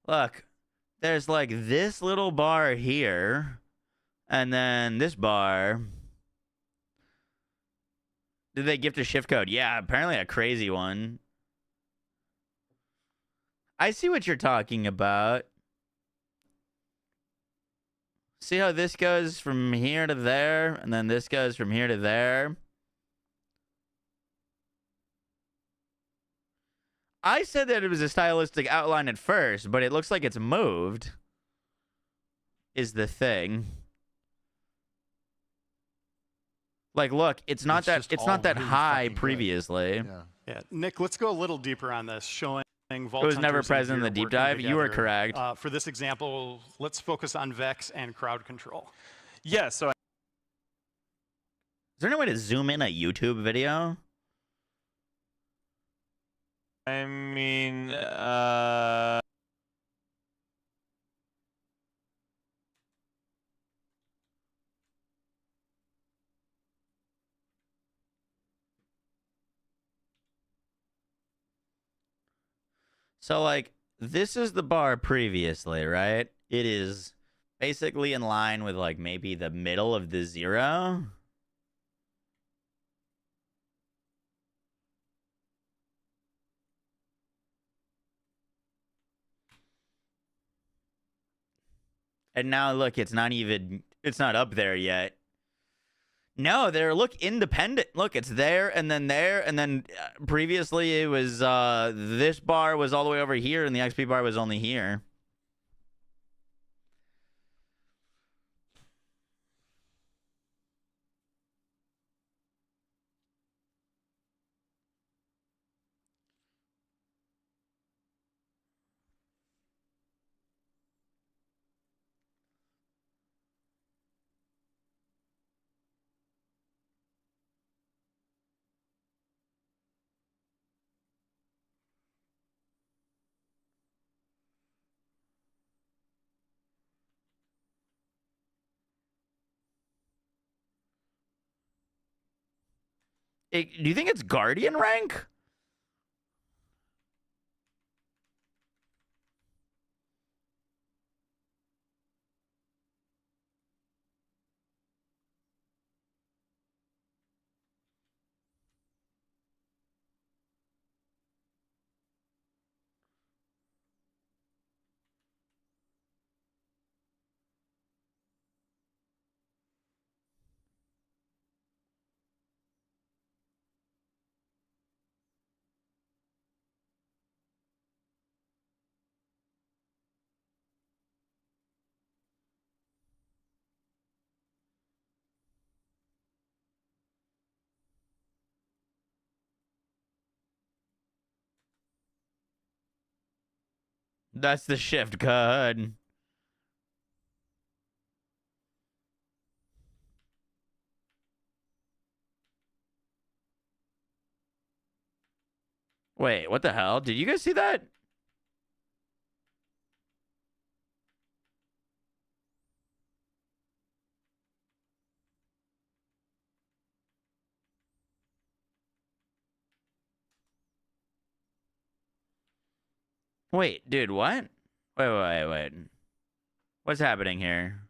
Look, there's like this little bar here, and then this bar. Did they gift a shift code? Yeah, apparently a crazy one. I see what you're talking about. See how this goes from here to there, and then this goes from here to there? I said that it was a stylistic outline at first, but it looks like it's moved. Is the thing. Like, look, it's not that high previously. Yeah, Nick, let's go a little deeper on this, showing Vault It was never Hunters and present in Gear the deep working dive. You were together. correct. For this example, let's focus on Vex and crowd control. yeah, so Is there any way to zoom in a YouTube video? I mean, So, like, this is the bar previously, right? It is basically in line with, like, maybe the middle of the 0. And now, look, it's not up there yet. No, they're, look, independent. Look, it's there, and then previously it was, this bar was all the way over here, and the XP bar was only here. Do you think it's Guardian rank? That's the shift code. Wait, what the hell? Did you guys see that? Wait, dude, what? Wait. What's happening here?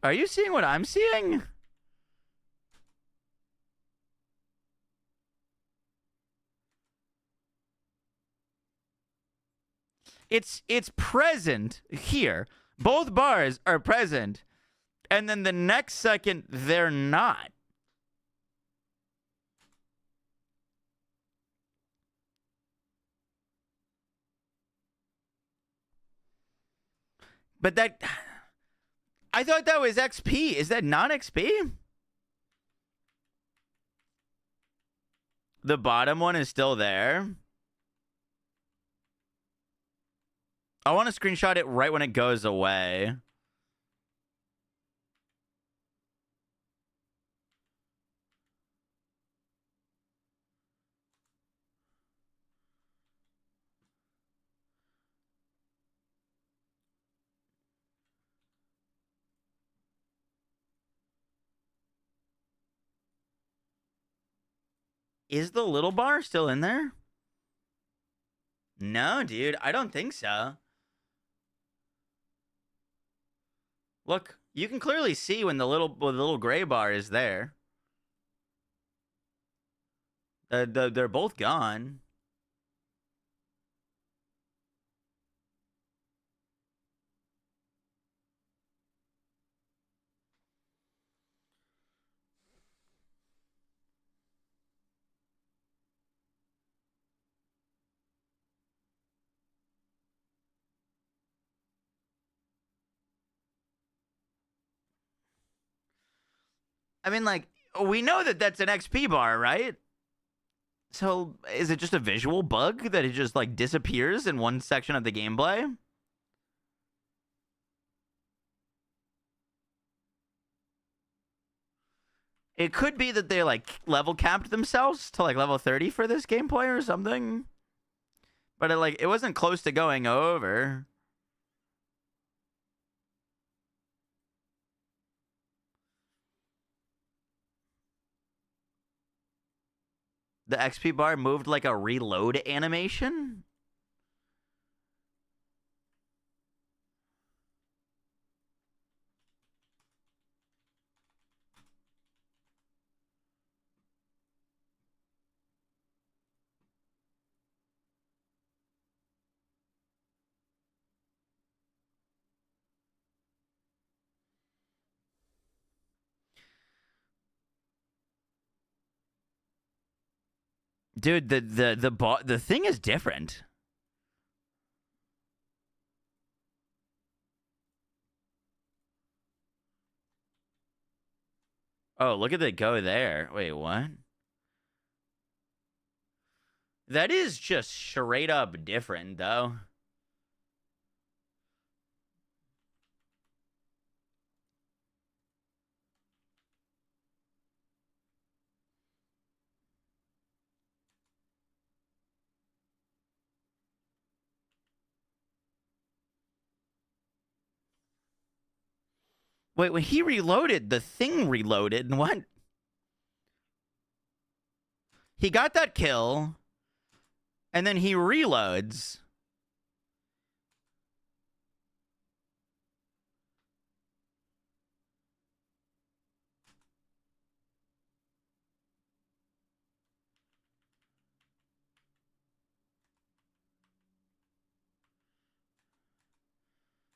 Are you seeing what I'm seeing? It's present here. Both bars are present. And then the next second, they're not. But that... I thought that was XP. Is that not XP? The bottom one is still there. I want to screenshot it right when it goes away. Is the little bar still in there? No, dude, I don't think so. Look, you can clearly see when the little gray bar is there. They're both gone. I mean, like, we know that that's an XP bar, right? So, is it just a visual bug that it just, like, disappears in one section of the gameplay? It could be that they, like, level capped themselves to, like, level 30 for this gameplay or something. But, it wasn't close to going over. The XP bar moved like a reload animation? Dude, the thing is different. Oh, look at it go there. Wait, what? That is just straight up different, though. Wait, when he reloaded, the thing reloaded, and what? He got that kill, and then he reloads.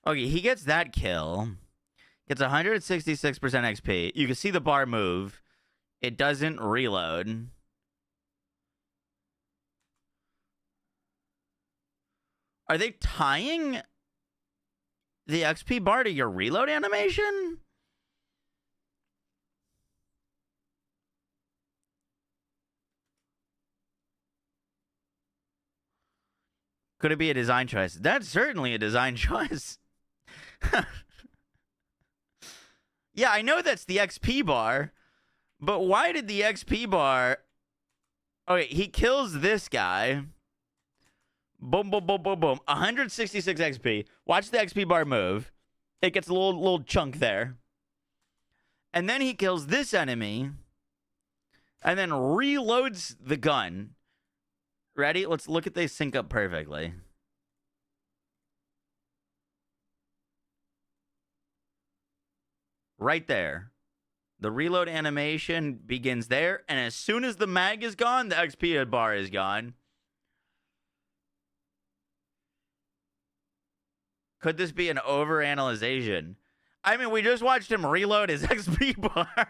Okay, he gets that kill. Gets 166% XP. You can see the bar move. It doesn't reload. Are they tying the XP bar to your reload animation? Could it be a design choice? That's certainly a design choice. Yeah, I know that's the XP bar, but why did the XP bar... Okay, he kills this guy. Boom, boom, boom, boom, boom. 166 XP. Watch the XP bar move. It gets a little chunk there. And then he kills this enemy. And then reloads the gun. Ready? Let's look at they sync up perfectly. Right there. The reload animation begins there. And as soon as the mag is gone, the XP bar is gone. Could this be an overanalyzation? I mean, we just watched him reload his XP bar.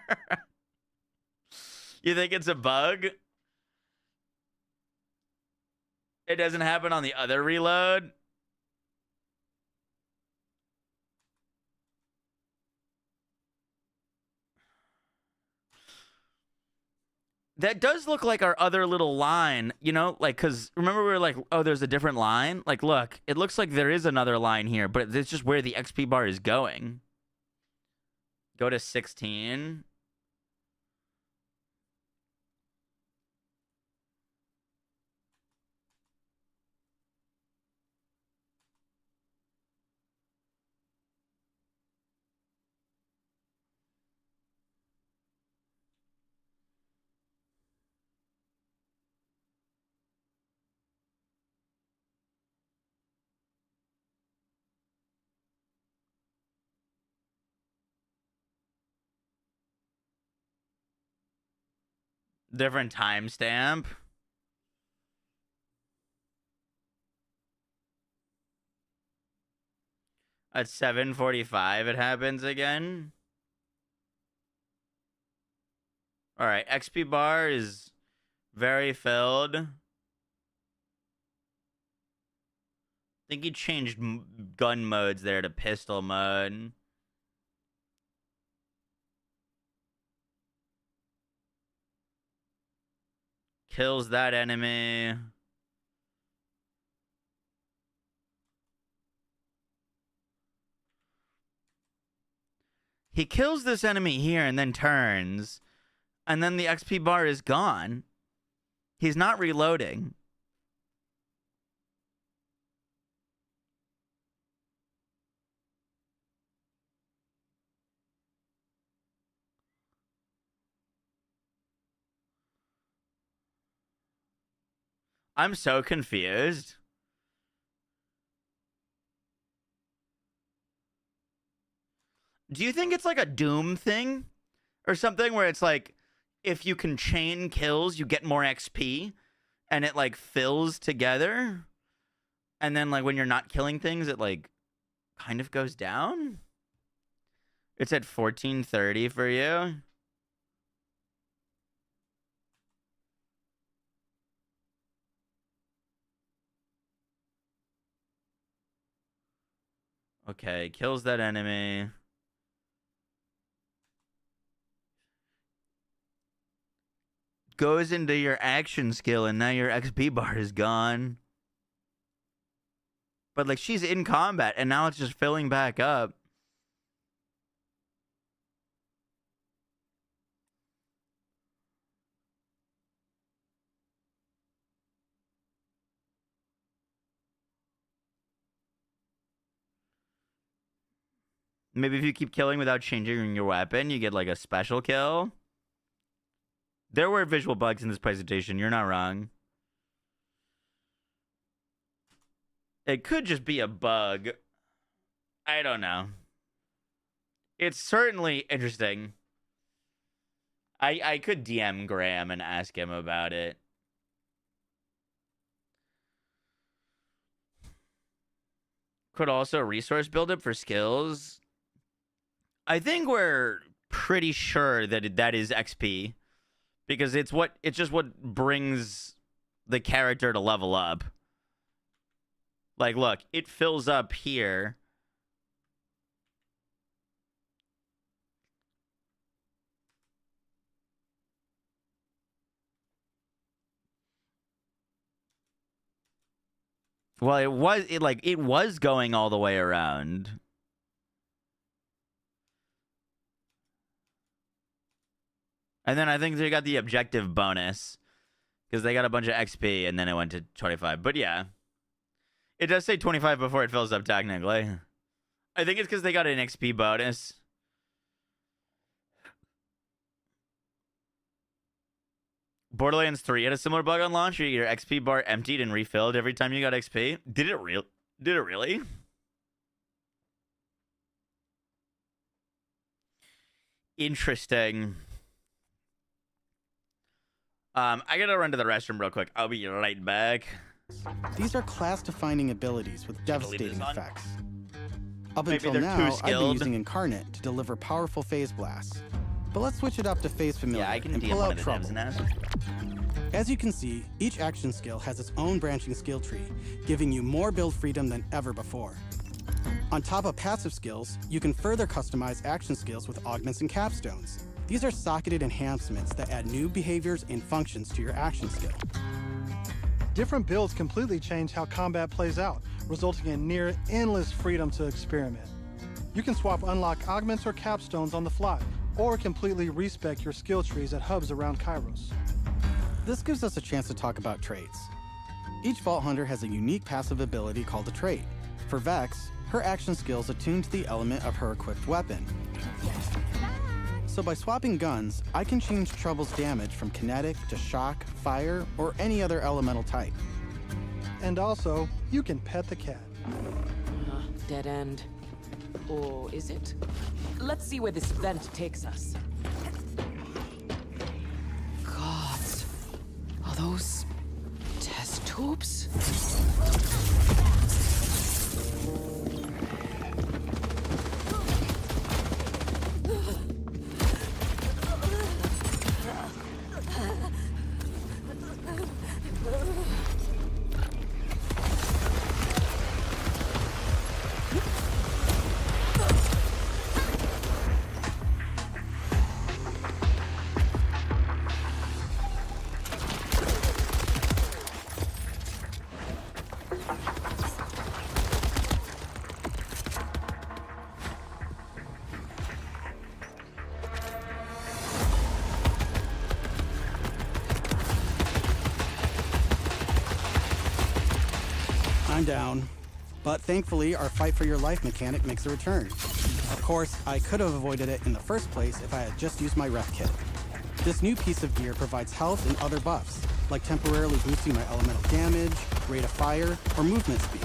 You think it's a bug? It doesn't happen on the other reload? That does look like our other little line, you know, like, because remember we were like, oh, there's a different line? Like, look, it looks like there is another line here, but it's just where the XP bar is going. Go to 16. Different timestamp. At 7:45 it happens again. All right, XP bar is very filled. I think he changed gun modes there to pistol mode. Kills that enemy. He kills this enemy here and then turns. And then the XP bar is gone. He's not reloading. I'm so confused. Do you think it's like a Doom thing? Or something where it's like, if you can chain kills, you get more XP. And it like fills together. And then like when you're not killing things, it like kind of goes down. It's at 1430 for you. Okay, kills that enemy. Goes into your action skill and now your XP bar is gone. But like she's in combat and now it's just filling back up. Maybe if you keep killing without changing your weapon, you get like a special kill. There were visual bugs in this presentation. You're not wrong. It could just be a bug. I don't know. It's certainly interesting. I could DM Graham and ask him about it. Could also resource buildup for skills. I think we're pretty sure that that is XP. Because it's just what brings the character to level up. Like, look, it fills up here. Well, it was going all the way around. And then I think they got the objective bonus because they got a bunch of XP and then it went to 25. But yeah, it does say 25 before it fills up technically. I think it's because they got an XP bonus. Borderlands 3 had a similar bug on launch where your XP bar emptied and refilled every time you got XP. Did it really? Interesting. I gotta run to the restroom real quick. I'll be right back. These are class-defining abilities with devastating effects. Up Maybe until they're now, too I've been skilled. using Incarnate to deliver powerful phase blasts. But let's switch it up to Phase Familiar Yeah, I can and DM pull one out of the Trouble. devs and ask. As you can see, each action skill has its own branching skill tree, giving you more build freedom than ever before. On top of passive skills, you can further customize action skills with augments and capstones. These are socketed enhancements that add new behaviors and functions to your action skill. Different builds completely change how combat plays out, resulting in near endless freedom to experiment. You can swap unlock augments or capstones on the fly, or completely respec your skill trees at hubs around Kairos. This gives us a chance to talk about traits. Each Vault Hunter has a unique passive ability called a trait. For Vex, her action skills attune to the element of her equipped weapon. So by swapping guns, I can change Trouble's damage from kinetic to shock, fire, or any other elemental type. And also, you can pet the cat. Dead end. Or is it? Let's see where this vent takes us. Gods. Are those test tubes? I'm down. But thankfully, our fight for your life mechanic makes a return. Of course, I could have avoided it in the first place if I had just used my ref kit. This new piece of gear provides health and other buffs, like temporarily boosting my elemental damage, rate of fire, or movement speed.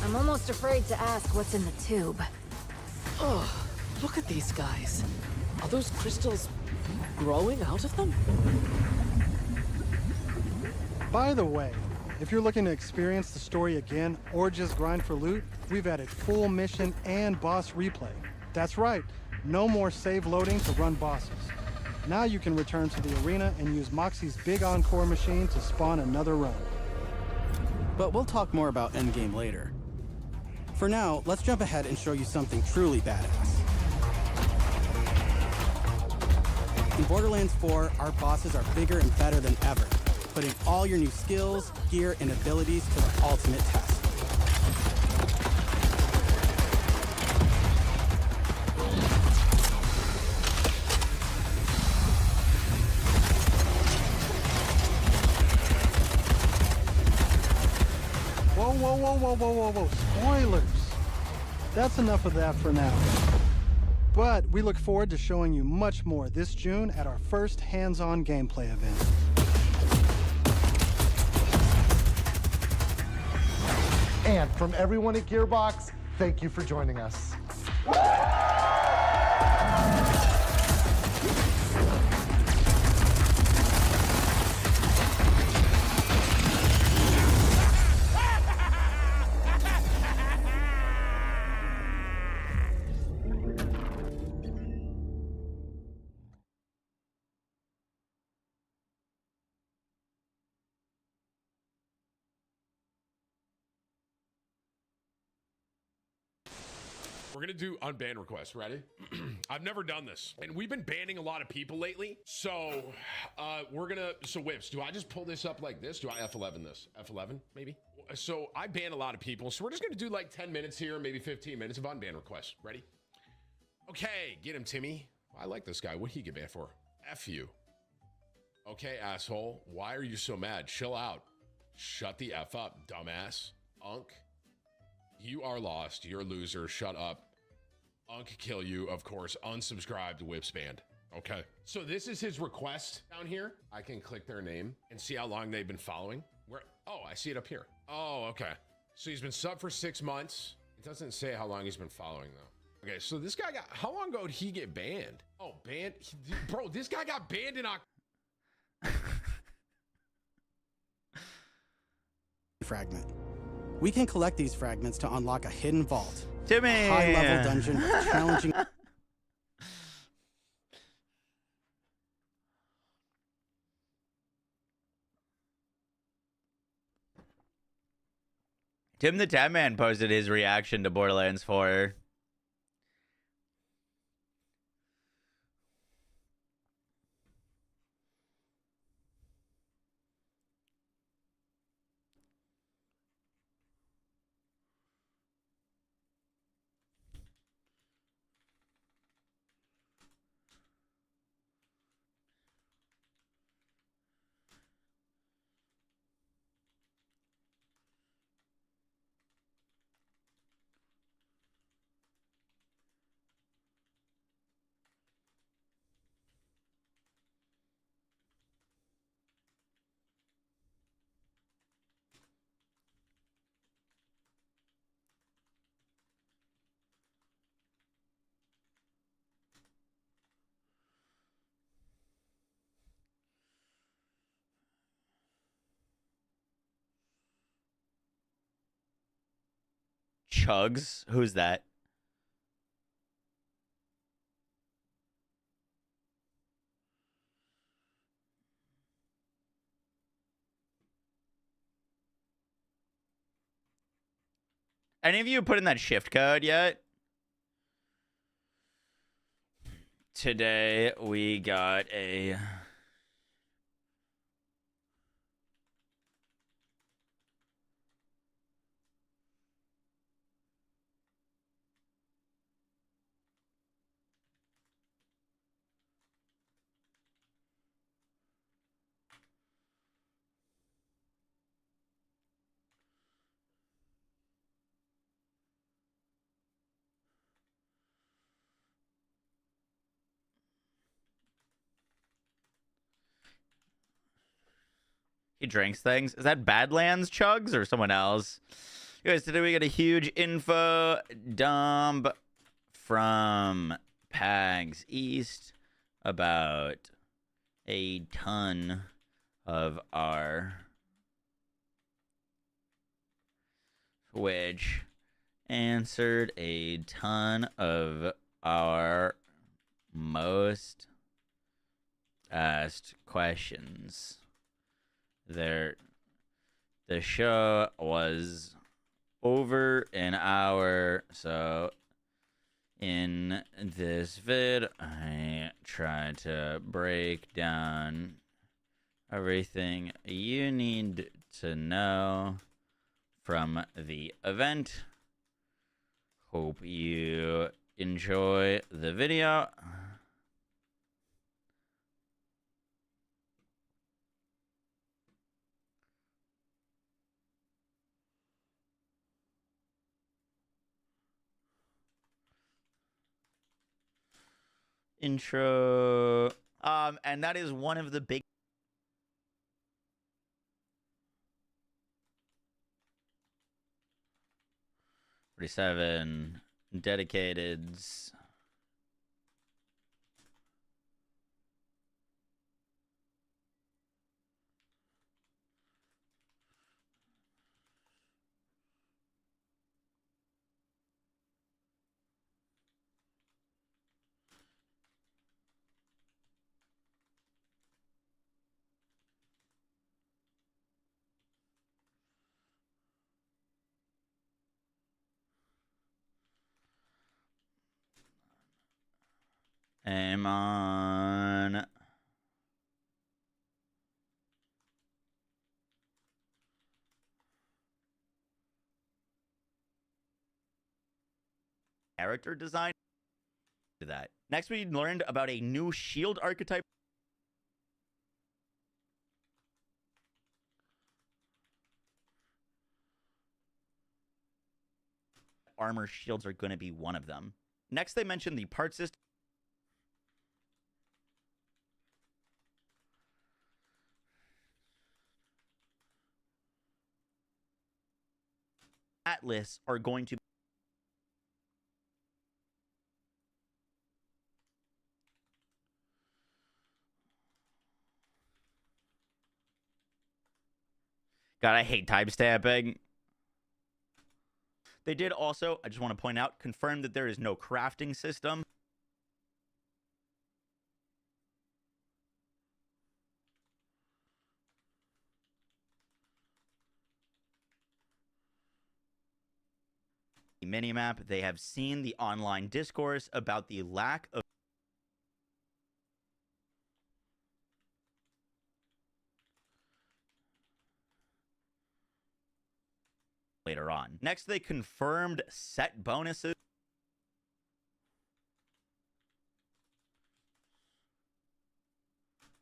I'm almost afraid to ask what's in the tube. Oh, look at these guys. Are those crystals growing out of them? By the way, if you're looking to experience the story again or just grind for loot, we've added full mission and boss replay. That's right, no more save loading to run bosses. Now you can return to the arena and use Moxie's big encore machine to spawn another run. But we'll talk more about endgame later. For now, let's jump ahead and show you something truly badass. In Borderlands 4, our bosses are bigger and better than ever, putting all your new skills, gear, and abilities to the ultimate test. Whoa, whoa, whoa, whoa, whoa, whoa, whoa, spoilers! That's enough of that for now. But we look forward to showing you much more this June at our first hands-on gameplay event. And from everyone at Gearbox, thank you for joining us. We're gonna do unban requests. Ready? I've never done this, and we've been banning a lot of people lately. So, we're gonna. So, Whips, do I just pull this up like this? Do I F11 this? F11 maybe. So I ban a lot of people. So we're just gonna do like 10 minutes here, maybe 15 minutes of unban requests. Ready? Okay, get him, Timmy. I like this guy. What'd he get banned for? F you. Okay, asshole. Why are you so mad? Chill out. Shut the F up, dumbass. Unk. You are lost. You're a loser. Shut up. Unk kill you. Of course. Unsubscribe to Whips Band. Okay. So this is his request down here. I can click their name and see how long they've been following. Where? Oh, I see it up here. Oh, okay. So he's been sub for 6 months. It doesn't say how long he's been following though. Okay, so this guy got, how long ago did he get banned? Oh, banned? Bro, this guy got banned in October. Fragment. We can collect these fragments to unlock a hidden vault. Timmy! A high-level dungeon with challenging... Tim the Tab Man posted his reaction to Borderlands 4. Chugs? Who's that? Any of you put in that shift code yet? Today we got a... He drinks things. Is that Badlands Chugs or someone else? Guys, today we got a huge info dump from PAX East about a ton of our which answered a ton of our most asked questions. The show was over an hour, so in this vid, I tried to break down everything you need to know from the event. Hope you enjoy the video. Intro. And that is one of the big 47 dedicateds. Aim on. Character design. That. Next, we learned about a new shield archetype. Armor shields are going to be one of them. Next, they mentioned the part system. Atlas are going to God, I hate timestamping. They did also, I just want to point out, confirm that there is no crafting system. Minimap, they have seen the online discourse about the lack of later on. Next, they confirmed set bonuses.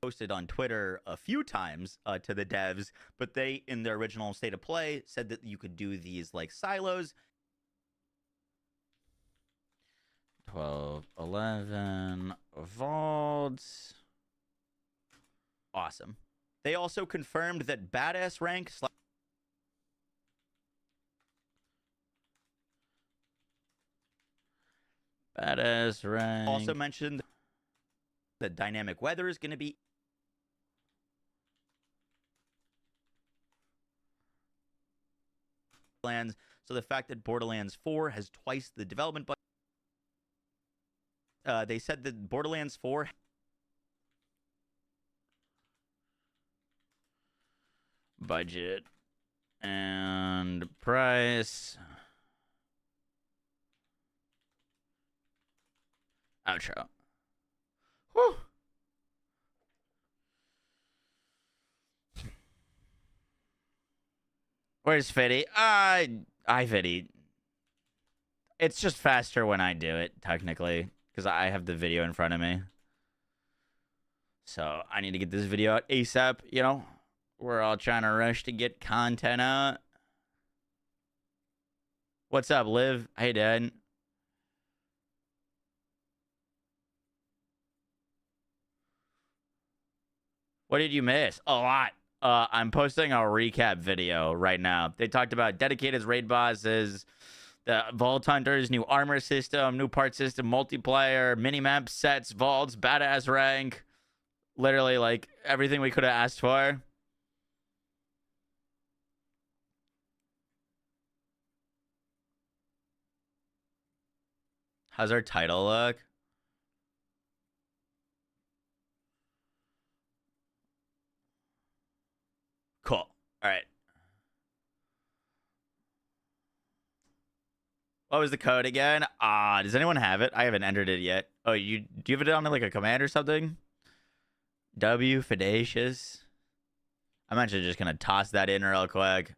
Posted on Twitter a few times to the devs, but they, in their original state of play, said that you could do these like silos. 12, 11, vaults. Awesome. They also confirmed that badass rank badass rank. Also mentioned that dynamic weather is going to be Borderlands. So the fact that Borderlands 4 has twice the development budget. They said that Borderlands 4 budget and price. Outro. Whew. Where's Fitty? Fitty. It's just faster when I do it, technically, because I have the video in front of me. So I need to get this video out ASAP, you know? We're all trying to rush to get content out. What's up, Liv? Hey, Dad. What did you miss? A lot. I'm posting a recap video right now. They talked about dedicated raid bosses, the Vault Hunters, new armor system, new part system, multiplayer, minimap sets, vaults, badass rank. Literally, like, everything we could have asked for. How's our title look? Cool. All right. What was the code again? Does anyone have it? I haven't entered it yet. Oh, do you have it on like a command or something? W Fidacious. I'm actually just gonna toss that in real quick.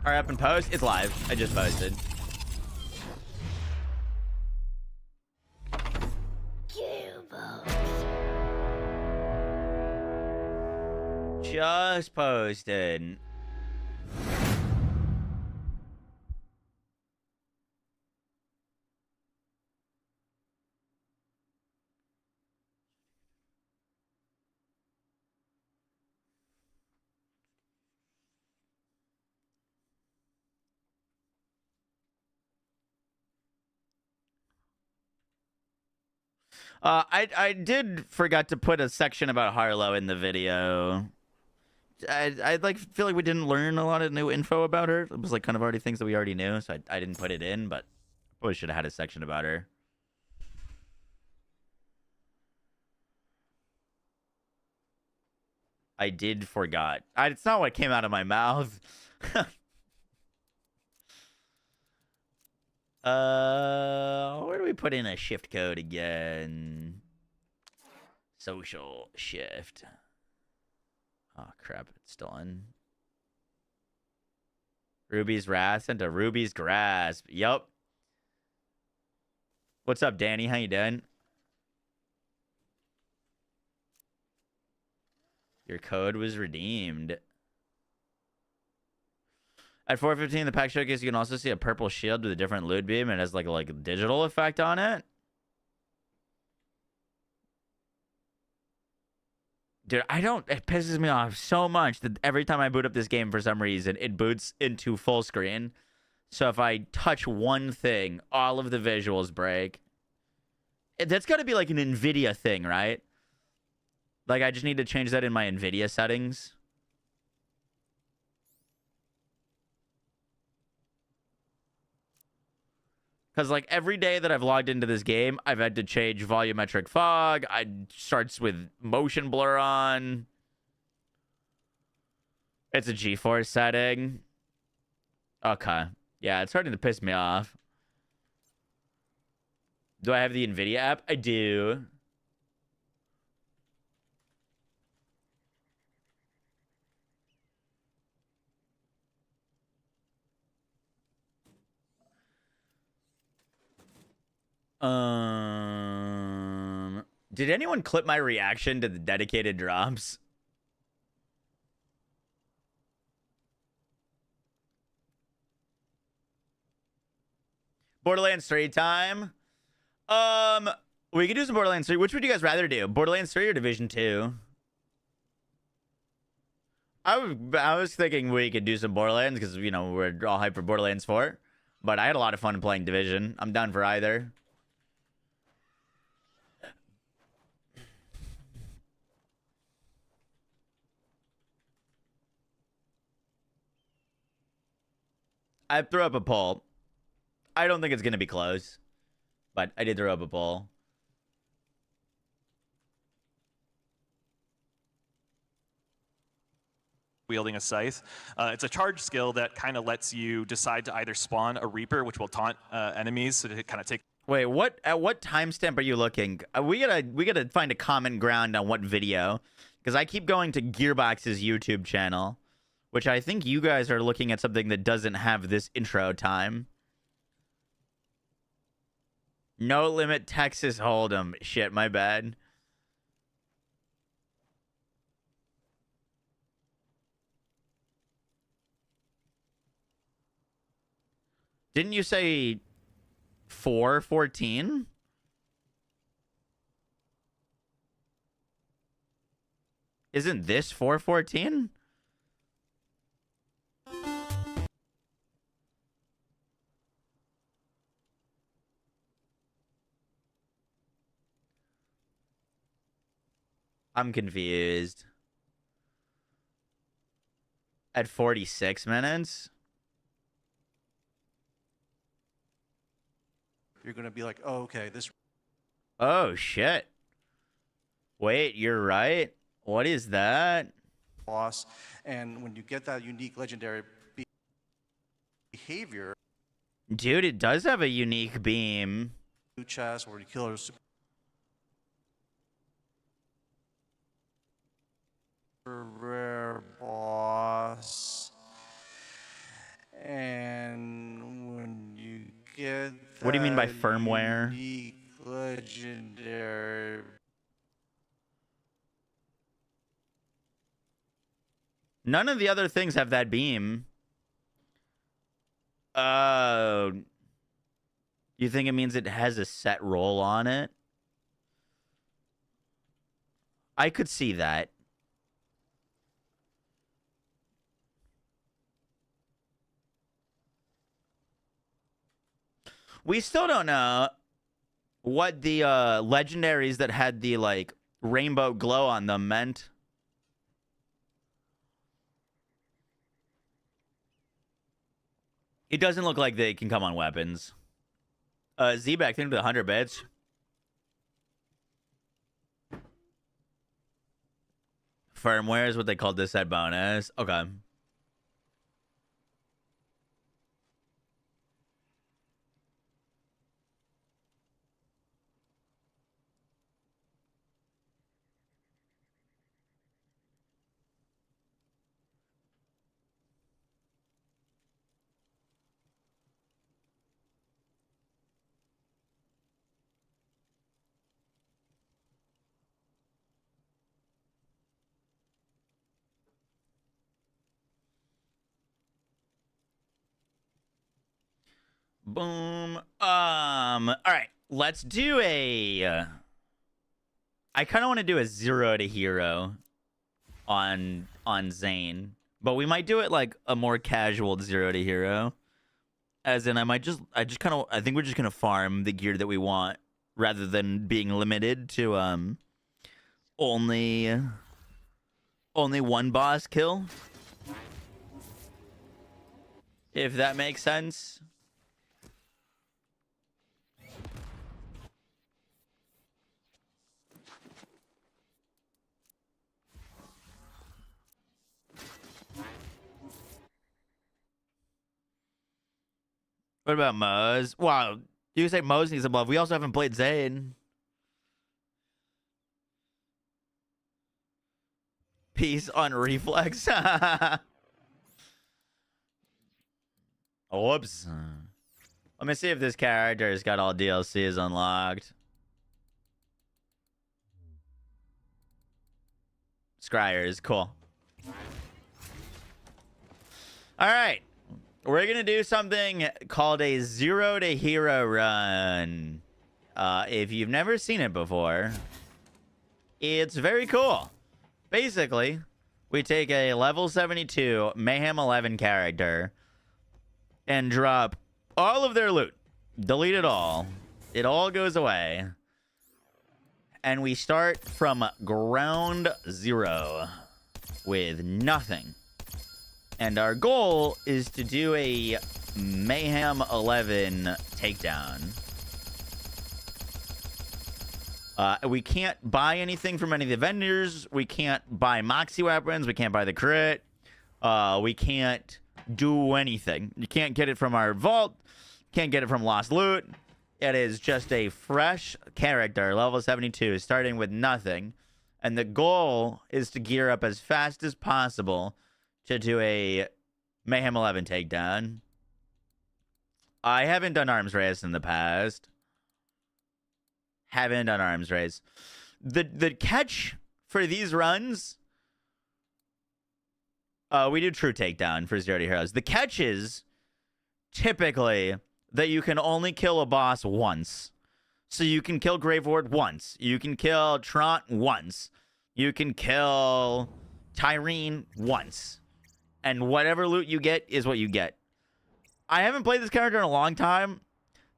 All right, up in post. It's live. I just posted. Just posted. I did forget to put a section about Harlow in the video. I like feel like we didn't learn a lot of new info about her. It was like kind of already things that we already knew, so I didn't put it in, but Probably should have had a section about her. I did forgot. It's not what came out of my mouth. Where do we put in a shift code again? Social shift. Oh crap, it's still in. Ruby's Wrath into Ruby's Grasp. Yup. What's up, Danny? How you doing? Your code was redeemed. At 4:15 in the PAX showcase, you can also see a purple shield with a different loot beam, and it has like a digital effect on it. Dude, it pisses me off so much that every time I boot up this game for some reason, it boots into full screen. So if I touch one thing, all of the visuals break. That's got to be like an NVIDIA thing, right? Like, I just need to change that in my NVIDIA settings. Because, like, every day that I've logged into this game, I've had to change volumetric fog. It starts with motion blur on. It's a GeForce setting. Okay. Yeah, it's starting to piss me off. Do I have the NVIDIA app? I do. Did anyone clip my reaction to the dedicated drops? Borderlands 3 time. We could do some Borderlands 3. Which would you guys rather do? Borderlands 3 or Division 2? I was thinking we could do some Borderlands because, you know, we're all hyped for Borderlands 4. But I had a lot of fun playing Division. I'm down for either. I threw up a poll. I don't think it's going to be close. But I did throw up a poll. Wielding a scythe. It's a charge skill that kind of lets you decide to either spawn a Reaper, which will taunt enemies, so to kind of take. Wait, what? At what timestamp are you looking? We gotta find a common ground on what video, because I keep going to Gearbox's YouTube channel, which I think you guys are looking at something that doesn't have this intro time. No Limit Texas Hold'em. Shit, my bad. Didn't you say 4:14? Isn't this 4:14? I'm confused. At 46 minutes? You're going to be like, oh, okay, this. Oh, shit. Wait, you're right. What is that? Boss. And when you get that unique legendary behavior. Dude, it does have a unique beam. Chest where you kill a super rare boss. And when you get What do you mean by firmware? Unique legendary. None of the other things have that beam. You think it means it has a set roll on it? I could see that. We still don't know what the legendaries that had the like rainbow glow on them meant. It doesn't look like they can come on weapons. Z-Back, think to the 100 bits. Firmware is what they called this set bonus. Okay. Boom. All right. Let's do a. I kind of want to do a 0 to hero on Zane, but we might do it like a more casual 0 to hero. As in, I think we're just gonna farm the gear that we want rather than being limited to only one boss kill. If that makes sense. What about Moz? Wow, you say Moz needs some love. We also haven't played Zane. Peace on reflex. Whoops. Let me see if this character's got all DLCs unlocked. Scryers, cool. All right. We're going to do something called a 0 to hero run. If you've never seen it before, it's very cool. Basically, we take a level 72 Mayhem 11 character and drop all of their loot. Delete it all. It all goes away. And we start from ground zero with nothing. And our goal is to do a Mayhem 11 takedown. We can't buy anything from any of the vendors. We can't buy Moxie weapons. We can't buy the crit. We can't do anything. You can't get it from our vault. Can't get it from Lost Loot. It is just a fresh character, level 72, starting with nothing. And the goal is to gear up as fast as possible to do a Mayhem 11 takedown. I haven't done arms race in the past. Haven't done arms race. The catch for these runs, we do true takedown for 0 to heroes. The catch is typically that you can only kill a boss once. So you can kill Graveward once. You can kill Trant once. You can kill Tyrene once. And whatever loot you get is what you get. I haven't played this character in a long time,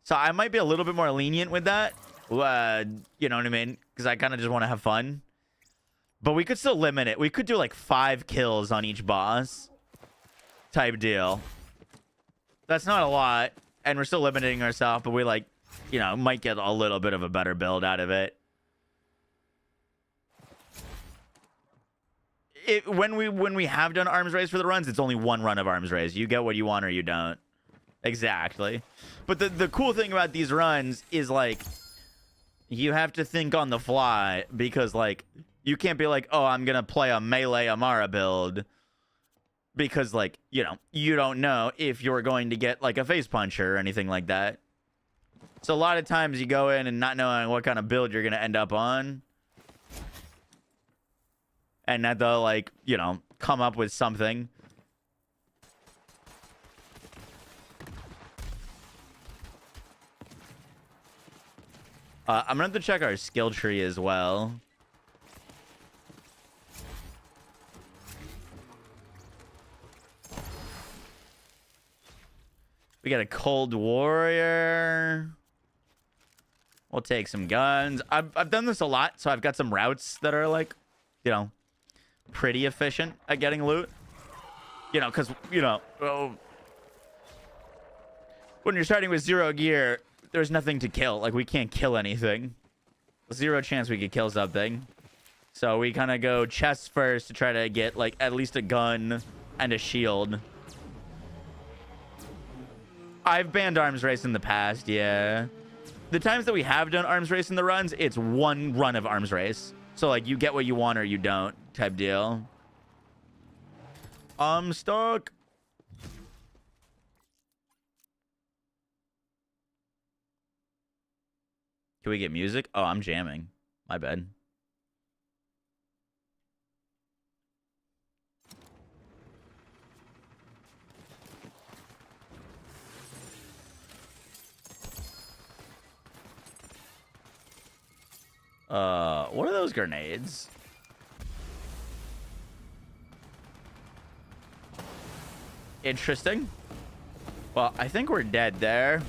so I might be a little bit more lenient with that. You know what I mean? Because I kind of just want to have fun. But we could still limit it. We could do like 5 kills on each boss type deal. That's not a lot. And we're still limiting ourselves, but we like, you know, might get a little bit of a better build out of it. When we have done arms race for the runs, it's only one run of arms race. You get what you want or you don't. Exactly. But the cool thing about these runs is like you have to think on the fly because like you can't be like, oh, I'm gonna play a melee Amara build because like, you know, you don't know if you're going to get like a face puncher or anything like that. So a lot of times you go in and not knowing what kind of build you're gonna end up on. And that they'll, like, you know, come up with something. I'm going to have to check our skill tree as well. We got a Cold Warrior. We'll take some guns. I've done this a lot, so I've got some routes that are, like, you know, pretty efficient at getting loot. You know, because, you know, when you're starting with 0 gear, there's nothing to kill. Like, we can't kill anything. 0 chance we could kill something. So we kind of go chests first to try to get, like, at least a gun and a shield. I've banned arms race in the past, yeah. The times that we have done arms race in the runs, it's one run of arms race. So, like, you get what you want or you don't type deal. I'm stuck. Can we get music? Oh, I'm jamming. My bad. What are those grenades? Interesting. Well, I think we're dead there.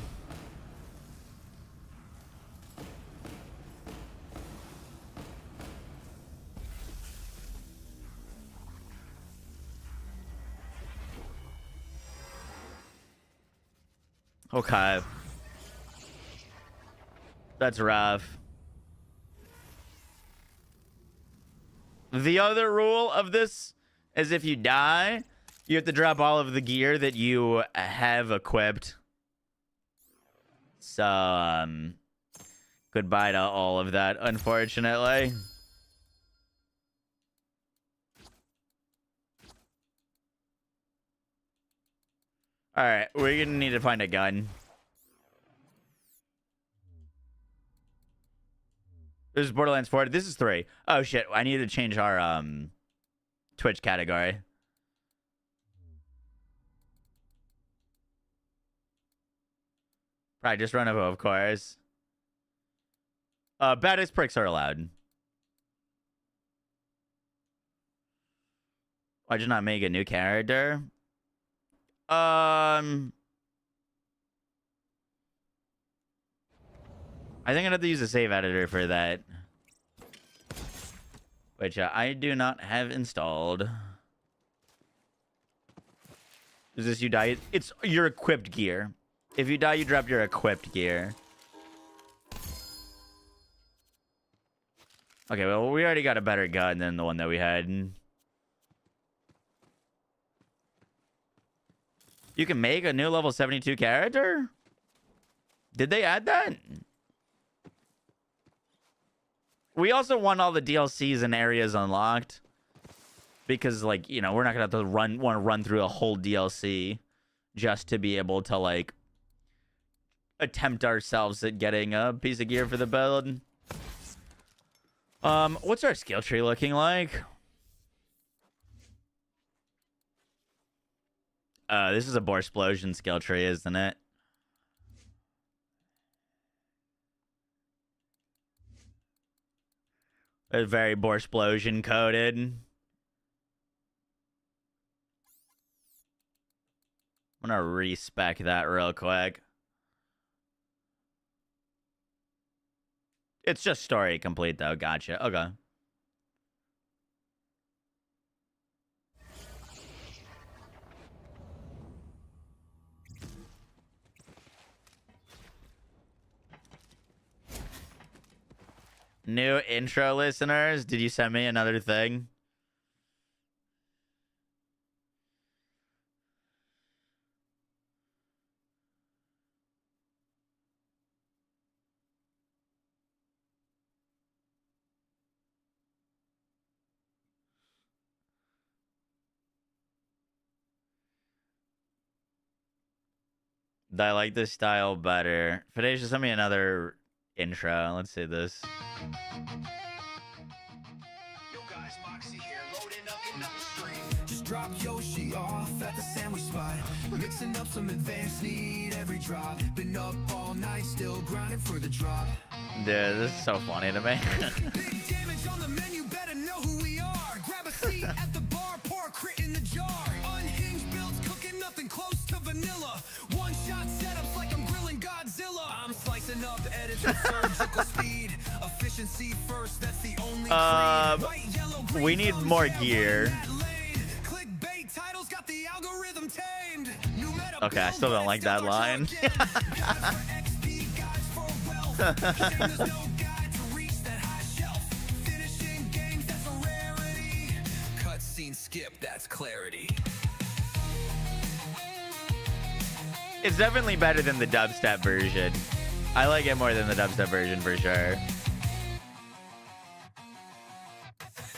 Okay. That's rough. The other rule of this is if you die, you have to drop all of the gear that you have equipped. So, goodbye to all of that, unfortunately. All right, we're gonna need to find a gun. This is Borderlands 4. This is 3. Oh shit! I need to change our Twitch category. Probably just run Evo, of course. Baddest pricks are allowed. Why'd you not make a new character? I think I have to use a save editor for that, which I do not have installed. Is this you die? It's your equipped gear. If you die, you drop your equipped gear. Okay, well, we already got a better gun than the one that we had. You can make a new level 72 character? Did they add that? We also want all the DLCs and areas unlocked. Because, like, you know, we're not going to have to want to run through a whole DLC just to be able to, like, attempt ourselves at getting a piece of gear for the build. What's our skill tree looking like? This is a Borsplosion skill tree, isn't it? It's very Borsplosion coded. I'm gonna respec that real quick. It's just story complete though. Gotcha. Okay. New intro listeners, did you send me another thing? I like this style better. Fidelia, send me another intro. Let's see this. Just drop Yoshi off at the sandwich spot. Mixing up some advanced need every drop. Been up all night, still grinding for the drop. Dude, this is so funny to me. Big damage on the menu, better know who we are. Grab a seat at the bar, pour a crit in the jar. Unhinged builds, cooking nothing close to vanilla. One-shot setups like I'm grilling Godzilla. I'm slicing up edits with surgical speed. Efficiency first, that's the only creed. White, yellow, green, we need more gear. Clickbait titles got the algorithm tamed. Okay, I still don't like that line. There's no guide to reach that high shelf. Finishing games, that's a rarity. Cutscene skip, that's clarity. It's definitely better than the dubstep version. I like it more than the dubstep version for sure.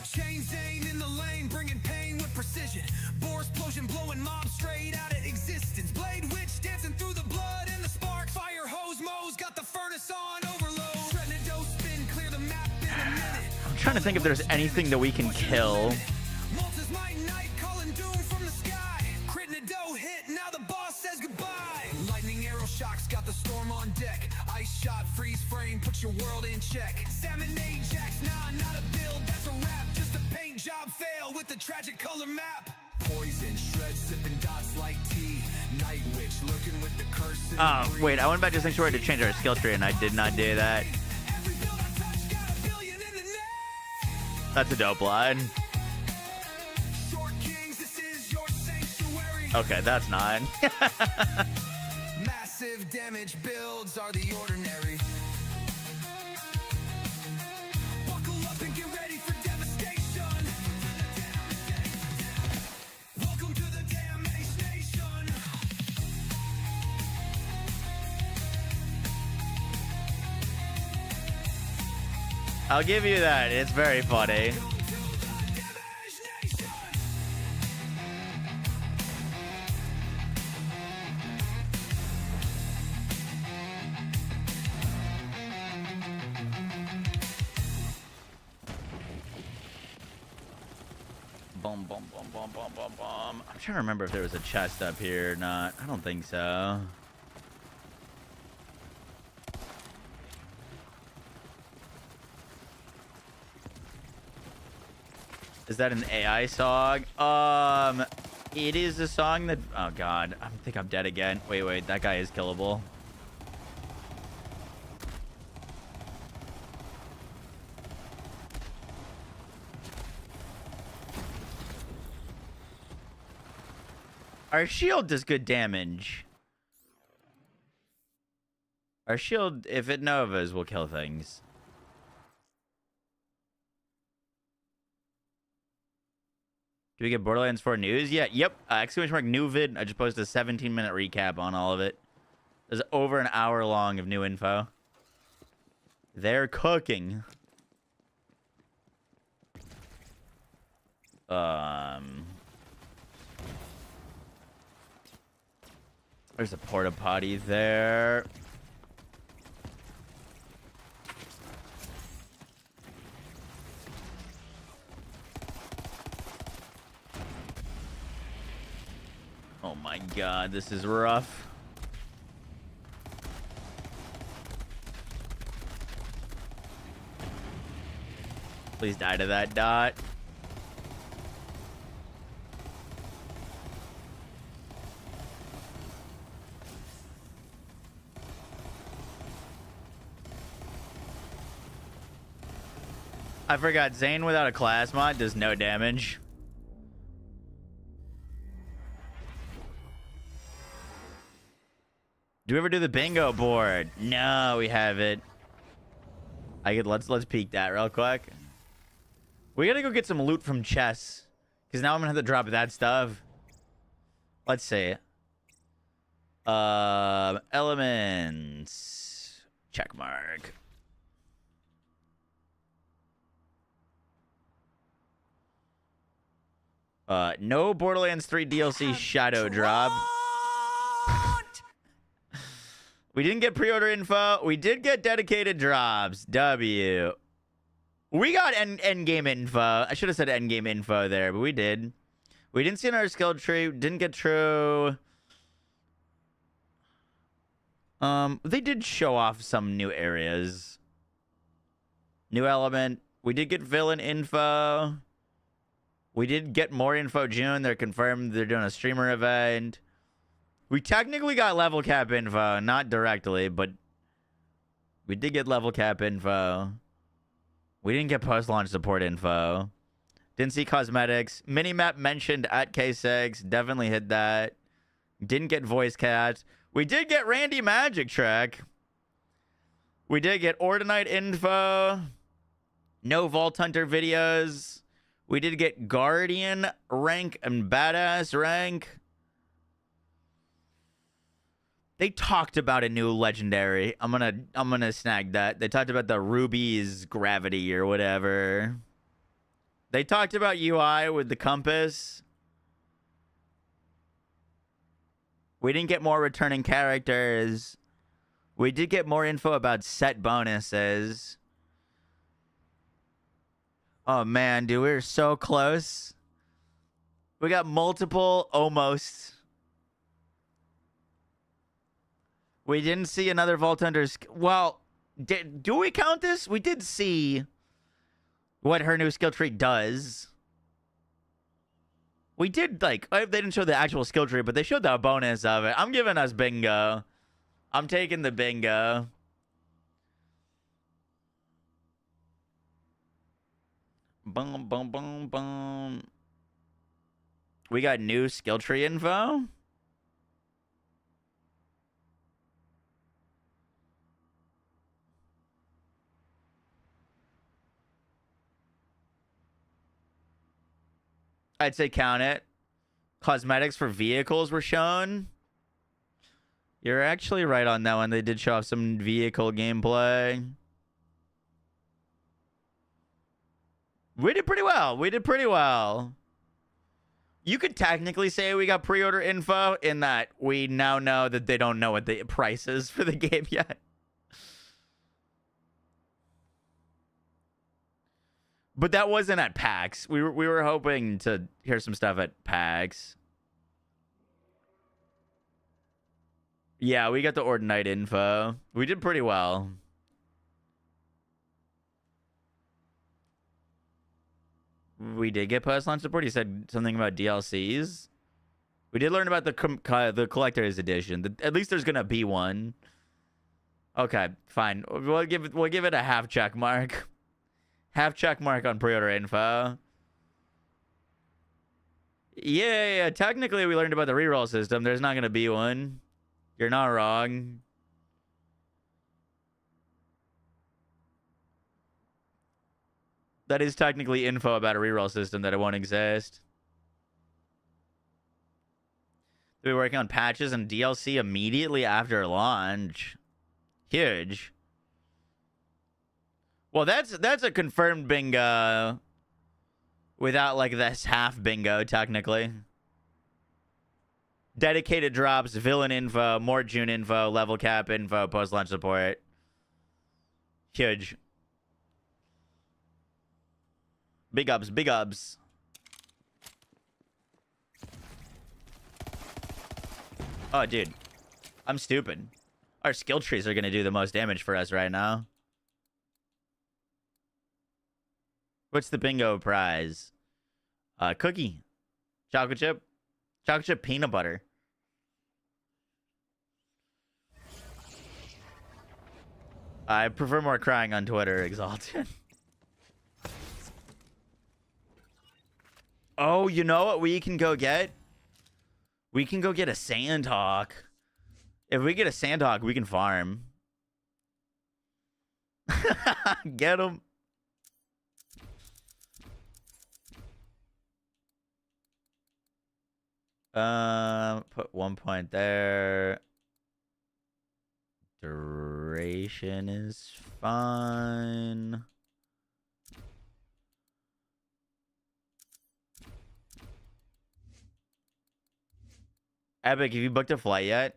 Chain Zane in the lane, bringing pain with precision. Bore explosion, blowing mobs straight out of existence. Blade witch dancing through the blood and the spark. Fire hose Mo's got the furnace on overload. Trinidad spin, clear the map in a minute. I'm trying to think if there's anything that we can kill. Malta's might night, calling doom from the sky. Crit Nado hit, now the boss says goodbye. Lightning arrow shocks, got the storm on deck. Ice shot, freeze frame, put your world in check. Salmon Ajax, nah, not a build, that's a wrap. Just a paint job fail with the tragic color map. Poison, shred, sipping dots like tea. Night witch, lurking with the curse. Oh, wait, I went back to Sanctuary to change our skill tree, and I did not do that. That's a dope line. Okay, that's not. Massive damage builds are the ordinary. Buckle up and get ready for devastation. Welcome to the damage nation. I'll give you that. It's very funny. Boom, boom, boom, boom, boom, boom, boom. I'm trying to remember if there was a chest up here or not. I don't think so. Is that an AI song? It is a song that... Oh, God. I think I'm dead again. Wait. That guy is killable. Our shield does good damage. Our shield, if it novas, will kill things. Do we get Borderlands 4 news? Yeah, yep. Exclamation mark new vid. I just posted a 17-minute recap on all of it. There's over an hour long of new info. They're cooking. There's a porta potty there. Oh my God, this is rough. Please die to that dot. I forgot, Zane without a class mod does no damage. Do we ever do the bingo board? No, we haven't. Let's peek that real quick. We gotta go get some loot from chests, because now I'm gonna have to drop that stuff. Let's see. Elements. Check mark. No Borderlands 3 DLC shadow drop. We didn't get pre-order info. We did get dedicated drops. W. We got end game info. I should have said end game info there, but we did. We didn't see in our skill tree. Didn't get true. They did show off some new areas. New element. We did get villain info. We did get more info June. They're confirmed they're doing a streamer event. We technically got level cap info. Not directly, but we did get level cap info. We didn't get post-launch support info. Didn't see cosmetics. Minimap mentioned at K6. Definitely hit that. Didn't get voice cast. We did get Randy Magic Track. We did get Ordinite info. No Vault Hunter videos. We did get Guardian rank and Badass rank. They talked about a new legendary. I'm gonna snag that. They talked about the Ruby's gravity or whatever. They talked about UI with the compass. We didn't get more returning characters. We did get more info about set bonuses. Oh man, dude, we're so close. We got multiple almost. We didn't see another Vault Hunter. Well, do we count this? We did see what her new skill tree does. We did, like, they didn't show the actual skill tree, but they showed the bonus of it. I'm giving us bingo. I'm taking the bingo. Boom, boom, boom, boom. We got new skill tree info. I'd say count it. Cosmetics for vehicles were shown. You're actually right on that one. They did show off some vehicle gameplay. We did pretty well. We did pretty well. You could technically say we got pre-order info in that we now know that they don't know what the price is for the game yet. But that wasn't at PAX. We were hoping to hear some stuff at PAX. Yeah, we got the Ordinite info. We did pretty well. We did get post-launch support. He said something about DLCs. We did learn about the collector's edition. At least there's gonna be one. Okay, fine. We'll give it a half check mark. Half check mark on pre-order info. Yeah, technically we learned about the reroll system. There's not gonna be one. You're not wrong. That is technically info about a reroll system that it won't exist. They'll be working on patches and DLC immediately after launch. Huge. Well, that's a confirmed bingo without, like, this half bingo, technically. Dedicated drops, villain info, more June info, level cap info, post-launch support. Huge. Big ups, big ups. Oh, dude. I'm stupid. Our skill trees are going to do the most damage for us right now. What's the bingo prize? Cookie. Chocolate chip. Chocolate chip peanut butter. I prefer more crying on Twitter, Exalted. Oh, you know what we can go get? We can go get a Sandhawk. If we get a Sandhawk, we can farm. Get him. Put 1 point there. Duration is fine. Epic, have you booked a flight yet?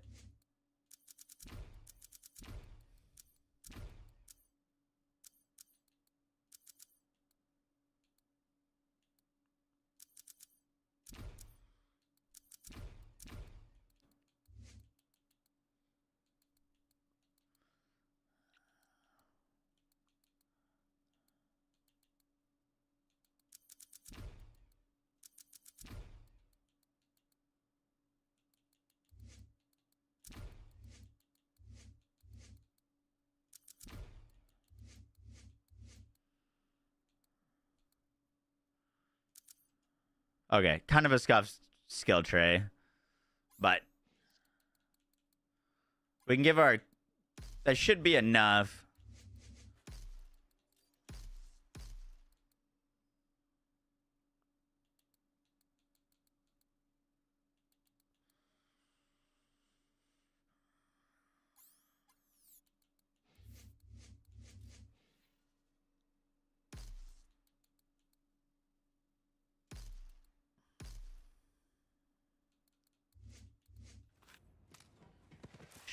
Okay, kind of a scuffed skill tray, but we can give our... That should be enough.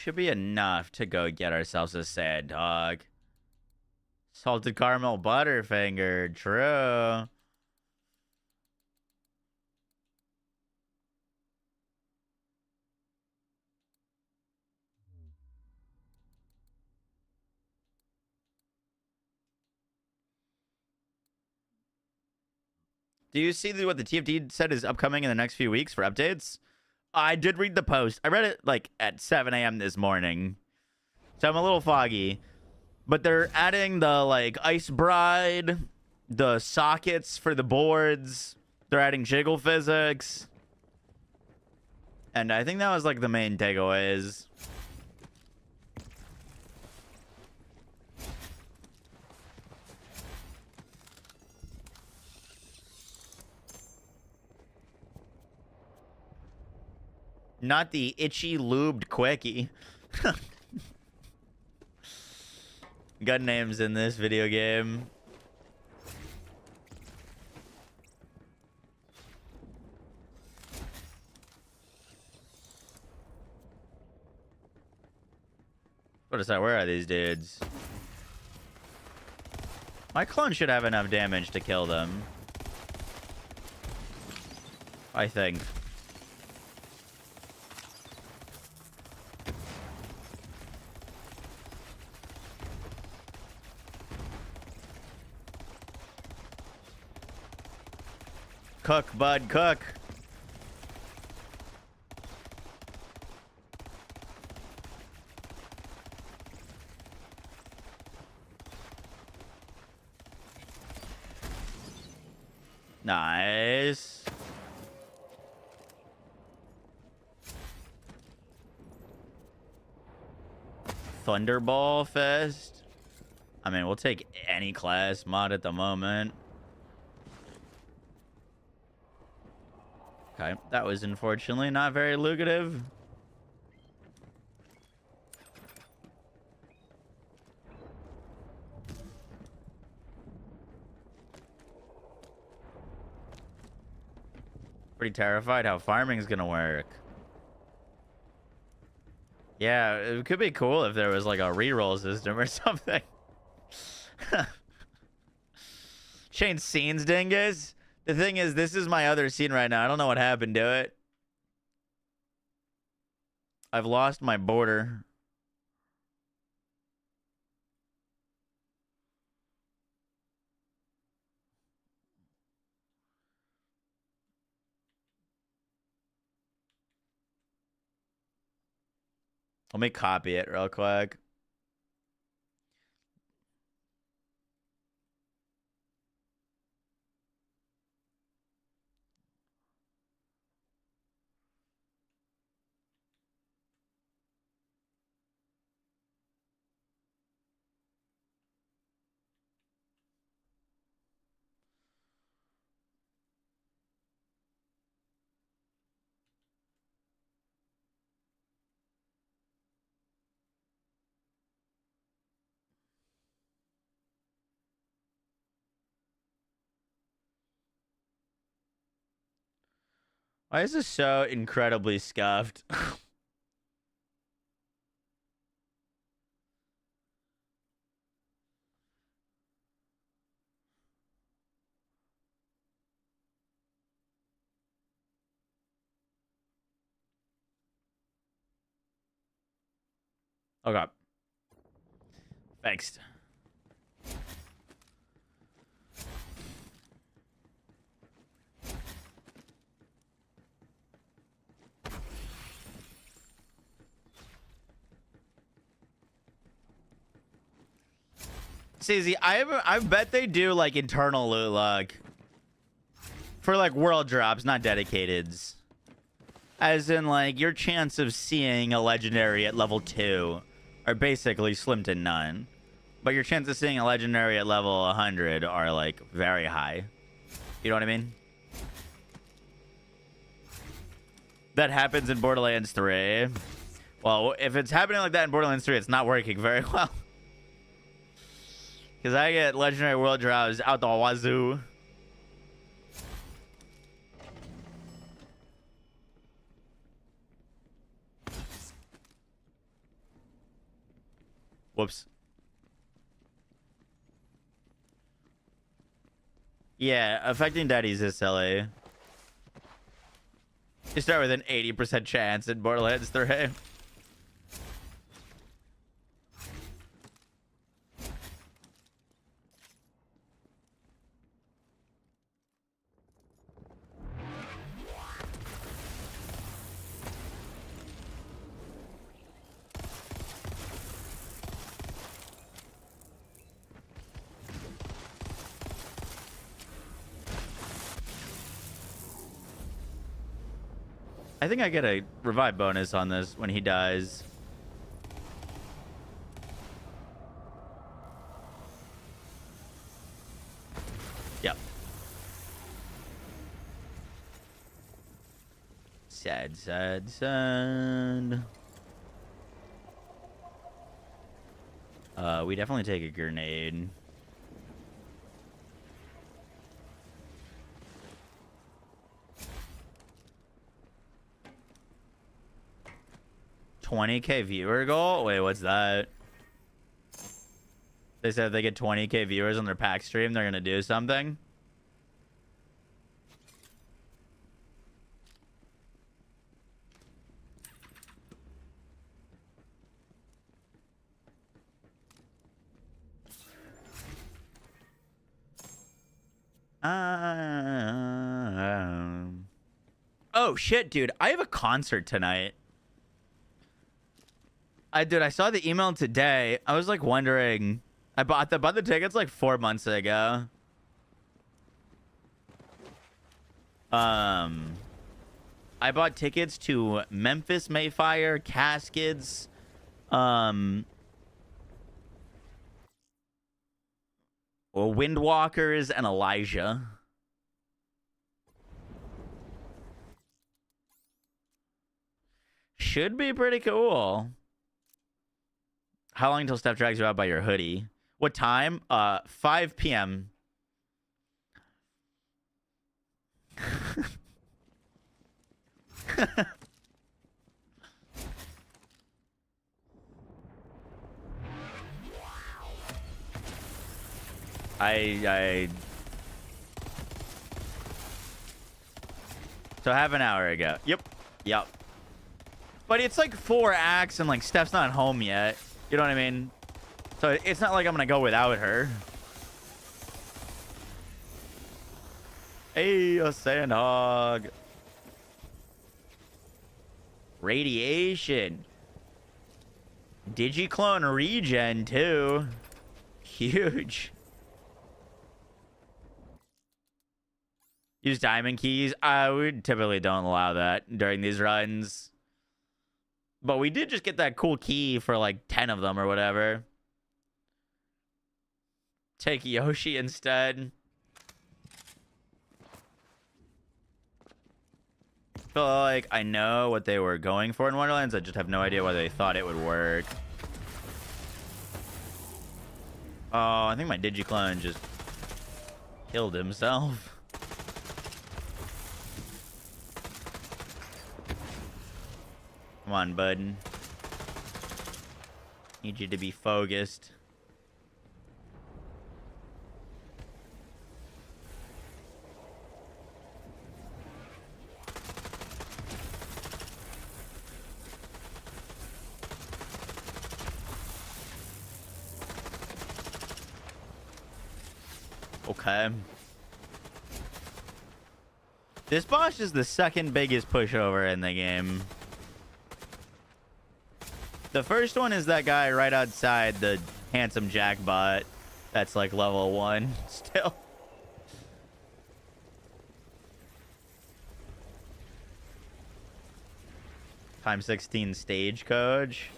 should be enough to go get ourselves a sand dog. Salted caramel butterfinger. True. Do you see what the TFT said is upcoming in the next few weeks for updates? I did read the post. I read it like at 7 a.m. this morning. So I'm a little foggy. But they're adding the like Ice Bride, the sockets for the boards. They're adding jiggle physics. And I think that was like the main takeaways. Not the itchy lubed quickie. Gun names in this video game. What is that? Where are these dudes? My clone should have enough damage to kill them. I think. Cook, bud, cook. Nice. Thunderball Fest. I mean, we'll take any class mod at the moment. Okay, that was unfortunately not very lucrative. Pretty terrified how farming is gonna work. Yeah, it could be cool if there was like a reroll system or something. Change scenes, dingus. The thing is, this is my other scene right now. I don't know what happened to it. I've lost my border. Let me copy it real quick. Why is this so incredibly scuffed? Okay. Fixed. CZ, I bet they do like internal loot luck for like world drops, not dedicateds. As in like your chance of seeing a legendary at level 2 are basically slim to none. But your chance of seeing a legendary at level 100 are like very high. You know what I mean? That happens in Borderlands 3. Well, if it's happening like that in Borderlands 3, it's not working very well. Because I get legendary world drops out the wazoo. Whoops. Yeah, affecting daddies is silly. You start with an 80% chance in Borderlands 3. I think I get a revive bonus on this when he dies. Yep. Sad, sad, sad. We definitely take a grenade. $20K viewer goal? Wait, what's that? They said if they get 20K viewers on their PAX stream, they're gonna do something. Oh shit, dude! I have a concert tonight. I saw the email today. I was like wondering. I bought the tickets like 4 months ago. I bought tickets to Memphis Mayfire, Caskets, Windwalkers, and Elijah. Should be pretty cool. How long until Steph drags you out by your hoodie? What time? 5 p.m. So half an hour ago. Yep. But it's like 4 acts and like Steph's not home yet. You know what I mean? So it's not like I'm gonna go without her. Hey, a sandhog. Radiation. Digiclone regen too. Huge. Use diamond keys. We typically don't allow that during these runs. But we did just get that cool key for like 10 of them or whatever. Take Yoshi instead. I feel like I know what they were going for in Wonderlands. I just have no idea whether they thought it would work. Oh, I think my Digiclone just killed himself. Come on, bud. Need you to be focused. Okay. This boss is the second biggest pushover in the game. The first one is that guy right outside, the handsome jackbot. That's like level 1 still. Time 16 stagecoach.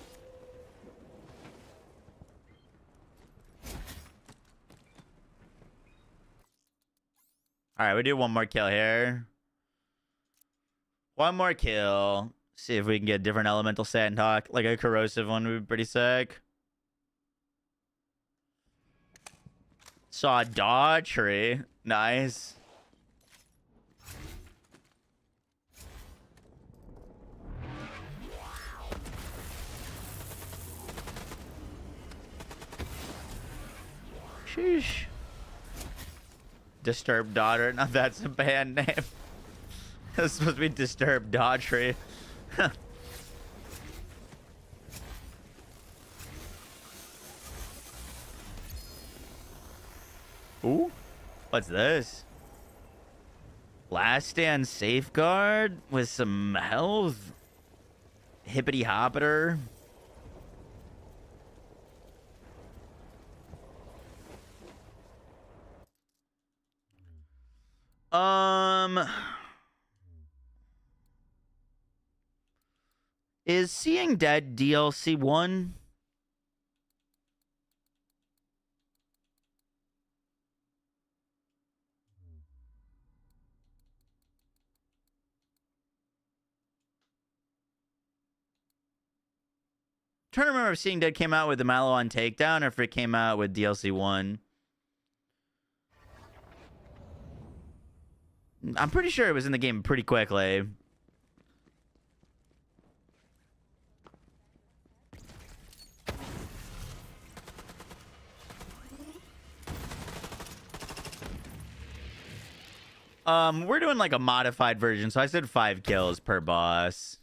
All right, we do one more kill here. One more kill. See if we can get a different elemental sandhawk. Like a corrosive one would be pretty sick. Saw a daw tree. Nice. Sheesh. Disturbed Daughter. Now that's a band name. That's supposed to be Disturbed Daughtry. Ooh. What's this? Last Stand Safeguard with some health. Hippity hoppiter. Is Seeing Dead DLC 1? Trying to remember if Seeing Dead came out with the Maliwan Takedown or if it came out with DLC 1. I'm pretty sure it was in the game pretty quickly. We're doing like a modified version, so I said 5 kills per boss.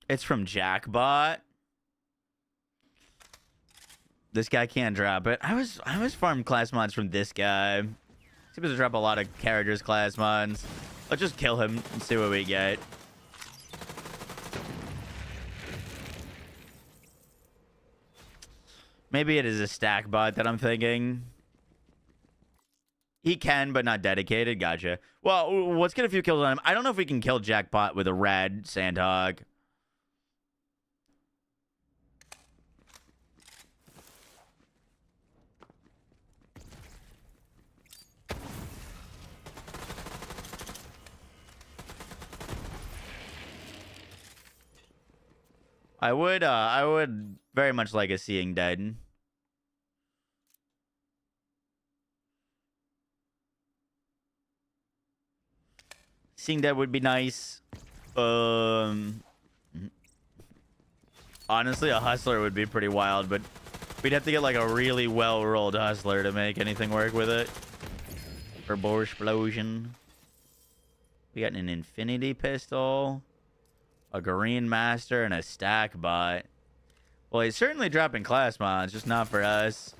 It's from Jackbot. This guy can't drop it. I was farming class mods from this guy. He's supposed to drop a lot of characters class mods. Let's just kill him and see what we get. Maybe it is a stack bot that I'm thinking. He can, but not dedicated. Gotcha. Well, let's get a few kills on him. I don't know if we can kill Jackpot with a red Sandhog. I would very much like a Seeing Dead. Seeing Dead would be nice. Honestly, a Hustler would be pretty wild, but we'd have to get like a really well-rolled Hustler to make anything work with it. For Borsplosion. We got an Infinity Pistol, a Green Master, and a Stack Bot. Well, he's certainly dropping class mods, just not for us.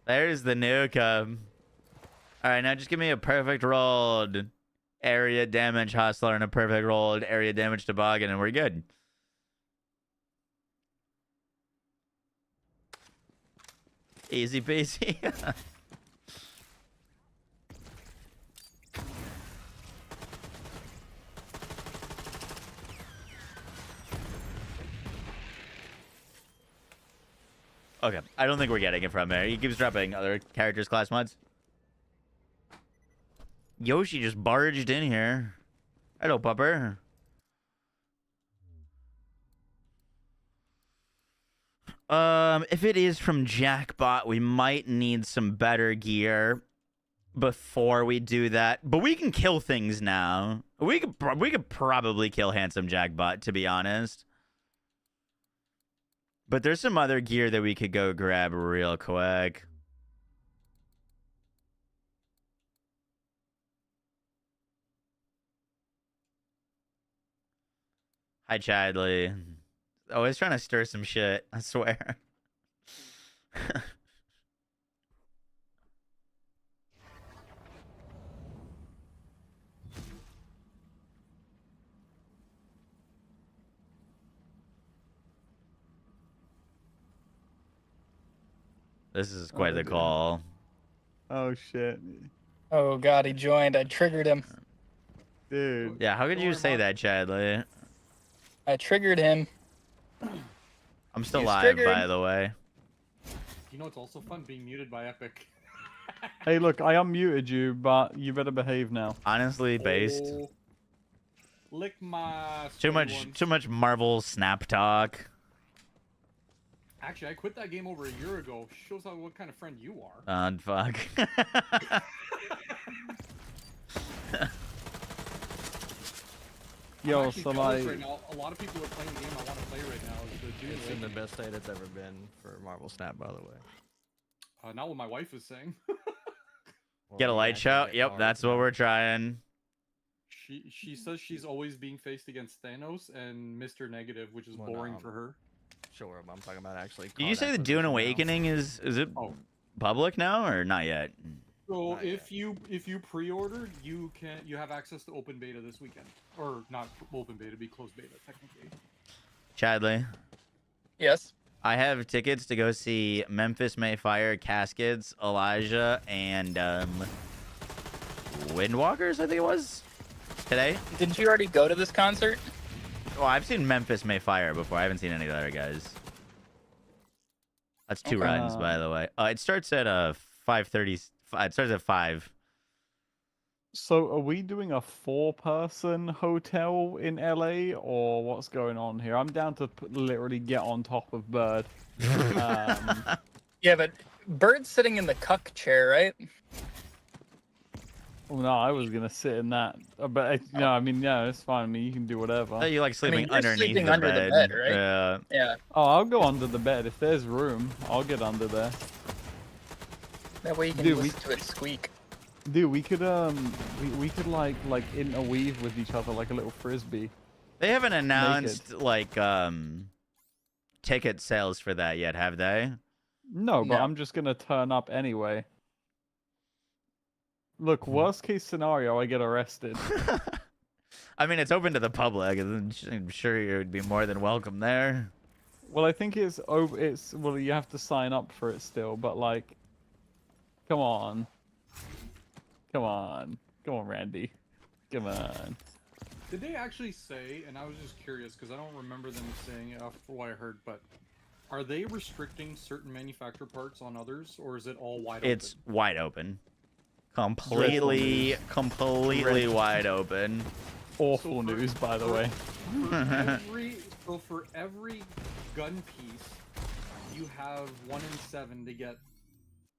There's the nuke. All right, now just give me a perfect rolled area damage Hustler and a perfect rolled area damage Toboggan, and we're good. Easy peasy. Okay, I don't think we're getting it from there. He keeps dropping other characters' class mods. Yoshi just barged in here. Hello, pupper. If it is from Jackbot, we might need some better gear before we do that. But we can kill things now. We could probably kill Handsome Jackbot, to be honest. But there's some other gear that we could go grab real quick. Hi, Chadley. Always trying to stir some shit, I swear. This is quite the call. Oh, shit. Oh, God, he joined. I triggered him. Dude. Yeah, how could you say that, Chadley? I triggered him. I'm still He's live, triggered. by the way. You know it's also fun being muted by Epic. Hey, look, I unmuted you, but you better behave now. Honestly, based. Oh, lick my Too sweaty much, ones. too much Marvel snap talk. Actually, I quit that game over a year ago. Shows how what kind of friend you are. Fuck. I'm Yo, actually so jealous like, right now. A lot of people are playing the game I want to play right now. Is the Dune It's in the Awakening. best state it's ever been for Marvel Snap, by the way. Not what my wife is saying. Get a light show. Yep, that's what we're trying. She says she's always being faced against Thanos and Mr. Negative, which is boring for her. Sure, but I'm talking about actually. Did you say the Dune Awakening is it public now or not yet? So if you pre-order, you have access to open beta this weekend, or not open beta, be closed beta technically. Chadley. Yes. I have tickets to go see Memphis Mayfire, Caskets, Elijah, and Windwalkers. I think it was today. Didn't you already go to this concert? Oh, I've seen Memphis Mayfire before. I haven't seen any of the other guys. That's two runs, by the way. It starts at 5:30. It starts at 5. so are we doing a 4-person hotel in LA, or what's going on here? I'm down to literally get on top of Bird. Yeah, but Bird's sitting in the cuck chair, right? Well, no, I was gonna sit in that, but no, I mean, yeah, it's fine. I mean, you can do whatever. Oh, you like sleeping you're underneath sleeping the under bed. the bed, right? Yeah. Yeah. Oh, I'll go under the bed if there's room. I'll get under there. That way you can Dude, listen to it squeak. Dude, we could we could like interweave with each other like a little frisbee. They haven't announced like ticket sales for that yet, have they? No, but I'm just gonna turn up anyway. Look, worst case scenario, I get arrested. I mean, it's open to the public. I'm sure you would be more than welcome there. Well, I think it's well, you have to sign up for it still, but like, come on, Randy, come on. Did they actually say? And I was just curious because I don't remember them saying it for what I heard. But are they restricting certain manufacturer parts on others, or is it all wide open? It's wide open. Completely wide open. Awful news, by the way. For every gun piece, you have 1 in 7 to get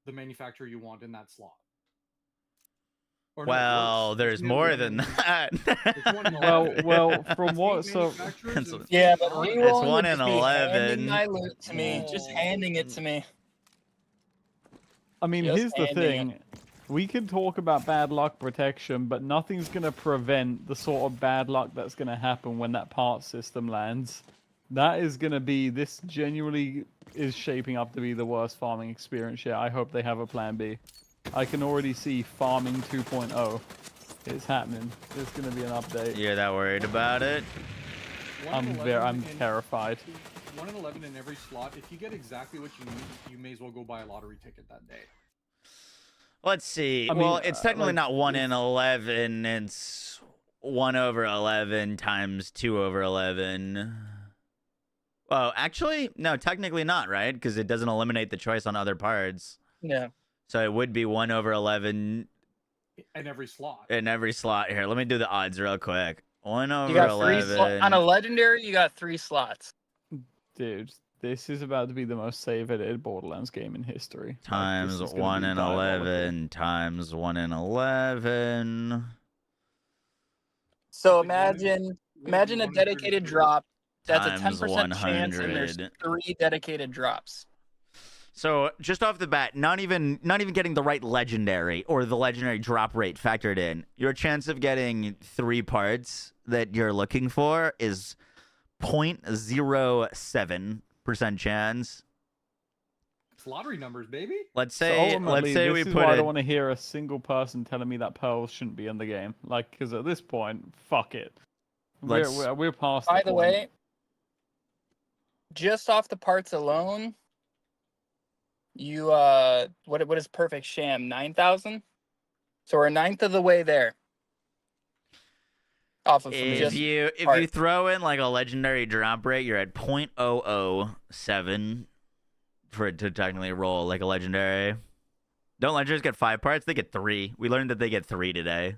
the manufacturer you want in that slot. Or no, Well, it's there's more than that. well, from what so Yeah, but It's rerolling 1 would in just be 11. handing my loot to me, just handing it to me. I mean, Just here's the handing thing. We can talk about bad luck protection, but nothing's going to prevent the sort of bad luck that's going to happen when that part system lands. That is going to be, this genuinely is shaping up to be the worst farming experience yet. I hope they have a plan B. I can already see farming 2.0. It's happening. There's going to be an update. You're that worried about it? I'm terrified. 1 in 11 in every slot. If you get exactly what you need, you may as well go buy a lottery ticket that day. Let's see. I mean, Well, it's technically like, not 1 in 11. It's 1 over 11 times 2 over 11. Well, actually, no, technically not, right? Because it doesn't eliminate the choice on other parts. Yeah. So it would be 1 over 11 In every slot. in every slot. Here, let me do the odds real quick. 1 over You got 3 11. on a legendary. You got 3 slots. Dude, this is about to be the most save-edited Borderlands game in history. Times Like, this is gonna 1 be in diabolical. 11 times 1 in 11. So imagine a dedicated drop. That's a Times 10% chance, and there's 100. 3 dedicated drops. So just off the bat, not even getting the right legendary or the legendary drop rate factored in, your chance of getting 3 parts that you're looking for is 0.07% chance. It's lottery numbers, baby. Let's So say ultimately, we this is put why I it. don't want to hear a single person telling me that pearls shouldn't be in the game. Like, because at this point, fuck it. We're past. By the the point. way, just off the parts alone, you what is perfect sham? 9,000. So we're 1/9 of the way there. Off of If just you parts. throw in like a legendary drop rate, you're at 0.007 for it to technically roll like a legendary. Don't Legends get 5 parts? They get 3. We learned that they get 3 today.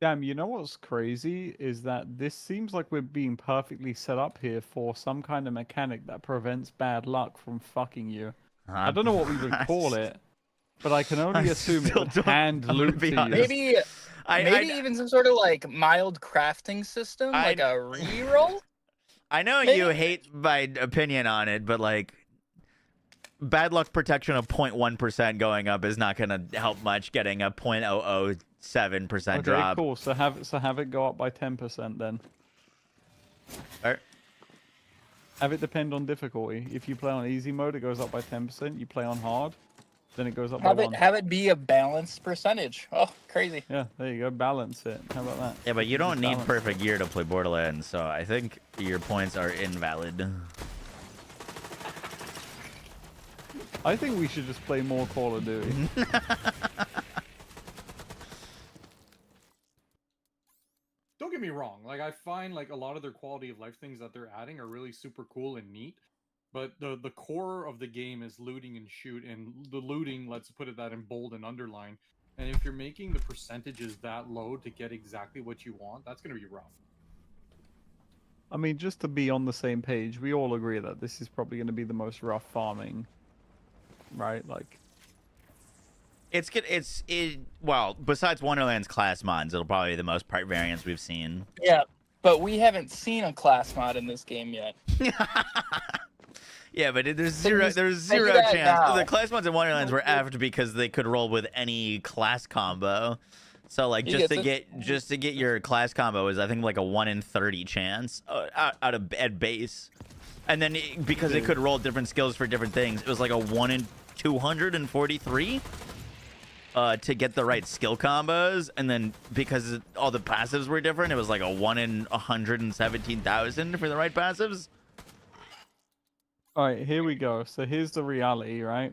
Damn, you know what's crazy is that this seems like we're being perfectly set up here for some kind of mechanic that prevents bad luck from fucking you. I don't know what we would call it, but I can only assume it would hand loot to you. Maybe even some sort of like mild crafting system, like a reroll. I know you hate my opinion on it, but like bad luck protection of 0.1% going up is not going to help much. Getting a 0.007% drop. Okay, cool. So have it go up by 10% then. Alright. Have it depend on difficulty. If you play on easy mode, it goes up by 10%. You play on hard, then it goes up by 1. Have it be a balanced percentage. Oh, crazy. Yeah, there you go. Balance it. How about that? Yeah, but you don't need balance. perfect gear to play Borderlands, so I think your points are invalid. I think we should just play more Call of Duty. Don't get me wrong. Like, I find like a lot of their quality of life things that they're adding are really super cool and neat. But the core of the game is looting and shoot, and the looting, let's put it that in bold and underline. And if you're making the percentages that low to get exactly what you want, that's going to be rough. I mean, just to be on the same page, we all agree that this is probably going to be the most rough farming, right? Like, well, besides Wonderland's class mods, it'll probably be the most part variance we've seen. Yeah, but we haven't seen a class mod in this game yet. Yeah, but there's zero chance. Now. The class mods in Wonderlands were effed because they could roll with any class combo. So like just to get your class combo is I think like a 1 in 30 chance out of at base, and then because it could roll different skills for different things, it was like a 1 in 243 to get the right skill combos, and then because all the passives were different, it was like a 1 in 117,000 for the right passives. all right, here we go. So here's the reality, right?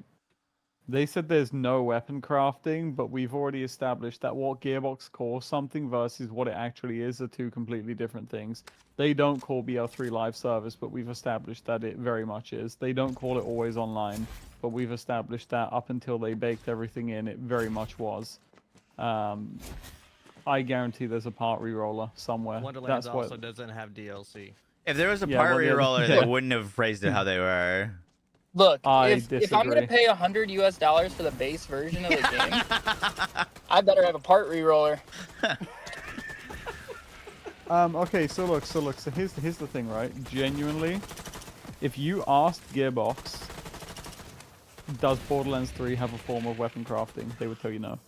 They said there's no weapon crafting, but we've already established that what Gearbox calls something versus what it actually is are two completely different things. They don't call BL3 live service, but we've established that it very much is. They don't call it always online, but we've established that up until they baked everything in, it very much was. I guarantee there's a part reroller somewhere. Wonderlands also doesn't have DLC. If there was a part reroller, they wouldn't have phrased it how they were. Look, if I'm gonna pay $100 US for the base version of the game, I better have a part reroller. Okay, so here's the thing, right? Genuinely, if you asked Gearbox, does Borderlands 3 have a form of weapon crafting? They would tell you no.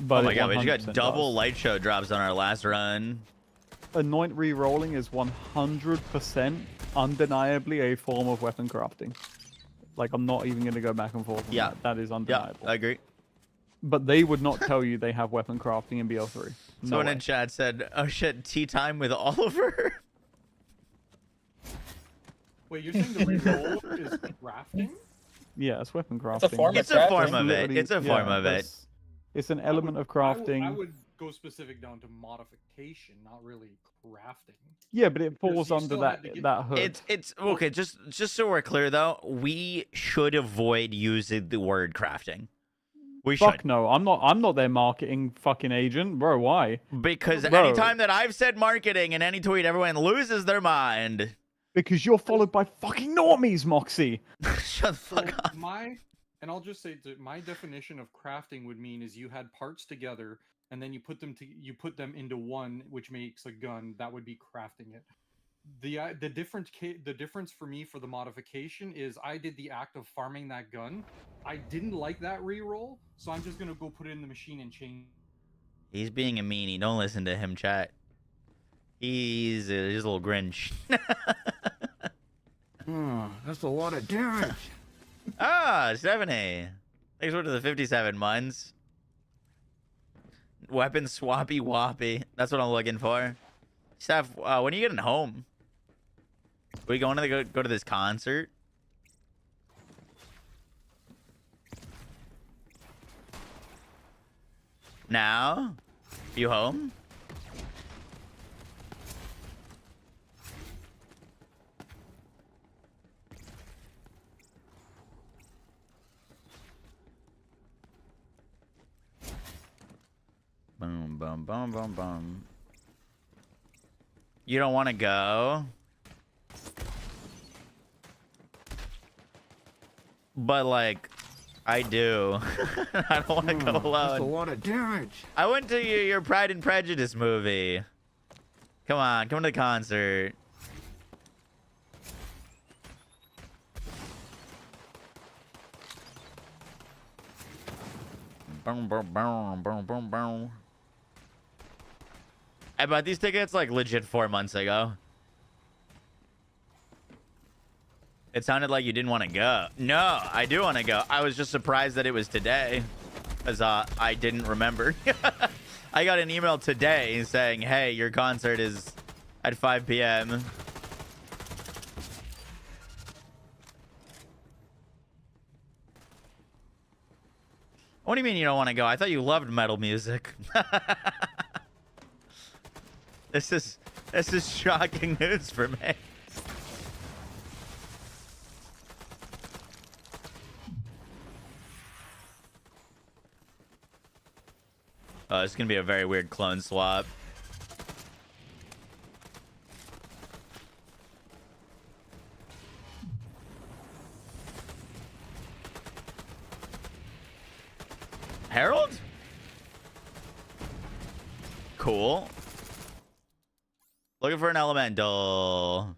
But oh my god, we just got double does. light show drops on our last run. Anoint re-rolling is 100% undeniably a form of weapon crafting. Like, I'm not even going to go back and forth on that. That is undeniable. Yeah, I agree. But they would not tell you they have weapon crafting in BL3. Someone in chat said, oh shit, tea time with Oliver? Wait, you're saying the reroll is crafting? Yeah, it's weapon crafting. It's a form of it. It's a form of it. It's an element of crafting. I would go specific down to modification, not really crafting. Yeah, but it falls under that hood. It's okay. Just so we're clear, though, we should avoid using the word crafting. We Fuck should. no, I'm not their marketing fucking agent, bro. Why? Because anytime that I've said marketing in any tweet, everyone loses their mind. Because you're followed by fucking normies, Moxie. Shut the fuck up. And I'll just say my definition of crafting would mean is you had parts together and then you put them into one, which makes a gun. That would be crafting it. The difference for me for the modification is I did the act of farming that gun. I didn't like that reroll, so I'm just gonna go put it in the machine and change. He's being a meanie. Don't listen to him, chat. He's a little Grinch. That's a lot of damage. Ah, 70. Thanks for the 57 months. Weapon swappy whoppy. That's what I'm looking for. Steph, when are you getting home? Are we going to go to this concert? Now? You home? boom, boom, boom, boom. You don't want to go? But, like, I do. I don't want to go alone. That's a lot of damage. I went to your Pride and Prejudice movie. Come on, come to the concert. Boom, boom, boom, boom, boom, boom. I bought these tickets like legit 4 months ago. It sounded like you didn't want to go. No, I do want to go. I was just surprised that it was today, because I didn't remember. I got an email today saying, hey, your concert is at 5 p.m. What do you mean you don't want to go? I thought you loved metal music. This is shocking news for me. Oh, it's gonna be a very weird clone swap. Harold? Cool. Looking for an elemental.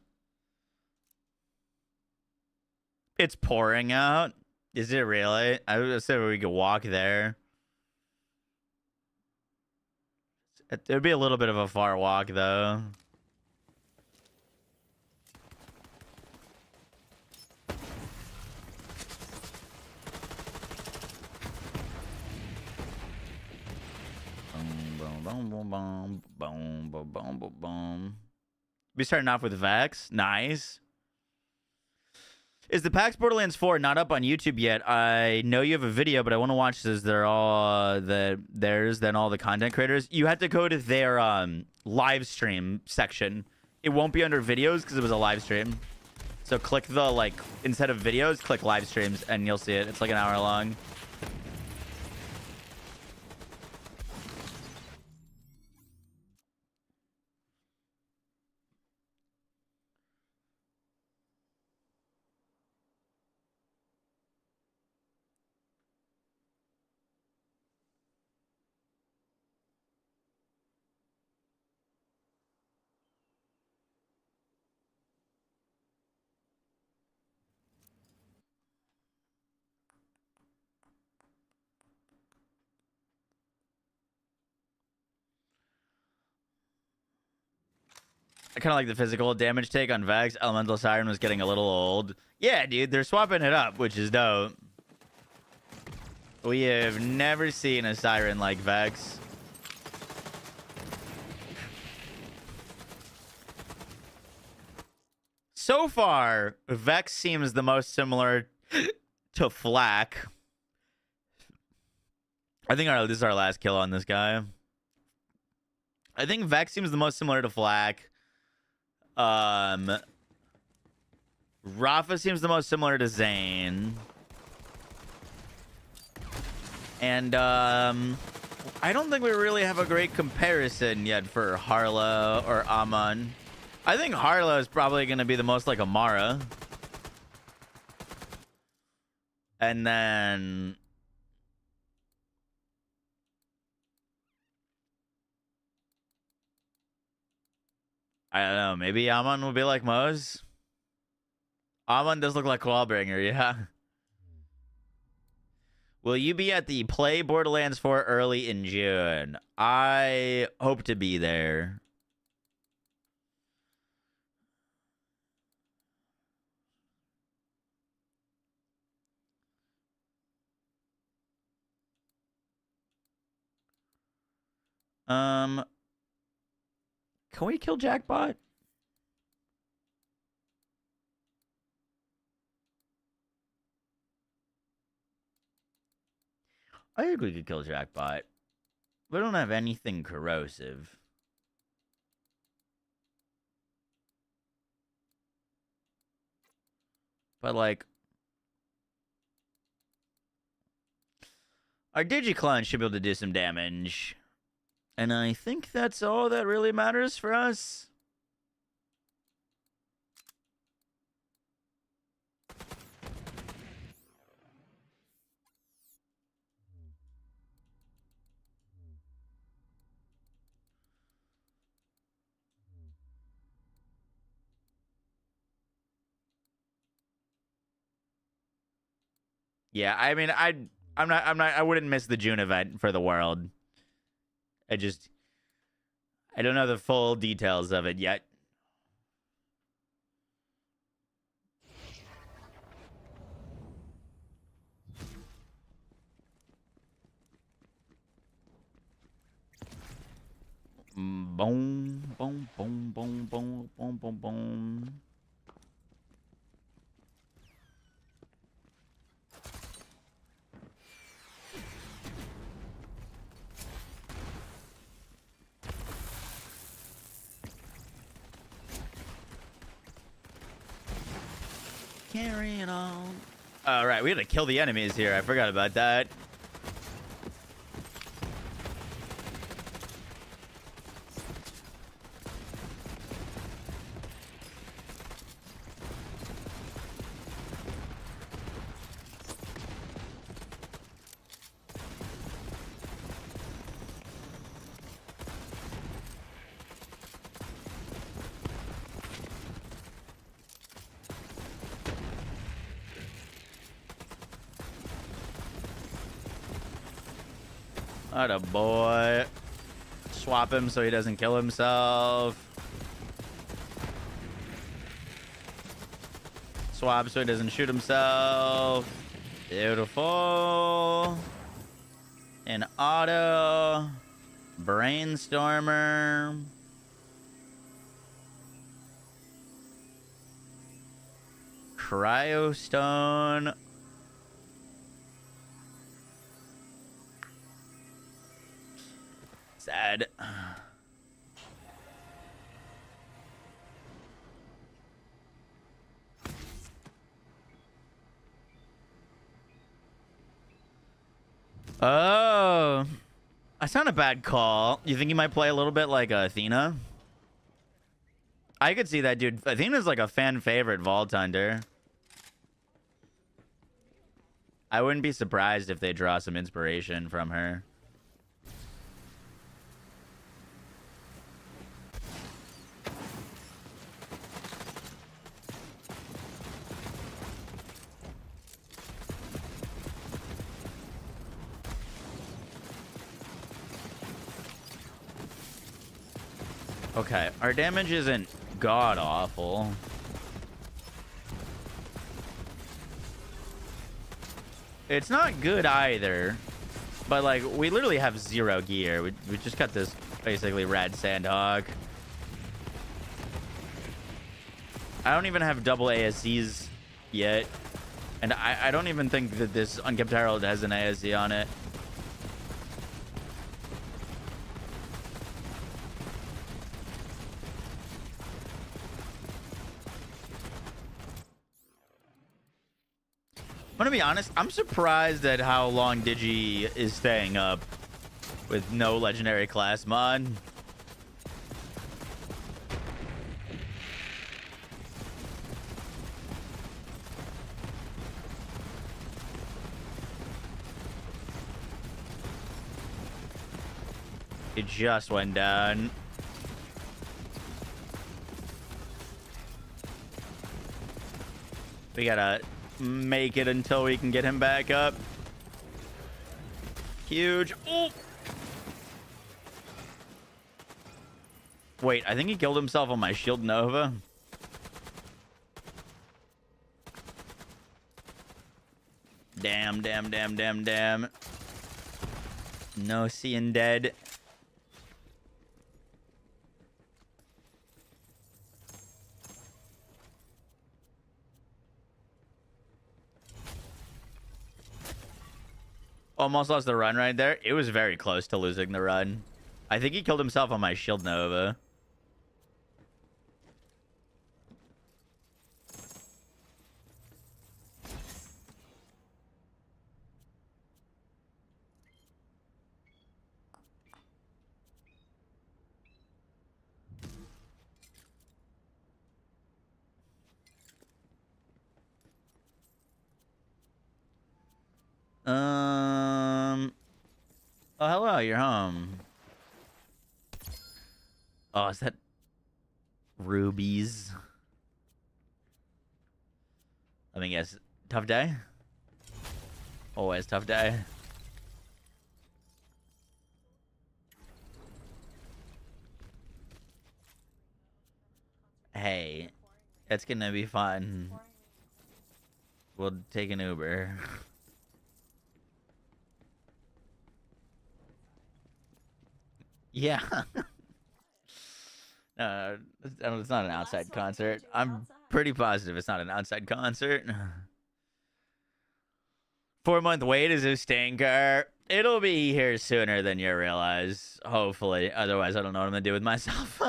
It's pouring out. Is it really? I would say we could walk there. It would be a little bit of a far walk, though. Boom, boom, boom, boom, boom, boom, boom, boom. Be starting off with Vex. Nice. Is the PAX Borderlands 4 not up on YouTube yet? I know you have a video, but I want to watch this. They're all theirs, then all the content creators. You have to go to their live stream section. It won't be under videos because it was a live stream. So click the, like, instead of videos, click live streams and you'll see it. It's like an hour long. I kind of like the physical damage take on Vex. Elemental Siren was getting a little old. Yeah, dude, they're swapping it up, which is dope. We have never seen a Siren like Vex. So far, Vex seems the most similar to Flak. I think this is our last kill on this guy. I think Vex seems the most similar to Flak. Rafa seems the most similar to Zane. And I don't think we really have a great comparison yet for Harlow or Amon. I think Harlow is probably going to be the most like Amara. And then I don't know. Maybe Amon will be like Mose. Amon does look like Clawbringer, yeah. Will you be at the Play Borderlands 4 early in June? I hope to be there. Can we kill Jackbot? I think we could kill Jackbot. We don't have anything corrosive. But, like, our Digiclone should be able to do some damage. And I think that's all that really matters for us. Yeah, I mean, I wouldn't miss the June event for the world. I don't know the full details of it yet. Boom, boom, boom, boom, boom, boom, boom, boom. Carry it on. All right, we gotta kill the enemies here. I forgot about that. Atta boy. Swap him so he doesn't kill himself. Swap so he doesn't shoot himself. Beautiful. An auto. Brainstormer. Cryostone. Sad. Oh. That's not a bad call. You think he might play a little bit like Athena? I could see that, dude. Athena's like a fan favorite Vault Hunter. I wouldn't be surprised if they draw some inspiration from her. Okay, our damage isn't god-awful. It's not good either. But, like, we literally have 0 gear. We just got this basically rad Sandhog. I don't even have double ASCs yet. And I don't even think that this Unkept Herald has an ASC on it. I'm gonna be honest, I'm surprised at how long Digi is staying up with no legendary class mod. It just went down. We gotta make it until we can get him back up. Huge. Oh! Wait, I think he killed himself on my Shield Nova. Damn, damn, damn, damn, damn. No seeing dead. Almost lost the run right there. It was very close to losing the run. I think he killed himself on my Shield Nova. Oh, hello. You're home. Oh, is that rubies? I mean, yes. Tough day. Always tough day. Hey, it's gonna be fun. We'll take an Uber. Yeah. No, it's not an outside concert. I'm pretty positive it's not an outside concert. 4-month wait is a stinker. It'll be here sooner than you realize. Hopefully. Otherwise, I don't know what I'm gonna do with myself.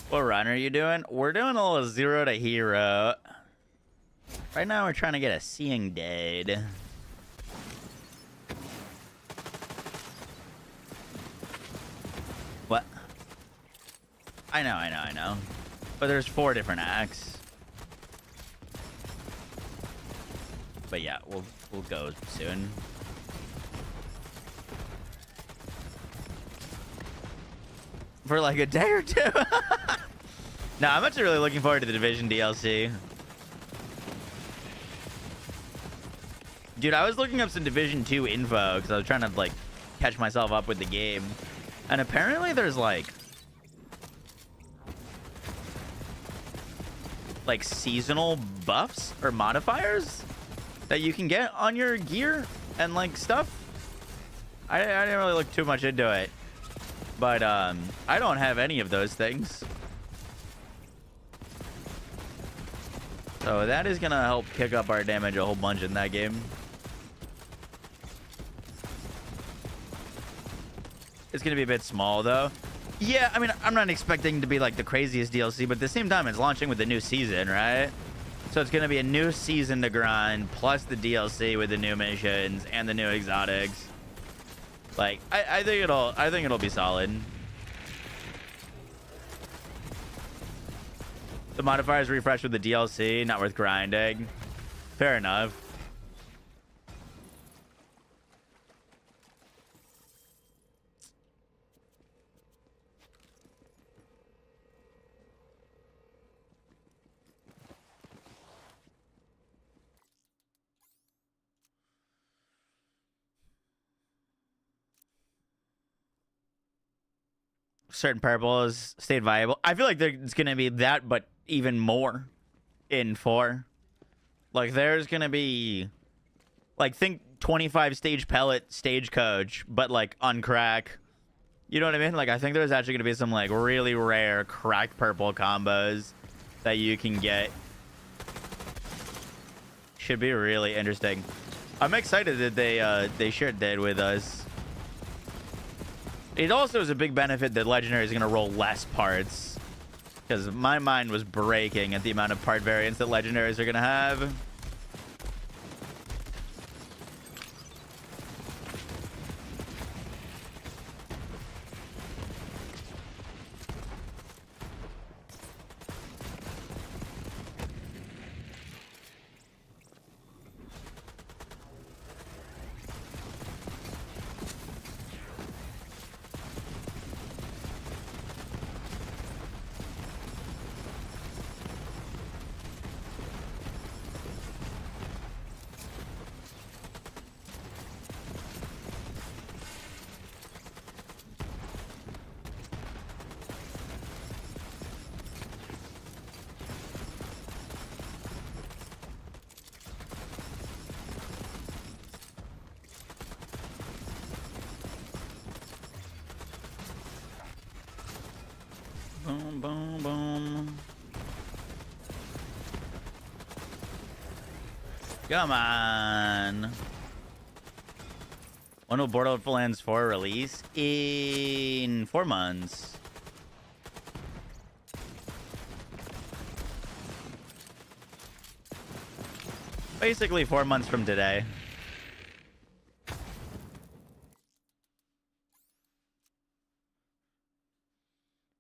What run are you doing? We're doing a little 0 to hero. Right now, we're trying to get a seeing dead. What? I know. But there's 4 different acts. But yeah, we'll go soon. For like a day or two. No, I'm actually really looking forward to the Division DLC. Dude, I was looking up some Division 2 info because I was trying to like catch myself up with the game. And apparently there's like seasonal buffs or modifiers that you can get on your gear and like stuff. I didn't really look too much into it. But I don't have any of those things. So that is going to help kick up our damage a whole bunch in that game. It's going to be a bit small, though. Yeah, I mean, I'm not expecting to be like the craziest DLC, but at the same time, it's launching with the new season, right? So it's going to be a new season to grind, plus the DLC with the new missions and the new exotics. Like, I think it'll be solid. The modifiers refresh with the DLC, not worth grinding. Fair enough. Certain purples stayed viable. I feel like there's going to be that, but even more in 4. Like, there's going to be, like, think 25 stage pellet stagecoach, but, like, on crack. You know what I mean? Like, I think there's actually going to be some, like, really rare cracked purple combos that you can get. Should be really interesting. I'm excited that they shared that with us. It also is a big benefit that Legendary is going to roll less parts. Because my mind was breaking at the amount of part variants that Legendaries are going to have. Boom, boom, boom. Come on. When will Borderlands 4 release? In 4 months. Basically 4 months from today.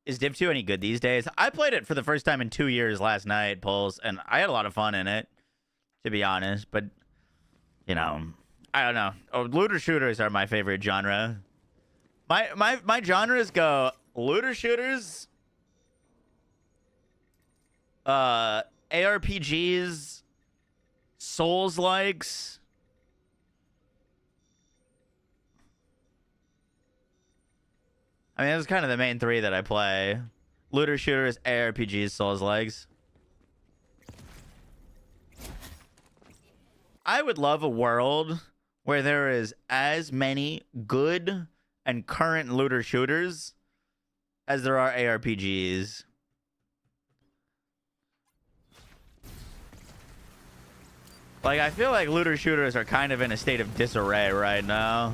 Is Div 2 any good these days? I played it for the first time in 2 years last night, Pulse, and I had a lot of fun in it, to be honest. But, you know, I don't know. Oh, looter shooters are my favorite genre. My genres go looter shooters, ARPGs, Souls-likes. I mean, those are kind of the main 3 that I play. Looter shooters, ARPGs, Souls-likes. I would love a world where there is as many good and current looter shooters as there are ARPGs. Like, I feel like looter shooters are kind of in a state of disarray right now.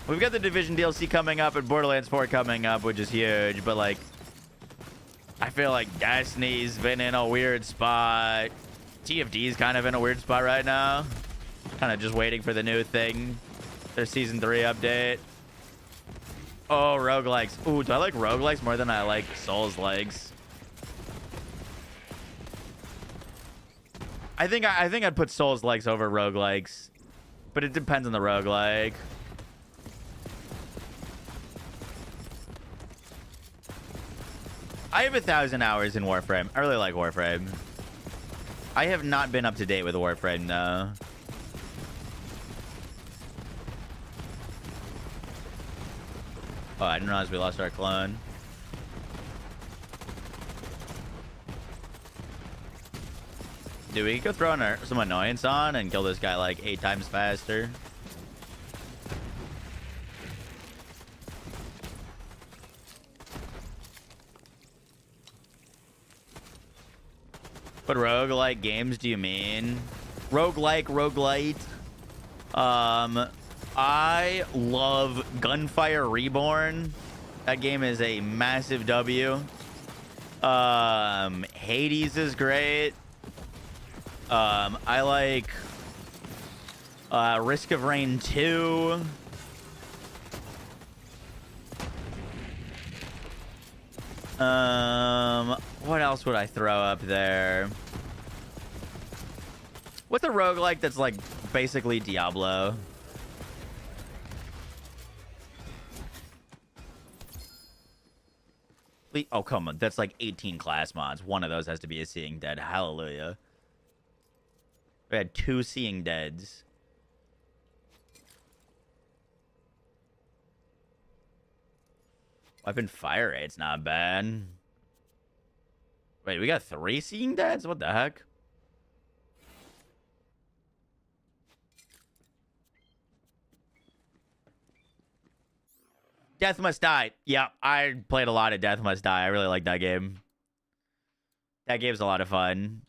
We've got the Division DLC coming up and Borderlands 4 coming up, which is huge, but like, I feel like Destiny's been in a weird spot. TFD's kind of in a weird spot right now. Kind of just waiting for the new thing. Their Season 3 update. Oh, roguelikes. Ooh, do I like roguelikes more than I like Souls-likes? I think I'd put Souls-likes over roguelikes, but it depends on the roguelike. I have 1,000 hours in Warframe. I really like Warframe. I have not been up to date with Warframe, though. Oh, I didn't realize we lost our clone. Dude, we could go throw some annoyance on and kill this guy like 8 times faster. What roguelike games do you mean? Roguelike, roguelite. I love Gunfire Reborn. That game is a massive W. Hades is great. I like Risk of Rain 2. What else would I throw up there? What's a roguelike that's like basically Diablo? Oh, come on. That's like 18 class mods. One of those has to be a Seeing Dead. Hallelujah. We had 2 Seeing Deads. Weapon fire rate's not bad. Wait, we got 3 Seeing Deads? What the heck? Death Must Die. Yeah, I played a lot of Death Must Die. I really like that game. That game's a lot of fun.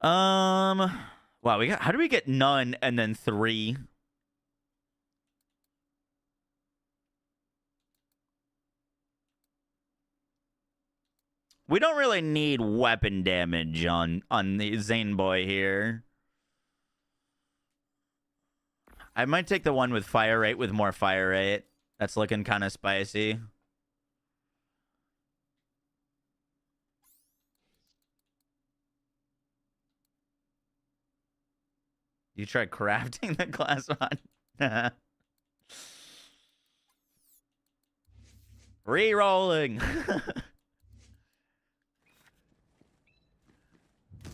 Wow, we got. How do we get none and then 3? We don't really need weapon damage on the Zane boy here. I might take the one with fire rate with more fire rate. That's looking kind of spicy. You tried crafting the class on? Re-rolling.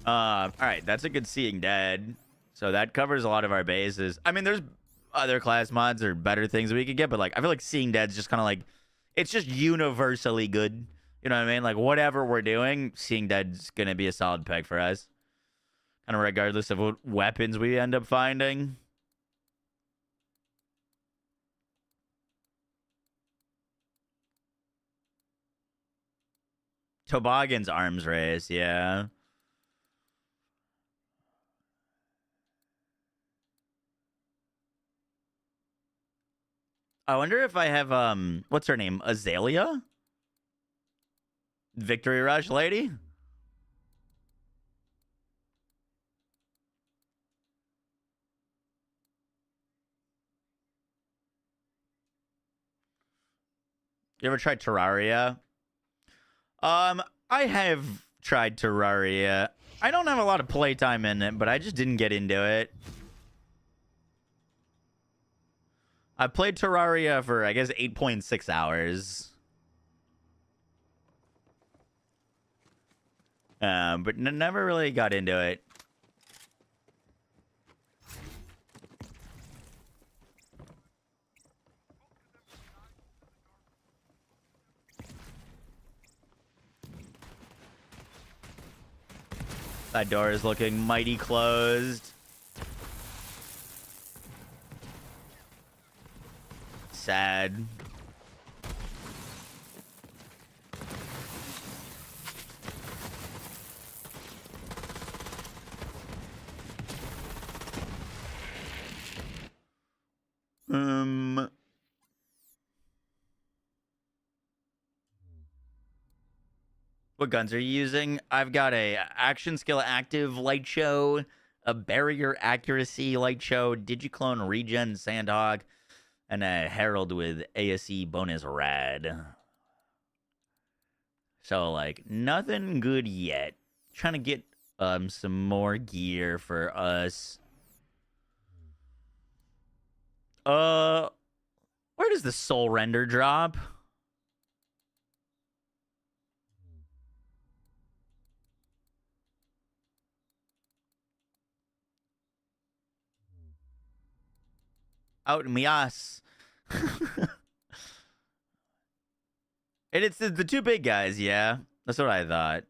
All right, that's a good Seeing Dead. So that covers a lot of our bases. I mean, there's other class mods or better things we could get, but like I feel like Seeing Dead's just kind of like, it's just universally good. You know what I mean? Like whatever we're doing, Seeing Dead's gonna be a solid pick for us. Kind of regardless of what weapons we end up finding. Toboggan's arms race, yeah. I wonder if I have what's her name? Azalea? Victory Rush lady? You ever tried Terraria? I have tried Terraria. I don't have a lot of playtime in it, but I just didn't get into it. I played Terraria for, I guess, 8.6 hours. But never really got into it. That door is looking mighty closed. Sad. What guns are you using? I've got a action skill active light show, a barrier accuracy light show, digiclone regen sandhog, and a herald with ASE bonus rad. So like nothing good yet. Trying to get some more gear for us. Where does the soul render drop? Out in Mias. And it's the two big guys, yeah. That's what I thought.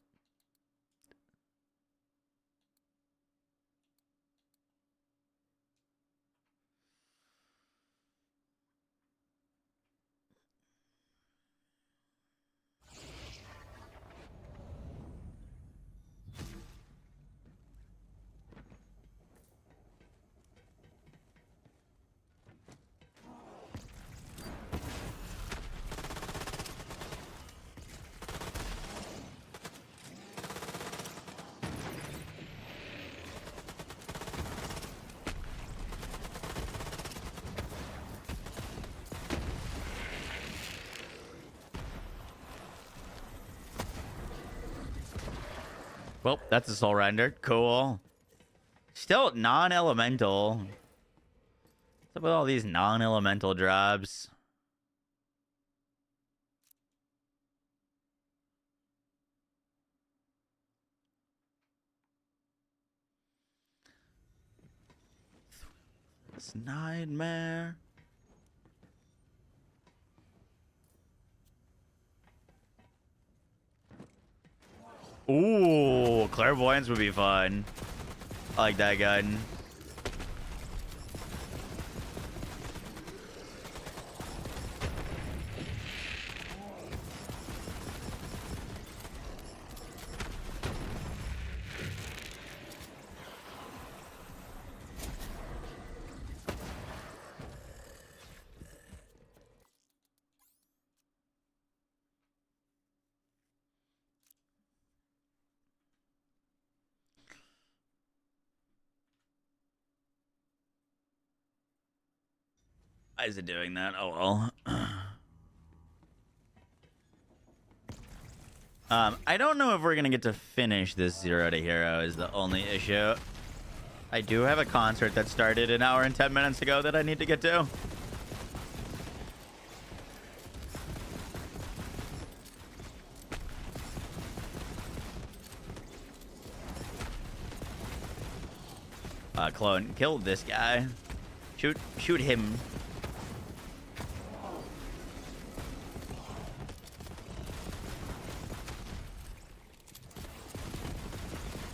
Well, that's a soul render. Cool. Still non-elemental. What's up with all these non-elemental drops? This nightmare. Ooh, clairvoyance would be fun. I like that gun. Why is it doing that? Oh well. I don't know if we're gonna get to finish this 0 to hero is the only issue. I do have a concert that started an hour and 10 minutes ago that I need to get to. Clone, kill this guy. Shoot him.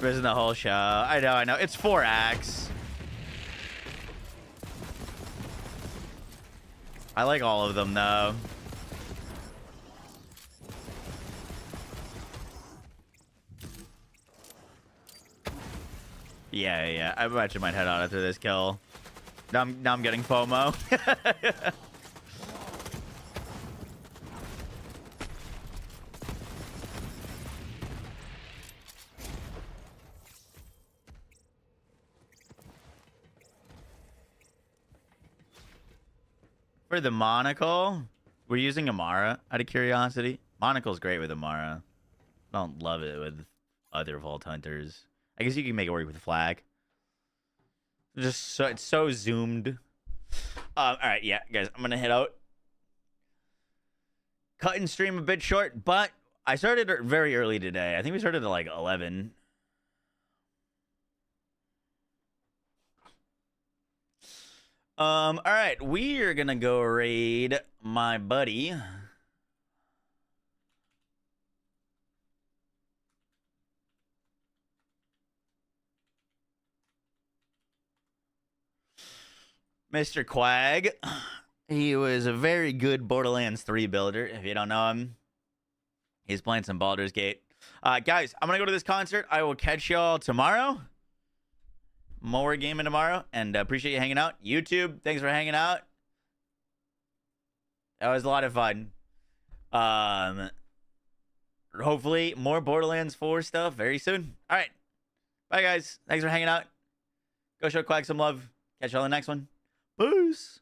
Isn't the whole show? I know. It's 4 acts. I like all of them though. Yeah. I actually might head out after this kill. Now I'm getting FOMO. For the monocle, we're using Amara out of curiosity. Monocle's great with Amara. I don't love it with other Vault Hunters. I guess you can make it work with Flag. Just so it's so zoomed. All right, yeah, guys, I'm gonna head out. Cut and stream a bit short, but I started very early today. I think we started at like 11. All right, we are gonna go raid my buddy. Mr. Quag. He was a very good Borderlands 3 builder. If you don't know him, he's playing some Baldur's Gate. Guys, I'm gonna go to this concert. I will catch y'all tomorrow. More gaming tomorrow, and appreciate you hanging out. YouTube, thanks for hanging out. That was a lot of fun. Hopefully more Borderlands 4 stuff very soon. All right, bye guys. Thanks for hanging out. Go show Quack some love. Catch y'all in the next one. Peace.